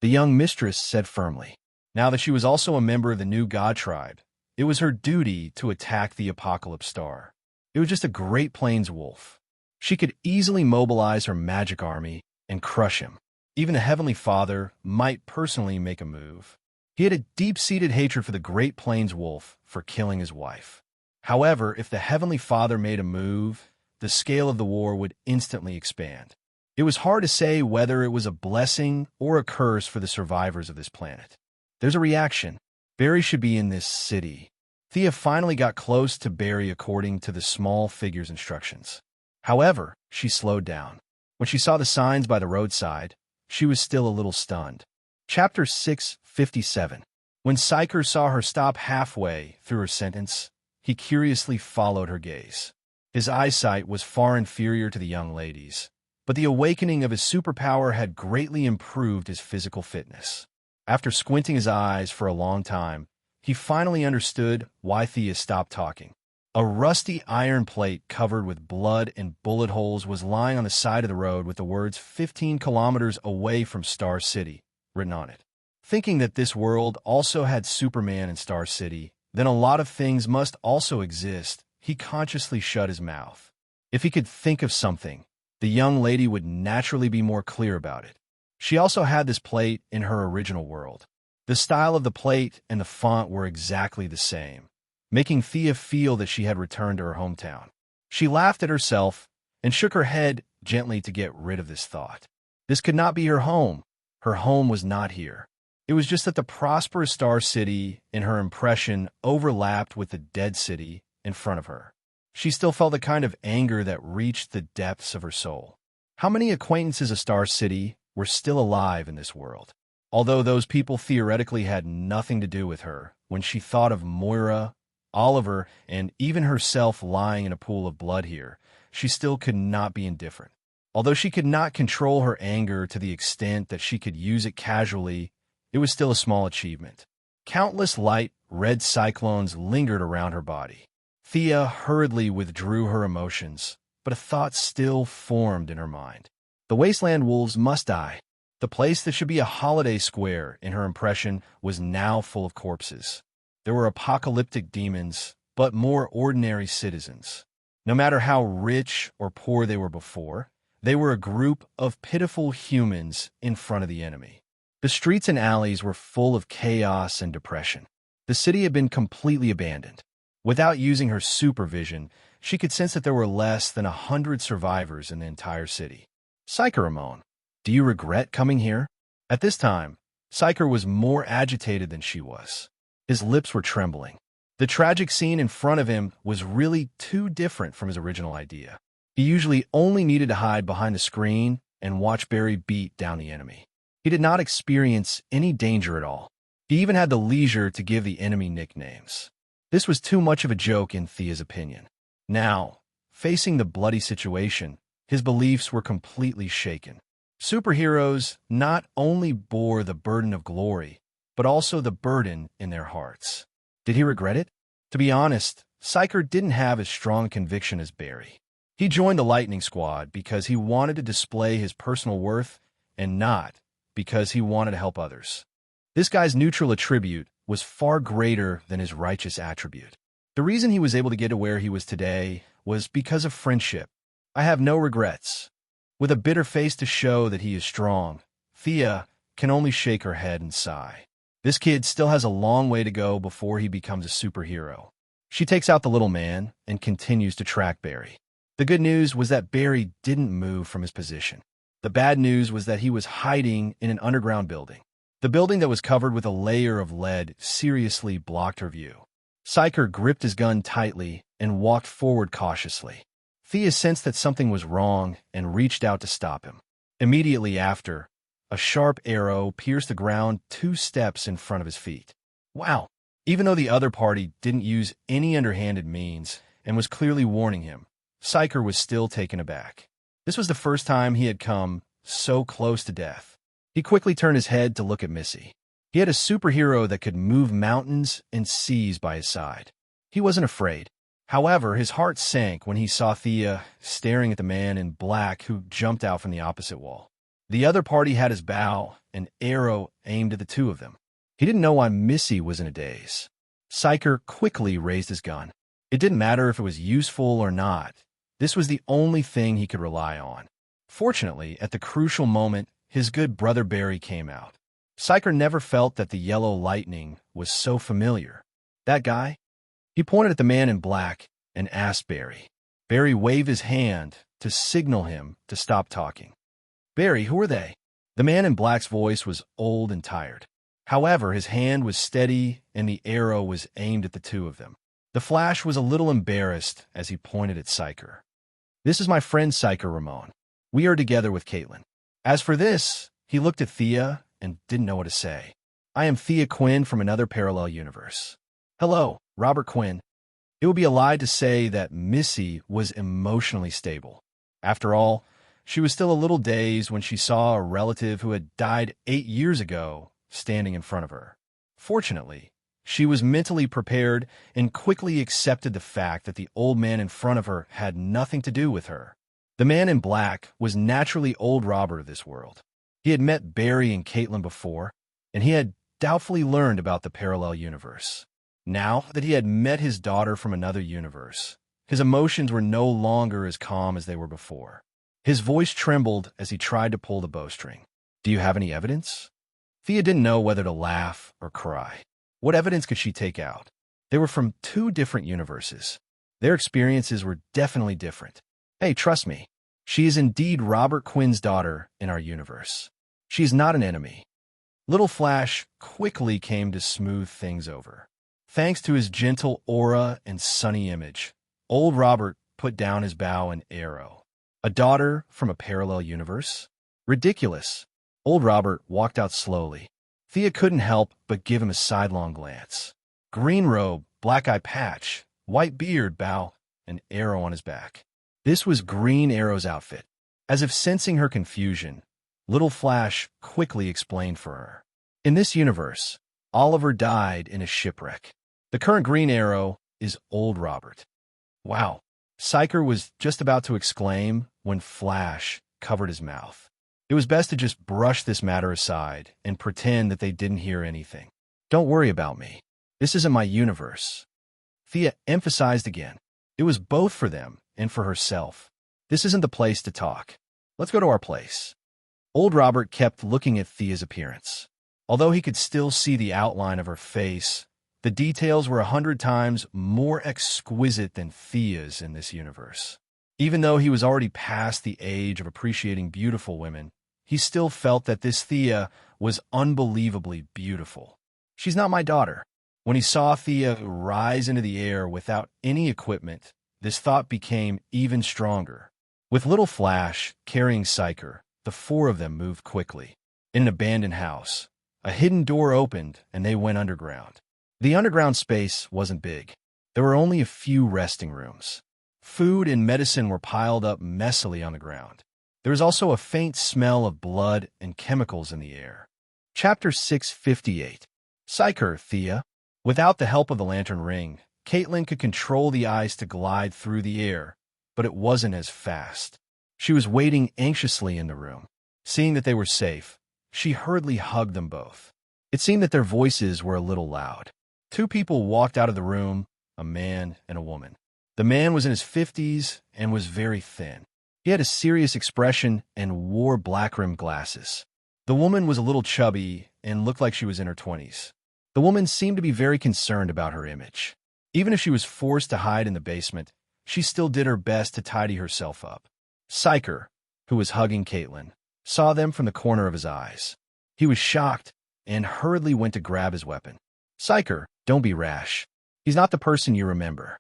The young mistress said firmly. Now that she was also a member of the new god tribe, it was her duty to attack the Apocalypse Star. It was just a Great Plains wolf. She could easily mobilize her magic army and crush him. Even the Heavenly Father might personally make a move. He had a deep-seated hatred for the Great Plains wolf for killing his wife. However, if the Heavenly Father made a move, the scale of the war would instantly expand. It was hard to say whether it was a blessing or a curse for the survivors of this planet. There's a reaction. Barry should be in this city. Thea finally got close to Barry according to the small figure's instructions. However, she slowed down. When she saw the signs by the roadside, she was still a little stunned. Chapter 657. When Psyker saw her stop halfway through her sentence, he curiously followed her gaze. His eyesight was far inferior to the young lady's, but the awakening of his superpower had greatly improved his physical fitness. After squinting his eyes for a long time, he finally understood why Thea stopped talking. A rusty iron plate covered with blood and bullet holes was lying on the side of the road with the words 15 kilometers away from Star City written on it. Thinking that this world also had Superman in Star City, then a lot of things must also exist, he consciously shut his mouth. If he could think of something, the young lady would naturally be more clear about it. She also had this plate in her original world. The style of the plate and the font were exactly the same, making Thea feel that she had returned to her hometown. She laughed at herself and shook her head gently to get rid of this thought. This could not be her home. Her home was not here. It was just that the prosperous Star City, in her impression, overlapped with the dead city in front of her. She still felt a kind of anger that reached the depths of her soul. How many acquaintances of Star City were still alive in this world? Although those people theoretically had nothing to do with her, when she thought of Moira, Oliver, and even herself lying in a pool of blood here, she still could not be indifferent. Although she could not control her anger to the extent that she could use it casually, it was still a small achievement. Countless light, red cyclones lingered around her body. Thea hurriedly withdrew her emotions, but a thought still formed in her mind. The wasteland wolves must die. The place that should be a holiday square, in her impression, was now full of corpses. There were apocalyptic demons, but more ordinary citizens. No matter how rich or poor they were before, they were a group of pitiful humans in front of the enemy. The streets and alleys were full of chaos and depression. The city had been completely abandoned. Without using her supervision, she could sense that there were less than 100 survivors in the entire city. Psycheramon. Do you regret coming here? At this time, Psyker was more agitated than she was. His lips were trembling. The tragic scene in front of him was really too different from his original idea. He usually only needed to hide behind the screen and watch Barry beat down the enemy. He did not experience any danger at all. He even had the leisure to give the enemy nicknames. This was too much of a joke in Thea's opinion. Now, facing the bloody situation, his beliefs were completely shaken. Superheroes not only bore the burden of glory, but also the burden in their hearts. Did he regret it? To be honest, Psyker didn't have as strong conviction as Barry. He joined the Lightning Squad because he wanted to display his personal worth and not because he wanted to help others. This guy's neutral attribute was far greater than his righteous attribute. The reason he was able to get to where he was today was because of friendship. I have no regrets. With a bitter face to show that he is strong, Thea can only shake her head and sigh. This kid still has a long way to go before he becomes a superhero. She takes out the little man and continues to track Barry. The good news was that Barry didn't move from his position. The bad news was that he was hiding in an underground building. The building that was covered with a layer of lead seriously blocked her view. Psyker gripped his gun tightly and walked forward cautiously. Thea sensed that something was wrong and reached out to stop him. Immediately after, a sharp arrow pierced the ground 2 steps in front of his feet. Wow! Even though the other party didn't use any underhanded means and was clearly warning him, Psyker was still taken aback. This was the first time he had come so close to death. He quickly turned his head to look at Missy. He had a superhero that could move mountains and seas by his side. He wasn't afraid. However, his heart sank when he saw Thea staring at the man in black who jumped out from the opposite wall. The other party had his bow, an arrow aimed at the two of them. He didn't know why Missy was in a daze. Psyker quickly raised his gun. It didn't matter if it was useful or not. This was the only thing he could rely on. Fortunately, at the crucial moment, his good brother Barry came out. Psyker never felt that the yellow lightning was so familiar. That guy? He pointed at the man in black and asked Barry. Barry waved his hand to signal him to stop talking. Barry, who are they? The man in black's voice was old and tired. However, his hand was steady and the arrow was aimed at the two of them. The Flash was a little embarrassed as he pointed at Psyker. This is my friend Psyker Ramon. We are together with Caitlin. As for this, he looked at Thea and didn't know what to say. I am Thea Quinn from another parallel universe. Hello, Robert Quinn. It would be a lie to say that Missy was emotionally stable. After all, she was still a little dazed when she saw a relative who had died 8 years ago standing in front of her. Fortunately, she was mentally prepared and quickly accepted the fact that the old man in front of her had nothing to do with her. The man in black was naturally old Robert of this world. He had met Barry and Caitlin before, and he had doubtfully learned about the parallel universe. Now that he had met his daughter from another universe, his emotions were no longer as calm as they were before. His voice trembled as he tried to pull the bowstring. Do you have any evidence? Thea didn't know whether to laugh or cry. What evidence could she take out? They were from 2 different universes. Their experiences were definitely different. Hey, trust me. She is indeed Robert Quinn's daughter in our universe. She is not an enemy. Little Flash quickly came to smooth things over. Thanks to his gentle aura and sunny image, old Robert put down his bow and arrow. A daughter from a parallel universe? Ridiculous. Old Robert walked out slowly. Thea couldn't help but give him a sidelong glance. Green robe, black eye patch, white beard, bow, and arrow on his back. This was Green Arrow's outfit. As if sensing her confusion, Little Flash quickly explained for her. In this universe, Oliver died in a shipwreck. The current Green Arrow is old Robert. Wow. Psyker was just about to exclaim when Flash covered his mouth. It was best to just brush this matter aside and pretend that they didn't hear anything. Don't worry about me. This isn't my universe. Thea emphasized again. It was both for them and for herself. This isn't the place to talk. Let's go to our place. Old Robert kept looking at Thea's appearance. Although he could still see the outline of her face, the details were 100 times more exquisite than Thea's in this universe. Even though he was already past the age of appreciating beautiful women, he still felt that this Thea was unbelievably beautiful. She's not my daughter. When he saw Thea rise into the air without any equipment, this thought became even stronger. With Little Flash carrying Psyker, the four of them moved quickly. In an abandoned house, a hidden door opened and they went underground. The underground space wasn't big. There were only a few resting rooms. Food and medicine were piled up messily on the ground. There was also a faint smell of blood and chemicals in the air. Chapter 658. Psyker, Thea. Without the help of the lantern ring, Caitlin could control the eyes to glide through the air, but it wasn't as fast. She was waiting anxiously in the room. Seeing that they were safe, she hurriedly hugged them both. It seemed that their voices were a little loud. Two people walked out of the room, a man and a woman. The man was in his 50s and was very thin. He had a serious expression and wore black-rimmed glasses. The woman was a little chubby and looked like she was in her 20s. The woman seemed to be very concerned about her image. Even if she was forced to hide in the basement, she still did her best to tidy herself up. Psyker, who was hugging Caitlin, saw them from the corner of his eyes. He was shocked and hurriedly went to grab his weapon. Psyker, don't be rash. He's not the person you remember.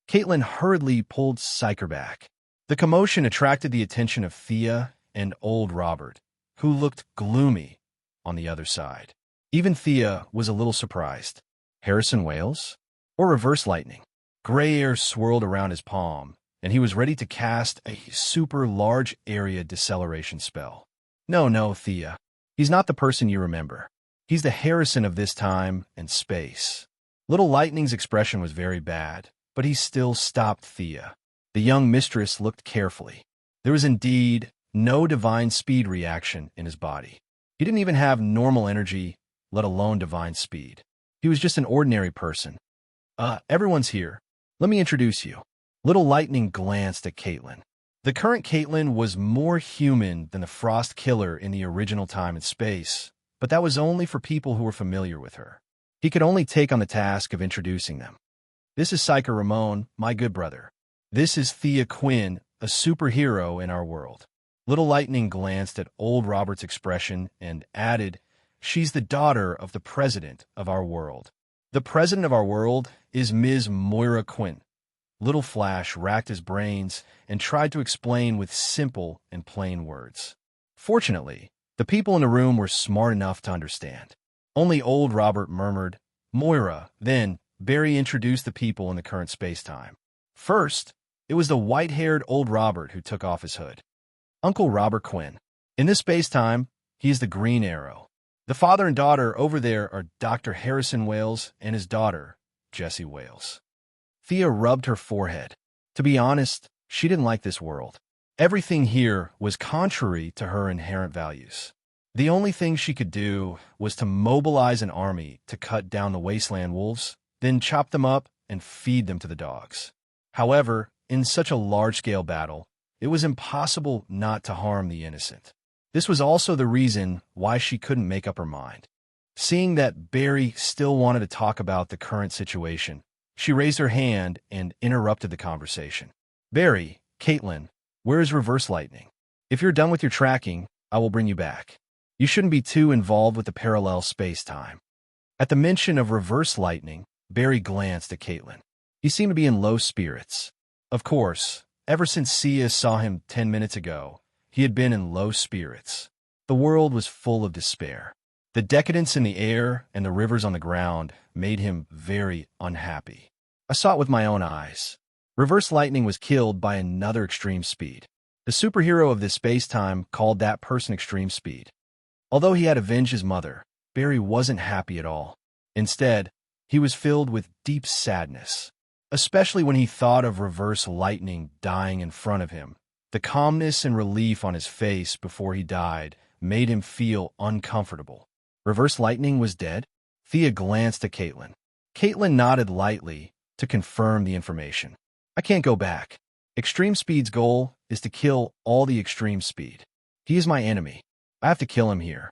Caitlin hurriedly pulled Psyker back. The commotion attracted the attention of Thea and old Robert, who looked gloomy on the other side. Even Thea was a little surprised. Harrison Wales? Or reverse lightning? Gray air swirled around his palm, and he was ready to cast a super large area deceleration spell. No, Thea. He's not the person you remember. He's the Harrison of this time and space. Little Lightning's expression was very bad, but he still stopped Thea. The young mistress looked carefully. There was indeed no divine speed reaction in his body. He didn't even have normal energy, let alone divine speed. He was just an ordinary person. Everyone's here. Let me introduce you. Little Lightning glanced at Caitlin. The current Caitlin was more human than the Frost Killer in the original time and space, but that was only for people who were familiar with her. He could only take on the task of introducing them. This is Psyker Ramon, my good brother. This is Thea Quinn, a superhero in our world. Little Lightning glanced at old Robert's expression and added, she's the daughter of the president of our world. The president of our world is Ms. Moira Quinn. Little Flash racked his brains and tried to explain with simple and plain words. Fortunately, the people in the room were smart enough to understand. Only old Robert murmured, Moira. Then Barry introduced the people in the current space-time. First, it was the white-haired old Robert who took off his hood. Uncle Robert Quinn. In this space-time, he is the Green Arrow. The father and daughter over there are Dr. Harrison Wales and his daughter, Jessie Wales. Thea rubbed her forehead. To be honest, she didn't like this world. Everything here was contrary to her inherent values. The only thing she could do was to mobilize an army to cut down the wasteland wolves, then chop them up and feed them to the dogs. However, in such a large-scale battle, it was impossible not to harm the innocent. This was also the reason why she couldn't make up her mind. Seeing that Barry still wanted to talk about the current situation, she raised her hand and interrupted the conversation. Barry, Caitlin, where is Reverse Lightning? If you're done with your tracking, I will bring you back. You shouldn't be too involved with the parallel space-time. At the mention of Reverse Lightning, Barry glanced at Caitlin. He seemed to be in low spirits. Of course, ever since Sia saw him 10 minutes ago, he had been in low spirits. The world was full of despair. The decadence in the air and the rivers on the ground made him very unhappy. I saw it with my own eyes. Reverse Lightning was killed by another extreme speed. The superhero of this space-time called that person Extreme Speed. Although he had avenged his mother, Barry wasn't happy at all. Instead, he was filled with deep sadness, especially when he thought of Reverse Lightning dying in front of him. The calmness and relief on his face before he died made him feel uncomfortable. Reverse Lightning was dead? Thea glanced at Caitlin. Caitlin nodded lightly to confirm the information. I can't go back. Extreme Speed's goal is to kill all the Extreme Speed. He is my enemy. I have to kill him here.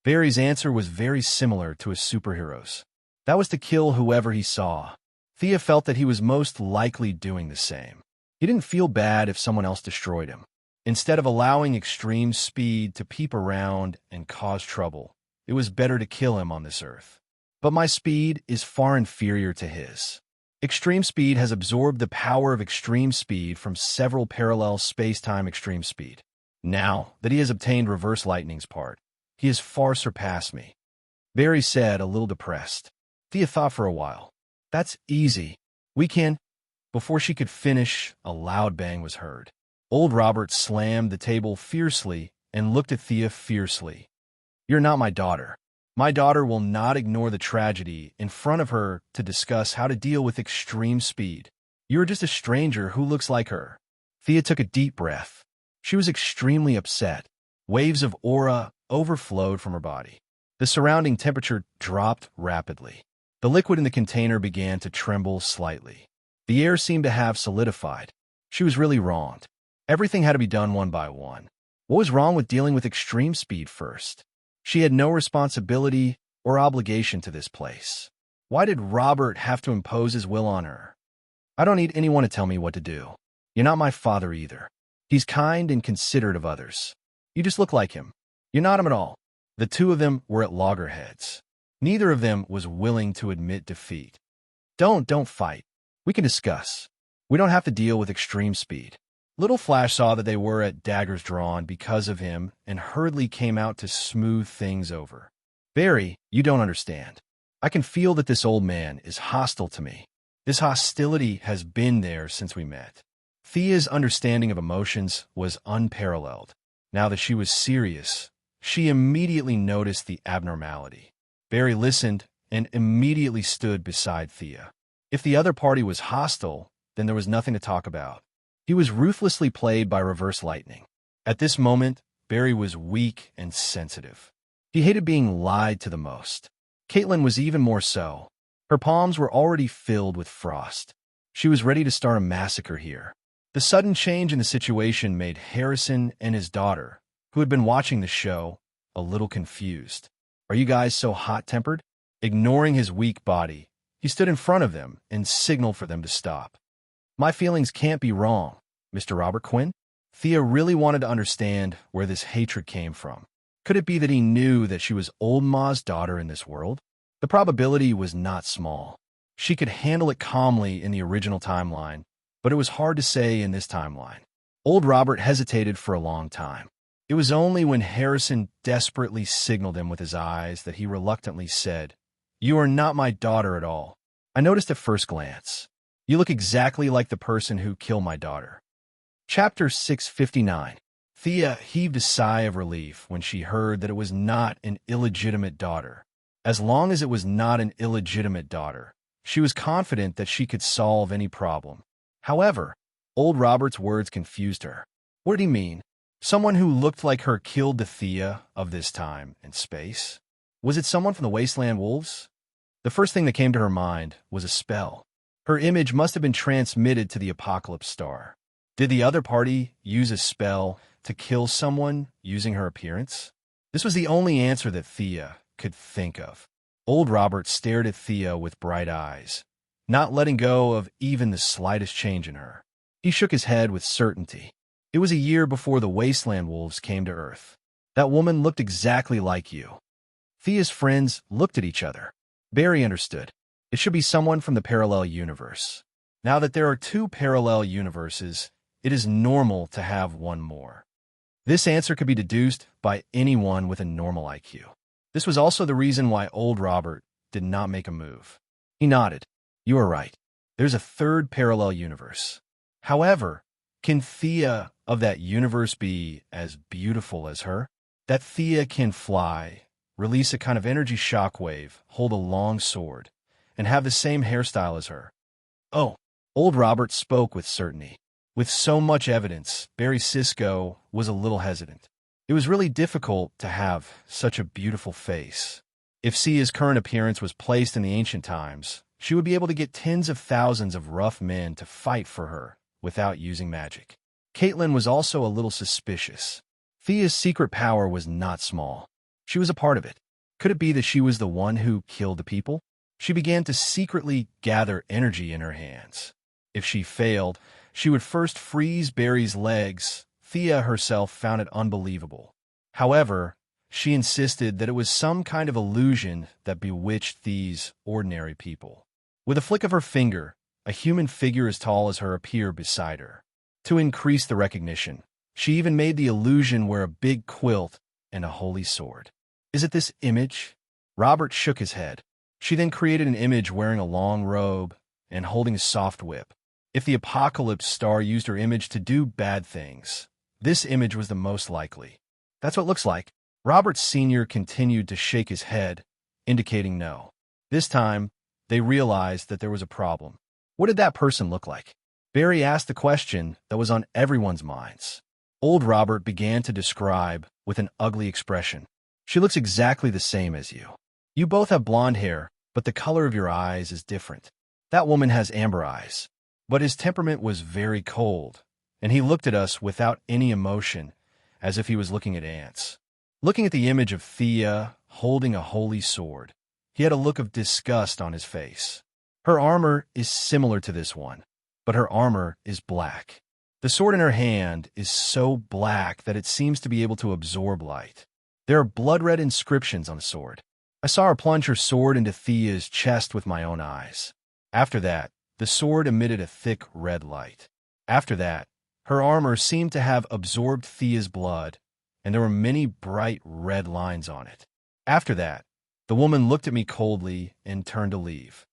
Barry's answer was very similar to his superhero's. That was to kill whoever he saw. Thea felt that he was most likely doing the same. He didn't feel bad if someone else destroyed him. Instead of allowing extreme speed to peep around and cause trouble, it was better to kill him on this earth. But my speed is far inferior to his. Extreme speed has absorbed the power of extreme speed from several parallel space-time extreme speed. Now that he has obtained reverse lightning's part, he has far surpassed me. Barry said, a little depressed. Thea thought for a while. That's easy. We can... Before she could finish, a loud bang was heard. Old Robert slammed the table fiercely and looked at Thea fiercely. You're not my daughter. My daughter will not ignore the tragedy in front of her to discuss how to deal with extreme speed. You're just a stranger who looks like her. Thea took a deep breath. She was extremely upset. Waves of aura overflowed from her body. The surrounding temperature dropped rapidly. The liquid in the container began to tremble slightly. The air seemed to have solidified. She was really wronged. Everything had to be done one by one. What was wrong with dealing with extreme speed first? She had no responsibility or obligation to this place. Why did Robert have to impose his will on her? I don't need anyone to tell me what to do. You're not my father either. He's kind and considerate of others. You just look like him. You're not him at all. The two of them were at loggerheads. Neither of them was willing to admit defeat. Don't fight. We can discuss. We don't have to deal with extreme speed. Little Flash saw that they were at daggers drawn because of him and hurriedly came out to smooth things over. Barry, you don't understand. I can feel that this old man is hostile to me. This hostility has been there since we met. Thea's understanding of emotions was unparalleled. Now that she was serious, she immediately noticed the abnormality. Barry listened and immediately stood beside Thea. If the other party was hostile, then there was nothing to talk about. He was ruthlessly played by reverse lightning. At this moment, Barry was weak and sensitive. He hated being lied to the most. Caitlin was even more so. Her palms were already filled with frost. She was ready to start a massacre here. The sudden change in the situation made Harrison and his daughter, who had been watching the show, a little confused. Are you guys so hot-tempered? Ignoring his weak body, he stood in front of them and signaled for them to stop. My feelings can't be wrong, Mr. Robert Quinn. Thea really wanted to understand where this hatred came from. Could it be that he knew that she was Old Ma's daughter in this world? The probability was not small. She could handle it calmly in the original timeline, but it was hard to say in this timeline. Old Robert hesitated for a long time. It was only when Harrison desperately signaled him with his eyes that he reluctantly said, "You are not my daughter at all. I noticed at first glance. You look exactly like the person who killed my daughter." Chapter 659. Thea heaved a sigh of relief when she heard that it was not an illegitimate daughter. As long as it was not an illegitimate daughter, she was confident that she could solve any problem. However, Old Robert's words confused her. What did he mean? Someone who looked like her killed the Thea of this time and space? Was it someone from the Wasteland Wolves? The first thing that came to her mind was a spell. Her image must have been transmitted to the Apocalypse Star. Did the other party use a spell to kill someone using her appearance? This was the only answer that Thea could think of. Old Robert stared at Thea with bright eyes, not letting go of even the slightest change in her. He shook his head with certainty. It was a year before the Wasteland Wolves came to Earth. That woman looked exactly like you. Thea's friends looked at each other. Barry understood. It should be someone from the parallel universe. Now that there are two parallel universes, it is normal to have one more. This answer could be deduced by anyone with a normal IQ. This was also the reason why Old Robert did not make a move. He nodded. You are right. There's a third parallel universe. However, can Thea of that universe be as beautiful as her? That Thea can fly, release a kind of energy shockwave, hold a long sword, and have the same hairstyle as her. Oh, Old Robert spoke with certainty. With so much evidence, Barry Sisko was a little hesitant. It was really difficult to have such a beautiful face. If Sia's current appearance was placed in the ancient times, she would be able to get tens of thousands of rough men to fight for her without using magic. Caitlin was also a little suspicious. Thea's secret power was not small. She was a part of it. Could it be that she was the one who killed the people? She began to secretly gather energy in her hands. If she failed, she would first freeze Barry's legs, Thea herself found it unbelievable. However, she insisted that it was some kind of illusion that bewitched these ordinary people. With a flick of her finger, a human figure as tall as her appeared beside her. To increase the recognition, she even made the illusion wear a big quilt and a holy sword. Is it this image? Robert shook his head. She then created an image wearing a long robe and holding a soft whip. If the apocalypse star used her image to do bad things, this image was the most likely. That's what it looks like. Robert Sr. continued to shake his head, indicating no. This time, they realized that there was a problem. What did that person look like? Barry asked the question that was on everyone's minds. Old Robert began to describe with an ugly expression. She looks exactly the same as you. You both have blonde hair, but the color of your eyes is different. That woman has amber eyes. But his temperament was very cold, and he looked at us without any emotion, as if he was looking at ants. Looking at the image of Thea holding a holy sword, he had a look of disgust on his face. Her armor is similar to this one, but her armor is black. The sword in her hand is so black that it seems to be able to absorb light. There are blood-red inscriptions on the sword. I saw her plunge her sword into Thea's chest with my own eyes. After that, the sword emitted a thick red light. After that, her armor seemed to have absorbed Thea's blood, and there were many bright red lines on it. After that, the woman looked at me coldly and turned to leave.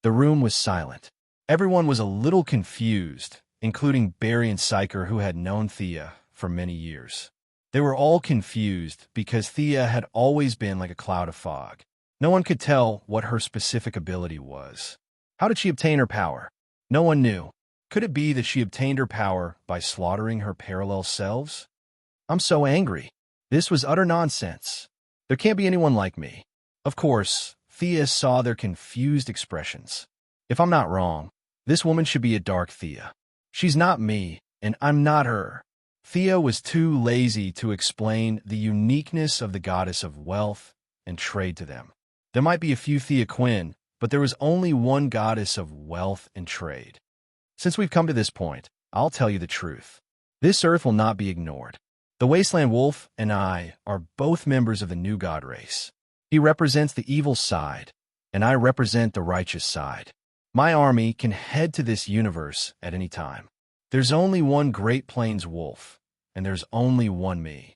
The room was silent. Everyone was a little confused, including Barry and Syker, who had known Thea for many years. They were all confused because Thea had always been like a cloud of fog. No one could tell what her specific ability was. How did she obtain her power? No one knew. Could it be that she obtained her power by slaughtering her parallel selves? I'm so angry. This was utter nonsense. There can't be anyone like me. Of course, Thea saw their confused expressions. If I'm not wrong, this woman should be a dark Thea. She's not me, and I'm not her. Thea was too lazy to explain the uniqueness of the goddess of wealth and trade to them. There might be a few Thea Quinn, but there was only one goddess of wealth and trade. Since we've come to this point, I'll tell you the truth. This earth will not be ignored. The Wasteland Wolf and I are both members of the new god race. He represents the evil side, and I represent the righteous side. My army can head to this universe at any time. There's only one Great Plains wolf, and there's only one me.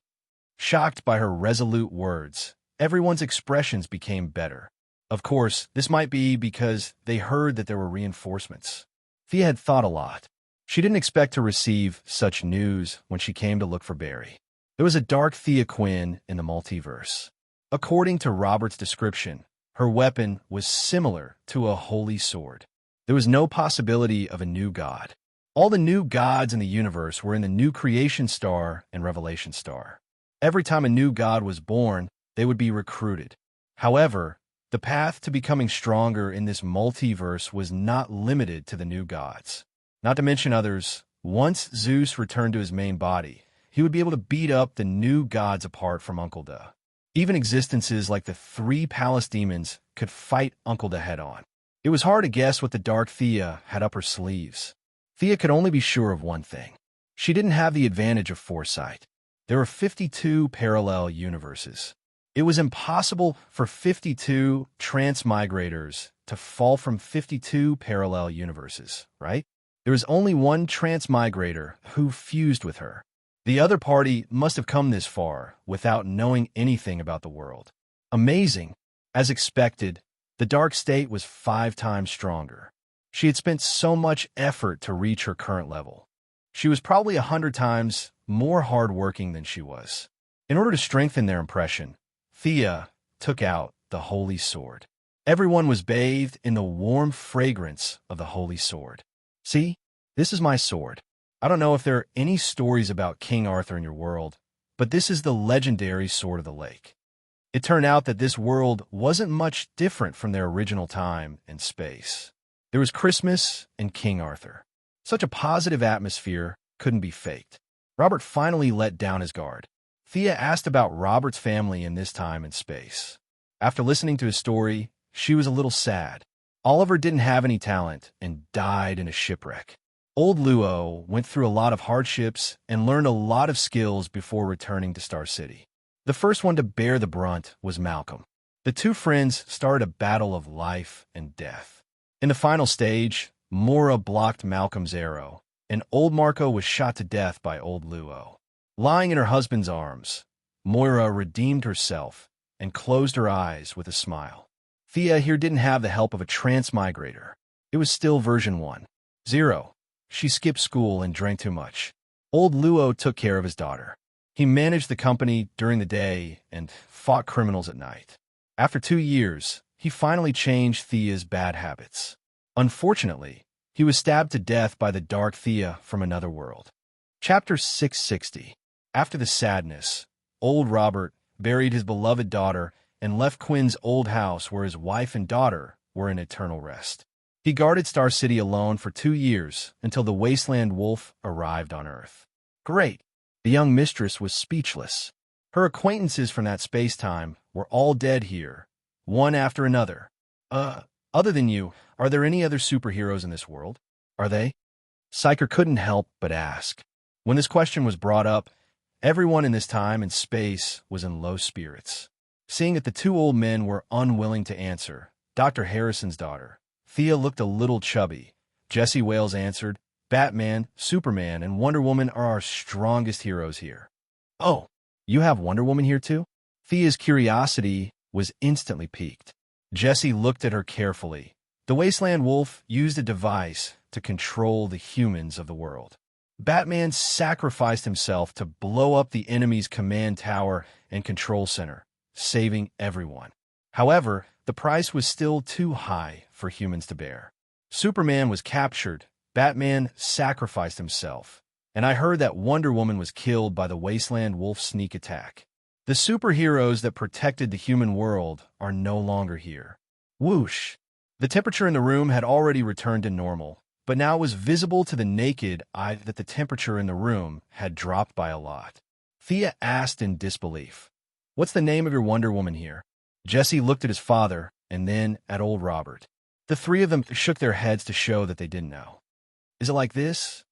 Shocked by her resolute words, everyone's expressions became better. Of course, this might be because they heard that there were reinforcements. Thea had thought a lot. She didn't expect to receive such news when she came to look for Barry. There was a dark Thea Quinn in the multiverse. According to Robert's description, her weapon was similar to a holy sword. There was no possibility of a new god. All the new gods in the universe were in the new creation star and revelation star. Every time a new god was born, they would be recruited. However, the path to becoming stronger in this multiverse was not limited to the new gods. Not to mention others, once Zeus returned to his main body, he would be able to beat up the new gods apart from Uncle Da. Even existences like the 3 palace demons could fight Uncle Da head-on. It was hard to guess what the dark Thea had up her sleeves. Thea could only be sure of one thing. She didn't have the advantage of foresight. There were 52 parallel universes. It was impossible for 52 transmigrators to fall from 52 parallel universes, right? There was only one transmigrator who fused with her. The other party must have come this far without knowing anything about the world. Amazing. As expected, the dark state was 5 times stronger. She had spent so much effort to reach her current level. She was probably 100 times more hardworking than she was. In order to strengthen their impression, Thea took out the holy sword. Everyone was bathed in the warm fragrance of the holy sword. See, this is my sword. I don't know if there are any stories about King Arthur in your world, but this is the legendary Sword of the Lake. It turned out that this world wasn't much different from their original time and space. There was Christmas and King Arthur. Such a positive atmosphere couldn't be faked. Robert finally let down his guard. Thea asked about Robert's family in this time and space. After listening to his story, she was a little sad. Oliver didn't have any talent and died in a shipwreck. Old Luo went through a lot of hardships and learned a lot of skills before returning to Star City. The first one to bear the brunt was Malcolm. The two friends started a battle of life and death. In the final stage, Mora blocked Malcolm's arrow, and old Marco was shot to death by old Luo. Lying in her husband's arms, Moira redeemed herself and closed her eyes with a smile. Thea here didn't have the help of a transmigrator. It was still version 1.0. She skipped school and drank too much. Old Luo took care of his daughter. He managed the company during the day and fought criminals at night. After 2 years, he finally changed Thea's bad habits. Unfortunately, he was stabbed to death by the dark Thea from another world. Chapter 660. After the sadness, old Robert buried his beloved daughter and left Quinn's old house where his wife and daughter were in eternal rest. He guarded Star City alone for 2 years until the Wasteland Wolf arrived on Earth. Great! The young mistress was speechless. Her acquaintances from that space-time were all dead here, one after another. Other than you, are there any other superheroes in this world? Are they? Psyker couldn't help but ask. When this question was brought up, everyone in this time and space was in low spirits. Seeing that the two old men were unwilling to answer, Dr. Harrison's daughter, Thea, looked a little chubby. Jesse Wales answered, Batman, Superman, and Wonder Woman are our strongest heroes here. Oh, you have Wonder Woman here too? Thea's curiosity was instantly piqued. Jesse looked at her carefully. The Wasteland Wolf used a device to control the humans of the world. Batman sacrificed himself to blow up the enemy's command tower and control center, saving everyone. However, the price was still too high for humans to bear. Superman was captured, Batman sacrificed himself, and I heard that Wonder Woman was killed by the Wasteland Wolf's sneak attack. The superheroes that protected the human world are no longer here. Whoosh! The temperature in the room had already returned to normal, but now it was visible to the naked eye that the temperature in the room had dropped by a lot. Thea asked in disbelief, What's the name of your Wonder Woman here? Jesse looked at his father and then at old Robert. The three of them shook their heads to show that they didn't know. Is it like this?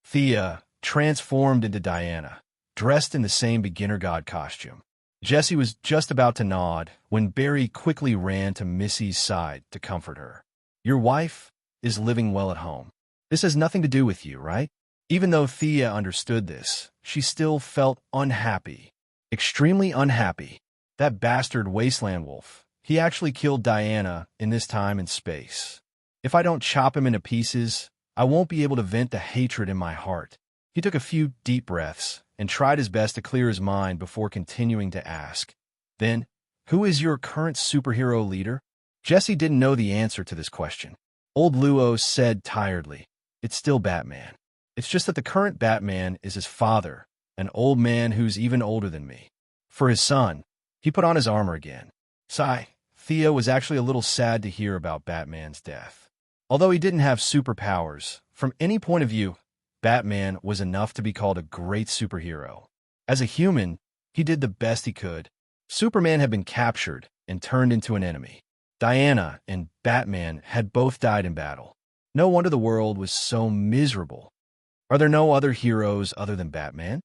Thea transformed into Diana, dressed in the same beginner god costume. Jesse was just about to nod when Barry quickly ran to Missy's side to comfort her. Your wife is living well at home. This has nothing to do with you, right? Even though Thea understood this, she still felt unhappy. Extremely unhappy. That bastard Wasteland Wolf. He actually killed Diana in this time and space. If I don't chop him into pieces, I won't be able to vent the hatred in my heart. He took a few deep breaths and tried his best to clear his mind before continuing to ask. Then, who is your current superhero leader? Jesse didn't know the answer to this question. Old Luo said tiredly, It's still Batman. It's just that the current Batman is his father, an old man who's even older than me. For his son, he put on his armor again. Sigh, Thea was actually a little sad to hear about Batman's death. Although he didn't have superpowers, from any point of view, Batman was enough to be called a great superhero. As a human, he did the best he could. Superman had been captured and turned into an enemy. Diana and Batman had both died in battle. No wonder the world was so miserable. Are there no other heroes other than Batman?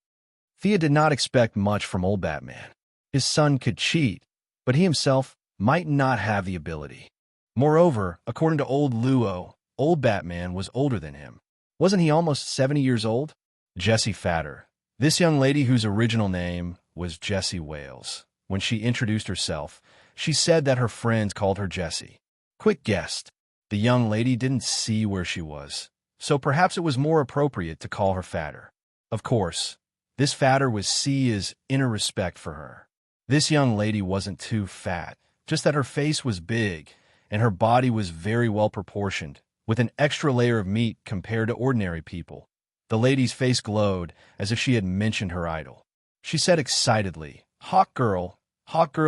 Thea did not expect much from old Batman. His son could cheat, but he himself might not have the ability. Moreover, according to old Luo, old Batman was older than him. Wasn't he almost 70 years old? Jessie Fatter. This young lady whose original name was Jessie Wales. When she introduced herself, she said that her friends called her Jessie. Quick guess. The young lady didn't see where she was, so perhaps it was more appropriate to call her Fatter. Of course, this Fatter was Sia's inner respect for her. This young lady wasn't too fat, just that her face was big, and her body was very well proportioned, with an extra layer of meat compared to ordinary people. The lady's face glowed as if she had mentioned her idol. She said excitedly, Hawk Girl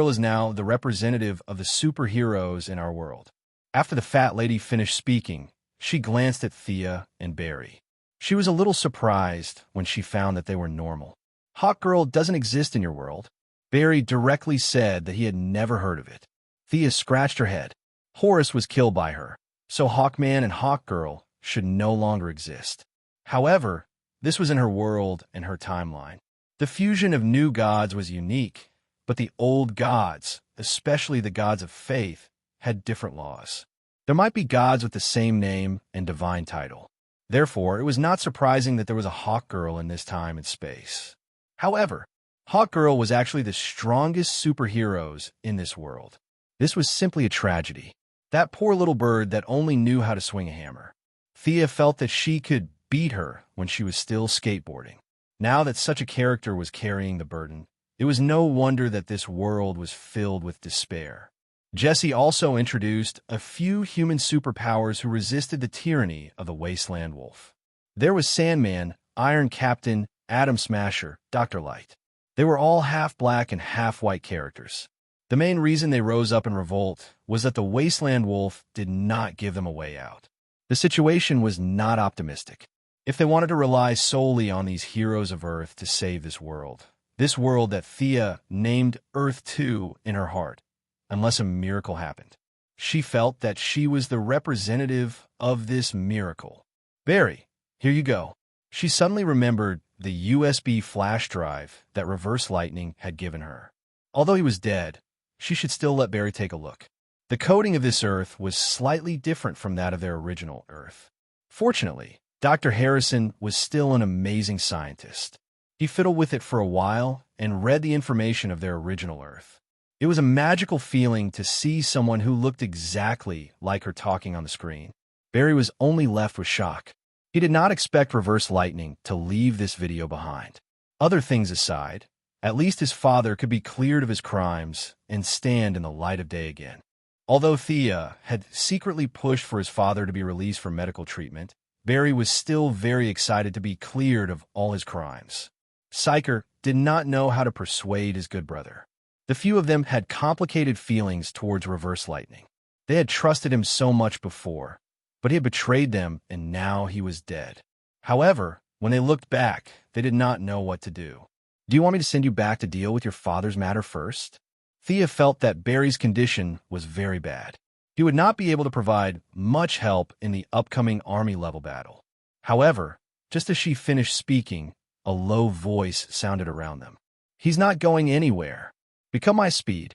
is now the representative of the superheroes in our world. After the fat lady finished speaking, she glanced at Thea and Barry. She was a little surprised when she found that they were normal. Hawk Girl doesn't exist in your world. Barry directly said that he had never heard of it. Thea scratched her head. Horace was killed by her, so Hawkman and Hawk Girl should no longer exist. However, this was in her world and her timeline. The fusion of new gods was unique, but the old gods, especially the gods of faith, had different laws. There might be gods with the same name and divine title. Therefore, it was not surprising that there was a Hawk Girl in this time and space. However, Hawk Girl was actually the strongest superheroes in this world. This was simply a tragedy. That poor little bird that only knew how to swing a hammer. Thea felt that she could beat her when she was still skateboarding. Now that such a character was carrying the burden, it was no wonder that this world was filled with despair. Jesse also introduced a few human superpowers who resisted the tyranny of the Wasteland Wolf. There was Sandman, Iron Captain, Atom Smasher, Dr. Light. They were all half-black and half-white characters. The main reason they rose up in revolt was that the Wasteland Wolf did not give them a way out. The situation was not optimistic. If they wanted to rely solely on these heroes of Earth to save this world that Thea named Earth 2 in her heart, unless a miracle happened. She felt that she was the representative of this miracle. Barry, here you go. She suddenly remembered the USB flash drive that Reverse Lightning had given her. Although he was dead, she should still let Barry take a look. The coding of this Earth was slightly different from that of their original Earth. Fortunately, Dr. Harrison was still an amazing scientist. He fiddled with it for a while and read the information of their original Earth. It was a magical feeling to see someone who looked exactly like her talking on the screen. Barry was only left with shock. He did not expect Reverse Lightning to leave this video behind. Other things aside, at least his father could be cleared of his crimes and stand in the light of day again. Although Thea had secretly pushed for his father to be released for medical treatment, Barry was still very excited to be cleared of all his crimes. Psyker did not know how to persuade his good brother. The few of them had complicated feelings towards Reverse Lightning. They had trusted him so much before, but he had betrayed them and now he was dead. However, when they looked back, they did not know what to do. Do you want me to send you back to deal with your father's matter first? Thea felt that Barry's condition was very bad. He would not be able to provide much help in the upcoming army-level battle. However, just as she finished speaking, a low voice sounded around them. He's not going anywhere. Become my speed.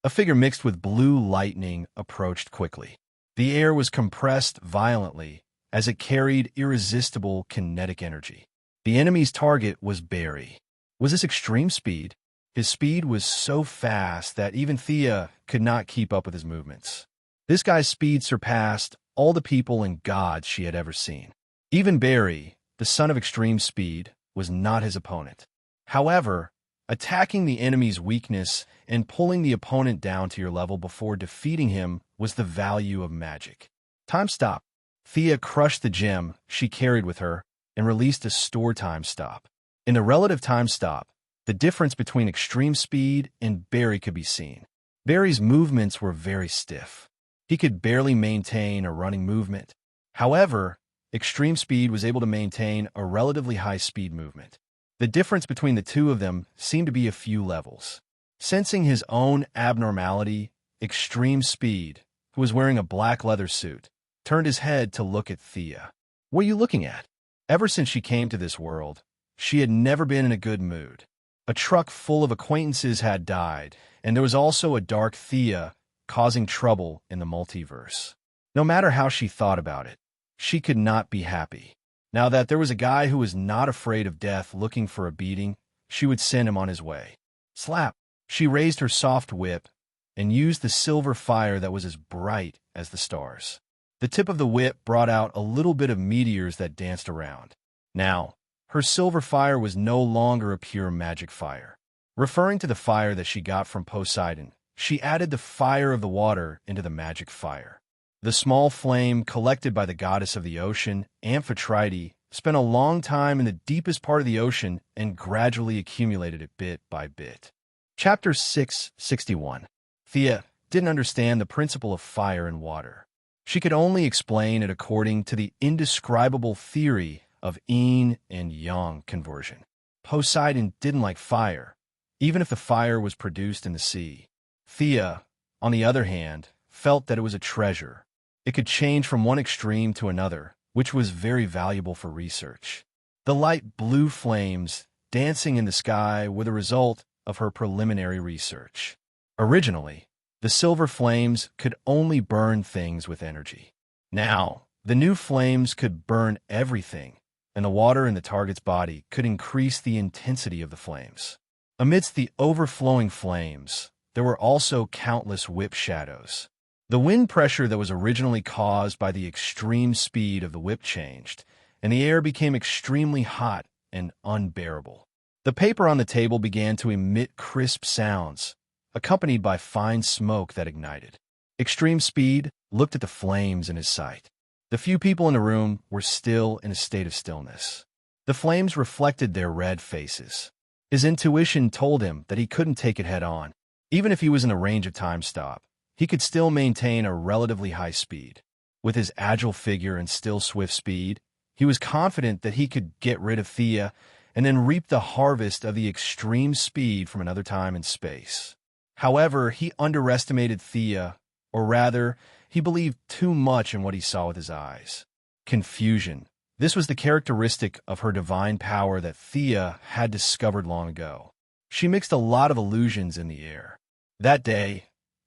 A figure mixed with blue lightning approached quickly. The air was compressed violently as it carried irresistible kinetic energy. The enemy's target was Barry. Was this extreme speed? His speed was so fast that even Thea could not keep up with his movements. This guy's speed surpassed all the people and gods she had ever seen. Even Barry, the son of extreme speed, was not his opponent. However, attacking the enemy's weakness and pulling the opponent down to your level before defeating him was the value of magic. Time stop. Thea crushed the gem she carried with her and released a store time stop. In the relative time stop, the difference between extreme speed and Barry could be seen. Barry's movements were very stiff. He could barely maintain a running movement. However, extreme speed was able to maintain a relatively high speed movement. The difference between the two of them seemed to be a few levels. Sensing his own abnormality, extreme speed, who was wearing a black leather suit, turned his head to look at Thea. What are you looking at? Ever since she came to this world, she had never been in a good mood. A truck full of acquaintances had died, and there was also a dark Thea causing trouble in the multiverse. No matter how she thought about it, she could not be happy. Now that there was a guy who was not afraid of death looking for a beating, she would send him on his way. Slap! She raised her soft whip and used the silver fire that was as bright as the stars. The tip of the whip brought out a little bit of meteors that danced around. Now, her silver fire was no longer a pure magic fire. Referring to the fire that she got from Poseidon, she added the fire of the water into the magic fire. The small flame collected by the goddess of the ocean, Amphitrite, spent a long time in the deepest part of the ocean and gradually accumulated it bit by bit. Chapter 661. Thea didn't understand the principle of fire and water. She could only explain it according to the indescribable theory of yin and yang conversion. Poseidon didn't like fire, even if the fire was produced in the sea. Thea, on the other hand, felt that it was a treasure. It could change from one extreme to another, which was very valuable for research. The light blue flames dancing in the sky were the result of her preliminary research. Originally, the silver flames could only burn things with energy. Now, the new flames could burn everything, and the water in the target's body could increase the intensity of the flames. Amidst the overflowing flames, there were also countless whip shadows. The wind pressure that was originally caused by the extreme speed of the whip changed, and the air became extremely hot and unbearable. The paper on the table began to emit crisp sounds, accompanied by fine smoke that ignited. Extreme Speed looked at the flames in his sight. The few people in the room were still in a state of stillness. The flames reflected their red faces. His intuition told him that he couldn't take it head-on. Even if he was in the range of time stop, he could still maintain a relatively high speed. With his agile figure and still swift speed, he was confident that he could get rid of Thea and then reap the harvest of the extreme speed from another time and space. However, he underestimated Thea, or rather, he believed too much in what he saw with his eyes. Confusion. This was the characteristic of her divine power that Thea had discovered long ago. She mixed a lot of illusions in the air. That day,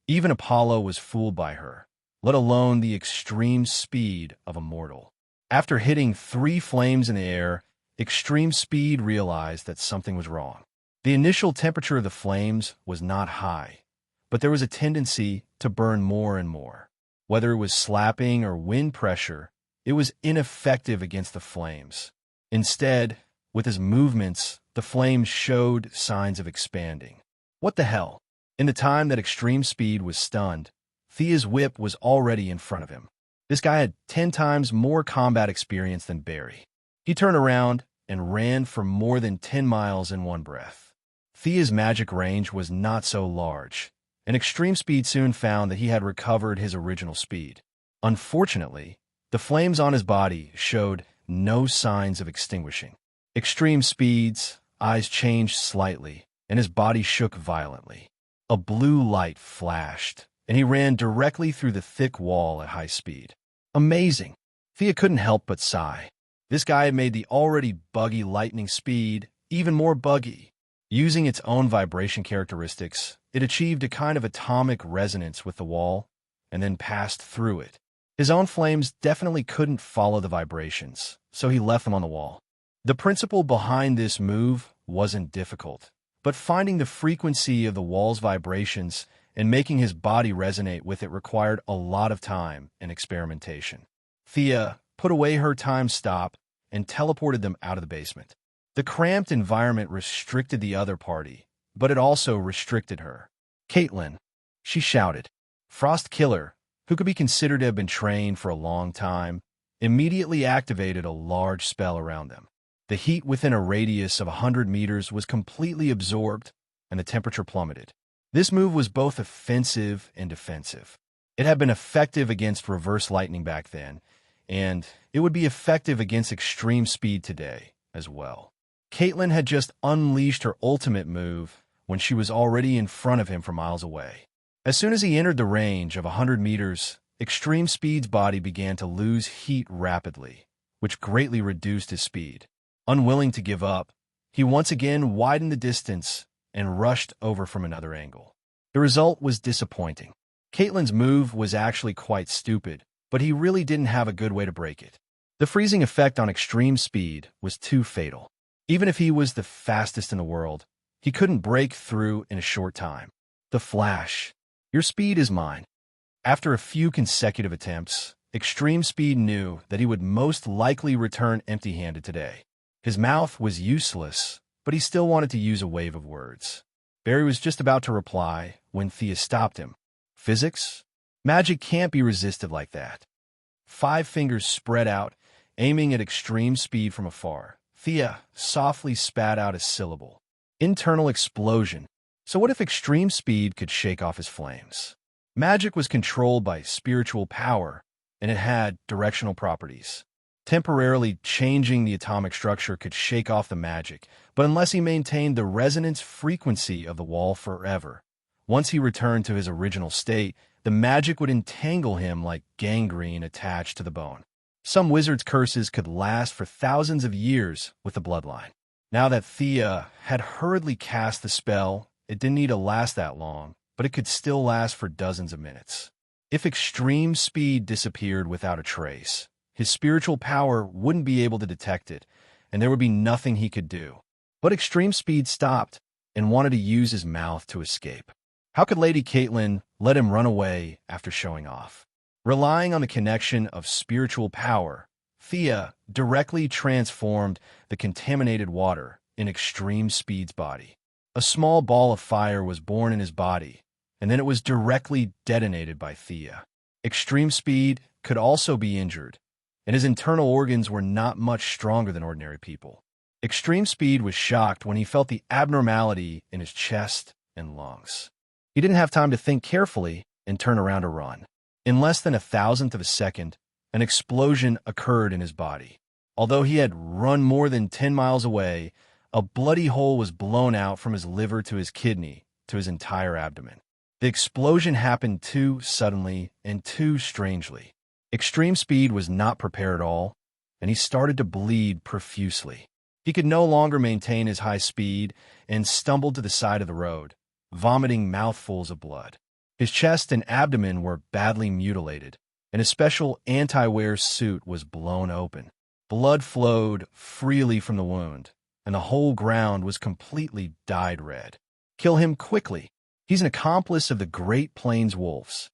even Apollo was fooled by her, let alone the extreme speed of a mortal. After hitting 3 flames in the air, Extreme Speed realized that something was wrong. The initial temperature of the flames was not high, but there was a tendency to burn more and more. Whether it was slapping or wind pressure, it was ineffective against the flames. Instead, with his movements, the flames showed signs of expanding. What the hell? In the time that Extreme Speed was stunned, Thea's whip was already in front of him. This guy had 10 times more combat experience than Barry. He turned around and ran for more than 10 miles in one breath. Thea's magic range was not so large, and Extreme Speed soon found that he had recovered his original speed. Unfortunately, the flames on his body showed no signs of extinguishing. Extreme Speed's eyes changed slightly, and his body shook violently. A blue light flashed, and he ran directly through the thick wall at high speed. Amazing! Thea couldn't help but sigh. This guy had made the already buggy lightning speed even more buggy. Using its own vibration characteristics, it achieved a kind of atomic resonance with the wall, and then passed through it. His own flames definitely couldn't follow the vibrations, so he left them on the wall. The principle behind this move wasn't difficult, but finding the frequency of the wall's vibrations and making his body resonate with it required a lot of time and experimentation. Thea put away her time stop and teleported them out of the basement. The cramped environment restricted the other party, but it also restricted her. Caitlin, she shouted. Frost Killer, who could be considered to have been trained for a long time, immediately activated a large spell around them. The heat within a radius of 100 meters was completely absorbed, and the temperature plummeted. This move was both offensive and defensive. It had been effective against reverse lightning back then, and it would be effective against Extreme Speed today as well. Caitlin had just unleashed her ultimate move when she was already in front of him from miles away. As soon as he entered the range of 100 meters, Extreme Speed's body began to lose heat rapidly, which greatly reduced his speed. Unwilling to give up, he once again widened the distance and rushed over from another angle. The result was disappointing. Caitlin's move was actually quite stupid, but he really didn't have a good way to break it. The freezing effect on Extreme Speed was too fatal. Even if he was the fastest in the world, he couldn't break through in a short time. The Flash. Your speed is mine. After a few consecutive attempts, Extreme Speed knew that he would most likely return empty-handed today. His mouth was useless, but he still wanted to use a wave of words. Barry was just about to reply when Thea stopped him. Physics? Magic can't be resisted like that. 5 fingers spread out, aiming at Extreme Speed from afar. Thea softly spat out a syllable. Internal explosion. So what if Extreme Speed could shake off his flames? Magic was controlled by spiritual power, and it had directional properties. Temporarily changing the atomic structure could shake off the magic, but unless he maintained the resonance frequency of the wall forever, once he returned to his original state, the magic would entangle him like gangrene attached to the bone. Some wizards' curses could last for thousands of years with the bloodline. Now that Thea had hurriedly cast the spell, it didn't need to last that long, but it could still last for dozens of minutes. If extreme speed disappeared without a trace, his spiritual power wouldn't be able to detect it, and there would be nothing he could do. But extreme speed stopped and wanted to use his mouth to escape. How could Lady Caitlin let him run away after showing off? Relying on the connection of spiritual power, Thea directly transformed the contaminated water in Extreme Speed's body. A small ball of fire was born in his body, and then it was directly detonated by Thea. Extreme Speed could also be injured, and his internal organs were not much stronger than ordinary people. Extreme Speed was shocked when he felt the abnormality in his chest and lungs. He didn't have time to think carefully and turn around to run. In less than 1,000th of a second, an explosion occurred in his body. Although he had run more than 10 miles away, a bloody hole was blown out from his liver to his kidney to his entire abdomen. The explosion happened too suddenly and too strangely. Extreme Speed was not prepared at all, and he started to bleed profusely. He could no longer maintain his high speed and stumbled to the side of the road, vomiting mouthfuls of blood. His chest and abdomen were badly mutilated, and his special anti-wear suit was blown open. Blood flowed freely from the wound, and the whole ground was completely dyed red. Kill him quickly. He's an accomplice of the Great Plains Wolves.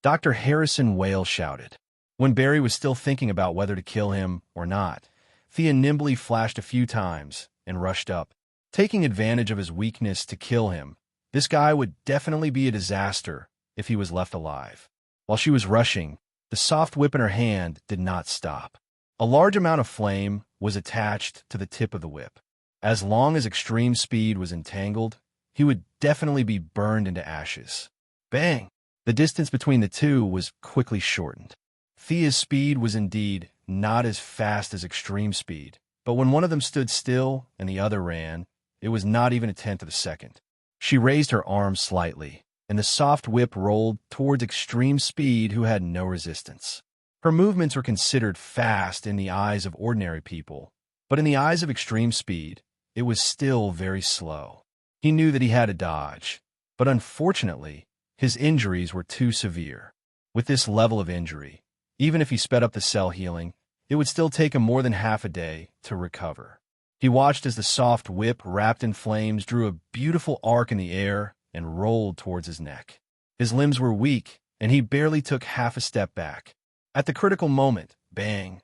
Dr. Harrison Whale shouted. When Barry was still thinking about whether to kill him or not, Thea nimbly flashed a few times and rushed up. Taking advantage of his weakness to kill him, this guy would definitely be a disaster if he was left alive. While she was rushing, the soft whip in her hand did not stop. A large amount of flame was attached to the tip of the whip. As long as Extreme Speed was entangled, he would definitely be burned into ashes. Bang! The distance between the two was quickly shortened. Thea's speed was indeed not as fast as Extreme Speed, but when one of them stood still and the other ran, it was not even 1/10 of a second. She raised her arm slightly, and the soft whip rolled towards Extreme Speed, who had no resistance. Her movements were considered fast in the eyes of ordinary people, but in the eyes of Extreme Speed, it was still very slow. He knew that he had to dodge, but unfortunately, his injuries were too severe. With this level of injury, even if he sped up the cell healing, it would still take him more than half a day to recover. He watched as the soft whip, wrapped in flames, drew a beautiful arc in the air and rolled towards his neck. His limbs were weak, and he barely took half a step back. At the critical moment, bang!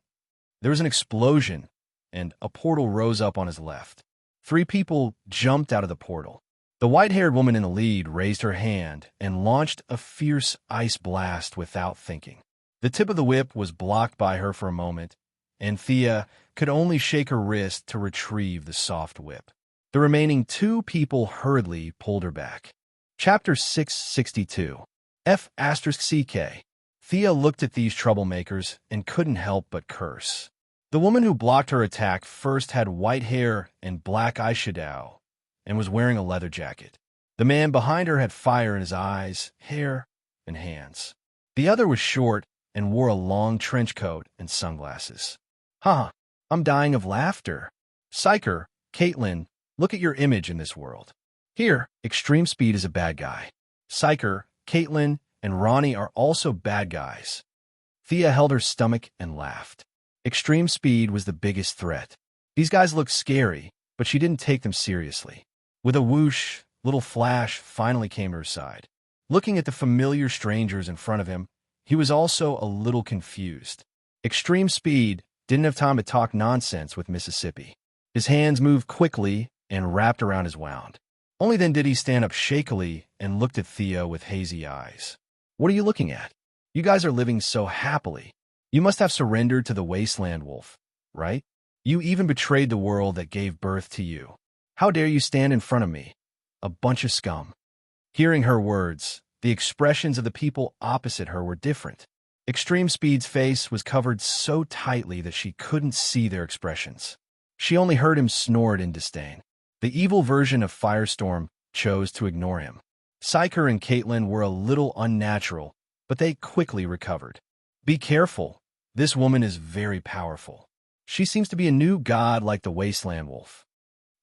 There was an explosion, and a portal rose up on his left. 3 people jumped out of the portal. The white-haired woman in the lead raised her hand and launched a fierce ice blast without thinking. The tip of the whip was blocked by her for a moment, and Thea could only shake her wrist to retrieve the soft whip. The remaining 2 people hurriedly pulled her back. Chapter 662. F***CK. Thea looked at these troublemakers and couldn't help but curse. The woman who blocked her attack first had white hair and black eyeshadow and was wearing a leather jacket. The man behind her had fire in his eyes, hair, and hands. The other was short and wore a long trench coat and sunglasses. Huh, I'm dying of laughter. Psycher, Caitlin, look at your image in this world. Here, Extreme Speed is a bad guy. Psycher, Caitlin, and Ronnie are also bad guys. Thea held her stomach and laughed. Extreme Speed was the biggest threat. These guys looked scary, but she didn't take them seriously. With a whoosh, little Flash finally came to her side. Looking at the familiar strangers in front of him, he was also a little confused. Extreme Speed didn't have time to talk nonsense with Mississippi. His hands moved quickly and wrapped around his wound. Only then did he stand up shakily and looked at Thea with hazy eyes. What are you looking at? You guys are living so happily. You must have surrendered to the Wasteland Wolf, right? You even betrayed the world that gave birth to you. How dare you stand in front of me? A bunch of scum. Hearing her words, the expressions of the people opposite her were different. Extreme Speed's face was covered so tightly that she couldn't see their expressions. She only heard him snort in disdain. The evil version of Firestorm chose to ignore him. Psycher and Caitlin were a little unnatural, but they quickly recovered. Be careful. This woman is very powerful. She seems to be a new god like the Wasteland Wolf.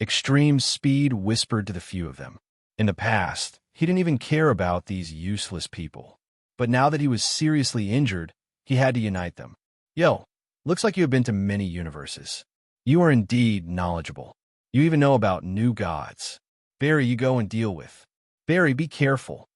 Extreme Speed whispered to the few of them. In the past, he didn't even care about these useless people. But now that he was seriously injured, he had to unite them. Yo, looks like you have been to many universes. You are indeed knowledgeable. You even know about new gods. Barry, you go and deal with. Barry, be careful.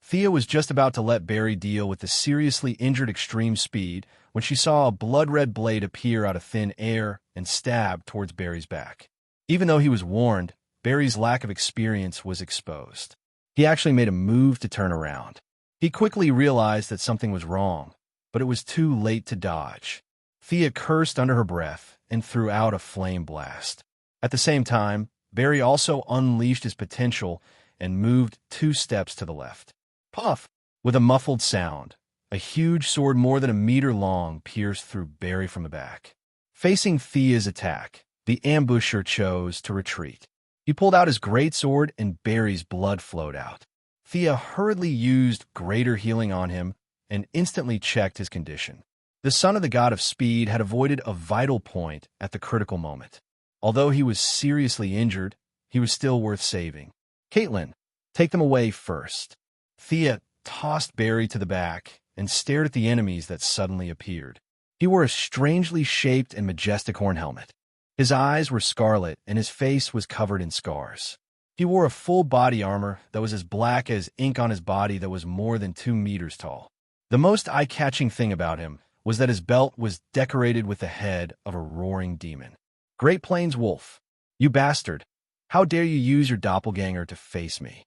Thea was just about to let Barry deal with the seriously injured Extreme Speed when she saw a blood-red blade appear out of thin air and stab towards Barry's back. Even though he was warned, Barry's lack of experience was exposed. He actually made a move to turn around. He quickly realized that something was wrong, but it was too late to dodge. Thea cursed under her breath and threw out a flame blast. At the same time, Barry also unleashed his potential and moved 2 steps to the left. Puff! With a muffled sound, a huge sword more than a meter long pierced through Barry from the back. Facing Thea's attack, the ambusher chose to retreat. He pulled out his greatsword and Barry's blood flowed out. Thea hurriedly used greater healing on him and instantly checked his condition. The son of the god of speed had avoided a vital point at the critical moment. Although he was seriously injured, he was still worth saving. Caitlin, take them away first. Thea tossed Barry to the back and stared at the enemies that suddenly appeared. He wore a strangely shaped and majestic horn helmet. His eyes were scarlet and his face was covered in scars. He wore a full body armor that was as black as ink on his body that was more than 2 meters tall. The most eye-catching thing about him was that his belt was decorated with the head of a roaring demon. Great Plains Wolf, you bastard! How dare you use your doppelganger to face me?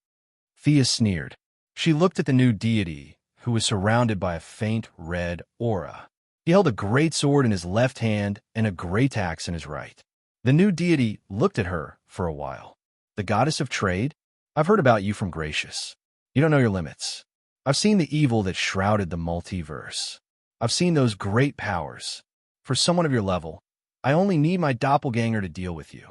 Thea sneered. She looked at the new deity, who was surrounded by a faint red aura. He held a great sword in his left hand and a great axe in his right. The new deity looked at her for a while. The goddess of trade? I've heard about you from Gracious. You don't know your limits. I've seen the evil that shrouded the multiverse. I've seen those great powers. For someone of your level, I only need my doppelganger to deal with you.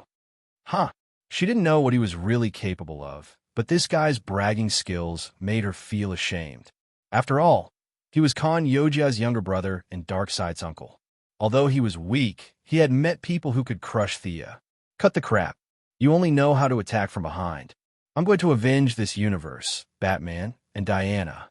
Huh. She didn't know what he was really capable of, but this guy's bragging skills made her feel ashamed. After all, he was Khan Yojia's younger brother and Darkseid's uncle. Although he was weak, he had met people who could crush Thea. Cut the crap. You only know how to attack from behind. I'm going to avenge this universe, Batman and Diana.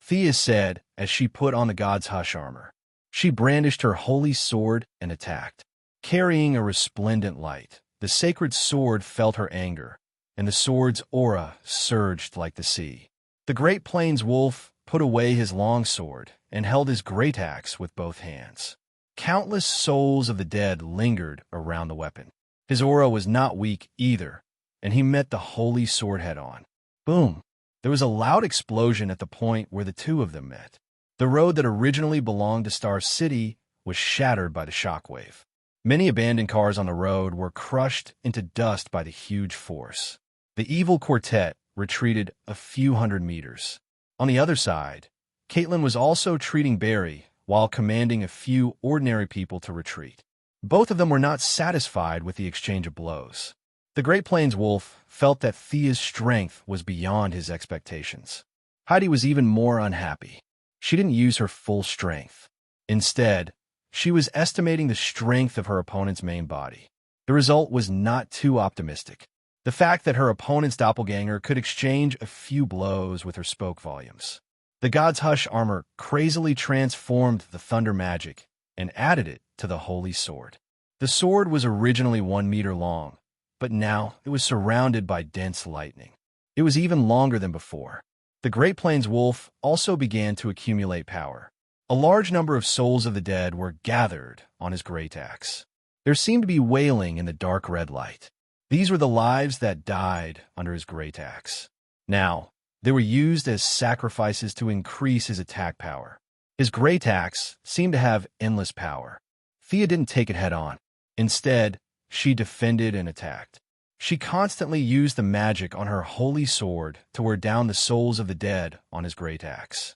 Thea said as she put on the god's hush armor. She brandished her holy sword and attacked. Carrying a resplendent light, the sacred sword felt her anger, and the sword's aura surged like the sea. The Great Plains Wolf put away his long sword and held his great axe with both hands. Countless souls of the dead lingered around the weapon. His aura was not weak either, and he met the holy sword head-on. Boom! There was a loud explosion at the point where the two of them met. The road that originally belonged to Star City was shattered by the shockwave. Many abandoned cars on the road were crushed into dust by the huge force. The evil quartet retreated a few hundred meters. On the other side, Caitlin was also treating Barry while commanding a few ordinary people to retreat. Both of them were not satisfied with the exchange of blows. The Great Plains Wolf felt that Thea's strength was beyond his expectations. Heidi was even more unhappy. She didn't use her full strength. Instead, she was estimating the strength of her opponent's main body. The result was not too optimistic. The fact that her opponent's doppelganger could exchange a few blows with her spoke volumes. The god's hush armor crazily transformed the thunder magic and added it to the holy sword. The sword was originally 1 meter long, but now it was surrounded by dense lightning. It was even longer than before. The Great Plains Wolf also began to accumulate power. A large number of souls of the dead were gathered on his great axe. There seemed to be wailing in the dark red light. These were the lives that died under his great axe. Now, they were used as sacrifices to increase his attack power. His great axe seemed to have endless power. Thea didn't take it head-on. Instead, she defended and attacked. She constantly used the magic on her holy sword to wear down the souls of the dead on his great axe.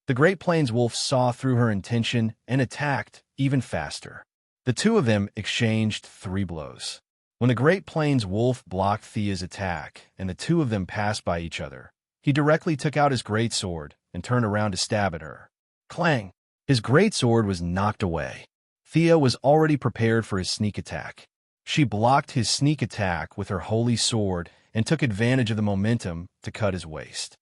The Great Plains Wolf saw through her intention and attacked even faster. The two of them exchanged 3 blows. When the Great Plains Wolf blocked Thea's attack and the two of them passed by each other, he directly took out his great sword and turned around to stab at her. Clang! His greatsword was knocked away. Thea was already prepared for his sneak attack. She blocked his sneak attack with her holy sword and took advantage of the momentum to cut his waist.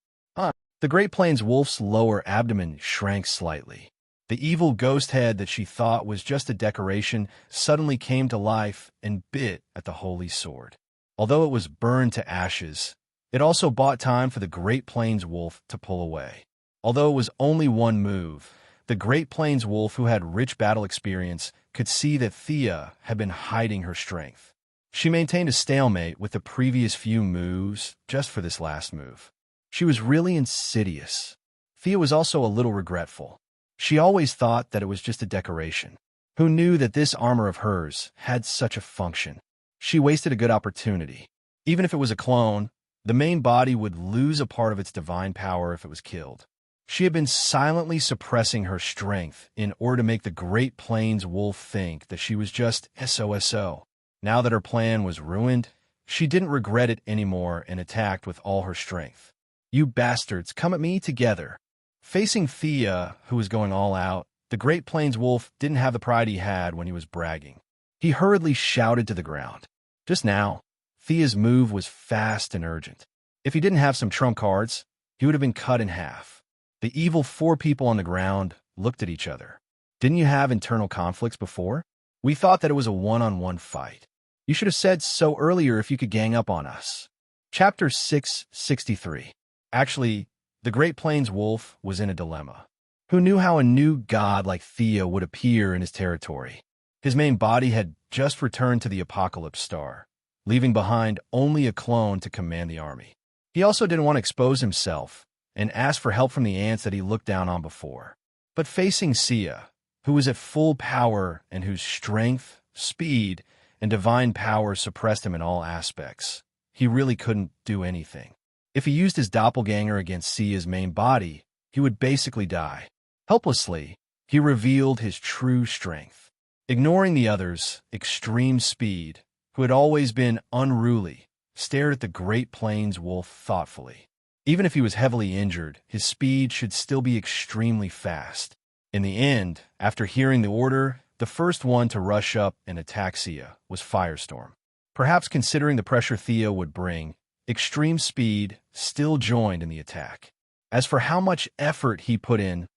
The Great Plains wolf's lower abdomen shrank slightly. The evil ghost head that she thought was just a decoration suddenly came to life and bit at the holy sword. Although it was burned to ashes, it also bought time for the Great Plains wolf to pull away. Although it was only one move, the Great Plains wolf, who had rich battle experience, could see that Thea had been hiding her strength. She maintained a stalemate with the previous few moves just for this last move. She was really insidious. Thea was also a little regretful. She always thought that it was just a decoration. Who knew that this armor of hers had such a function? She wasted a good opportunity. Even if it was a clone, the main body would lose a part of its divine power if it was killed. She had been silently suppressing her strength in order to make the Great Plains wolf think that she was just SOSO. Now that her plan was ruined, she didn't regret it anymore and attacked with all her strength. "You bastards, come at me together." Facing Thea, who was going all out, the Great Plains wolf didn't have the pride he had when he was bragging. He hurriedly shouted to the ground. Just now, Thea's move was fast and urgent. If he didn't have some trump cards, he would have been cut in half. The evil four people on the ground looked at each other. "Didn't you have internal conflicts before? We thought that it was a one-on-one fight. You should have said so earlier if you could gang up on us." Chapter 663. Actually, the Great Plains wolf was in a dilemma. Who knew how a new god like Thea would appear in his territory? His main body had just returned to the Apocalypse Star, leaving behind only a clone to command the army. He also didn't want to expose himself and asked for help from the ants that he looked down on before. But facing Sia, who was at full power and whose strength, speed, and divine power suppressed him in all aspects, he really couldn't do anything. If he used his doppelganger against Sia's main body, he would basically die. Helplessly, he revealed his true strength. Ignoring the others, Extreme Speed, who had always been unruly, stared at the Great Plains wolf thoughtfully. Even if he was heavily injured, his speed should still be extremely fast. In the end, after hearing the order, the first one to rush up and attack Sia was Firestorm. Perhaps considering the pressure Thea would bring, Extreme Speed still joined in the attack. As for how much effort he put in,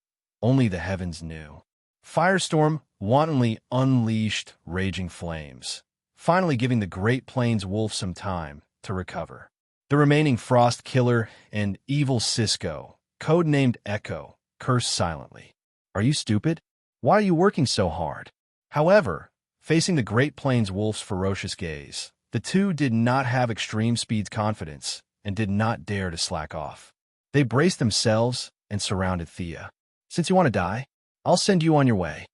only the heavens knew. Firestorm wantonly unleashed raging flames, finally giving the Great Plains wolf some time to recover. The remaining Frost Killer and Evil Cisco, codenamed Echo, cursed silently. "Are you stupid? Why are you working so hard?" However, facing the Great Plains wolf's ferocious gaze, the two did not have Extreme Speed's confidence and did not dare to slack off. They braced themselves and surrounded Thea. "Since you want to die, I'll send you on your way."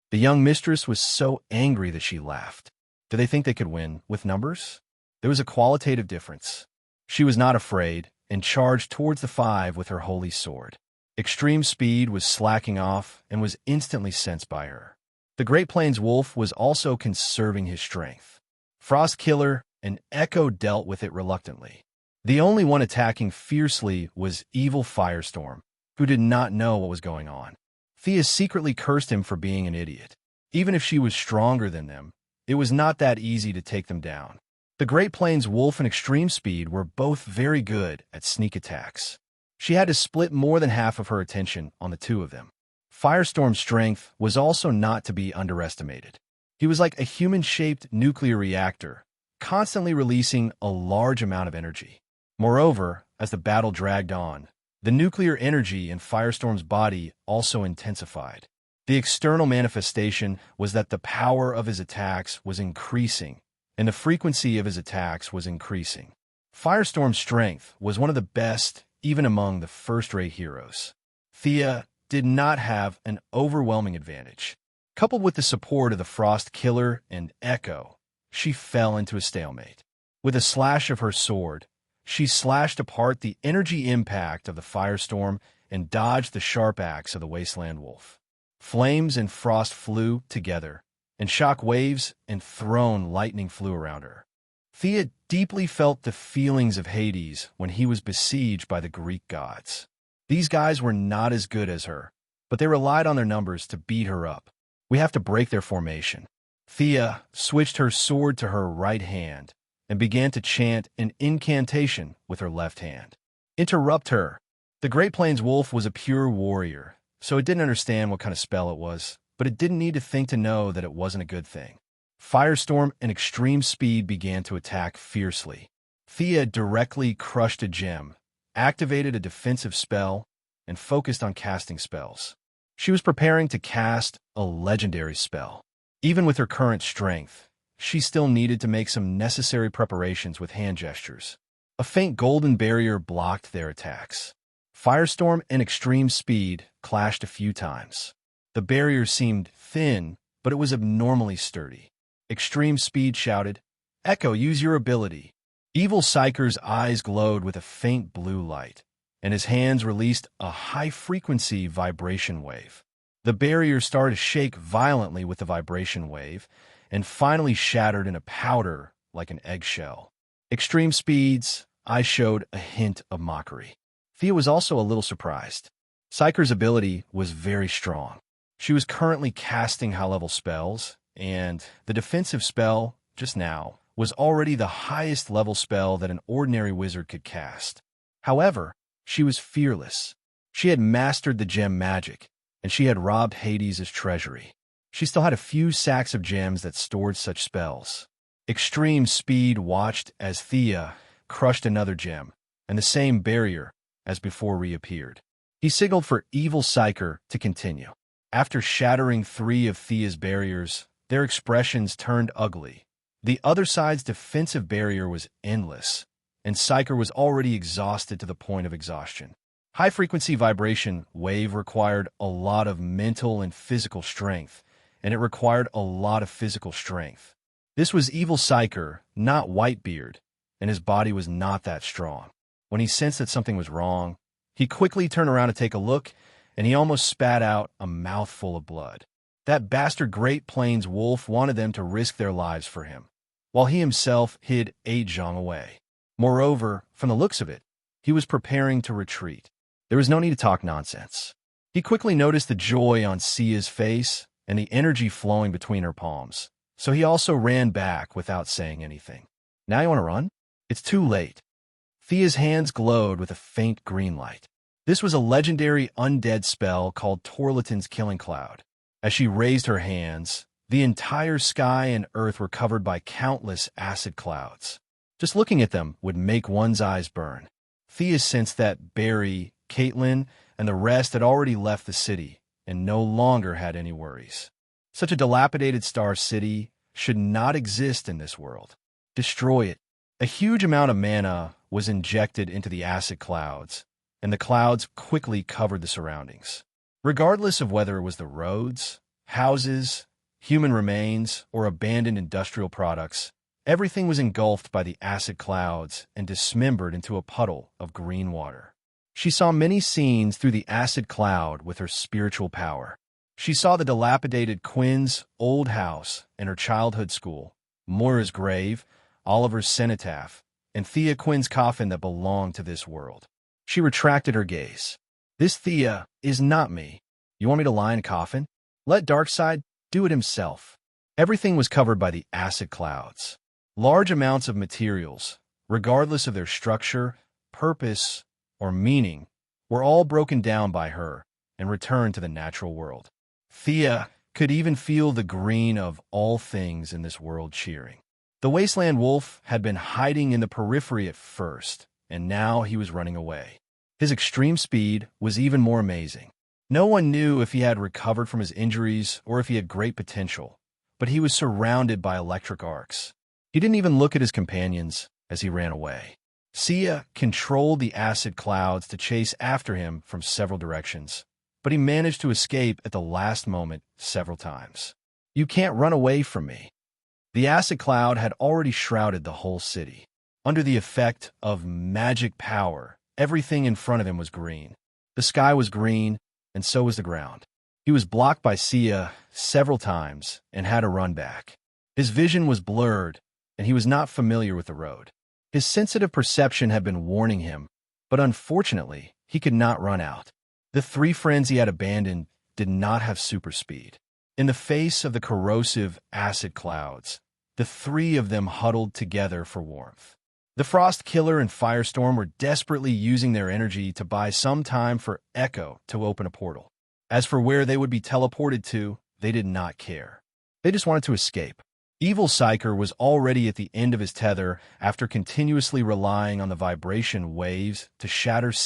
The young mistress was so angry that she laughed. Did they think they could win with numbers? There was a qualitative difference. She was not afraid and charged towards the five with her holy sword. Extreme Speed was slacking off and was instantly sensed by her. The Great Plains wolf was also conserving his strength. Frost Killer and Echo dealt with it reluctantly. The only one attacking fiercely was Evil Firestorm, who did not know what was going on. Thea secretly cursed him for being an idiot. Even if she was stronger than them, it was not that easy to take them down. The Great Plains wolf and Extreme Speed were both very good at sneak attacks. She had to split more than half of her attention on the two of them. Firestorm's strength was also not to be underestimated. He was like a human-shaped nuclear reactor, constantly releasing a large amount of energy. Moreover, as the battle dragged on, the nuclear energy in Firestorm's body also intensified. The external manifestation was that the power of his attacks was increasing, and the frequency of his attacks was increasing. Firestorm's strength was one of the best even among the first-rate heroes. Thea did not have an overwhelming advantage. Coupled with the support of the Frost Killer and Echo, she fell into a stalemate. With a slash of her sword, she slashed apart the energy impact of the Firestorm and dodged the sharp axe of the Wasteland Wolf. Flames and frost flew together, and shock waves and thrown lightning flew around her. Thea deeply felt the feelings of Hades when he was besieged by the Greek gods. These guys were not as good as her, but they relied on their numbers to beat her up. We have to break their formation. Thea switched her sword to her right hand and began to chant an incantation with her left hand. Interrupt her. The Great Plains wolf was a pure warrior, so it didn't understand what kind of spell it was, but it didn't need to think to know that it wasn't a good thing. Firestorm and Extreme Speed began to attack fiercely. Thea directly crushed a gem, activated a defensive spell, and focused on casting spells. She was preparing to cast a legendary spell. Even with her current strength, she still needed to make some necessary preparations with hand gestures. A faint golden barrier blocked their attacks. Firestorm and Extreme Speed clashed a few times. The barrier seemed thin, but it was abnormally sturdy. Extreme Speed shouted, "Echo, use your ability." Evil Psyker's eyes glowed with a faint blue light, and his hands released a high-frequency vibration wave. The barrier started to shake violently with the vibration wave, and finally shattered in a powder like an eggshell. Extreme Speed's eyes showed a hint of mockery. Thea was also a little surprised. Psyker's ability was very strong. She was currently casting high-level spells, and the defensive spell, just now, was already the highest level spell that an ordinary wizard could cast. However, she was fearless. She had mastered the gem magic, and she had robbed Hades' treasury. She still had a few sacks of gems that stored such spells. Extreme Speed watched as Thea crushed another gem, and the same barrier as before reappeared. He signaled for Evil Psyker to continue. After shattering 3 of Thea's barriers, their expressions turned ugly. The other side's defensive barrier was endless, and Psyker was already exhausted to the point of exhaustion. High-frequency vibration wave required a lot of mental and physical strength, and it required a lot of physical strength. This was Evil Psyker, not Whitebeard, and his body was not that strong. When he sensed that something was wrong, he quickly turned around to take a look, and he almost spat out a mouthful of blood. That bastard Great Plains wolf wanted them to risk their lives for him, while he himself hid 8 zhang away. Moreover, from the looks of it, he was preparing to retreat. There was no need to talk nonsense. He quickly noticed the joy on Sia's face and the energy flowing between her palms, so he also ran back without saying anything. Now you want to run? It's too late. Thea's hands glowed with a faint green light. This was a legendary undead spell called Torlaton's Killing Cloud. As she raised her hands, the entire sky and earth were covered by countless acid clouds. Just looking at them would make one's eyes burn. Thea sensed that Barry, Caitlin, and the rest had already left the city and no longer had any worries. Such a dilapidated star city should not exist in this world. Destroy it. A huge amount of mana was injected into the acid clouds, and the clouds quickly covered the surroundings. Regardless of whether it was the roads, houses, human remains, or abandoned industrial products, everything was engulfed by the acid clouds and dismembered into a puddle of green water. She saw many scenes through the acid cloud with her spiritual power. She saw the dilapidated Quinn's old house and her childhood school, Moira's grave, Oliver's cenotaph, and Thea Quinn's coffin that belonged to this world. She retracted her gaze. This Thea is not me. You want me to lie in a coffin? Let Darkseid do it himself. Everything was covered by the acid clouds. Large amounts of materials, regardless of their structure, purpose, or meaning, were all broken down by her and returned to the natural world. Thea could even feel the green of all things in this world cheering. The Wasteland Wolf had been hiding in the periphery at first, and now he was running away. His extreme speed was even more amazing. No one knew if he had recovered from his injuries or if he had great potential, but he was surrounded by electric arcs. He didn't even look at his companions as he ran away. Sia controlled the acid clouds to chase after him from several directions, but he managed to escape at the last moment several times. You can't run away from me. The acid cloud had already shrouded the whole city. Under the effect of magic power, everything in front of him was green. The sky was green, and so was the ground. He was blocked by Sia several times and had to run back. His vision was blurred, and he was not familiar with the road. His sensitive perception had been warning him, but unfortunately, he could not run out. The 3 friends he had abandoned did not have super speed. In the face of the corrosive acid clouds, the three of them huddled together for warmth. The Frost Killer and Firestorm were desperately using their energy to buy some time for Echo to open a portal. As for where they would be teleported to, they did not care. They just wanted to escape. Evil Psyker was already at the end of his tether after continuously relying on the vibration waves to shatter